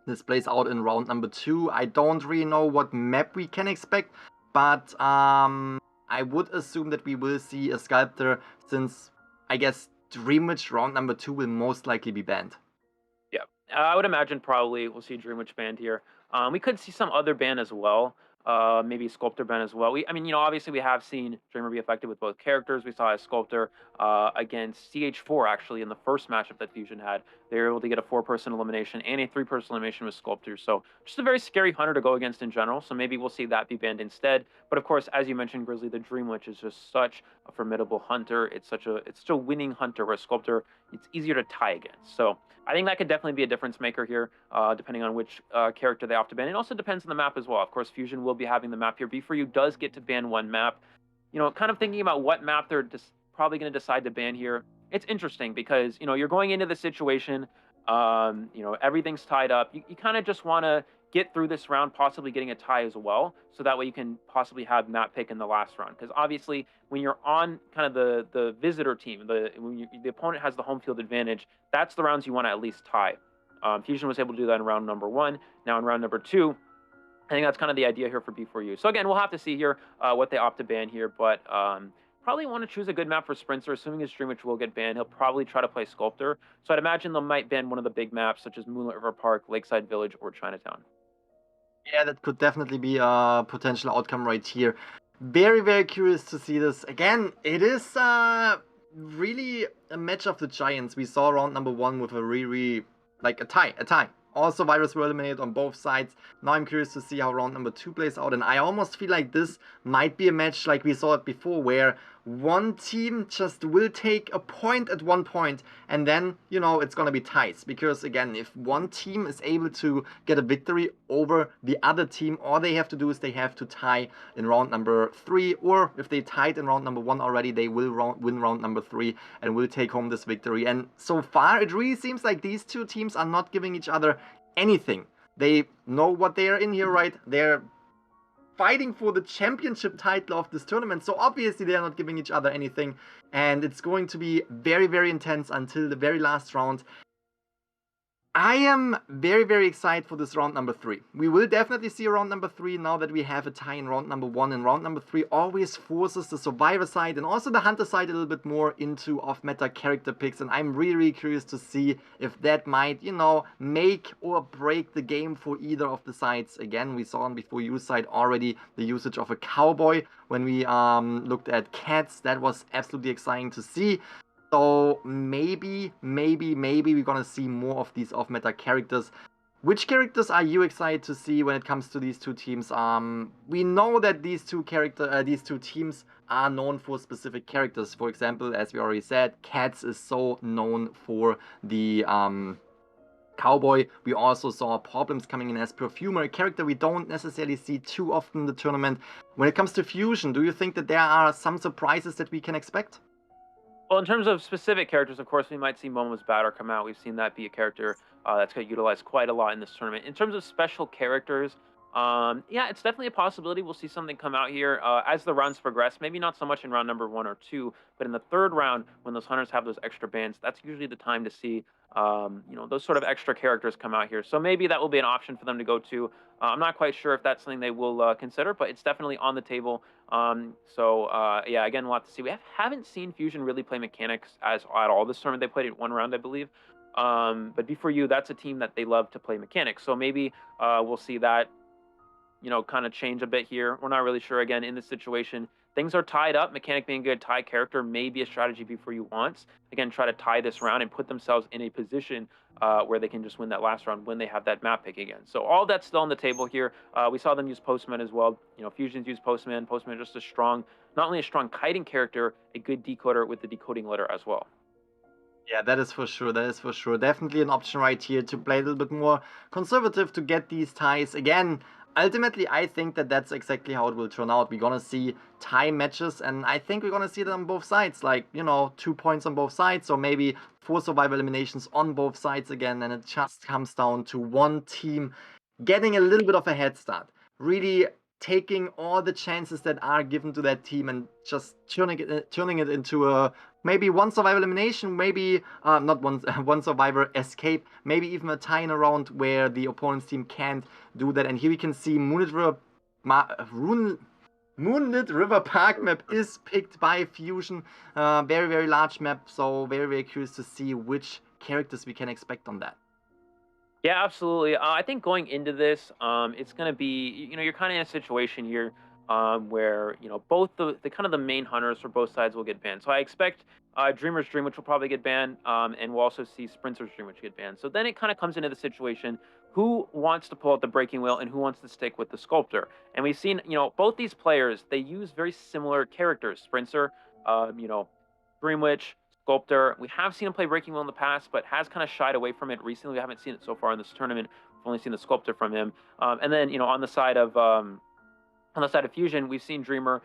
this plays out in round number 2. I don't really know what map we can expect, but I would assume that we will see a Sculptor, since I guess Dreamage round number 2 will most likely be banned. Yeah, I would imagine probably we'll see Dreamwitch banned here. We could see some other ban as well. Maybe Sculptor ban as well. Obviously we have seen Dreamer be affected with both characters. We saw a Sculptor against CH4 actually in the first matchup that Fusion had. They were able to get a 4-person elimination and a 3-person elimination with Sculptor. So just a very scary hunter to go against in general. So maybe we'll see that be banned instead. But of course, as you mentioned, Grizzly, the Dreamwitch is just such a formidable hunter. It's such a winning hunter, where Sculptor, it's easier to tie against. So I think that could definitely be a difference maker here, depending on which character they opt to ban. It also depends on the map as well. Of course, Fusion will be having the map here. Before You does get to ban one map. Kind of thinking about what map they're probably going to decide to ban here. It's interesting because, you're going into the situation, everything's tied up. You kind of just want to get through this round, possibly getting a tie as well, so that way you can possibly have map pick in the last round. Because obviously, when you're on kind of the visitor team, when the opponent has the home field advantage, that's the rounds you want to at least tie. Fusion was able to do that in round number 1. Now in round number 2, I think that's kind of the idea here for Before You. So again, we'll have to see here what they opt to ban here, but probably want to choose a good map for Sprinter, assuming his Dreamwitch will get banned. He'll probably try to play Sculptor. So I'd imagine they might ban one of the big maps, such as Moonlit River Park, Lakeside Village, or Chinatown. Yeah, that could definitely be a potential outcome right here. Very, very curious to see this. Again, it is really a match of the giants. We saw round number 1 with a tie. All survivors were eliminated on both sides. Now I'm curious to see how round number 2 plays out, and I almost feel like this might be a match like we saw it before, where one team just will take a point at one point, and then, it's gonna be ties. Because again, if one team is able to get a victory over the other team, all they have to do is they have to tie in round number 3, or if they tied in round number 1 already, they will win round number 3 and will take home this victory. And so far, it really seems like these two teams are not giving each other anything. They know what they are in here, right? They're fighting for the championship title of this tournament, so obviously they're not giving each other anything, and it's going to be very, very intense until the very last round. I am very, very excited for this round number 3. We will definitely see round number 3 now that we have a tie in round number 1, and round number 3 always forces the survivor side and also the hunter side a little bit more into off-meta character picks, and I'm really, really curious to see if that might, make or break the game for either of the sides. Again, we saw on Before You side already the usage of a Cowboy when we looked at Cats. That was absolutely exciting to see. So maybe we're gonna see more of these off-meta characters. Which characters are you excited to see when it comes to these two teams? We know that these two teams are known for specific characters. For example, as we already said, Cats is so known for the Cowboy, we also saw problems coming in as Perfumer, a character we don't necessarily see too often in the tournament. When it comes to Fusion, do you think that there are some surprises that we can expect? Well, in terms of specific characters, of course, we might see Momo's Batter come out. We've seen that be a character that's going to utilize quite a lot in this tournament. In terms of special characters, yeah, it's definitely a possibility we'll see something come out here as the rounds progress. Maybe not so much in round number 1 or 2, but in the third round, when those hunters have those extra bands, that's usually the time to see those sort of extra characters come out here. So maybe that will be an option for them to go to. I'm not quite sure if that's something they will consider, but it's definitely on the table. Yeah, again, we'll have to see. We haven't seen Fusion really play mechanics at all this tournament. They played it one round, I believe. But Before You, that's a team that they love to play mechanics. So maybe we'll see that, kind of change a bit here. We're not really sure. Again, in this situation, things are tied up. Mechanic being good, tie character may be a strategy Before You wants. Again, try to tie this round and put themselves in a position where they can just win that last round when they have that map pick again. So all that's still on the table here. We saw them use Postman as well. Fusions use Postman. Postman just a strong, not only a strong kiting character, a good decoder with the decoding letter as well. Yeah, that is for sure. That is for sure. Definitely an option right here to play a little bit more conservative to get these ties. Again, ultimately, I think that that's exactly how it will turn out. We're going to see tie matches, and I think we're going to see it on both sides. Like, 2 points on both sides, or maybe 4 survival eliminations on both sides again, and it just comes down to one team getting a little bit of a head start. Really taking all the chances that are given to that team and just turning it into a maybe one survival elimination, maybe not one survivor escape, maybe even a tie in a round where the opponent's team can't do that. And here we can see Moonlit River Park map is picked by Fusion. Very, very large map, so very, very curious to see which characters we can expect on that. Yeah, absolutely. I think going into this, it's going to be, you're kind of in a situation here where, both the kind of the main hunters for both sides will get banned. So I expect Dreamer's Dream, which will probably get banned, and we'll also see Sprinter's Dream, which get banned. So then it kind of comes into the situation, who wants to pull out the Breaking Wheel and who wants to stick with the Sculptor. And we've seen, both these players, they use very similar characters. Sprinter, Dream Witch, Sculptor. We have seen him play Breaking Wheel in the past, but has kind of shied away from it recently. We haven't seen it so far in this tournament. We've only seen the Sculptor from him. And then, on the side of Fusion, we've seen Dreamer.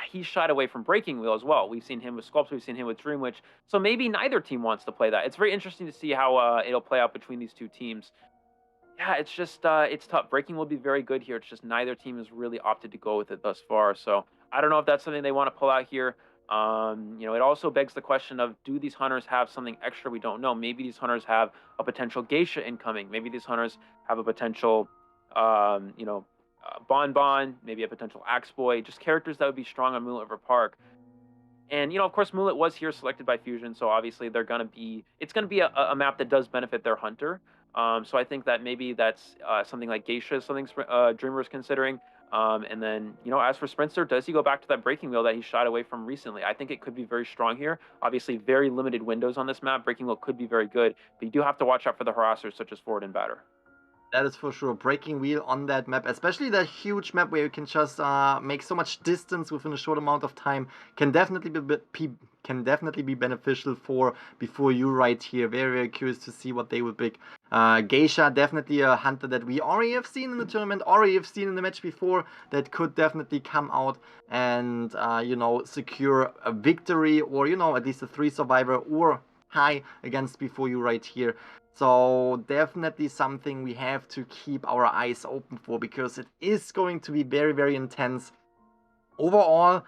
He shied away from Breaking Wheel as well. We've seen him with Sculptor. We've seen him with Dream Witch. So maybe neither team wants to play that. It's very interesting to see how it'll play out between these two teams. Yeah, it's just it's tough. Breaking will be very good here. It's just neither team has really opted to go with it thus far. So I don't know if that's something they want to pull out here. It also begs the question of, do these hunters have something extra we don't know? Maybe these hunters have a potential Geisha incoming. Maybe these hunters have a potential, Bon, maybe a potential Axe Boy, just characters that would be strong on Moonlit River Park. And, of course, Moonlit was here selected by Fusion, so obviously it's going to be a map that does benefit their hunter. So I think that maybe that's something like Geisha is something Dreamer is considering. And then, as for Sprinter, does he go back to that Breaking Wheel that he shied away from recently? I think it could be very strong here. Obviously, very limited windows on this map. Breaking Wheel could be very good, but you do have to watch out for the harassers such as Forward and Batter. That is for sure. Breaking Wheel on that map, especially the huge map where you can just make so much distance within a short amount of time, can definitely be beneficial for Before You right here. Very, very curious to see what they will pick. Geisha, definitely a hunter that we already have seen in the tournament, already have seen in the match before, that could definitely come out and, secure a victory or, at least a 3 survivor or high against Before You right here. So definitely something we have to keep our eyes open for, because it is going to be very, very intense. Overall,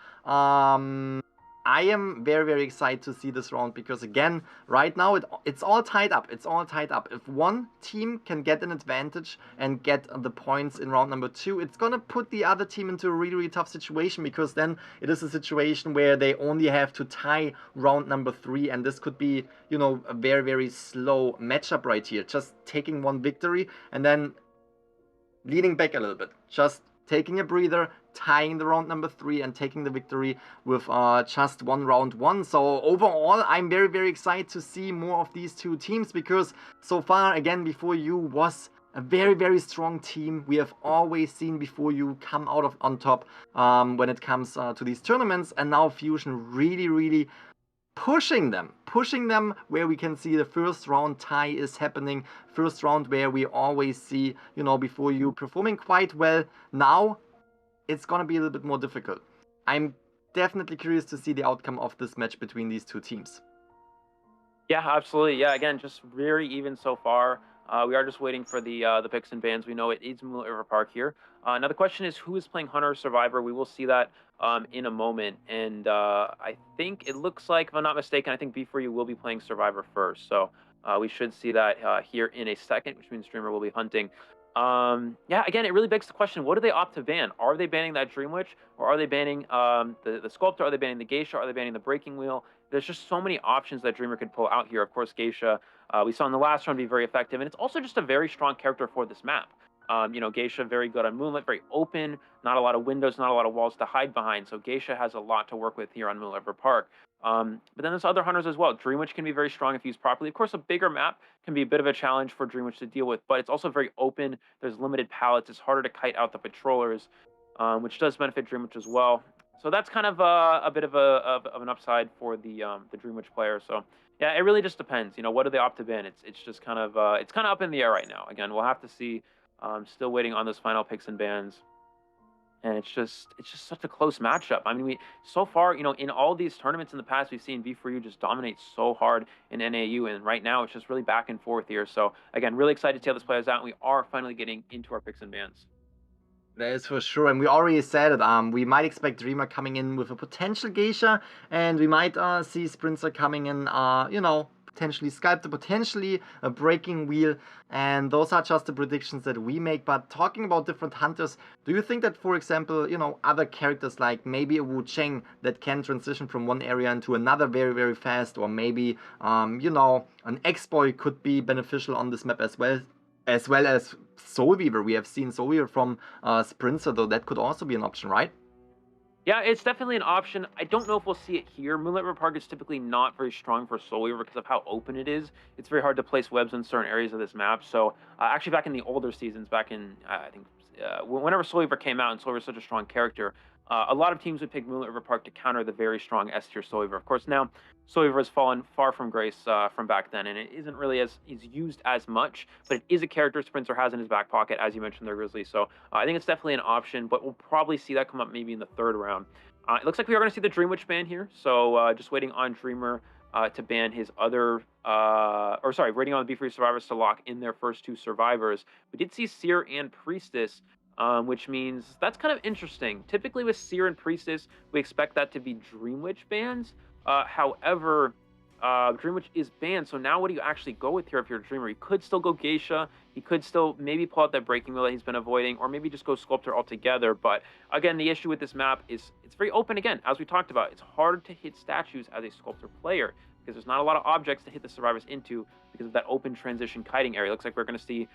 I am very, very excited to see this round, because again, right now it's all tied up. It's all tied up. If one team can get an advantage and get the points in round number 2, it's gonna put the other team into a really, really tough situation, because then it is a situation where they only have to tie round number 3, and this could be, a very, very slow matchup right here. Just taking one victory and then leaning back a little bit. Just taking a breather, tying the round number 3 and taking the victory with just one round 1. So overall, I'm very, very excited to see more of these two teams, because so far, again, Before You was a very, very strong team. We have always seen Before You come out on top when it comes to these tournaments, and now Fusion really, really pushing them where we can see the first round tie is happening. First round where we always see, before you performing quite well. Now it's gonna be a little bit more difficult. I'm definitely curious to see the outcome of this match between these two teams. Yeah, absolutely. Yeah, again, just very even so far. We are just waiting for the picks and bans. We know it is Moonlit River Park here. Now the question is, who is playing Hunter or Survivor? We will see that in a moment. And I think it looks like, if I'm not mistaken, I think B4U will be playing Survivor first. So we should see that here in a second, which means Streamer will be hunting. Yeah, again, it really begs the question, what do they opt to ban? Are they banning that Dream Witch, or are they banning the Sculptor? Are they banning the Geisha? Are they banning the Breaking Wheel? There's just so many options that Dreamer could pull out here. Of course, Geisha, we saw in the last round be very effective, and it's also just a very strong character for this map. Geisha, very good on Moonlit, very open, not a lot of windows, not a lot of walls to hide behind. So Geisha has a lot to work with here on Moonlit River Park. But then there's other hunters as well. Dream Witch can be very strong if used properly. Of course, a bigger map can be a bit of a challenge for Dream Witch to deal with, but it's also very open. There's limited pallets. It's harder to kite out the patrollers, which does benefit Dream Witch as well. So that's kind of a bit of an upside for the Dream Witch player. So yeah, it really just depends. What do they opt to ban? It's just kind of up in the air right now. Again, we'll have to see. Still waiting on those final picks and bans. And it's just such a close matchup. I mean, so far, in all these tournaments in the past, we've seen B4U just dominate so hard in NAEU, and right now it's just really back and forth here. So again, really excited to see how this plays out, and we are finally getting into our picks and bans. That is for sure, and we already said it. We might expect Dreamer coming in with a potential Geisha, and we might see Sprinter coming in, potentially Sculptor, potentially a Breaking Wheel, and those are just the predictions that we make. But talking about different hunters, do you think that, for example, other characters like maybe a Wu Cheng that can transition from one area into another very, very fast, or maybe, an X-Boy could be beneficial on this map as well as Soul Weaver? We have seen Soul Weaver from Sprinter, though that could also be an option, right? Yeah, it's definitely an option. I don't know if we'll see it here. Moonlit River Park is typically not very strong for Soul Weaver because of how open it is. It's very hard to place webs in certain areas of this map. So actually back in the older seasons, back in, I think, whenever Soul Weaver came out, and Soul Weaver is such a strong character, a lot of teams would pick Moonlit River Park to counter the very strong S-tier Soul Weaver. Of course, now Soul Weaver has fallen far from grace from back then, and it isn't really is used as much, but it is a character Sprinter has in his back pocket, as you mentioned there, Grizzly. So I think it's definitely an option, but we'll probably see that come up maybe in the third round. It looks like we are going to see the Dream Witch ban here, so just waiting on Dreamer to ban his other, waiting on the B4U survivors to lock in their first two survivors. We did see Seer and Priestess, which means that's kind of interesting. Typically with Seer and Priestess, we expect that to be Dream Witch bans. However, Dream Witch is banned, so now what do you actually go with here if you're a Dreamer? You could still go Geisha, he could still maybe pull out that Breaking Wheel that he's been avoiding, or maybe just go Sculptor altogether. But again, the issue with this map is it's very open again, as we talked about. It's hard to hit statues as a Sculptor player, because there's not a lot of objects to hit the survivors into because of that open transition kiting area. Looks like we're going to see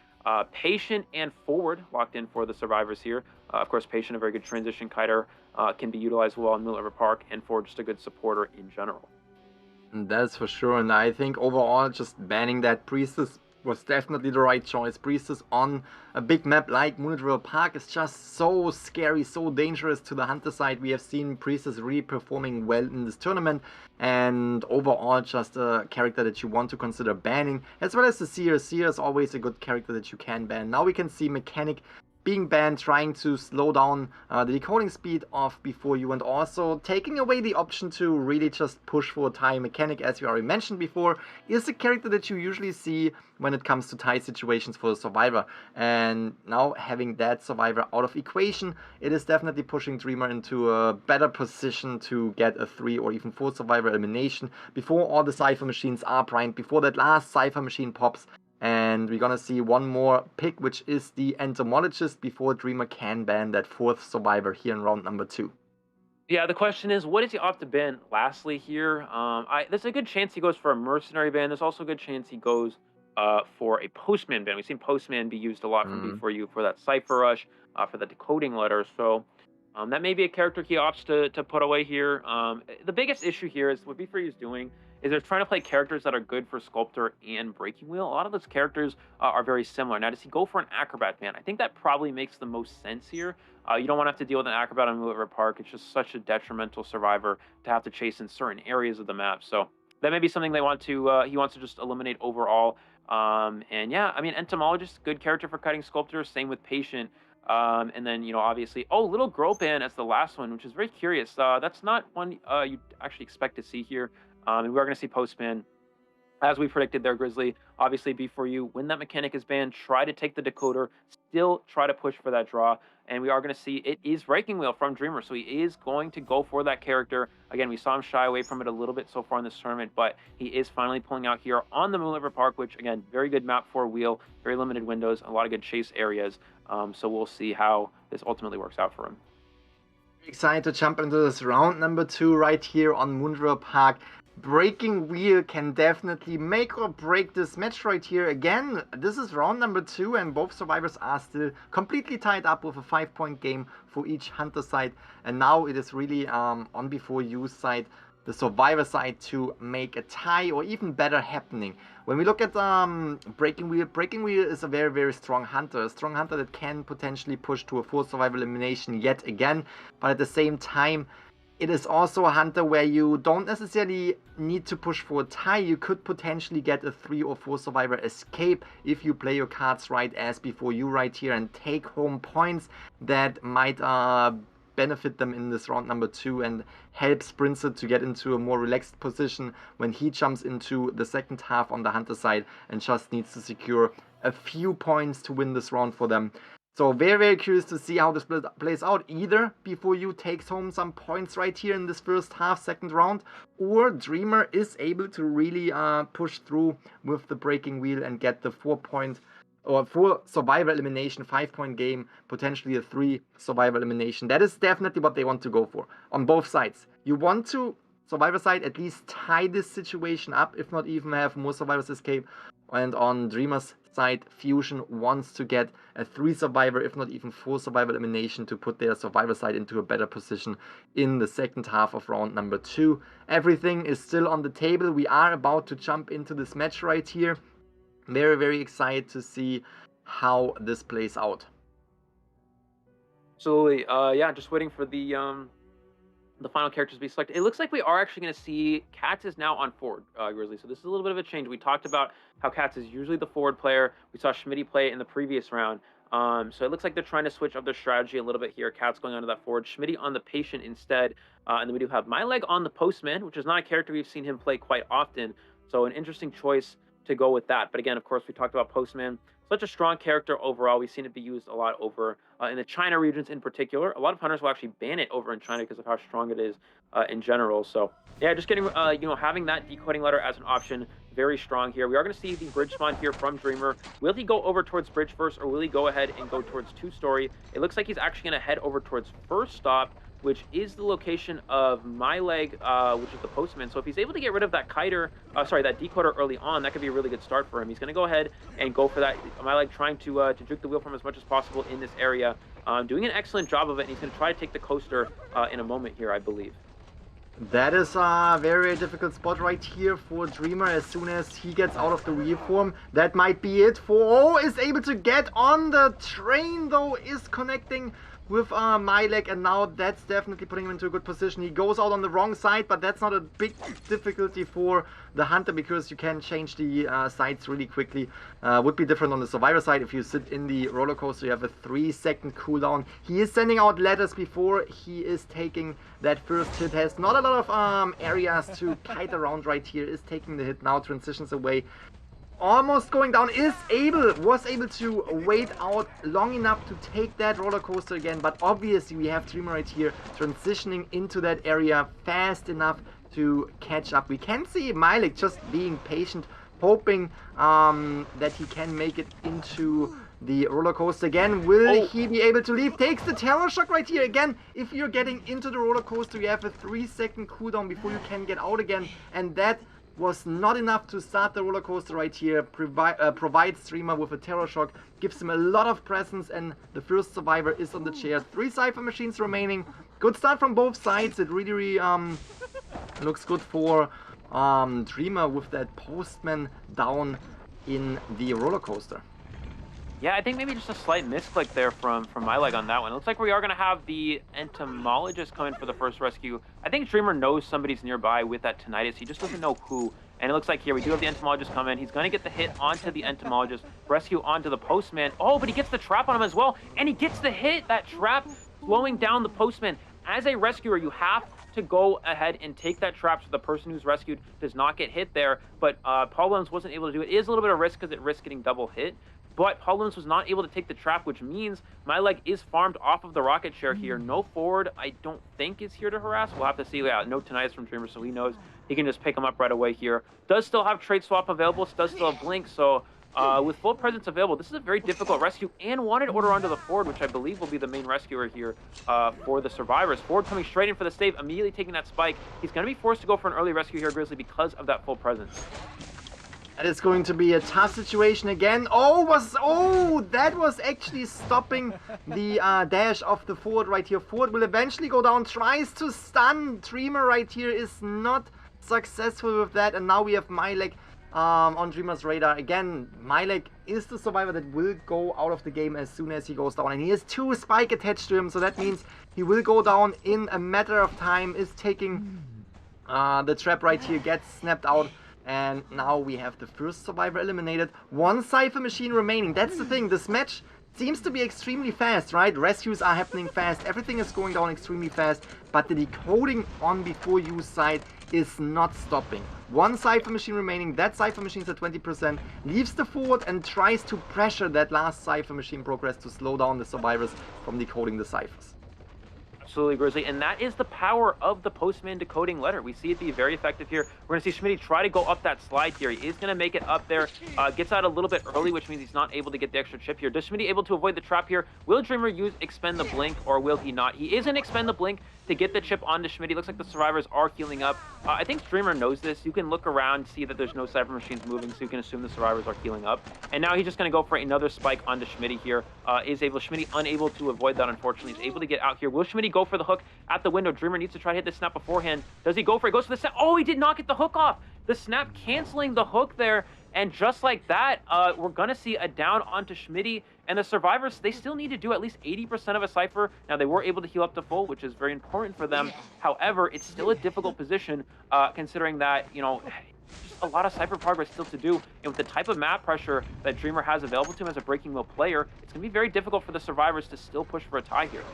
Patient and Forward locked in for the survivors here. Of course, Patient, a very good transition kiter, can be utilized well in Moonlit River Park, and Forward, just a good supporter in general. That's for sure, and I think overall just banning that Priestess was definitely the right choice. Priestess on a big map like Moonlit River Park is just so scary, so dangerous to the hunter side. We have seen Priestess really performing well in this tournament, and overall just a character that you want to consider banning, as well as the Seer. Seer is always a good character that you can ban. Now we can see Mechanic being banned, trying to slow down the decoding speed of B4U, and also taking away the option to really just push for a tie. Mechanic, as we already mentioned before, is a character that you usually see when it comes to tie situations for the Survivor. And now having that Survivor out of equation, it is definitely pushing Dreamer into a better position to get a 3 or even 4 Survivor elimination before all the Cypher machines are primed, before that last Cypher machine pops. And we're gonna see one more pick, which is the Entomologist, before Dreamer can ban that 4th Survivor here in round number 2. Yeah, the question is, what does he opt to ban lastly here? There's a good chance he goes for a Mercenary ban. There's also a good chance he goes for a Postman ban. We've seen Postman be used a lot from B4U for that Cypher Rush, for the decoding letter. So that may be a character he opts to put away here. The biggest issue here is what B4U is doing is they're trying to play characters that are good for Sculptor and Breaking Wheel. A lot of those characters are very similar. Now, does he go for an Acrobat ban? I think that probably makes the most sense here. You don't want to have to deal with an Acrobat on Moonlit River Park. It's just such a detrimental survivor to have to chase in certain areas of the map. So that may be something they want to, he wants to just eliminate overall. And yeah, I mean, Entomologist, good character for cutting Sculptor. Same with Patient. And then, you know, obviously, Little Girl Ban as the last one, which is very curious. That's not one you'd actually expect to see here. And we are going to see Postman, as we predicted there, Grizzly. Obviously, B4U, when that mechanic is banned, try to take the decoder, still try to push for that draw. And we are going to see it is Breaking Wheel from Dreamer, so he is going to go for that character. Again, we saw him shy away from it a little bit so far in this tournament, but he is finally pulling out here on the Moonlit River Park, which, again, very good map for Wheel, very limited windows, a lot of good chase areas. So we'll see how this ultimately works out for him. Excited to jump into this round number 2 right here on Moonlit River Park. Breaking Wheel can definitely make or break this match right here. Again, this is round number 2 and both survivors are still completely tied up with a 5-point game for each Hunter side. And now it is really on B4U side, the survivor side, to make a tie or even better happening. When we look at Breaking Wheel is a very, very strong Hunter. A strong Hunter that can potentially push to a 4 survivor elimination yet again. But at the same time, it is also a Hunter where you don't necessarily need to push for a tie. You could potentially get a 3 or 4 survivor escape if you play your cards right as B4U right here and take home points that might benefit them in this round number 2 and help Sprinter to get into a more relaxed position when he jumps into the second half on the Hunter side and just needs to secure a few points to win this round for them. So very, very curious to see how this plays out. Either B4U takes home some points right here in this first half, second round, or Dreamer is able to really push through with the Breaking Wheel and get the 4-point or 4 survivor elimination, 5-point game, potentially a 3 survivor elimination. That is definitely what they want to go for on both sides. You want to, survivor side, at least tie this situation up, if not even have more survivors escape. And on Dreamer's side, Fusion wants to get a 3 survivor, if not even 4 survivor elimination to put their survivor side into a better position in the second half of round number 2. Everything is still on the table. We are about to jump into this match right here. Very, very excited to see how this plays out. Absolutely. Yeah, just waiting for the final characters to be selected. It looks like we are actually going to see Katz is now on forward, Grizzly. So this is a little bit of a change. We talked about how Katz is usually the forward player. We saw Schmitty play it in the previous round. So it looks like they're trying to switch up their strategy a little bit here. Katz going onto that forward, Schmitty on the Patient instead. And then we do have My Leg on the Postman, which is not a character we've seen him play quite often. So an interesting choice to go with that. But again, of course, we talked about Postman. Such a strong character overall. We've seen it be used a lot over in the China regions in particular. A lot of hunters will actually ban it over in China because of how strong it is in general. So yeah, just getting, having that decoding letter as an option, very strong here. We are going to see the bridge spawn here from Dreamer. Will he go over towards bridge first, or will he go ahead and go towards 2-story? It looks like he's actually going to head over towards first stop, which is the location of My Leg, which is the Postman. So if he's able to get rid of that that decoder early on, that could be a really good start for him. He's going to go ahead and go for that. My Leg trying to juke the wheel from as much as possible in this area. Doing an excellent job of it, and he's going to try to take the coaster in a moment here, I believe. That is a very difficult spot right here for Dreamer. As soon as he gets out of the wheel form, that might be it for is able to get on the train, though, is connecting with My Leg, and now that's definitely putting him into a good position. He goes out on the wrong side, but that's not a big difficulty for the Hunter because you can change the sides really quickly. Would be different on the survivor side. If you sit in the roller coaster, you have a 3-second cooldown. He is sending out ladders before he is taking that first hit. Has not a lot of areas to kite around right here. Is taking the hit now, transitions away. Almost going down, was able to wait out long enough to take that roller coaster again, but obviously we have Dreamer right here transitioning into that area fast enough to catch up. We can see My Leg just being patient, hoping that he can make it into the roller coaster again. Will he be able to leave? Takes the terror shock right here again. If you're getting into the roller coaster, you have a 3-second cooldown before you can get out again, and that was not enough to start the roller coaster right here. Provides Dreamer with a terror shock, gives him a lot of presence, and the first survivor is on the chair. 3 Cypher machines remaining. Good start from both sides. It really looks good for Dreamer with that postman down in the roller coaster. Yeah, I think maybe just a slight misclick there from my leg on that one. It looks like we are going to have the entomologist come in for the first rescue. I think Dreamer knows somebody's nearby with that tinnitus. He just doesn't know who. And it looks like here we do have the entomologist come in. He's going to get the hit onto the entomologist, rescue onto the postman. Oh, but he gets the trap on him as well. And he gets the hit, that trap, slowing down the postman. As a rescuer, you have to go ahead and take that trap so the person who's rescued does not get hit there. But Paul Williams wasn't able to do it. It is a little bit of risk because it risks getting double hit. But Paul Williams was not able to take the trap, which means my leg is farmed off of the rocket share here. No forward, I don't think, is here to harass. We'll have to see. Yeah, no tinnitus from Dreamer, so he knows he can just pick him up right away here. Does still have trade swap available, does still have blink, so with full presence available, this is a very difficult rescue and wanted order onto the forward, which I believe will be the main rescuer here for the survivors. Forward coming straight in for the save, immediately taking that spike. He's going to be forced to go for an early rescue here, Grizzly, because of that full presence. That is going to be a tough situation again. Oh, that was actually stopping the dash of the forward right here. Forward will eventually go down, tries to stun. Dreamer right here is not successful with that, and now we have Milek on Dreamer's radar. Again, Milek is the survivor that will go out of the game as soon as he goes down, and he has 2 spike attached to him, so that means he will go down in a matter of time, is taking the trap right here, gets snapped out. And now we have the first survivor eliminated. 1 Cypher machine remaining. That's the thing. This match seems to be extremely fast, right? Rescues are happening fast. Everything is going down extremely fast. But the decoding on before you side is not stopping. 1 Cypher machine remaining. That Cypher machine's at 20%. Leaves the forward and tries to pressure that last Cypher machine progress to slow down the survivors from decoding the ciphers. Absolutely, Grizzly, and that is the power of the postman decoding letter. We see it be very effective here. We're going to see Schmitty try to go up that slide here. He is going to make it up there, gets out a little bit early, which means he's not able to get the extra chip here. Does Schmitty able to avoid the trap here? Will Dreamer expend the blink, or will he not? He is going to expend the blink to get the chip onto Schmitty. Looks like the survivors are healing up. I think Dreamer knows this. You can look around, see that there's no Cypher machines moving, so you can assume the survivors are healing up. And now he's just going to go for another spike onto Schmitty here. Schmitty unable to avoid that, unfortunately. He's able to get out here. Will Schmitty go for the hook at the window? Dreamer needs to try to hit the snap beforehand. Does he go for it? Goes for the snap. Oh, he did not get the hook off. The snap canceling the hook there. And just like that, we're going to see a down onto Schmitty. And the survivors, they still need to do at least 80% of a Cypher. Now, they were able to heal up to full, which is very important for them. However, it's still a difficult position, considering that, you know, just a lot of Cypher progress still to do. And with the type of map pressure that Dreamer has available to him as a breaking wheel player, it's going to be very difficult for the survivors to still push for a tie here.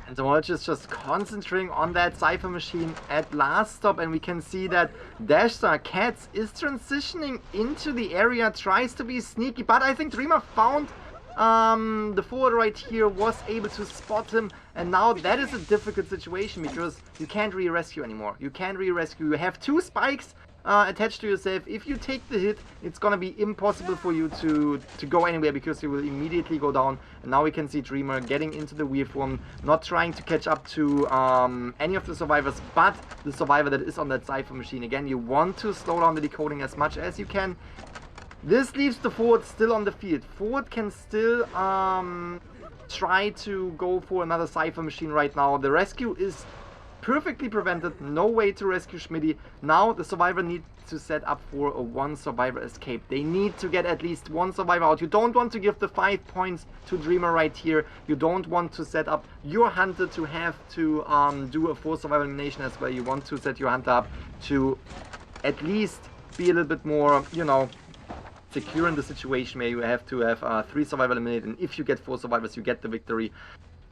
And the watch is just concentrating on that Cypher machine at last stop, and we can see that Dashstar Cats is transitioning into the area, tries to be sneaky, but I think Dreamer found the forward right here, was able to spot him, and now that is a difficult situation because you can't re-rescue anymore. You can't re-rescue. You have 2 spikes attached to yourself. If you take the hit, it's gonna be impossible for you to go anywhere because you will immediately go down. And now we can see Dreamer getting into the weird one, not trying to catch up to any of the survivors, but the survivor that is on that Cypher machine. Again, you want to slow down the decoding as much as you can. This leaves the forward still on the field. Forward can still try to go for another Cypher machine right now. The rescue is perfectly prevented, no way to rescue Schmitty. Now the survivor needs to set up for a 1 survivor escape. They need to get at least 1 survivor out. You don't want to give the 5 points to Dreamer right here. You don't want to set up your hunter to have to do a 4 survivor elimination as well. You want to set your hunter up to at least be a little bit more, you know, secure in the situation where you have to have 3 survivors eliminated, and if you get 4 survivors, you get the victory.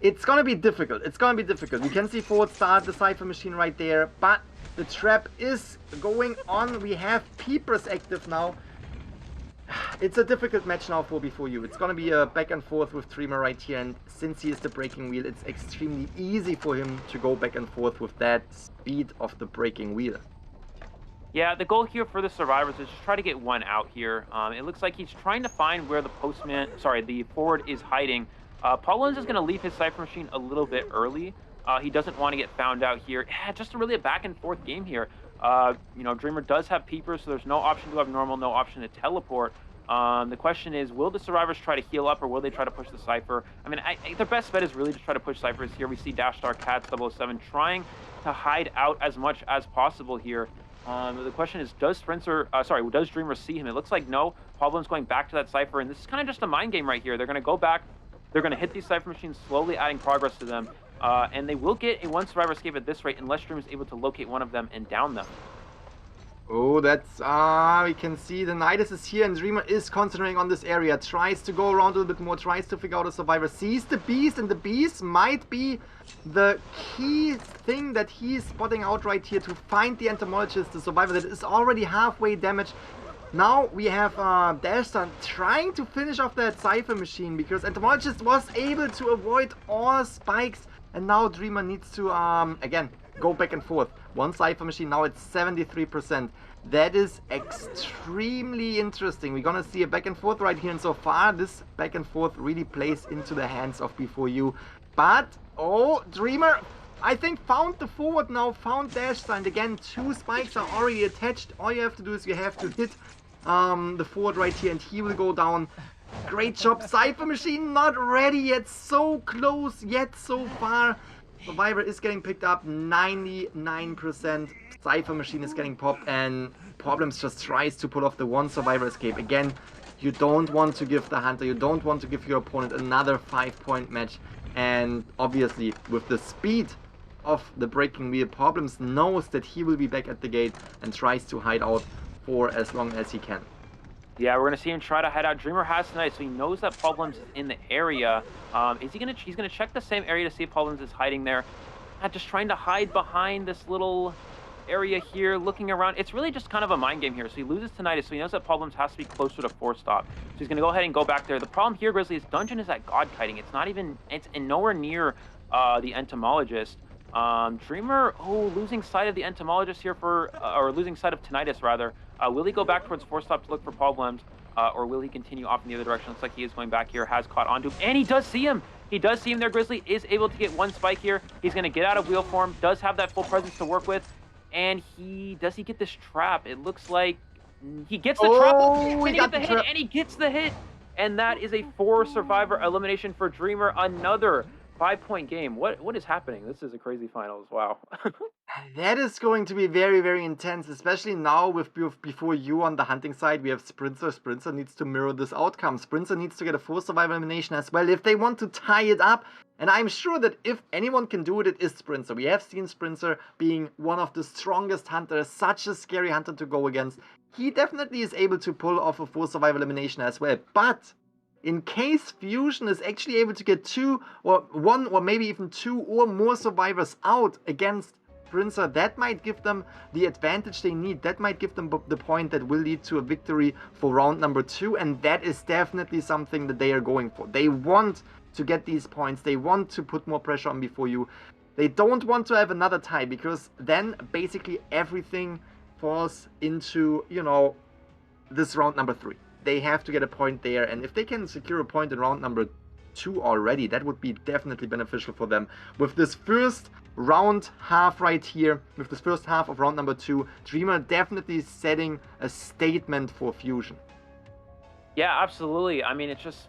It's gonna be difficult. It's gonna be difficult. We can see forward start the Cypher machine right there, but the trap is going on. We have peepers active now. It's a difficult match now for Before You. It's gonna be a back and forth with Dreamer right here, and since he is the breaking wheel, it's extremely easy for him to go back and forth with that speed of the breaking wheel. Yeah, the goal here for the survivors is just try to get 1 out here. It looks like he's trying to find where the the forward is hiding. Paul Williams is going to leave his Cypher machine a little bit early. He doesn't want to get found out here. Yeah, just really a back and forth game here. You know, Dreamer does have peepers, so there's no option to abnormal, no option to teleport. The question is, will the survivors try to heal up, or will they try to push the Cypher? I mean, their best bet is really to try to push Cyphers here. We see Dashstar Cats 007 trying to hide out as much as possible here. The question is, does Dreamer see him? It looks like no. Problem's going back to that Cypher, and this is kind of just a mind game right here. They're going to go back. They're going to hit these Cypher machines, slowly adding progress to them. And they will get a one survivor escape at this rate unless Dreamer is able to locate one of them and down them. Oh, that's, we can see the Nidus is here and Dreamer is concentrating on this area. Tries to go around a little bit more, tries to figure out a survivor. Sees the beast, and the beast might be the key thing that he's spotting out right here to find the entomologist, the survivor that is already halfway damaged. Now we have Dashstar trying to finish off that Cypher machine because entomologist was able to avoid all spikes. And now Dreamer needs to, again, go back and forth. One Cypher machine, now it's 73%. That is extremely interesting. We're gonna see a back and forth right here, and so far this back and forth really plays into the hands of B4U. But, oh, Dreamer, I think, found the forward now, found Dashstar, and again, 2 spikes are already attached. All you have to do is you have to hit the forward right here, and he will go down. Great job, Cypher machine not ready yet, so close yet so far. Survivor is getting picked up, 99%. Cypher machine is getting popped, and Problems just tries to pull off the one survivor escape. Again, you don't want to give the hunter, you don't want to give your opponent another 5-point match. And obviously, with the speed of the breaking wheel, Problems knows that he will be back at the gate and tries to hide out for as long as he can. Yeah, we're gonna see him try to hide out. Dreamer has tonight, so he knows that Problems is in the area. He's gonna check the same area to see if Problems is hiding there. Just trying to hide behind this little area here, looking around. It's really just kind of a mind game here. So he loses tonight, so he knows that Problems has to be closer to 4-stop. So he's gonna go ahead and go back there. The problem here, Grizzly, is Dungeon is at God kiting. It's not even, it's nowhere near the entomologist. Dreamer, losing sight of the entomologist here or losing sight of Tinnitus rather. Will he go back towards 4-stop to look for Problems, or will he continue off in the other direction? Looks like he is going back here, has caught onto him, and he does see him. He does see him there, Grizzly, is able to get one spike here. He's gonna get out of wheel form, does have that full presence to work with, and does he get this trap? It looks like he gets the trap, and he gets the hit, and he gets the hit. And that is a 4-survivor elimination for Dreamer, another 5-point game. What is happening? This is a crazy finals. Wow. That is going to be very, very intense, especially now with before you on the hunting side. We have Sprinter. Sprinter needs to mirror this outcome. Sprinter needs to get a 4-survivor elimination as well if they want to tie it up. And I'm sure that if anyone can do it, it is Sprinter. We have seen Sprinter being one of the strongest hunters, such a scary hunter to go against. He definitely is able to pull off a 4-survivor elimination as well. But in case Fusion is actually able to get 2 or 1 or maybe even 2 or more survivors out against Sprinter, that might give them the advantage they need. That might give them the point that will lead to a victory for round number 2. And that is definitely something that they are going for. They want to get these points. They want to put more pressure on before you. They don't want to have another tie, because then basically everything falls into, you know, this round number 3. They have to get a point there, and if they can secure a point in round number 2 already, that would be definitely beneficial for them. With this first round half right here, with this first half of round number 2, Dreamer definitely setting a statement for Fusion. Yeah, absolutely. I mean, it's just,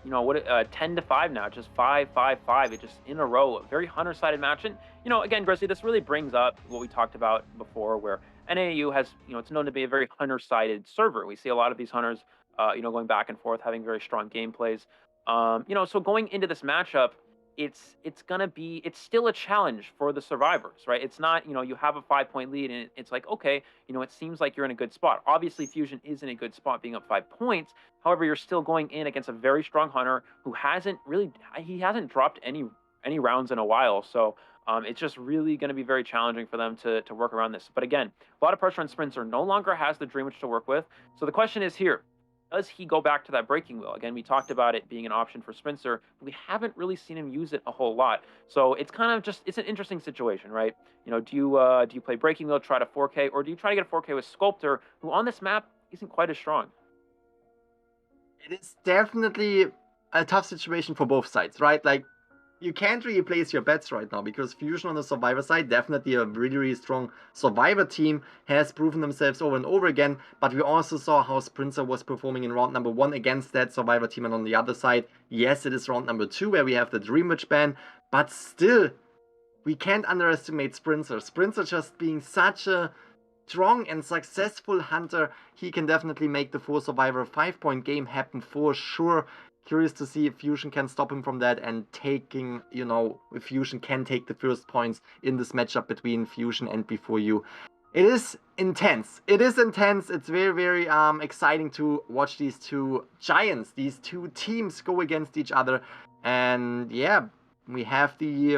you know, 10-5 now, just 5-5-5. It's just in a row, a very hunter-sided match. And, you know, again, Grizzly, this really brings up what we talked about before, where NAEU has, you know, it's known to be a very hunter-sided server. We see a lot of these hunters, you know, going back and forth, having very strong gameplays. You know, so going into this matchup, it's still a challenge for the survivors, right? It's not, you know, you have a 5-point lead and it's like, okay, you know, it seems like you're in a good spot. Obviously, Fusion is in a good spot being up 5 points. However, you're still going in against a very strong hunter who hasn't dropped any rounds in a while. So it's just really going to be very challenging for them to work around this. But again, a lot of pressure on Sprinter. No longer has the Dreamwitch to work with. So the question is here, does he go back to that breaking wheel? Again, we talked about it being an option for Sprinter. We haven't really seen him use it a whole lot. So it's kind of just, it's an interesting situation, right? You know, do you play breaking wheel, try to 4K, or do you try to get a 4K with Sculptor, who on this map isn't quite as strong? It is definitely a tough situation for both sides, right? Like, you can't really place your bets right now, because Fusion on the survivor side, definitely a really, really strong survivor team, has proven themselves over and over again. But we also saw how Sprinter was performing in round number 1 against that survivor team. And on the other side, yes, it is round number 2 where we have the Dreamwitch ban, but still, we can't underestimate Sprinter. Sprinter just being such a strong and successful hunter, he can definitely make the 4 survivor 5-point game happen for sure. Curious to see if Fusion can stop him from that and taking, if Fusion can take the first points in this matchup between Fusion and Before You. It is intense. It's very, very exciting to watch these two giants, these two teams go against each other. And yeah, we have the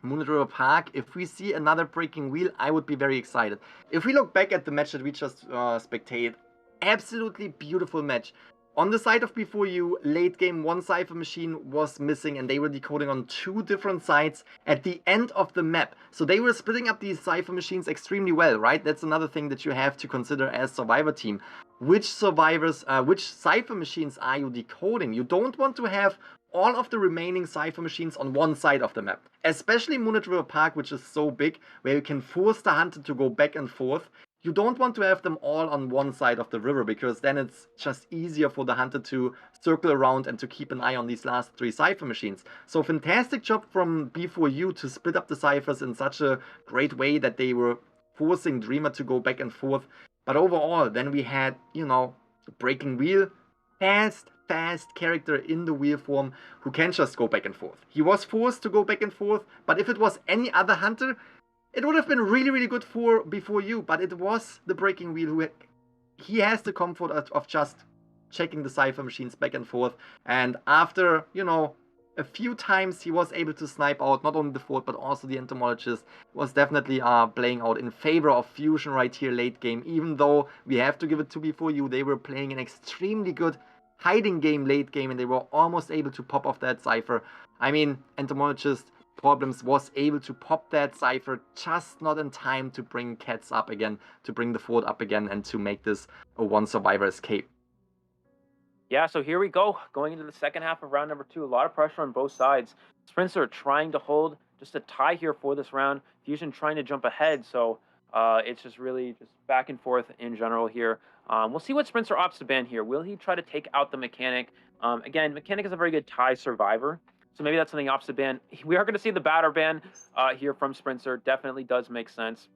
Moonlit River Park. If we see another breaking wheel, I would be very excited. If we look back at the match that we just spectated, absolutely beautiful match. On the side of Before You, late game, one Cypher machine was missing and they were decoding on 2 different sides at the end of the map. So they were splitting up these Cypher machines extremely well, right? That's another thing that you have to consider as Survivor team. Which Cypher machines are you decoding? You don't want to have all of the remaining Cypher machines on one side of the map. Especially Moonlit River Park, which is so big, where you can force the hunter to go back and forth. You don't want to have them all on one side of the river, because then it's just easier for the hunter to circle around and to keep an eye on these last 3 Cypher machines. So fantastic job from Before You to split up the Cyphers in such a great way that they were forcing Dreamer to go back and forth. But overall, then we had, the breaking wheel, fast character in the wheel form who can just go back and forth. He was forced to go back and forth, but if it was any other hunter, it would have been really, really good for Before You, but it was the breaking wheel who he has the comfort of just checking the Cypher machines back and forth. And after, a few times he was able to snipe out not only the fort but also the entomologist, was definitely playing out in favor of Fusion right here late game. Even though we have to give it to Before You, they were playing an extremely good hiding game late game and they were almost able to pop off that Cypher. I mean, entomologist Problems was able to pop that Cypher, just not in time to bring Cats up again, to bring the fort up again, and to make this a 1 survivor escape. Yeah, so here we go. Going into the second half of round number 2, a lot of pressure on both sides. Sprinter trying to hold just a tie here for this round. Fusion trying to jump ahead, so it's just really just back and forth in general here. We'll see what Sprinter opts to ban here. Will he try to take out the Mechanic? Again, Mechanic is a very good tie survivor, so maybe that's something opposite ban. We are going to see the batter ban here from Sprinter. Definitely does make sense.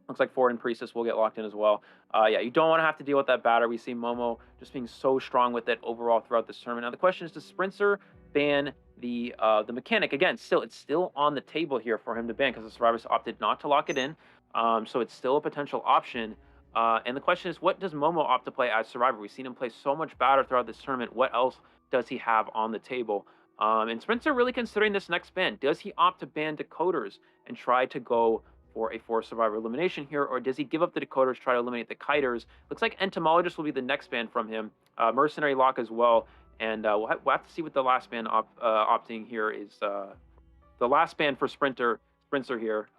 Looks like Ford and Priestess will get locked in as well. Yeah, you don't want to have to deal with that batter. We see Momo just being so strong with it overall throughout this tournament. Now the question is, does Sprinter ban the Mechanic? Again, it's still on the table here for him to ban because the Survivors opted not to lock it in. So it's still a potential option. And the question is, what does Momo opt to play as Survivor? We've seen him play so much batter throughout this tournament. What else does he have on the table? And Sprinter really considering this next ban. Does he opt to ban decoders and try to go for a 4 survivor elimination here, or does he give up the decoders, try to eliminate the kiters? Looks like entomologist will be the next ban from him. Mercenary lock as well, and we'll have to see what the last ban opting here is. The last ban for Sprinter here.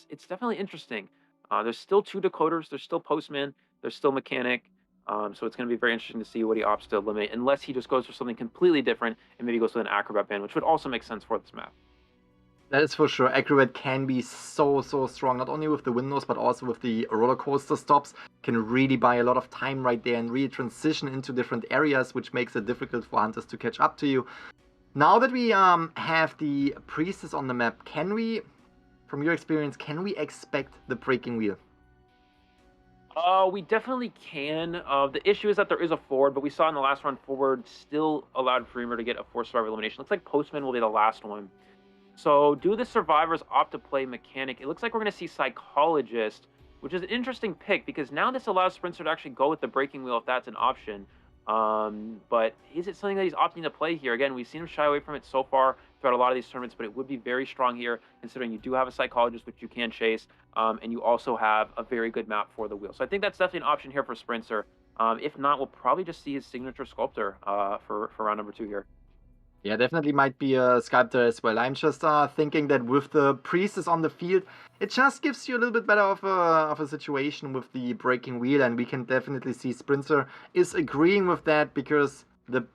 It's definitely interesting. There's still 2 decoders. There's still postman. There's still mechanic. So it's going to be very interesting to see what he opts to eliminate, unless he just goes for something completely different and maybe goes with an acrobat ban, which would also make sense for this map. That is for sure. Acrobat can be so strong, not only with the windows, but also with the roller coaster stops. Can really buy a lot of time right there and really transition into different areas, which makes it difficult for hunters to catch up to you. Now that we have the Priestess on the map, can we, from your experience, can we expect the breaking wheel? We definitely can. The issue is that there is a forward, but we saw in the last round forward still allowed Freemer to get a 4 survivor elimination. Looks like Postman will be the last one. So do the survivors opt to play mechanic? It looks like we're going to see psychologist, which is an interesting pick because now this allows Sprinter to actually go with the breaking wheel if that's an option. But is it something that he's opting to play here? Again, we've seen him shy away from it so far throughout a lot of these tournaments, but it would be very strong here considering you do have a psychologist, which you can chase, and you also have a very good map for the wheel. So I think that's definitely an option here for Sprinter. If not, we'll probably just see his signature sculptor for round number 2 here. Yeah, definitely might be a sculptor as well. I'm just thinking that with the Priestess on the field, it just gives you a little bit better of a situation with the breaking wheel, and we can definitely see Sprinter is agreeing with that because the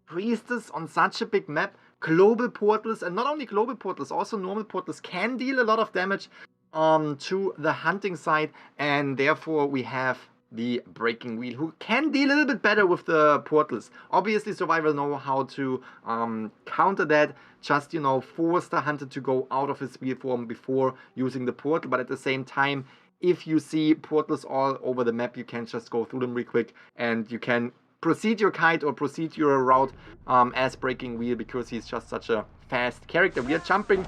Priestess on such a big map, global portals, and not only global portals, also normal portals can deal a lot of damage to the hunting side, and therefore we have the breaking wheel, who can deal a little bit better with the portals. Obviously, survivors know how to counter that, just, force the hunter to go out of his wheel form before using the portal, but at the same time, if you see portals all over the map, you can just go through them real quick and you can proceed your kite or proceed your route as Breaking Wheel, because he's just such a fast character. We are jumping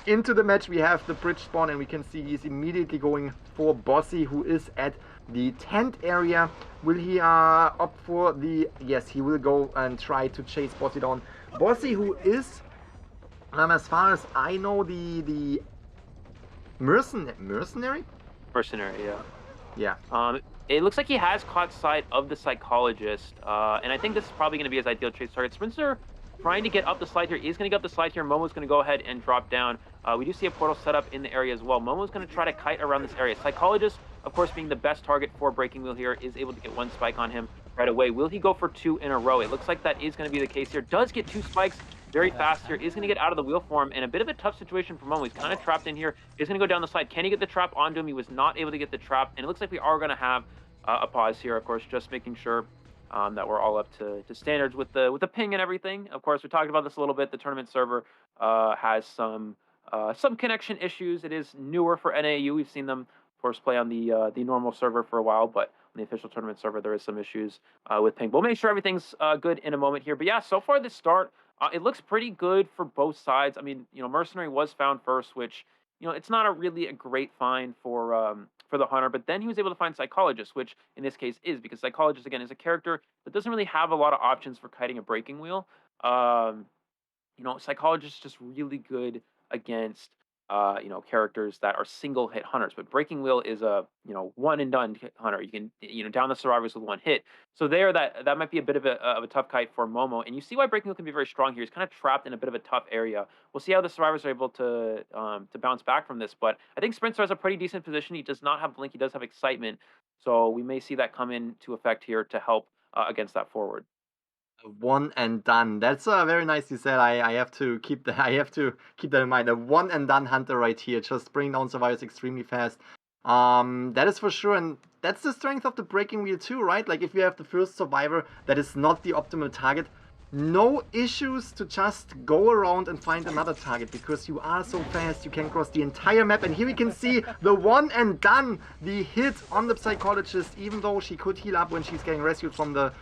into the match. We have the bridge spawn and we can see he's immediately going for Bossy, who is at the tent area. Will he opt for the... Yes, he will go and try to chase Bossy down. Bossy, who is, as far as I know, the mercenary? Mercenary, yeah. Yeah. It looks like he has caught sight of the psychologist, and I think this is probably going to be his ideal chase target. Sprinter trying to get up the slide here. He's going to get up the slide here. Momo's going to go ahead and drop down. We do see a portal set up in the area as well. Momo's going to try to kite around this area. Psychologist, of course, being the best target for Breaking Wheel here, is able to get one spike on him right away. Will he go for two in a row? It looks like that is going to be the case here. Does get two spikes very fast here. Is going to get out of the wheel form, and a bit of a tough situation for Momo. He's kind of trapped in here. Is going to go down the slide. Can he get the trap onto him? He was not able to get the trap, and it looks like we are going to have a pause here, of course, just making sure that we're all up to standards with the ping and everything. Of course, we talked about this a little bit. The tournament server has some connection issues. It is newer for NAEU. We've seen them, of course, play on the normal server for a while, but on the official tournament server, there is some issues with ping. We'll make sure everything's good in a moment here. But yeah, so far this start, it looks pretty good for both sides. I mean, Mercenary was found first, which, it's not really a great find for the Hunter, but then he was able to find Psychologist, which in this case is, because Psychologist, again, is a character that doesn't really have a lot of options for kiting a Breaking Wheel. Psychologist is just really good against characters that are single hit hunters, but Breaking Wheel is a one and done hunter. You can down the survivors with one hit. So there, that might be a bit of a tough kite for Momo, and you see why Breaking Wheel can be very strong here. He's kind of trapped in a bit of a tough area. We'll see how the survivors are able to bounce back from this, but I think Sprinter has a pretty decent position. He does not have Blink. He does have Excitement, so we may see that come into effect here to help against that forward. One and done. That's very nicely said. I have to keep that. I have to keep that in mind. A one and done hunter right here, just bringing down survivors extremely fast. That is for sure, and that's the strength of the Breaking Wheel too, right? Like if you have the first survivor that is not the optimal target, no issues to just go around and find another target, because you are so fast. You can cross the entire map, and here we can see the one and done, the hit on the Psychologist, even though she could heal up when she's getting rescued from the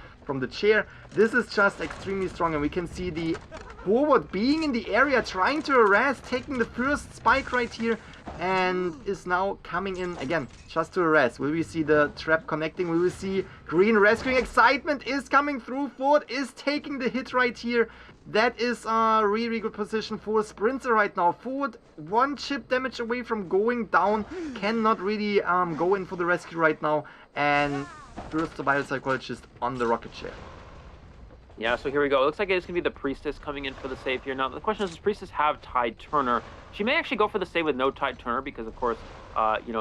chair. This is just extremely strong, and we can see the forward being in the area, trying to harass, taking the first spike right here, and is now coming in again just to harass. Will we see the trap connecting? Will we see green rescuing? Excitement is coming through. Ford is taking the hit right here. That is a really good position for Sprinter right now. Ford, one chip damage away from going down, cannot really go in for the rescue right now, and first the Biopsychologist on the rocket chair. Yeah, so here we go. It looks like it's going to be the Priestess coming in for the save here. Now, the question is, does Priestess have Tide Turner? She may actually go for the save with no Tide Turner because, of course,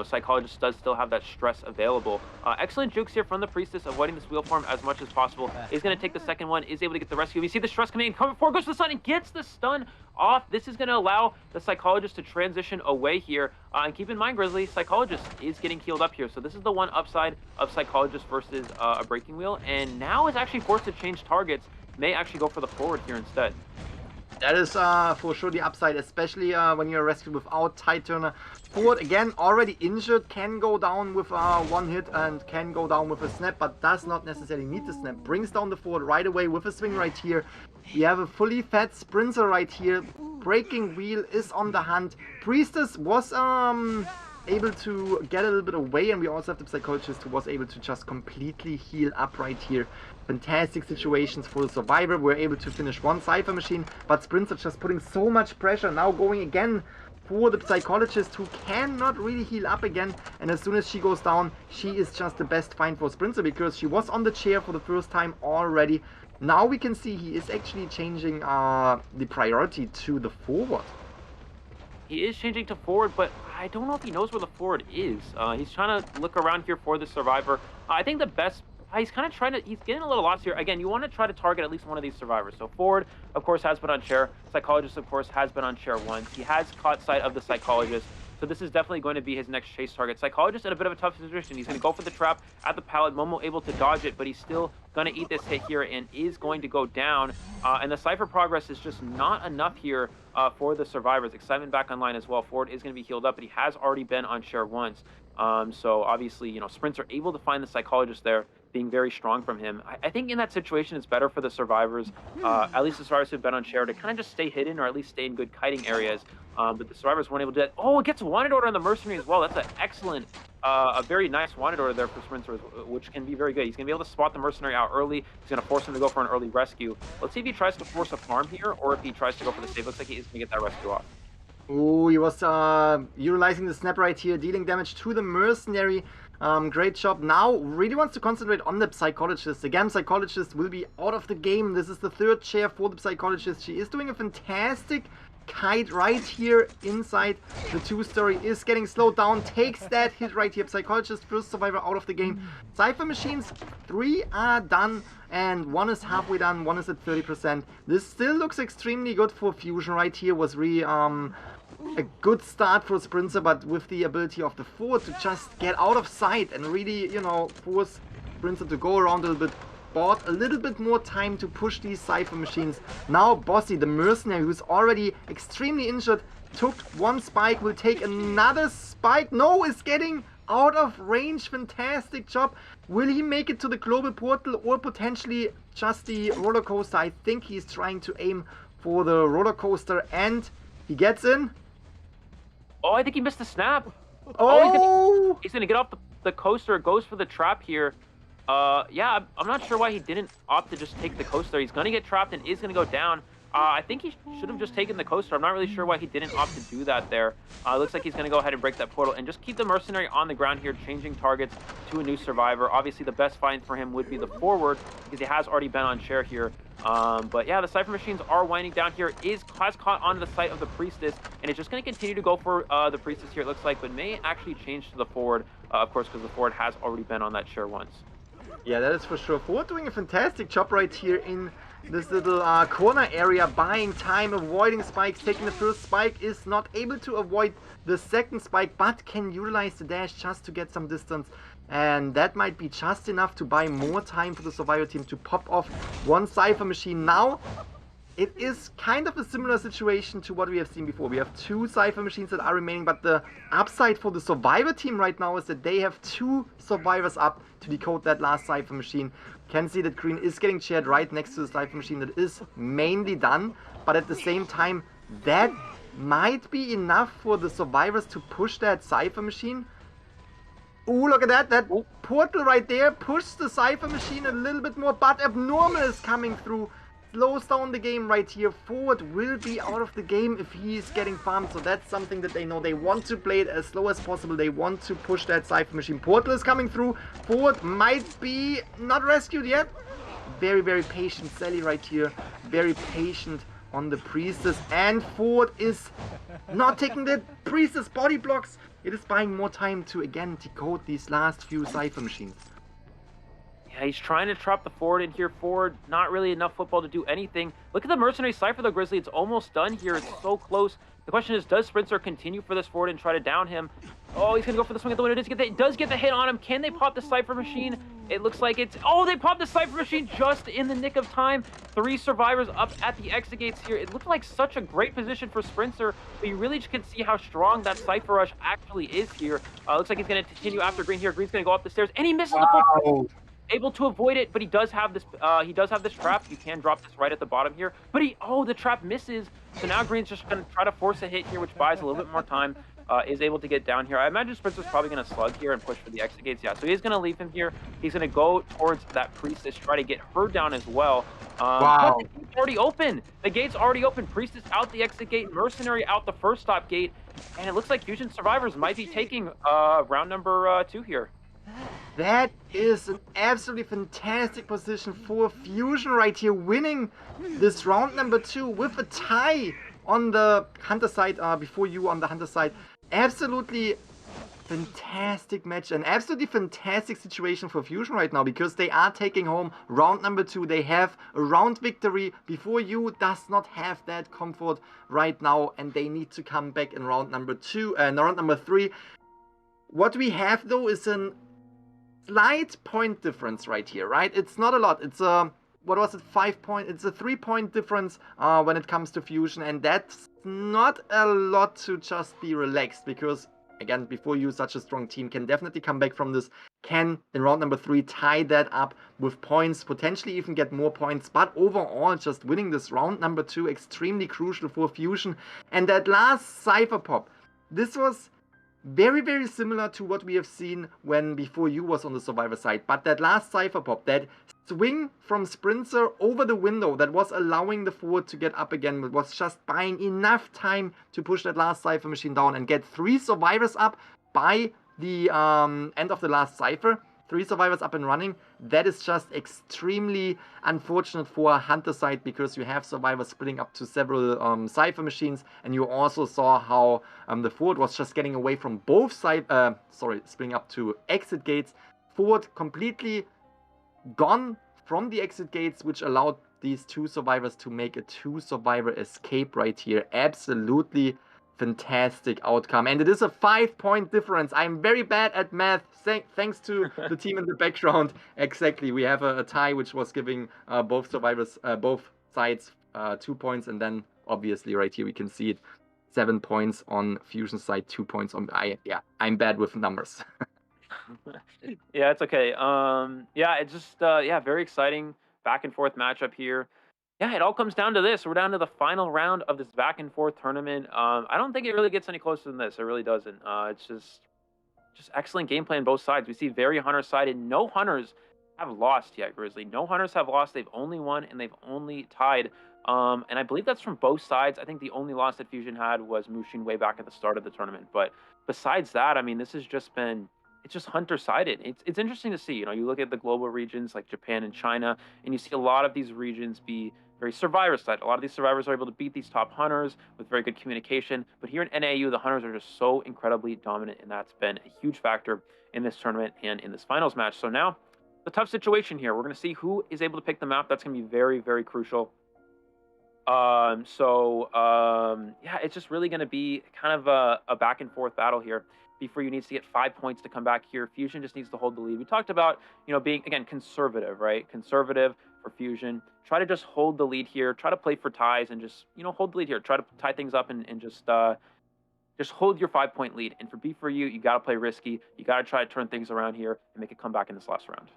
Psychologist does still have that stress available. Excellent jukes here from the Priestess, avoiding this wheel form as much as possible. Is going to take the second one, is able to get the rescue. We see the stress coming in, coming forward, goes to the stun, and gets the stun off. This is going to allow the Psychologist to transition away here. And keep in mind, Grizzly, Psychologist is getting healed up here. So this is the one upside of Psychologist versus a Breaking Wheel. And now is actually forced to change targets. May actually go for the forward here instead. That is for sure the upside, especially when you're rescued without Tide Turner. Forward, again, already injured, can go down with one hit and can go down with a snap, but does not necessarily need the snap. Brings down the forward right away with a swing right here. We have a fully fed Sprinter right here. Breaking Wheel is on the hunt. Priestess was able to get a little bit away, and we also have the Psychologist who was able to just completely heal up right here. Fantastic situations for the survivor. We're able to finish one Cypher Machine, but Sprinter just putting so much pressure. Now going again for the Psychologist, who cannot really heal up again, and as soon as she goes down, she is just the best find for Sprinter, because she was on the chair for the first time already. Now we can see he is actually changing the priority to the forward. He is changing to forward, but I don't know if he knows where the forward is. He's trying to look around here for the survivor. I think the best... He's kind of trying to... He's getting a little lost here. Again, you want to try to target at least one of these survivors. So forward, of course, has been on chair. Psychologist, of course, has been on chair once. He has caught sight of the Psychologist. So this is definitely going to be his next chase target. Psychologist in a bit of a tough situation. He's going to go for the trap at the pallet. Momo able to dodge it, but he's still going to eat this hit here and is going to go down. And the Cypher progress is just not enough here for the survivors. Excitement back online as well. Forward is going to be healed up, but he has already been on share once. So obviously, sprints are able to find the psychologist there, being very strong from him. I think in that situation, it's better for the survivors, at least the survivors who've been on chair, to kind of just stay hidden or at least stay in good kiting areas. But the survivors weren't able to do that. Oh, it gets wanted order on the mercenary as well. That's an excellent, a very nice wanted order there for Sprinter, which can be very good. He's going to be able to spot the mercenary out early. He's going to force him to go for an early rescue. Let's see if he tries to force a farm here or if he tries to go for the save. Looks like he is going to get that rescue off. Oh, he was utilizing the snap right here, dealing damage to the mercenary. Great job. Now, really wants to concentrate on the psychologist. Again, psychologist will be out of the game. This is the third chair for the psychologist. She is doing a fantastic kite right here inside the two-story. Is getting slowed down. Takes that hit right here. Psychologist, first survivor out of the game. Cypher machines, 3 are done. And 1 is halfway done. 1 is at 30%. This still looks extremely good for Fusion right here. Was really a good start for Sprinter, but with the ability of the Ford to just get out of sight and really, force Sprinter to go around a little bit, bought a little bit more time to push these Cypher machines. Now Bossy, the mercenary, who's already extremely injured, took 1 spike, will take another spike. No, is getting out of range. Fantastic job. Will he make it to the global portal or potentially just the roller coaster? I think he's trying to aim for the roller coaster, and he gets in. Oh, I think he missed the snap. Oh! He's gonna get off the coaster, goes for the trap here. Yeah, I'm not sure why he didn't opt to just take the coaster. He's gonna get trapped and is gonna go down. I think he should have just taken the coaster. I'm not really sure why he didn't opt to do that there. Looks like he's going to go ahead and break that portal and just keep the mercenary on the ground here, changing targets to a new survivor. Obviously, the best find for him would be the forward because he has already been on chair here. But yeah, the Cypher machines are winding down here. Has caught onto the site of the Priestess, and it's just going to continue to go for the Priestess here, it looks like, but may actually change to the forward, of course, because the forward has already been on that chair once. Yeah, that is for sure. Forward doing a fantastic job right here in this little corner area, buying time, avoiding spikes. Taking the first spike, is not able to avoid the second spike, but can utilize the dash just to get some distance. And that might be just enough to buy more time for the survivor team to pop off 1 Cypher machine. Now, it is kind of a similar situation to what we have seen before. We have 2 Cypher machines that are remaining, but the upside for the survivor team right now is that they have 2 survivors up to decode that last Cypher machine. Can see that green is getting chaired right next to the Cypher machine that is mainly done, but at the same time, that might be enough for the survivors to push that Cypher machine. Ooh, look at that. That portal right there pushes the Cypher machine a little bit more, but Abnormal is coming through. Slows down the game right here. Forward will be out of the game if he is getting farmed, so that's something that they know. They want to play it as slow as possible. They want to push that Cypher machine. Portal is coming through. Forward might be not rescued yet. Very, very patient Sally right here. Very patient on the Priestess, and Forward is not taking the Priestess body blocks. It is buying more time to again decode these last few Cypher machines. Yeah, he's trying to trap the forward in here. Forward, not really enough football to do anything. Look at the mercenary Cypher though, Grizzly. It's almost done here. It's so close. The question is, does Sprinter continue for this forward and try to down him? Oh, he's going to go for the swing at the window. Does get the hit on him. Can they pop the Cypher machine? It looks like it's... Oh, they popped the Cypher machine just in the nick of time. 3 survivors up at the exit gates here. It looked like such a great position for Sprinter, but you really just can see how strong that Cypher rush actually is here. Looks like he's going to continue after Green here. Green's going to go up the stairs, and he misses the football. Able to avoid it, but he does have this trap. You can drop this right at the bottom here, but the trap misses. So now Green's just going to try to force a hit here, which buys a little bit more time. Is able to get down here. I imagine Sprinter's probably going to slug here and push for the exit gates. Yeah, so he's going to leave him here. He's going to go towards that Priestess, try to get her down as well. Wow. But the gate's already open. The gate's already open. Priestess out the exit gate, Mercenary out the first stop gate, and it looks like Fusion survivors might be taking round number 2 here. That is an absolutely fantastic position for Fusion right here, winning this round number 2 with a tie on the Hunter side, before you on the Hunter side. Absolutely fantastic match, an absolutely fantastic situation for Fusion right now, because they are taking home round number 2. They have a round victory. Before you does not have that comfort right now, and they need to come back in round number 2 and round number 3. What we have though is a slight point difference right here, right? It's not a lot. It's a, what was it, 5 point? It's a 3-point difference when it comes to Fusion, and that's not a lot to just be relaxed, because again, before you, such a strong team, can definitely come back from this, can, in round number 3, tie that up with points, potentially even get more points. But overall, just winning this round number 2, extremely crucial for Fusion. And that last Cypher Pop, this was very, very similar to what we have seen when Before You was on the Survivor side. But that last Cypher Pop, that swing from Sprinter over the window that was allowing the forward to get up again, was just buying enough time to push that last Cypher machine down and get 3 survivors up by the end of the last Cypher. 3 survivors up and running. That is just extremely unfortunate for a Hunter side, because you have survivors splitting up to several Cypher machines, and you also saw how the forward was just getting away from both splitting up to exit gates. Forward completely gone from the exit gates, which allowed these 2 survivors to make a 2 survivor escape right here. Absolutely fantastic outcome, and it is a 5-point difference. I'm very bad at math, thanks to the team in the background. Exactly, we have a tie which was giving both sides 2 points, and then obviously right here we can see it, 7 points on Fusion side, 2 points on I'm bad with numbers. Yeah, it's okay. Yeah, it's just very exciting back and forth matchup here. Yeah, it all comes down to this. We're down to the final round of this back and forth tournament. I don't think it really gets any closer than this. It really doesn't. It's just excellent gameplay on both sides. We see very Hunter-sided. No Hunters have lost yet, Grizzly. No Hunters have lost. They've only won and they've only tied. And I believe that's from both sides. I think the only loss that Fusion had was Mushin way back at the start of the tournament. But besides that, I mean, this has just been... It's just Hunter-sided. It's interesting to see. You know, you look at the global regions like Japan and China, and you see a lot of these regions be very survivor-sided. A lot of these survivors are able to beat these top Hunters with very good communication. But here in NAEU, the Hunters are just so incredibly dominant, and that's been a huge factor in this tournament and in this finals match. So now, the tough situation here. We're going to see who is able to pick the map. That's going to be very, very crucial. Yeah, it's just really going to be kind of a back and forth battle here. Before You needs to get 5 points to come back here. Fusion just needs to hold the lead. We talked about, you know, being, again, conservative, right? Conservative for Fusion. Try to just hold the lead here. Try to play for ties and just, you know, hold the lead here. Try to tie things up and just hold your 5-point lead. And for Before You got to play risky. You got to try to turn things around here and make a comeback in this last round.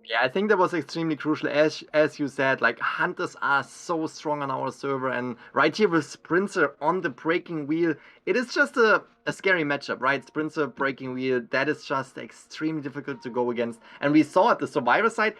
Yeah, I think that was extremely crucial. As you said, like, Hunters are so strong on our server, and right here with Sprinter on the breaking wheel, it is just a scary matchup, right? Sprinter breaking wheel, that is just extremely difficult to go against. And we saw at the Survivor side,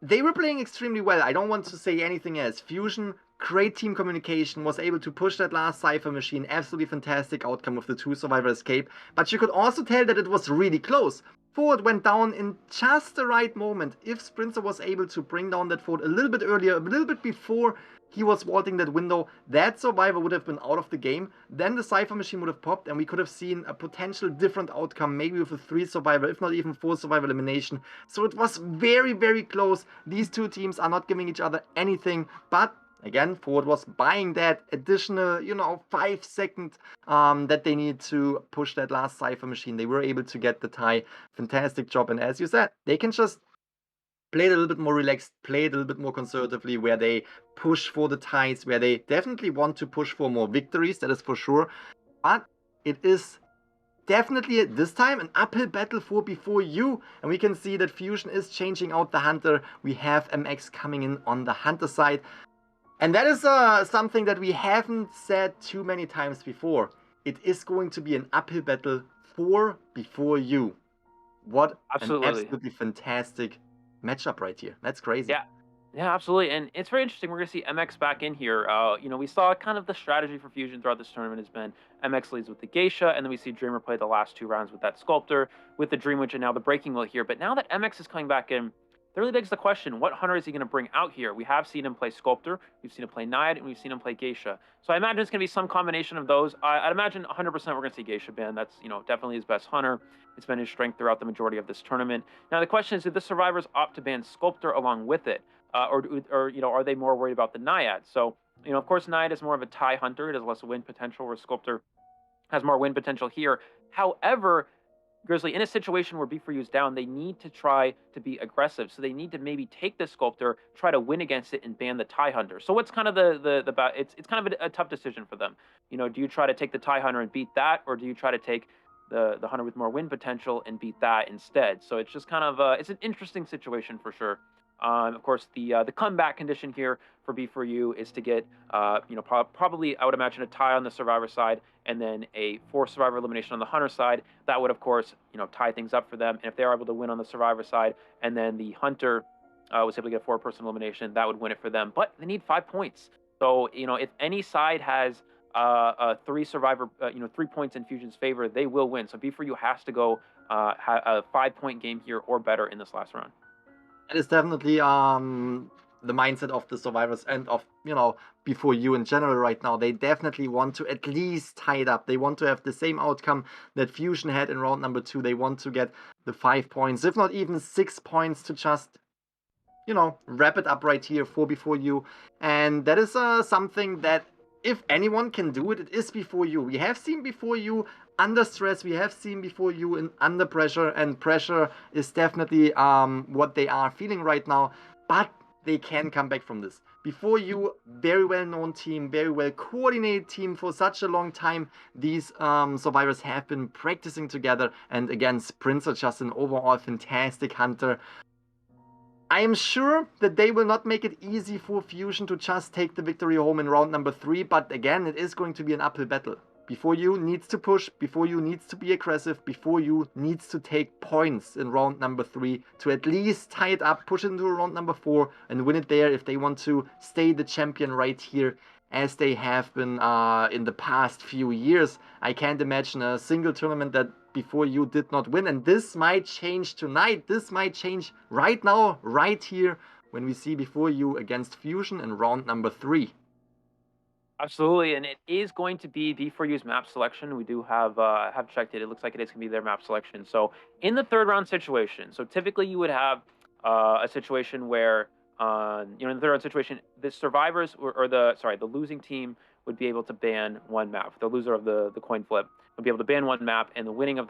they were playing extremely well. I don't want to say anything else. Fusion, great team communication, was able to push that last Cypher machine. Absolutely fantastic outcome with the 2 survivor escape. But you could also tell that it was really close. Forward went down in just the right moment. If Sprinter was able to bring down that forward a little bit earlier, a little bit before he was vaulting that window, that survivor would have been out of the game. Then the Cypher machine would have popped, and we could have seen a potential different outcome, maybe with a 3 survivor, if not even 4 survivor elimination. So it was very, very close. These 2 teams are not giving each other anything, but again, Forward was buying that additional, 5 seconds that they need to push that last Cypher machine. They were able to get the tie. Fantastic job. And as you said, they can just play it a little bit more relaxed, play it a little bit more conservatively, where they push for the ties, where they definitely want to push for more victories, that is for sure. But it is definitely this time an uphill battle for Before You, and we can see that Fusion is changing out the Hunter. We have MX coming in on the Hunter side. And that is something that we haven't said too many times before. It is going to be an uphill battle for Before You. What an absolutely fantastic matchup right here. That's crazy. Yeah, absolutely. And it's very interesting. We're going to see MX back in here. We saw kind of the strategy for Fusion throughout this tournament has been MX leads with the Geisha, and then we see Dreamer play the last 2 rounds with that Sculptor, with the Dream Witch, and now the Breaking Wheel here. But now that MX is coming back in, that really begs the question, what Hunter is he going to bring out here? We have seen him play Sculptor, we've seen him play Naiad, and we've seen him play Geisha. So I imagine it's going to be some combination of those. I'd imagine 100% we're going to see Geisha ban. That's, definitely his best Hunter. It's been his strength throughout the majority of this tournament. Now the question is, did the survivors opt to ban Sculptor along with it? Or are they more worried about the Naiad? So, of course, Naiad is more of a tie Hunter. It has less win potential, where Sculptor has more win potential here. However, Grizzly, in a situation where Before You is down, they need to try to be aggressive. So they need to maybe take the Sculptor, try to win against it, and ban the tie Hunter. So what's kind of it's kind of a tough decision for them. Do you try to take the tie Hunter and beat that, or do you try to take the hunter with more win potential and beat that instead. So it's just kind of it's an interesting situation for sure. Of course, the comeback condition here for B4U is to get probably I would imagine a tie on the survivor side and then a forced survivor elimination on the hunter side. That would of course tie things up for them. And if they are able to win on the survivor side and then the hunter was able to get a 4-person elimination, that would win it for them. But they need 5 points. So if any side has 3 survivor 3 points in Fusion's favor, they will win. So B4U has to go a 5-point game here or better in this last round. That is definitely the mindset of the survivors and of B4U in general right now. They definitely want to at least tie it up. They want to have the same outcome that Fusion had in round number 2. They want to get the 5 points, if not even 6 points, to just wrap it up right here for B4U. And that is something that if anyone can do it, it is B4U. We have seen B4U under stress. We have seen B4U under pressure, and pressure is definitely what they are feeling right now. But they can come back from this. B4U, very well-known team, very well-coordinated team for such a long time. These survivors have been practicing together, and again, Sprints are just an overall fantastic hunter. I am sure that they will not make it easy for Fusion to just take the victory home in round number 3, but again, it is going to be an uphill battle. B4U needs to push, B4U needs to be aggressive, B4U needs to take points in round number 3 to at least tie it up, push it into round number 4 and win it there if they want to stay the champion right here as they have been in the past few years. I can't imagine a single tournament that B4U did not win, and this might change tonight. This might change right now, right here, when we see B4U against Fusion in round number 3. Absolutely, and it is going to be B4U's map selection. We do have checked it. It looks like it is going to be their map selection. So in the third round situation, so typically you would have a situation where in the third round situation, the survivors or the losing team would be able to ban one map. The loser of the coin flip would be able to ban one map, and the winning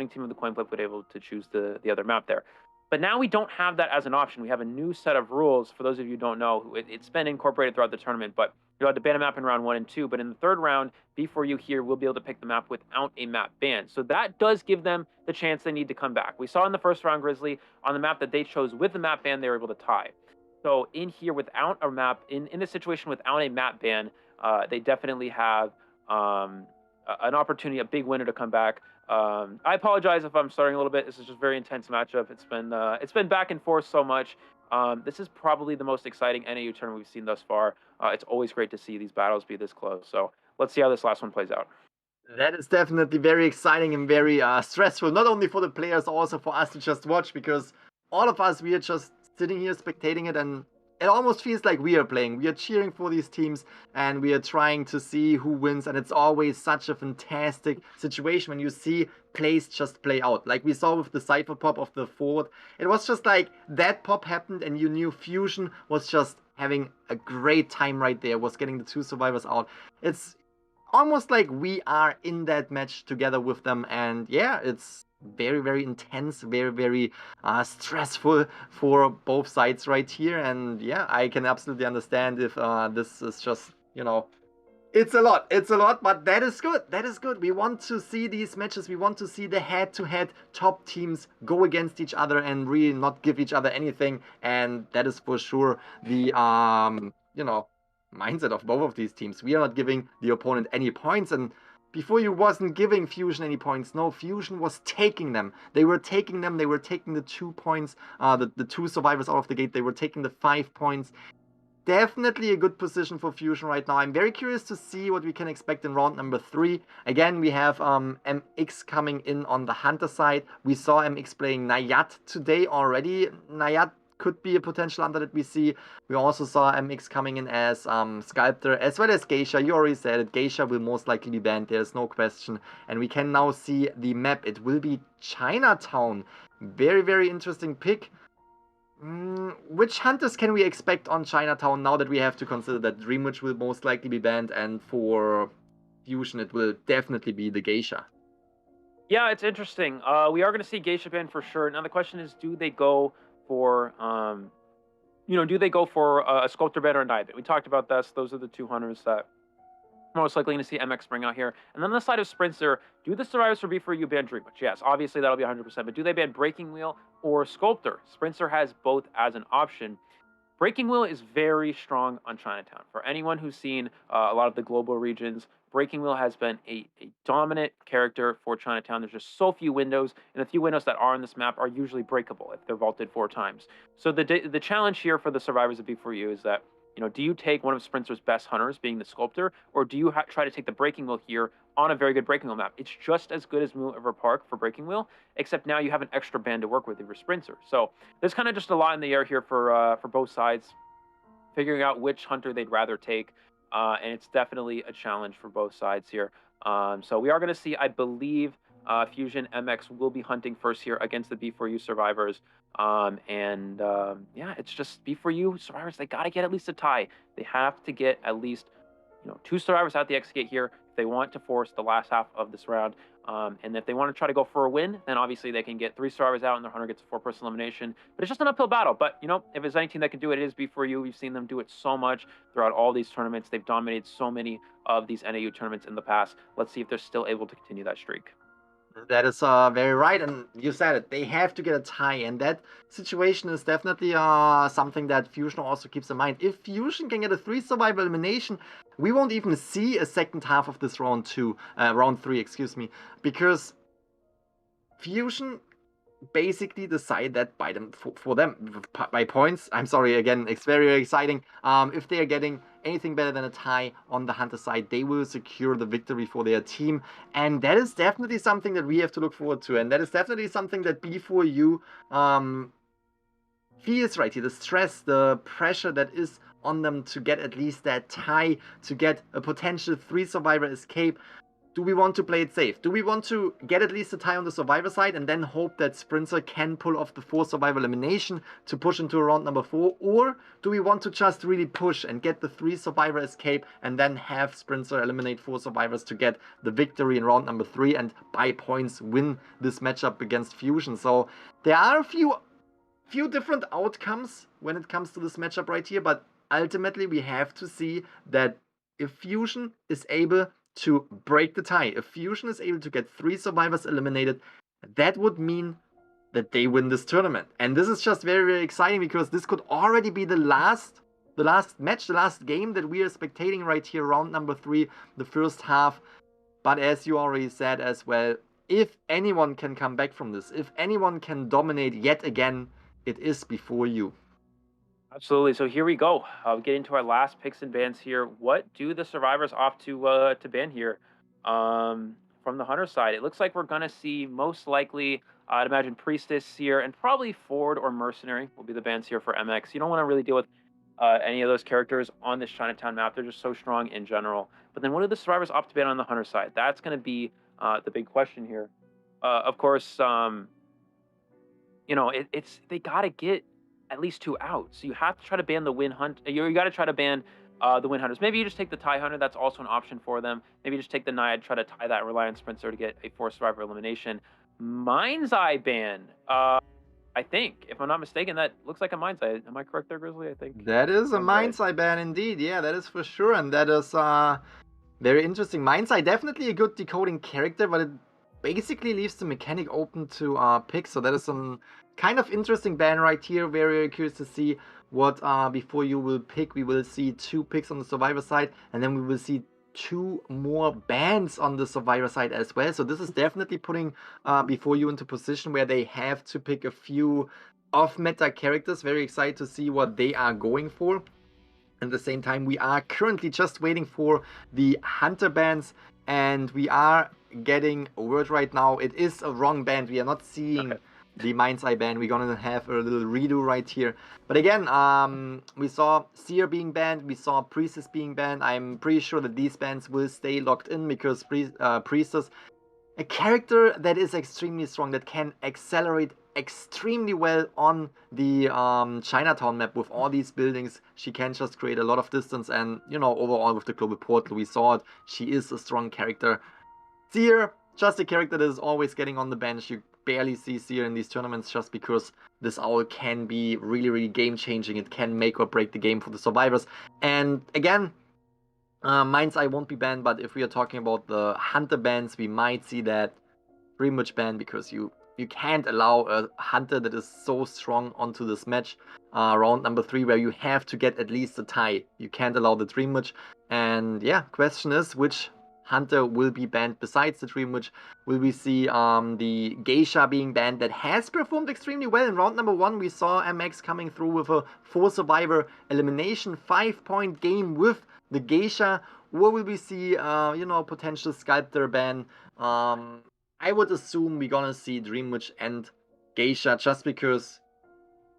team of the coin flip would be able to choose the other map there. But now we don't have that as an option. We have a new set of rules. For those of you who don't know, it's been incorporated throughout the tournament, but you're allowed to ban a map in round 1 and 2. But in the third round, B4U here will be able to pick the map without a map ban. So that does give them the chance they need to come back. We saw in the first round, Grizzly, on the map that they chose with the map ban, they were able to tie. So in here, without a map, in this situation without a map ban, they definitely have an opportunity, a big winner to come back. I apologize if I'm starting a little bit. This is just a very intense matchup. It's been back and forth so much. This is probably the most exciting NAEU tournament we've seen thus far. It's always great to see these battles be this close. So let's see how this last one plays out. That is definitely very exciting and very stressful, not only for the players, also for us to just watch, because all of us, we are just sitting here spectating it, and it almost feels like we are playing. We are cheering for these teams, and we are trying to see who wins, and it's always such a fantastic situation when you see plays just play out. Like we saw with the Cypher pop of the forward. It was just like that pop happened, and you knew Fusion was just having a great time right there, was getting the 2 survivors out. It's almost like we are in that match together with them, and yeah, it's very, very intense, very, very stressful for both sides right here. And yeah, I can absolutely understand if this is just, it's a lot, but that is good. We want to see these matches. We want to see the head-to-head top teams go against each other and really not give each other anything. And that is for sure the mindset of both of these teams. We are not giving the opponent any points, and B4U wasn't giving Fusion any points. No, Fusion was taking them. They were taking them. They were taking the 2 points, the 2 survivors out of the gate. They were taking the 5 points. Definitely a good position for Fusion right now. I'm very curious to see what we can expect in round number 3. Again, we have MX coming in on the Hunter side. We saw MX playing Nayat today already. Nayat could be a potential hunter that we see. We also saw MX coming in as Sculptor, as well as Geisha. You already said it. Geisha will most likely be banned. There's no question. And we can now see the map. It will be Chinatown. Very, very interesting pick. Which hunters can we expect on Chinatown now that we have to consider that Dreamwitch will most likely be banned, and for Fusion it will definitely be the Geisha? Yeah, it's interesting. We are going to see Geisha banned for sure. Now the question is, do they go for a Sculptor ban or a Knight ban? We talked about this. Those are the 2 hunters that most likely going to see MX bring out here. And then on the side of Sprinter, do the survivors for B4U ban Dream Witch? Yes, obviously that'll be 100%, but do they ban Breaking Wheel or Sculptor? Sprinter has both as an option. Breaking Wheel is very strong on Chinatown. For anyone who's seen a lot of the global regions, Breaking Wheel has been a dominant character for Chinatown. There's just so few windows, and the few windows that are on this map are usually breakable if they're vaulted 4 times. So the challenge here for the survivors of B4U is that, you know, do you take one of Sprinter's best hunters, being the Sculptor, or do you try to take the Breaking Wheel here on a very good Breaking Wheel map? It's just as good as Moon River Park for Breaking Wheel, except now you have an extra band to work with your Sprinter. So there's kind of just a lot in the air here for both sides, figuring out which hunter they'd rather take, and it's definitely a challenge for both sides here. So we are going to see, I believe, Fusion MX will be hunting first here against the B4U survivors. Yeah, it's just B4U survivors. They got to get at least a tie. They have to get at least, you know, 2 survivors out the exit gate here if they want to force the last half of this round. And if they want to try to go for a win, then obviously they can get 3 survivors out and their hunter gets a 4-person elimination. But it's just an uphill battle. But, you know, if there's any team that can do it, it is B4U. We've seen them do it so much throughout all these tournaments. They've dominated so many of these NAEU tournaments in the past. Let's see if they're still able to continue that streak. That is very right, and you said it. They have to get a tie, and that situation is definitely something that Fusion also keeps in mind. If Fusion can get a 3 survivor elimination, we won't even see a second half of this round 3, excuse me, because Fusion basically decide that by them for them by points. I'm sorry, again, it's very, very exciting. If they are getting anything better than a tie on the Hunter side, they will secure the victory for their team, and that is definitely something that we have to look forward to, and that is definitely something that B4U feels right here. The stress, the pressure that is on them to get at least that tie, to get a potential 3 survivor escape. Do we want to play it safe? Do we want to get at least a tie on the survivor side and then hope that Sprinter can pull off the 4 survivor elimination to push into round number 4? Or do we want to just really push and get the 3 survivor escape and then have Sprinter eliminate 4 survivors to get the victory in round number 3 and by points win this matchup against Fusion? So there are a few different outcomes when it comes to this matchup right here, but ultimately we have to see that if Fusion is able to break the tie, if Fusion is able to get 3 survivors eliminated, that would mean that they win this tournament. And this is just very, very exciting, because this could already be the last match, the last game that we are spectating right here, round number 3, the first half. But as you already said as well, if anyone can come back from this, if anyone can dominate yet again, it is B4U. Absolutely. So here we go. We'll get into our last picks and bans here. What do the survivors opt to ban here? From the Hunter side, it looks like we're going to see most likely, I'd imagine, Priestess here, and probably Ford or Mercenary will be the bans here for MX. You don't want to really deal with any of those characters on this Chinatown map. They're just so strong in general. But then what do the survivors opt to ban on the Hunter side? That's going to be the big question here. Of course, you know, they got to get at least 2 out. So you have to try to ban the win hunt. You got to try to ban the win hunters. Maybe you just take the tie hunter. That's also an option for them. Maybe just take the Naiad, try to tie that Reliance Sprinter to get a 4 survivor elimination. Mind's Eye ban. I think, if I'm not mistaken, that looks like a Mind's Eye. Am I correct there, Grizzly? I think that is a Mind's Eye ban indeed. Yeah, that is for sure, and that is very interesting. Mind's Eye, definitely a good decoding character, but it basically leaves the mechanic open to pick. So that is some kind of interesting ban right here. Very, very curious to see what B4U will pick. We will see 2 picks on the survivor side, and then we will see 2 more bans on the survivor side as well. So this is definitely putting B4U into position where they have to pick a few off-meta characters. Very excited to see what they are going for. At the same time, we are currently just waiting for the Hunter bans, and we are getting a word right now. It is a wrong ban. We are not seeing the Mind's Eye ban. We're gonna have a little redo right here. But again, we saw Seer being banned, we saw Priestess being banned. I'm pretty sure that these bans will stay locked in, because Priestess, a character that is extremely strong, that can accelerate extremely well on the Chinatown map with all these buildings. She can just create a lot of distance, and, you know, overall with the global portal, we saw it. She is a strong character. Seer, just a character that is always getting on the bench. You barely see Seer in these tournaments, just because this owl can be really, really game changing. It can make or break the game for the survivors. And again, Mind's Eye won't be banned, but if we are talking about the Hunter bans, we might see that pretty much banned, because you can't allow a Hunter that is so strong onto this match, round number 3, where you have to get at least a tie. You can't allow the Dream Witch. And yeah, question is, which Hunter will be banned besides the Dream Witch? Will we see the Geisha being banned, that has performed extremely well in round number 1? We saw MX coming through with a 4-survivor elimination 5-point game with the Geisha. Or will we see, potential Sculptor ban? I would assume we're gonna see Dream Witch and Geisha, just because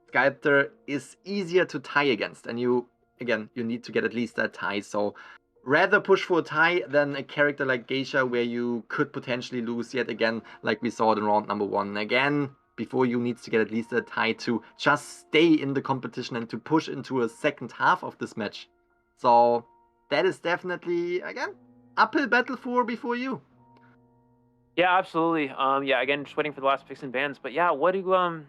Sculptor is easier to tie against, and you need to get at least that tie. So rather push for a tie than a character like Geisha, where you could potentially lose yet again, like we saw in round number 1. Again, before you need to get at least a tie to just stay in the competition and to push into a second half of this match. So that is definitely, again, uphill battle for before you. Yeah, absolutely. Again, just waiting for the last picks and bans. But yeah, what do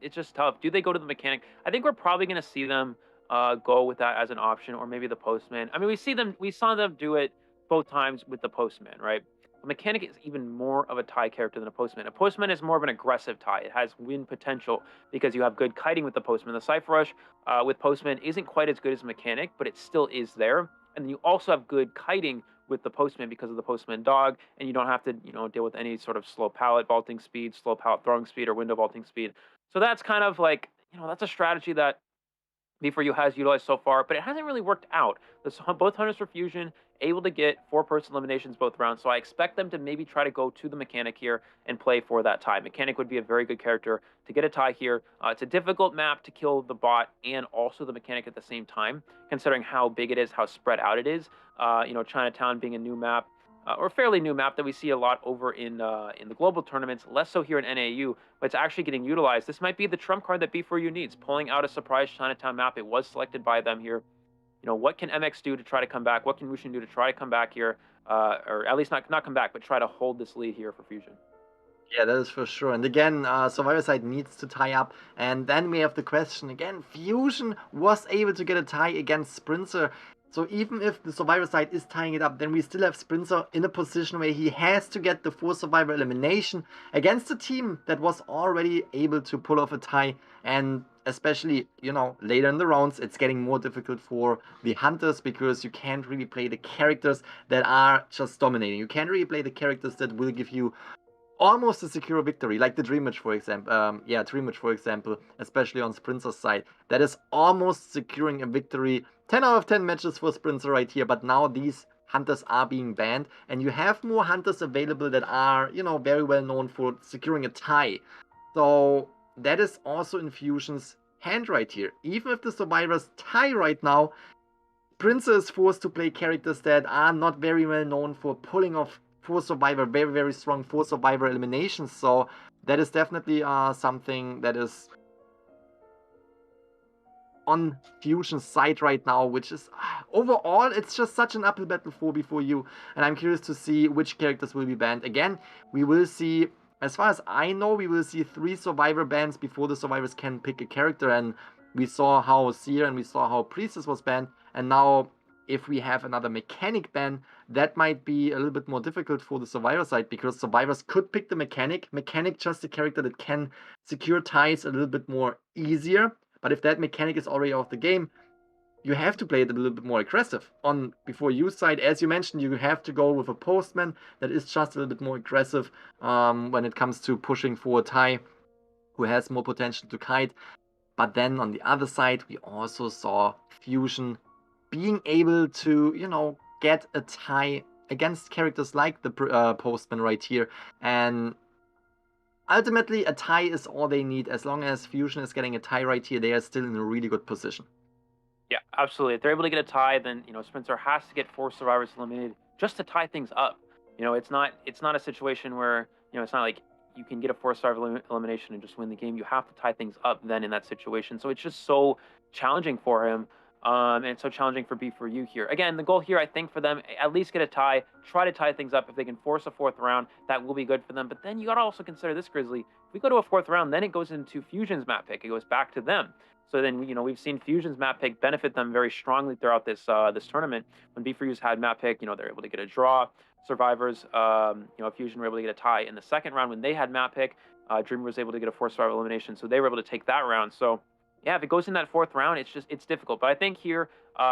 it's just tough. Do they go to the mechanic? I think we're probably gonna see them go with that as an option, or maybe the postman. I mean, we saw them do it both times with the postman, right? A mechanic is even more of a tie character than a postman. A postman is more of an aggressive tie. It has win potential because you have good kiting with the postman. The Cypher Rush with postman isn't quite as good as a mechanic, but it still is there. And you also have good kiting with the postman because of the postman dog, and you don't have to deal with any sort of slow pallet vaulting speed, slow pallet throwing speed, or window vaulting speed. So that's kind of like, that's a strategy that B4U has utilized so far, but it hasn't really worked out. Both Hunters for Fusion able to get 4-person eliminations both rounds, so I expect them to maybe try to go to the mechanic here and play for that tie. Mechanic would be a very good character to get a tie here. It's a difficult map to kill the bot and also the mechanic at the same time, considering how big it is, how spread out it is. Chinatown being a new map, or fairly new map that we see a lot over in the global tournaments, less so here in NAEU, but it's actually getting utilized. This might be the trump card that B4U needs, pulling out a surprise Chinatown map. It was selected by them here. What can MX do to try to come back? What can Wushin do to try to come back here? Or at least not come back, but try to hold this lead here for Fusion. Yeah, that is for sure. And again, Survivor Side needs to tie up. And then we have the question again. Fusion was able to get a tie against Sprinter. So even if the Survivor Side is tying it up, then we still have Sprinter in a position where he has to get the 4-survivor elimination against a team that was already able to pull off a tie. And especially, later in the rounds, it's getting more difficult for the Hunters, because you can't really play the characters that are just dominating. You can't really play the characters that will give you almost a secure victory, like the Dream Witch, for example. Dream Witch, for example, especially on Sprinter's side. That is almost securing a victory. 10 out of 10 matches for Sprinter right here, but now these Hunters are being banned, and you have more Hunters available that are, very well known for securing a tie. So that is also in Fusion's hand right here. Even if the Survivors tie right now, Sprinter is forced to play characters that are not very well known for pulling off 4-survivor, very, very strong 4-survivor eliminations. So that is definitely something that is on Fusion's side right now, which is overall, it's just such an uphill battle for B4U, and I'm curious to see which characters will be banned. Again, we will see, as far as I know, we will see 3 survivor bans before the survivors can pick a character, and we saw how Seer and we saw how Priestess was banned, and now if we have another mechanic ban, that might be a little bit more difficult for the survivor side, because survivors could pick the mechanic. Mechanic, just a character that can secure ties a little bit more easier. But if that mechanic is already off the game, you have to play it a little bit more aggressive. On B4U side, as you mentioned, you have to go with a postman that is just a little bit more aggressive when it comes to pushing for a tie, who has more potential to kite. But then on the other side, we also saw Fusion being able to, get a tie against characters like the postman right here. And ultimately, a tie is all they need. As long as Fusion is getting a tie right here, they are still in a really good position. Yeah, absolutely. If they're able to get a tie, then Sprinter has to get 4 survivors eliminated just to tie things up. It's not a situation where it's not like you can get a 4-survivor elimination and just win the game. You have to tie things up then in that situation. So it's just so challenging for him. and it's so challenging for B4U here. Again, the goal here, I think, for them, at least get a tie, try to tie things up. If they can force a fourth round, that will be good for them. But then you got to also consider this, Grizzly. If we go to a fourth round, then it goes into Fusion's map pick. It goes back to them. So then, we've seen Fusion's map pick benefit them very strongly throughout this this tournament. When B4U's had map pick, they're able to get a draw. Survivors, Fusion were able to get a tie in the second round when they had map pick. Dreamer was able to get a 4-survivor elimination, so they were able to take that round. So, yeah, if it goes in that fourth round, it's difficult. But I think here,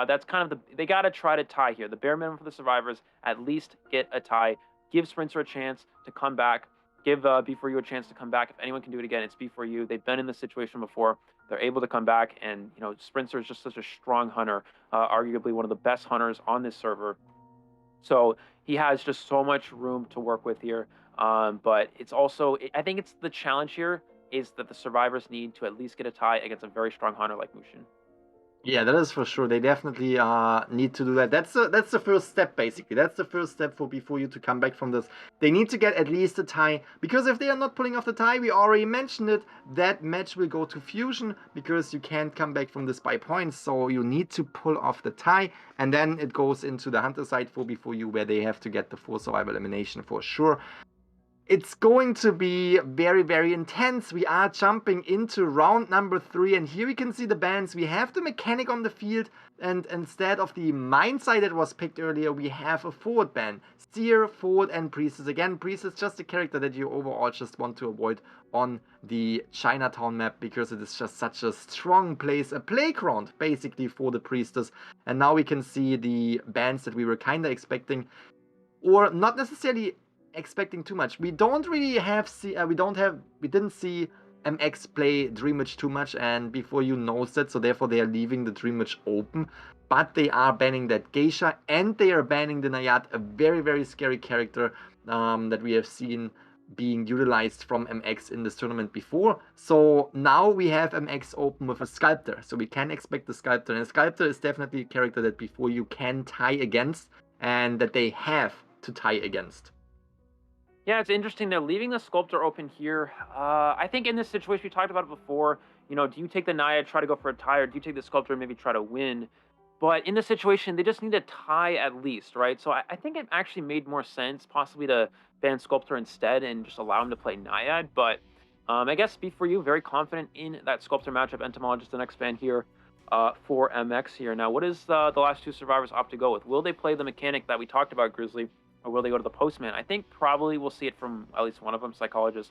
that's kind of they got to try to tie here. The bare minimum for the survivors, at least get a tie. Give Sprinter a chance to come back. Give B4U a chance to come back. If anyone can do it again, it's B4U. They've been in this situation before. They're able to come back, and Sprinter is just such a strong hunter, arguably one of the best hunters on this server. So he has just so much room to work with here. But it's also, I think it's the challenge here is that the survivors need to at least get a tie against a very strong hunter like Mushin. Yeah, that is for sure. They definitely need to do that. That's the first step, basically. That's the first step for B4U to come back from this. They need to get at least a tie, because if they are not pulling off the tie, we already mentioned it, that match will go to Fusion, because you can't come back from this by points, so you need to pull off the tie, and then it goes into the Hunter side for B4U, where they have to get the 4-survivor elimination for sure. It's going to be very, very intense. We are jumping into round number 3, and here we can see the bans. We have the mechanic on the field, and instead of the mine side that was picked earlier, we have a forward ban. Seer, forward, and Priestess. Again, Priestess is just a character that you overall just want to avoid on the Chinatown map, because it is just such a strong place, a playground basically for the Priestess. And now we can see the bans that we were kind of expecting, or not necessarily expecting too much. We don't really we didn't see MX play Dreamwitch too much, and B4U knows that, so therefore they are leaving the Dreamwitch open. But they are banning that Geisha, and they are banning the Nayat, a very, very scary character that we have seen being utilized from MX in this tournament before. So now we have MX open with a Sculptor, so we can expect the Sculptor, and a Sculptor is definitely a character that B4U can tie against, and that they have to tie against. Yeah, it's interesting. They're leaving the Sculptor open here. I think in this situation, we talked about it before, do you take the Naya, try to go for a tie, or do you take the Sculptor and maybe try to win? But in this situation, they just need a tie at least, right? So I think it actually made more sense possibly to ban Sculptor instead and just allow him to play Naiad. But I guess B4U, very confident in that Sculptor matchup. Entomologist, the next ban here for MX here. Now, what is the last two survivors opt to go with? Will they play the mechanic that we talked about, Grizzly? Or will they go to the Postman? I think probably we'll see it from at least one of them, Psychologist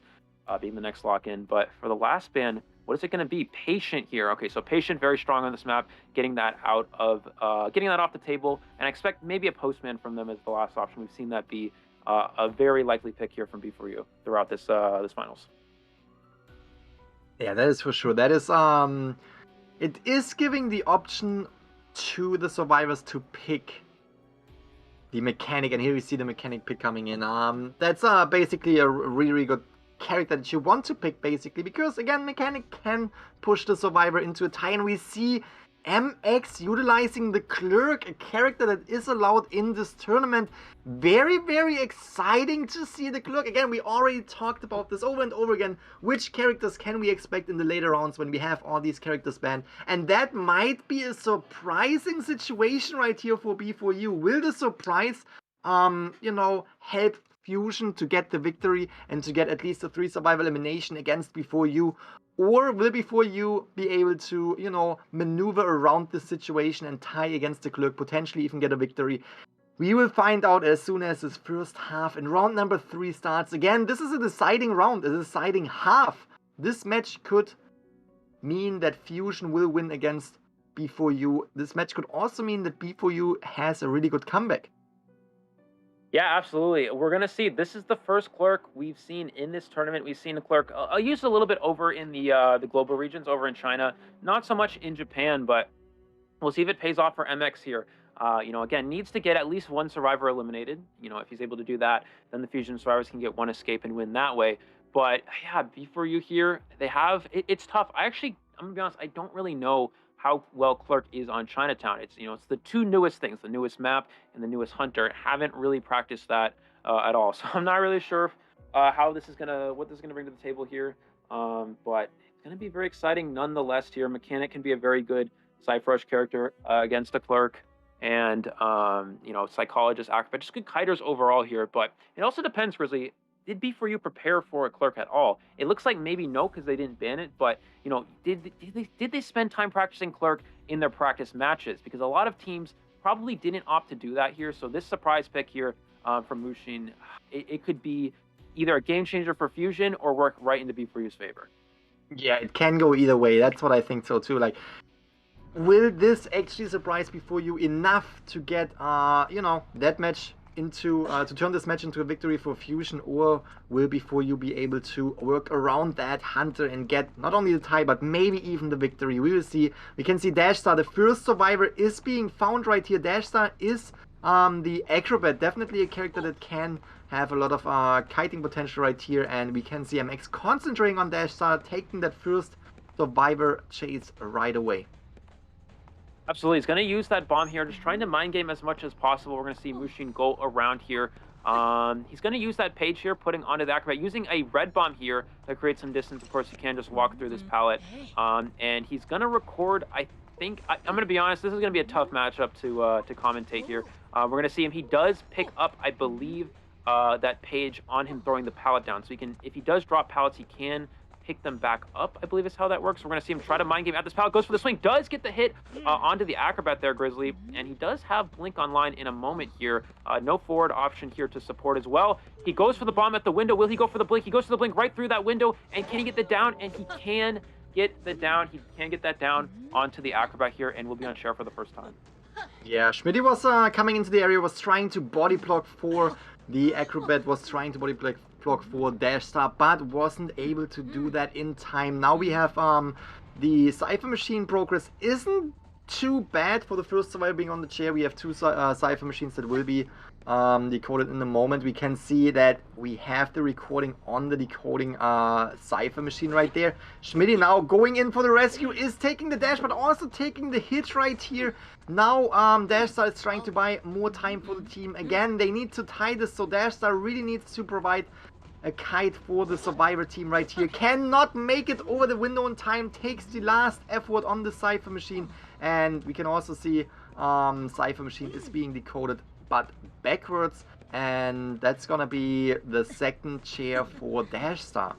being the next lock-in. But for the last ban, what is it going to be? Patient here. Okay, so Patient very strong on this map, getting that off the table, and I expect maybe a Postman from them as the last option. We've seen that be a very likely pick here from B4U throughout this finals. Yeah, that is for sure. That is it is giving the option to the survivors to pick the mechanic, and here we see the mechanic pick coming in. That's basically a really, really good character that you want to pick, basically, because again, mechanic can push the survivor into a tie, and we see MX utilizing the Clerk, a character that is allowed in this tournament. Very, very exciting to see the Clerk. Again, we already talked about this over and over again. Which characters can we expect in the later rounds when we have all these characters banned? And that might be a surprising situation right here for B4U. Will the surprise, help Fusion to get the victory and to get at least a 3-survivor elimination against B4U? Or will B4U be able to, maneuver around this situation and tie against the Clerk, potentially even get a victory? We will find out as soon as this first half in round number 3 starts. Again, this is a deciding round, a deciding half. This match could mean that Fusion will win against B4U. This match could also mean that B4U has a really good comeback. Yeah, absolutely. We're going to see. This is the first Clerk we've seen in this tournament. We've seen the Clerk used a little bit over in the global regions, over in China. Not so much in Japan, but we'll see if it pays off for MX here. Again, needs to get at least one survivor eliminated. If he's able to do that, then the Fusion survivors can get one escape and win that way. But yeah, B4U here, they have, it's tough. I'm going to be honest, I don't really know how well Clerk is on Chinatown. It's it's the two newest things, the newest map and the newest hunter. Haven't really practiced that at all, so I'm not really sure what this is gonna bring to the table here. But it's gonna be very exciting nonetheless. Here, mechanic can be a very good Cypher Rush character against a clerk, and psychologist, acrobat, just good kiters overall here. But it also depends, Grizzly. Did B4U prepare for a clerk at all? It looks like maybe no, because they didn't ban it. But did they spend time practicing clerk in their practice matches? Because a lot of teams probably didn't opt to do that here. So this surprise pick here from Mushin, it could be either a game changer for Fusion or work right into B4U's favor. Yeah, it can go either way. That's what I think so too. Like, will this actually surprise B4U enough to get that match into to turn this match into a victory for Fusion, or will B4U be able to work around that Hunter and get not only the tie but maybe even the victory? We will see. We can see Dashstar, the first survivor, is being found right here. Dashstar is the acrobat, definitely a character that can have a lot of kiting potential right here, and we can see MX concentrating on Dashstar, taking that first survivor chase right away. Absolutely. He's going to use that bomb here, just trying to mind game as much as possible. We're going to see Mushin go around here. He's going to use that page here, putting onto the acrobat, using a red bomb here that creates some distance. Of course, you can just walk through this pallet. And he's going to record, I think, I'm going to be honest, this is going to be a tough matchup to commentate here. We're going to see him. He does pick up, I believe, that page on him throwing the pallet down. So he can, if he does drop pallets, he can pick them back up, I believe is how that works. We're going to see him try to mind game at this pallet, goes for the swing, does get the hit onto the acrobat there, Grizzly, and he does have Blink online in a moment here. No forward option here to support as well. He goes for the bomb at the window. Will he go for the Blink? He goes for the Blink right through that window, and can he get the down? And he can get the down. He can get that down onto the acrobat here, and will be on share for the first time. Yeah, Schmitty was coming into the area, was trying to body block for the acrobat, was trying to body block for Dashstar, but wasn't able to do that in time. Now we have the Cypher Machine progress isn't too bad for the first survivor being on the chair. We have two Cypher Machines that will be decoded in a moment. We can see that we have the recording on the decoding Cypher Machine right there. Schmitty now going in for the rescue, is taking the dash, but also taking the hit right here. Now Dashstar is trying to buy more time for the team. Again, they need to tie this, so Dashstar really needs to provide a kite for the survivor team right here. Cannot make it over the window in time, takes the last effort on the Cypher Machine, and we can also see Cypher Machine is being decoded but backwards, and that's gonna be the second chair for Dashstar.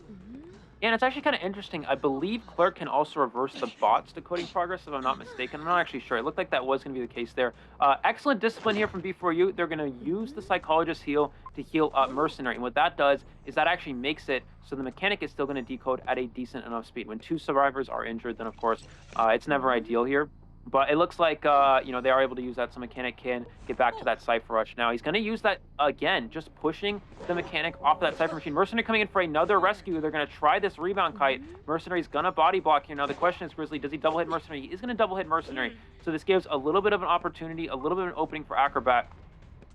And it's actually kind of interesting. I believe Clerk can also reverse the bot's decoding progress, if I'm not mistaken. I'm not actually sure. It looked like that was going to be the case there. Excellent discipline here from B4U. They're going to use the Psychologist heal to heal Mercenary. And what that does is that actually makes it so the mechanic is still going to decode at a decent enough speed. When two survivors are injured, then of course, it's never ideal here. But it looks like, they are able to use that, so Mechanic can get back to that Cypher Rush. Now, he's going to use that again, just pushing the Mechanic off of that Cypher Machine. Mercenary coming in for another rescue. They're going to try this rebound kite. Mercenary's going to body block here. Now, the question is, Grizzly, does he double hit Mercenary? He is going to double hit Mercenary. So this gives a little bit of an opportunity, a little bit of an opening for Acrobat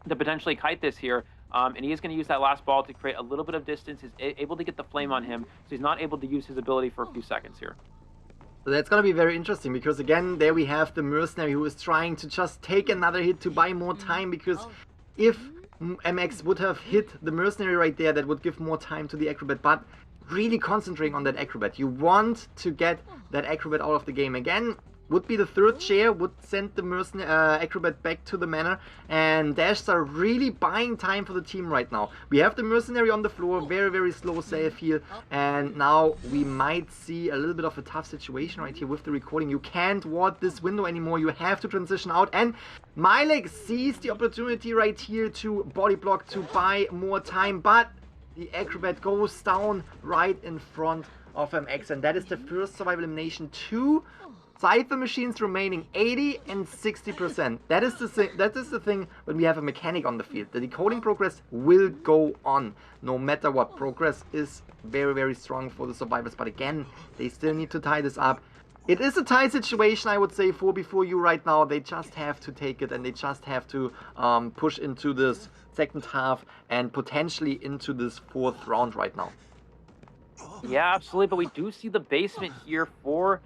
to potentially kite this here. And he is going to use that last ball to create a little bit of distance. He's able to get the flame on him, so he's not able to use his ability for a few seconds here. So that's going to be very interesting, because again, there we have the Mercenary who is trying to just take another hit to buy more time, because if MX would have hit the Mercenary right there, that would give more time to the Acrobat, but really concentrating on that Acrobat. You want to get that Acrobat out of the game. Again, would be the third chair, would send the Acrobat back to the manor, and Dashstar really buying time for the team right now. We have the Mercenary on the floor, very, very slow save heal, and now we might see a little bit of a tough situation right here with the recording. You can't ward this window anymore, you have to transition out, and Milek sees the opportunity right here to body block, to buy more time, but the Acrobat goes down right in front of MX, and that is the first survival elimination. Two Cypher Machines remaining, 80 and 60%. That is the thing when we have a mechanic on the field. The decoding progress will go on, no matter what. Progress is very, very strong for the survivors, but again, they still need to tie this up. It is a tie situation, I would say, for B4U right now. They just have to take it, and they just have to push into this second half and potentially into this fourth round right now. Yeah, absolutely, but we do see the basement here for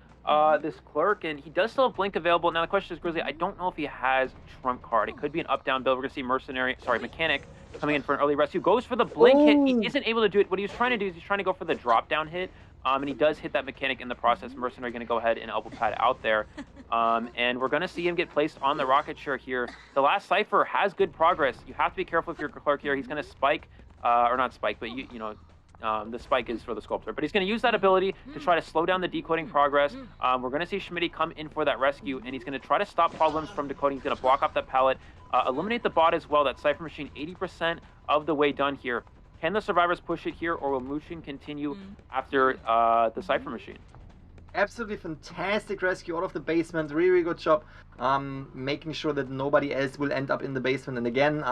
this Clerk, and he does still have Blink available. Now the question is, Grizzly, I don't know if he has Trump card. It could be an up-down build. We're gonna see Mechanic coming in for an early rescue. Goes for the Blink hit. He isn't able to do it. What he was trying to do is he's trying to go for the drop-down hit, And he does hit that mechanic in the process. Mercenary going to go ahead and elbow pad out there. And we're going to see him get placed on the rocket chair here. The last Cypher has good progress. You have to be careful if you're Clerk here. He's going to spike, or not spike, but you know, the spike is for the Sculptor. But he's going to use that ability to try to slow down the decoding progress. We're going to see Schmitty come in for that rescue, and he's going to try to stop Problems from decoding. He's going to block off that pallet, eliminate the bot as well. That Cypher Machine 80% of the way done here. Can the survivors push it here, or will Mushin continue after the Cypher Machine? Absolutely fantastic rescue out of the basement. Really, really good job making sure that nobody else will end up in the basement. And again,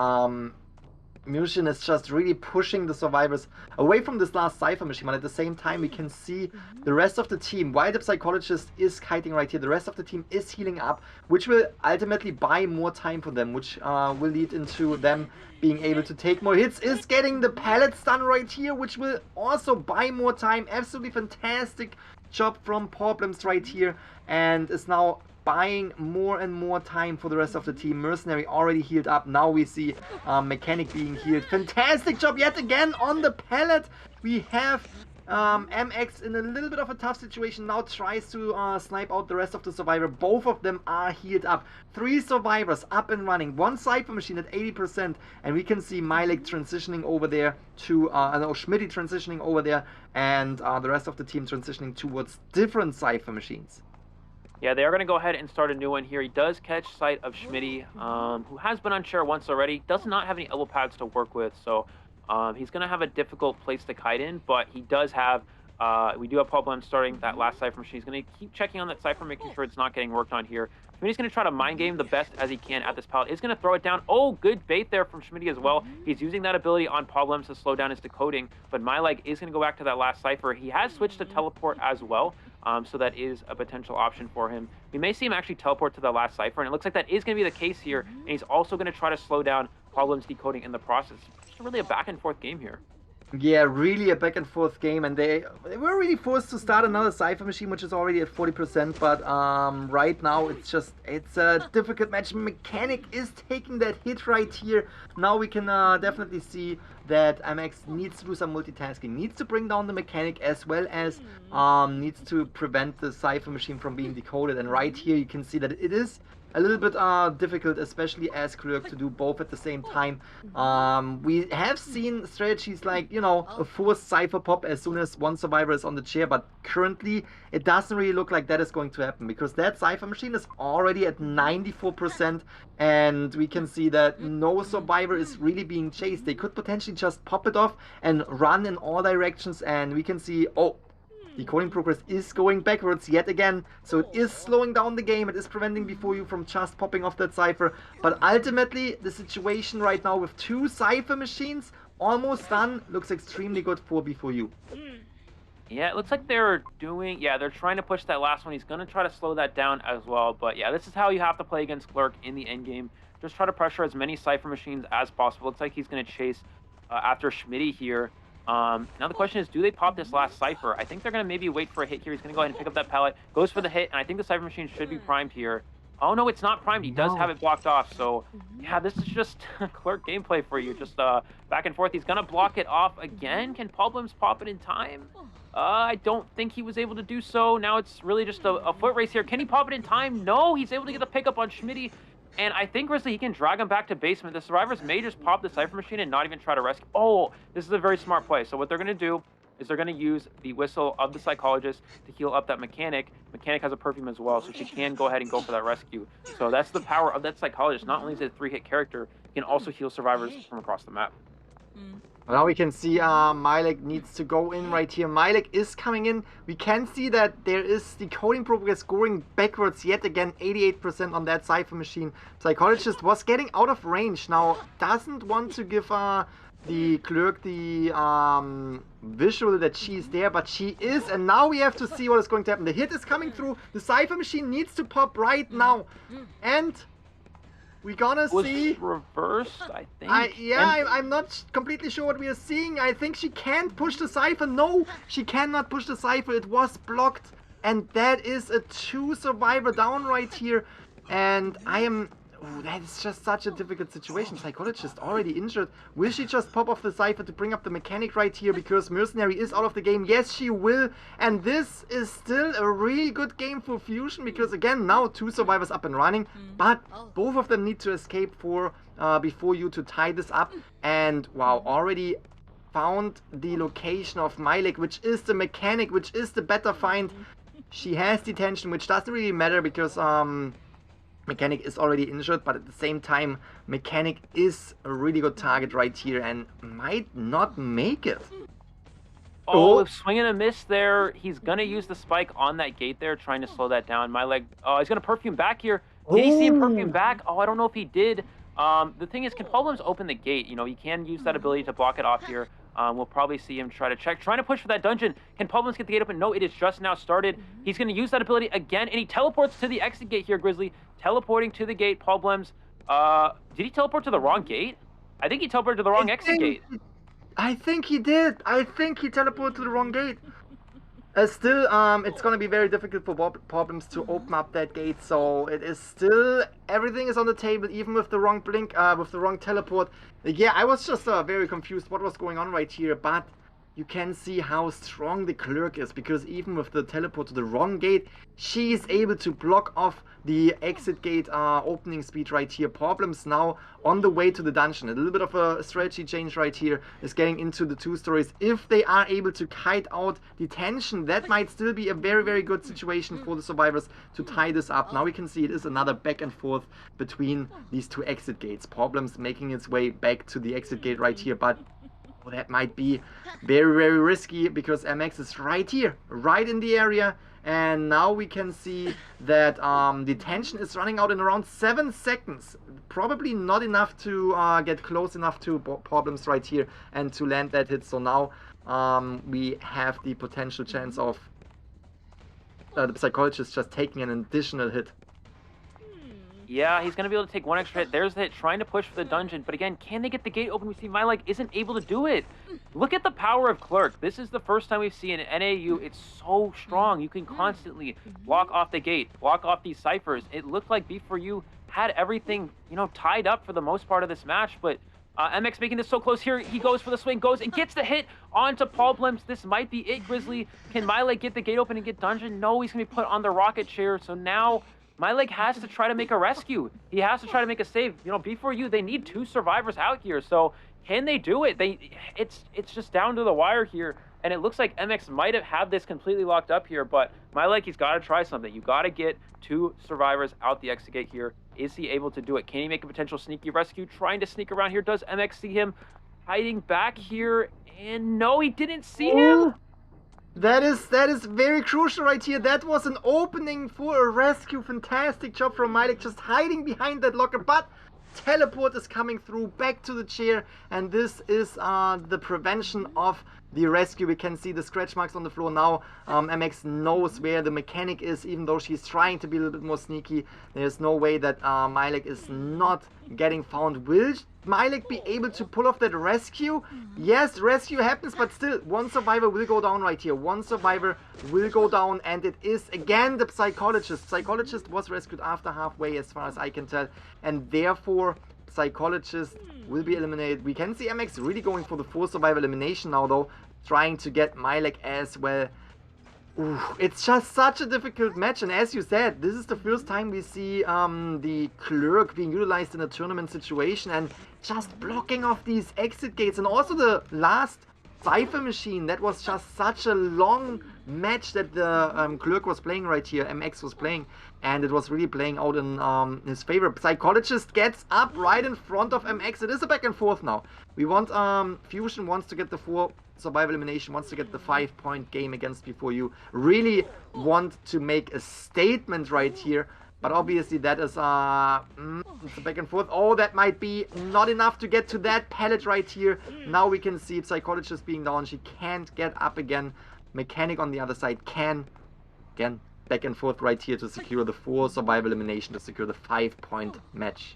Mushin is just really pushing the survivors away from this last Cypher Machine, but at the same time we can see the rest of the team. While the Psychologist is kiting right here, the rest of the team is healing up, which will ultimately buy more time for them, which will lead into them being able to take more hits. Is getting the pallet stun right here, which will also buy more time. Absolutely fantastic job from Problems right here, and is now buying more and more time for the rest of the team. Mercenary already healed up. Now we see Mechanic being healed. Fantastic job yet again on the pallet. We have MX in a little bit of a tough situation. Now tries to snipe out the rest of the survivor. Both of them are healed up. 3 survivors up and running. 1 Cypher Machine at 80%. And we can see Milek transitioning over there to, Schmitty transitioning over there. And the rest of the team transitioning towards different Cypher Machines. Yeah, they are going to go ahead and start a new one here. He does catch sight of Schmitty, who has been on chair once already. Does not have any elbow pads to work with, so he's going to have a difficult place to kite in, but he does have, we do have Problems starting that last Cypher Machine. He's going to keep checking on that Cypher, making sure it's not getting worked on here. Schmitty's going to try to mind game the best as he can at this pallet. He's going to throw it down. Oh, good bait there from Schmitty as well. He's using that ability on Problems to slow down his decoding, but Milek is going to go back to that last Cypher. He has switched to teleport as well. So that is a potential option for him. We may see him actually teleport to the last Cypher, and it looks like that is going to be the case here, and he's also going to try to slow down Problems decoding in the process. Just really a back and forth game here. Yeah, really a back and forth game, and they were really forced to start another Cypher Machine, which is already at 40%, but right now it's a difficult match. Mechanic is taking that hit right here. Now we can definitely see that MX needs to do some multitasking, needs to bring down the Mechanic as well as needs to prevent the Cypher Machine from being decoded, and right here you can see that it is a little bit difficult, especially as Clerk, to do both at the same time. We have seen strategies like, you know, a forced Cypher pop as soon as one survivor is on the chair, but currently it doesn't really look like that is going to happen, because that Cypher Machine is already at 94%, and we can see that no survivor is really being chased. They could potentially just pop it off and run in all directions, and we can see, oh, decoding progress is going backwards yet again, so it is slowing down the game. It is preventing Before You from just popping off that Cypher, but ultimately the situation right now with 2 Cypher Machines almost done looks extremely good for Before You. Yeah, it looks like they're trying to push that last one. He's going to try to slow that down as well, but yeah, this is how you have to play against Clerk in the end game. Just try to pressure as many Cypher Machines as possible. Looks like he's going to chase after Schmitty here. Now the question is, do they pop this last Cypher? I think they're going to maybe wait for a hit here. He's going to go ahead and pick up that pallet, goes for the hit, and I think the Cypher Machine should be primed here. Oh no, it's not primed. He does have it blocked off, so yeah, this is just Clerk gameplay for you. Just back and forth. He's going to block it off again. Can Problems pop it in time? I don't think he was able to do so. Now it's really just a foot race here. Can he pop it in time? No, he's able to get the pickup on Schmitty. And I think, Grizzly, he can drag him back to basement. The survivors may just pop the Cypher Machine and not even try to rescue. Oh, this is a very smart play. So what they're going to do is they're going to use the whistle of the Psychologist to heal up that Mechanic. Mechanic has a perfume as well, so she can go ahead and go for that rescue. So that's the power of that Psychologist. Not only is it a 3-hit character, he can also heal survivors from across the map. Now we can see Milek needs to go in right here. Milek is coming in. We can see that there is decoding progress going backwards yet again, 88% on that Cypher Machine. Psychologist was getting out of range. Now doesn't want to give the Clerk the visual that she's there, but she is, and now we have to see what is going to happen. The hit is coming through. The Cypher Machine needs to pop right now, and we're gonna see reversed, I think. I'm not completely sure what we are seeing. I think she can't push the Cypher. No, she cannot push the Cypher. It was blocked, and that is a 2 survivor down right here. And I am ooh, that is just such a difficult situation. Psychologist already injured. Will she just pop off the Cypher to bring up the mechanic right here because Mercenary is out of the game? Yes, she will. And this is still a really good game for Fusion because, again, now 2 survivors up and running. But both of them need to escape before you to tie this up. And, wow, already found the location of Milek, which is the mechanic, which is the better find. She has detention, which doesn't really matter because mechanic is already injured, but at the same time mechanic is a really good target right here and might not make it. Oh, swing and a miss there. He's gonna use the spike on that gate there, trying to slow that down. He's gonna perfume back here. Did he see him perfume back? Oh, I don't know if he did. The thing is, can Problems open the gate? You know, he can use that ability to block it off here. We'll probably see him trying to push for that dungeon. Can Problems get the gate open? No, it is just now started. He's going to use that ability again, and he teleports to the exit gate here, Grizzly. Teleporting to the gate, Problems. Did he teleport to the wrong gate? I think he teleported to the wrong exit gate. I think he did. I think he teleported to the wrong gate. Still, it's going to be very difficult for Problems to open up that gate, so it is still, everything is on the table, even with the wrong blink, with the wrong teleport. Yeah, I was just very confused what was going on right here, but you can see how strong the Clerk is, because even with the teleport to the wrong gate, she is able to block off the exit gate opening speed right here. Problems now on the way to the dungeon. A little bit of a strategy change right here is getting into the 2 stories. If they are able to kite out detention, that might still be a very, very good situation for the survivors to tie this up. Now we can see it is another back and forth between these 2 exit gates. Problems making its way back to the exit gate right here, but that might be very, very risky because MX is right here, right in the area. And now we can see that detention is running out in around 7 seconds. Probably not enough to get close enough to Problems right here and to land that hit. So now we have the potential chance of the Psychologist just taking an additional hit. Yeah, he's going to be able to take 1 extra hit. There's the hit, trying to push for the dungeon. But again, can they get the gate open? We see Milek isn't able to do it. Look at the power of Clerk. This is the first time we've seen an NAEU. It's so strong. You can constantly block off the gate, block off these ciphers. It looked like B4U had everything, tied up for the most part of this match. But MX making this so close here. He goes for the swing, goes and gets the hit onto Problems. This might be it, Grizzly. Can Milek get the gate open and get dungeon? No, he's going to be put on the rocket chair. So now Milek has to try to make a rescue. He has to try to make a save. B4U, they need 2 survivors out here. So can they do it? It's just down to the wire here. And it looks like MX might have had this completely locked up here. But Milek, he's got to try something. You got to get 2 survivors out the exit gate here. Is he able to do it? Can he make a potential sneaky rescue? Trying to sneak around here. Does MX see him hiding back here? And no, he didn't see him. That is very crucial right here. That was an opening for a rescue. Fantastic job from Milek, just hiding behind that locker. But teleport is coming through back to the chair, and this is the prevention of the rescue. We can see the scratch marks on the floor now. MX knows where the mechanic is, even though she's trying to be a little bit more sneaky. There's no way that Milek is not getting found. Will Milek be able to pull off that rescue? Yes, rescue happens, but still, 1 survivor will go down right here. 1 survivor will go down, and it is again the Psychologist. Psychologist was rescued after halfway, as far as I can tell, and therefore Psychologist will be eliminated. We can see MX really going for the 4 survivor elimination now, though, trying to get Milek as well. Ooh, it's just such a difficult match, and as you said, this is the first time we see the Clerk being utilized in a tournament situation and just blocking off these exit gates. And also the last Cypher machine, that was just such a long match that the Clerk was playing right here, MX was playing, and it was really playing out in his favor. Psychologist gets up right in front of MX. It is a back and forth now. We want Fusion wants to get the 4 survival elimination, wants to get the 5-point game against B4U. Really want to make a statement right here, but obviously that is it's a back and forth. Oh, that might be not enough to get to that pallet right here. Now we can see Psychologist being down. She can't get up again. Mechanic on the other side can. Again, back and forth right here to secure the 4 survival elimination, to secure the 5-point match.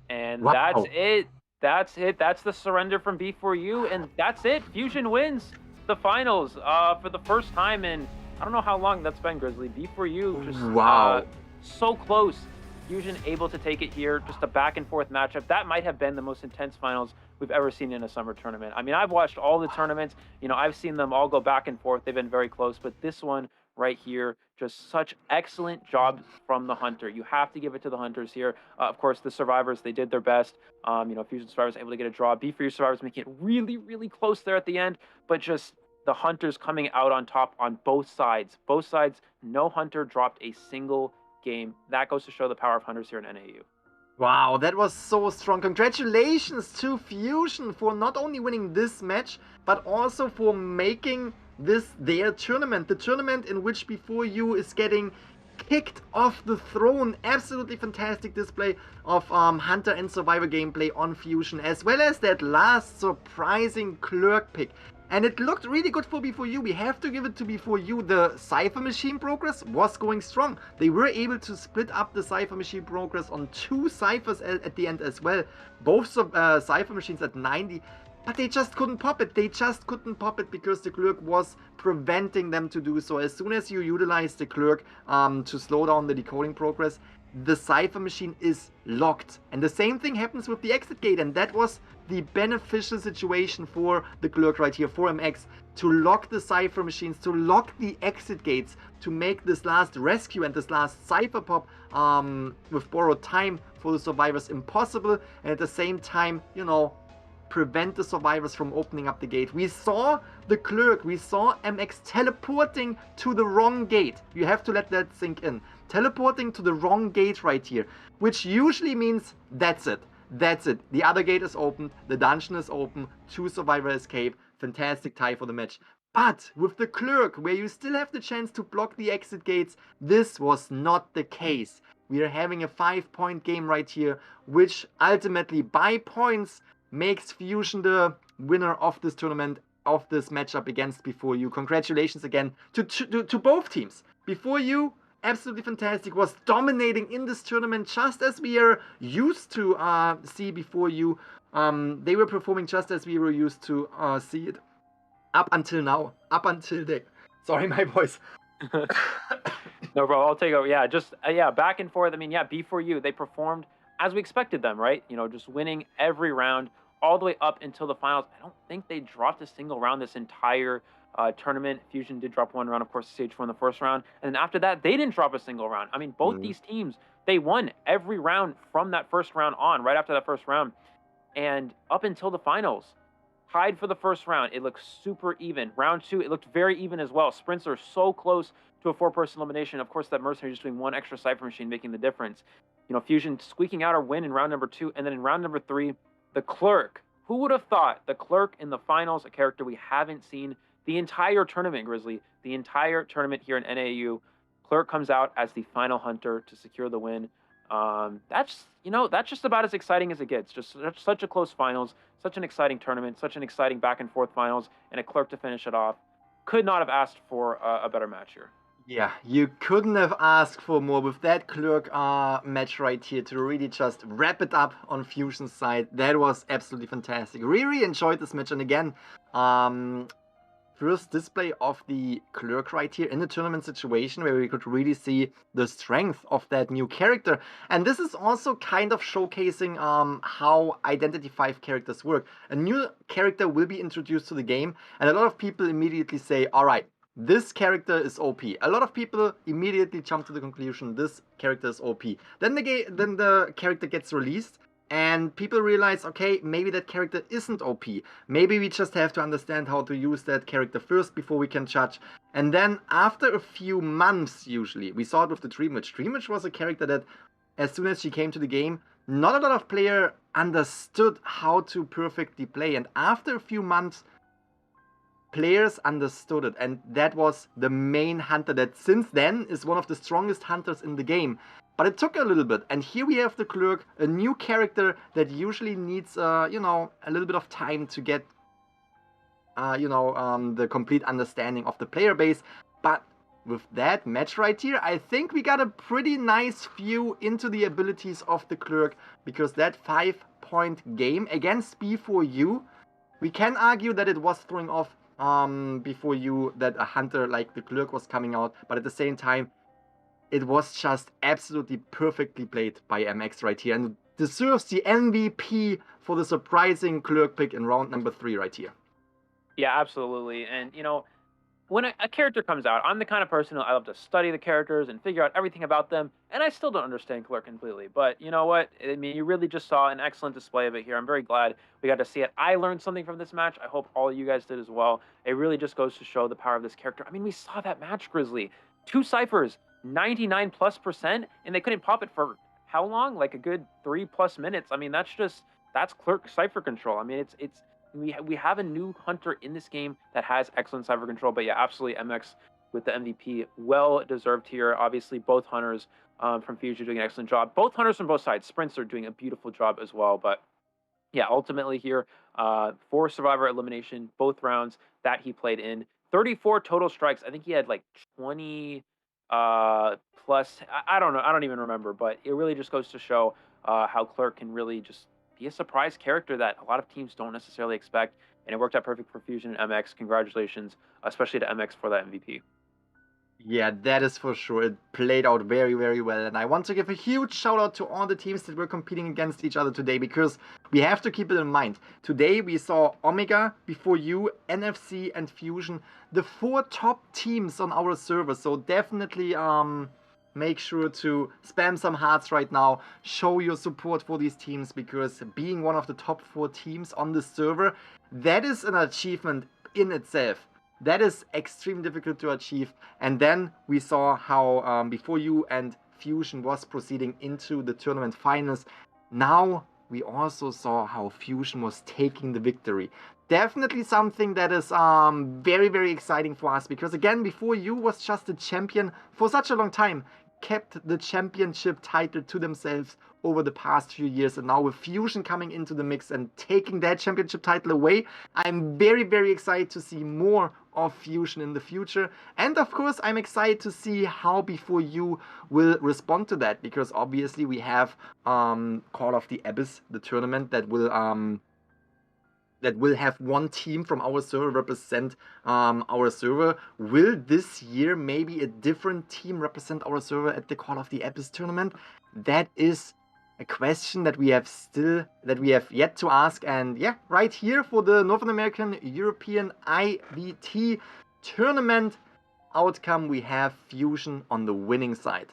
And wow. That's it. That's it. That's the surrender from B4U, and that's it. Fusion wins the finals for the first time in I don't know how long that's been, Grizzly. B4U just wow, so close Fusion able to take it here, just a back and forth matchup. That might have been the most intense finals we've ever seen in a summer tournament. I mean, I've watched all the tournaments, I've seen them all go back and forth. They've been very close, but this one right here, just such excellent job from the Hunter. You have to give it to the Hunters here. Of course, the Survivors, they did their best. Fusion Survivors able to get a draw. B4U Survivors making it really, really close there at the end, but just the Hunters coming out on top on both sides. Both sides, no Hunter dropped a single game. That goes to show the power of Hunters here in NAEU. Wow, that was so strong. Congratulations to Fusion for not only winning this match, but also for making this their tournament. The tournament in which B4U is getting kicked off the throne. Absolutely fantastic display of Hunter and Survivor gameplay on Fusion, as well as that last surprising Clerk pick. And it looked really good for B4U. We have to give it to B4U. The Cypher Machine progress was going strong. They were able to split up the Cypher Machine progress on 2 Cyphers at the end as well. Both Cypher Machines at 90. But they just couldn't pop it. They just couldn't pop it because the Clerk was preventing them to do so. As soon as you utilize the Clerk to slow down the decoding progress, the Cypher Machine is locked. And the same thing happens with the exit gate, and that was the beneficial situation for the Clerk right here, for MX, to lock the Cypher Machines, to lock the exit gates, to make this last rescue and this last Cypher pop with borrowed time for the Survivors impossible, and at the same time, prevent the Survivors from opening up the gate. We saw the Clerk, we saw MX teleporting to the wrong gate. You have to let that sink in. Teleporting to the wrong gate right here, which usually means that's it. That's it. The other gate is open, the dungeon is open, 2 Survivor escape, fantastic tie for the match. But with the Clerk, where you still have the chance to block the exit gates, this was not the case. We are having a 5-point game right here, which ultimately by points makes Fusion the winner of this tournament, of this matchup against B4U. Congratulations again to both teams. B4U, absolutely fantastic, was dominating in this tournament just as we are used to see B4U. They were performing just as we were used to see it up until now. Up until they... Sorry, my voice. No, bro, I'll take over. Yeah, just, back and forth. I mean, B4U, they performed as we expected them, right? Just winning every round all the way up until the finals. I don't think they dropped a single round this entire tournament. Fusion did drop 1 round, of course, stage 4 in the first round. And then after that, they didn't drop a single round. I mean, both these teams, they won every round from that first round on, right after that first round. And up until the finals, tied for the first round. It looked super even. Round 2, it looked very even as well. Sprints are so close to a 4-person elimination. Of course, that Mercenary just doing 1 extra Cypher Machine, making the difference. Fusion squeaking out our win in round number 2. And then in round number 3, the Clerk. Who would have thought the Clerk in the finals, a character we haven't seen the entire tournament, Grizzly, the entire tournament here in NAEU. Clerk comes out as the final Hunter to secure the win. That's just about as exciting as it gets. Just such a close finals, such an exciting tournament, such an exciting back and forth finals, and a Clerk to finish it off. Could not have asked for a better match here. Yeah, you couldn't have asked for more with that Clerk match right here to really just wrap it up on Fusion's side. That was absolutely fantastic. Really enjoyed this match, and again, first display of the Clerk right here in a tournament situation where we could really see the strength of that new character. And this is also kind of showcasing how IdentityV characters work. A new character will be introduced to the game, and a lot of people immediately say, alright, this character is OP. A lot of people immediately jump to the conclusion this character is OP. Then the character gets released, and people realize, okay, maybe that character isn't OP. Maybe we just have to understand how to use that character first before we can judge. And then after a few months, usually, we saw it with the Dream Witch. Dream Witch was a character that, as soon as she came to the game, not a lot of players understood how to perfectly play. And after a few months, players understood it, and that was the main hunter that since then is one of the strongest hunters in the game. But it took a little bit, and here we have the Clerk, a new character that usually needs, a little bit of time to get, the complete understanding of the player base. But with that match right here, I think we got a pretty nice view into the abilities of the Clerk, because that 5-point game against B4U, we can argue that it was throwing off B4U that a hunter like the Clerk was coming out, but at the same time, it was just absolutely perfectly played by MX right here, and deserves the MVP for the surprising Clerk pick in round number 3 right here. Yeah, absolutely. And, you know, when a character comes out, I'm the kind of person who I love to study the characters and figure out everything about them, and I still don't understand Clerk completely. But you know what? I mean, you really just saw an excellent display of it here. I'm very glad we got to see it. I learned something from this match. I hope all of you guys did as well. It really just goes to show the power of this character. I mean, we saw that match, Grizzly. 2 ciphers, 99+%, and they couldn't pop it for how long? Like a good 3+ minutes. I mean, that's Clerk cipher control. I mean, we have a new hunter in this game that has excellent cipher control. But yeah, absolutely, MX with the MVP, well deserved here. Obviously, both hunters from Fusion doing an excellent job. Both hunters from both sides, Sprints are doing a beautiful job as well. But yeah, ultimately here, 4 survivor elimination, both rounds that he played in. 34 total strikes. I think he had like 20 plus. I don't know. I don't even remember. But it really just goes to show how Clerk can really just be a surprise character that a lot of teams don't necessarily expect. And it worked out perfect for Fusion and MX. Congratulations, especially to MX for that MVP. Yeah, that is for sure. It played out very, very well. And I want to give a huge shout out to all the teams that were competing against each other today, because we have to keep it in mind. Today we saw Omega, Before You, NFC, and Fusion, the 4 top teams on our server. So definitely make sure to spam some hearts right now. Show your support for these teams, because being one of the top 4 teams on the server, that is an achievement in itself. That is extremely difficult to achieve. And then we saw how Before You and Fusion was proceeding into the tournament finals. Now we also saw how Fusion was taking the victory. Definitely something that is very, very exciting for us, because again, Before You was just a champion for such a long time, kept the championship title to themselves over the past few years, and now with Fusion coming into the mix and taking that championship title away, I'm very, very excited to see more of Fusion in the future. And of course, I'm excited to see how Before You will respond to that, because obviously we have Call of the Abyss, the tournament that will have one team from our server represent our server. Will this year maybe a different team represent our server at the Call of the Abyss tournament? That is a question that we have yet to ask. And yeah, right here for the North American European IVT tournament outcome, we have Fusion on the winning side.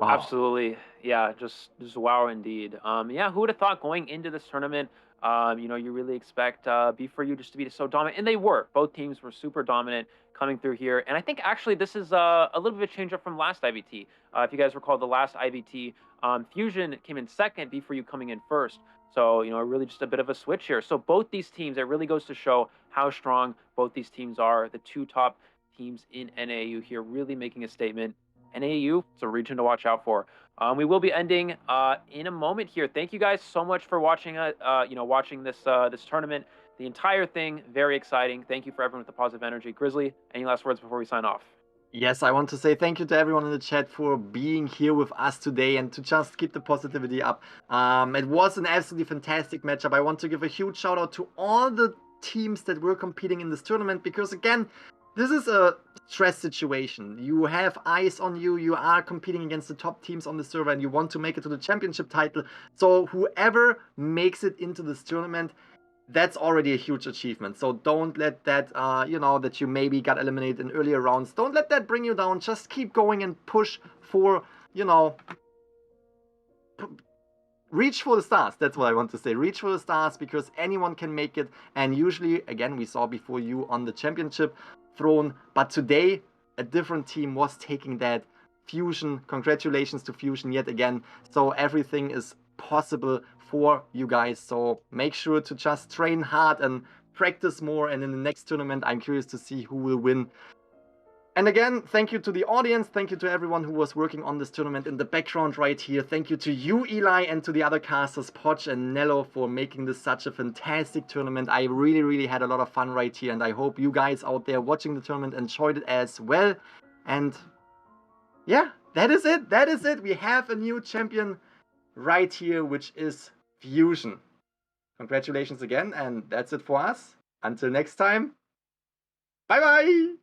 Wow. Absolutely. Yeah, just wow indeed. Yeah, who would have thought going into this tournament, you know, you really expect Before You just to be so dominant, and they were. Both teams were super dominant coming through here, and I think actually this is a little bit of a change up from last IVT. If you guys recall the last IVT, Fusion came in second, Before You coming in first. So, you know, really just a bit of a switch here. So both these teams, it really goes to show how strong both these teams are. The 2 top teams in NAEU here really making a statement. NAEU, it's a region to watch out for. We will be ending in a moment here. Thank you guys so much for watching. Watching this tournament, the entire thing. Very exciting. Thank you for everyone with the positive energy. Grizzly, any last words before we sign off? Yes, I want to say thank you to everyone in the chat for being here with us today and to just keep the positivity up. It was an absolutely fantastic matchup. I want to give a huge shout out to all the teams that were competing in this tournament, because again, this is a stress situation. You have eyes on you, you are competing against the top teams on the server, and you want to make it to the championship title. So whoever makes it into this tournament, that's already a huge achievement. So don't let that, that you maybe got eliminated in earlier rounds, don't let that bring you down. Just keep going and push for, reach for the stars. That's what I want to say. Reach for the stars, because anyone can make it. And usually, again, we saw Before You on the championship throne, but today a different team was taking that. Fusion, congratulations to Fusion yet again. So everything is possible for you guys. So make sure to just train hard and practice more, and in the next tournament I'm curious to see who will win. And again, thank you to the audience, thank you to everyone who was working on this tournament in the background right here. Thank you to you, Eli, and to the other casters, Poch and Nello, for making this such a fantastic tournament. I really, really had a lot of fun right here, and I hope you guys out there watching the tournament enjoyed it as well. And yeah, that is it. That is it. We have a new champion right here, which is Fusion. Congratulations again, and that's it for us. Until next time, bye-bye!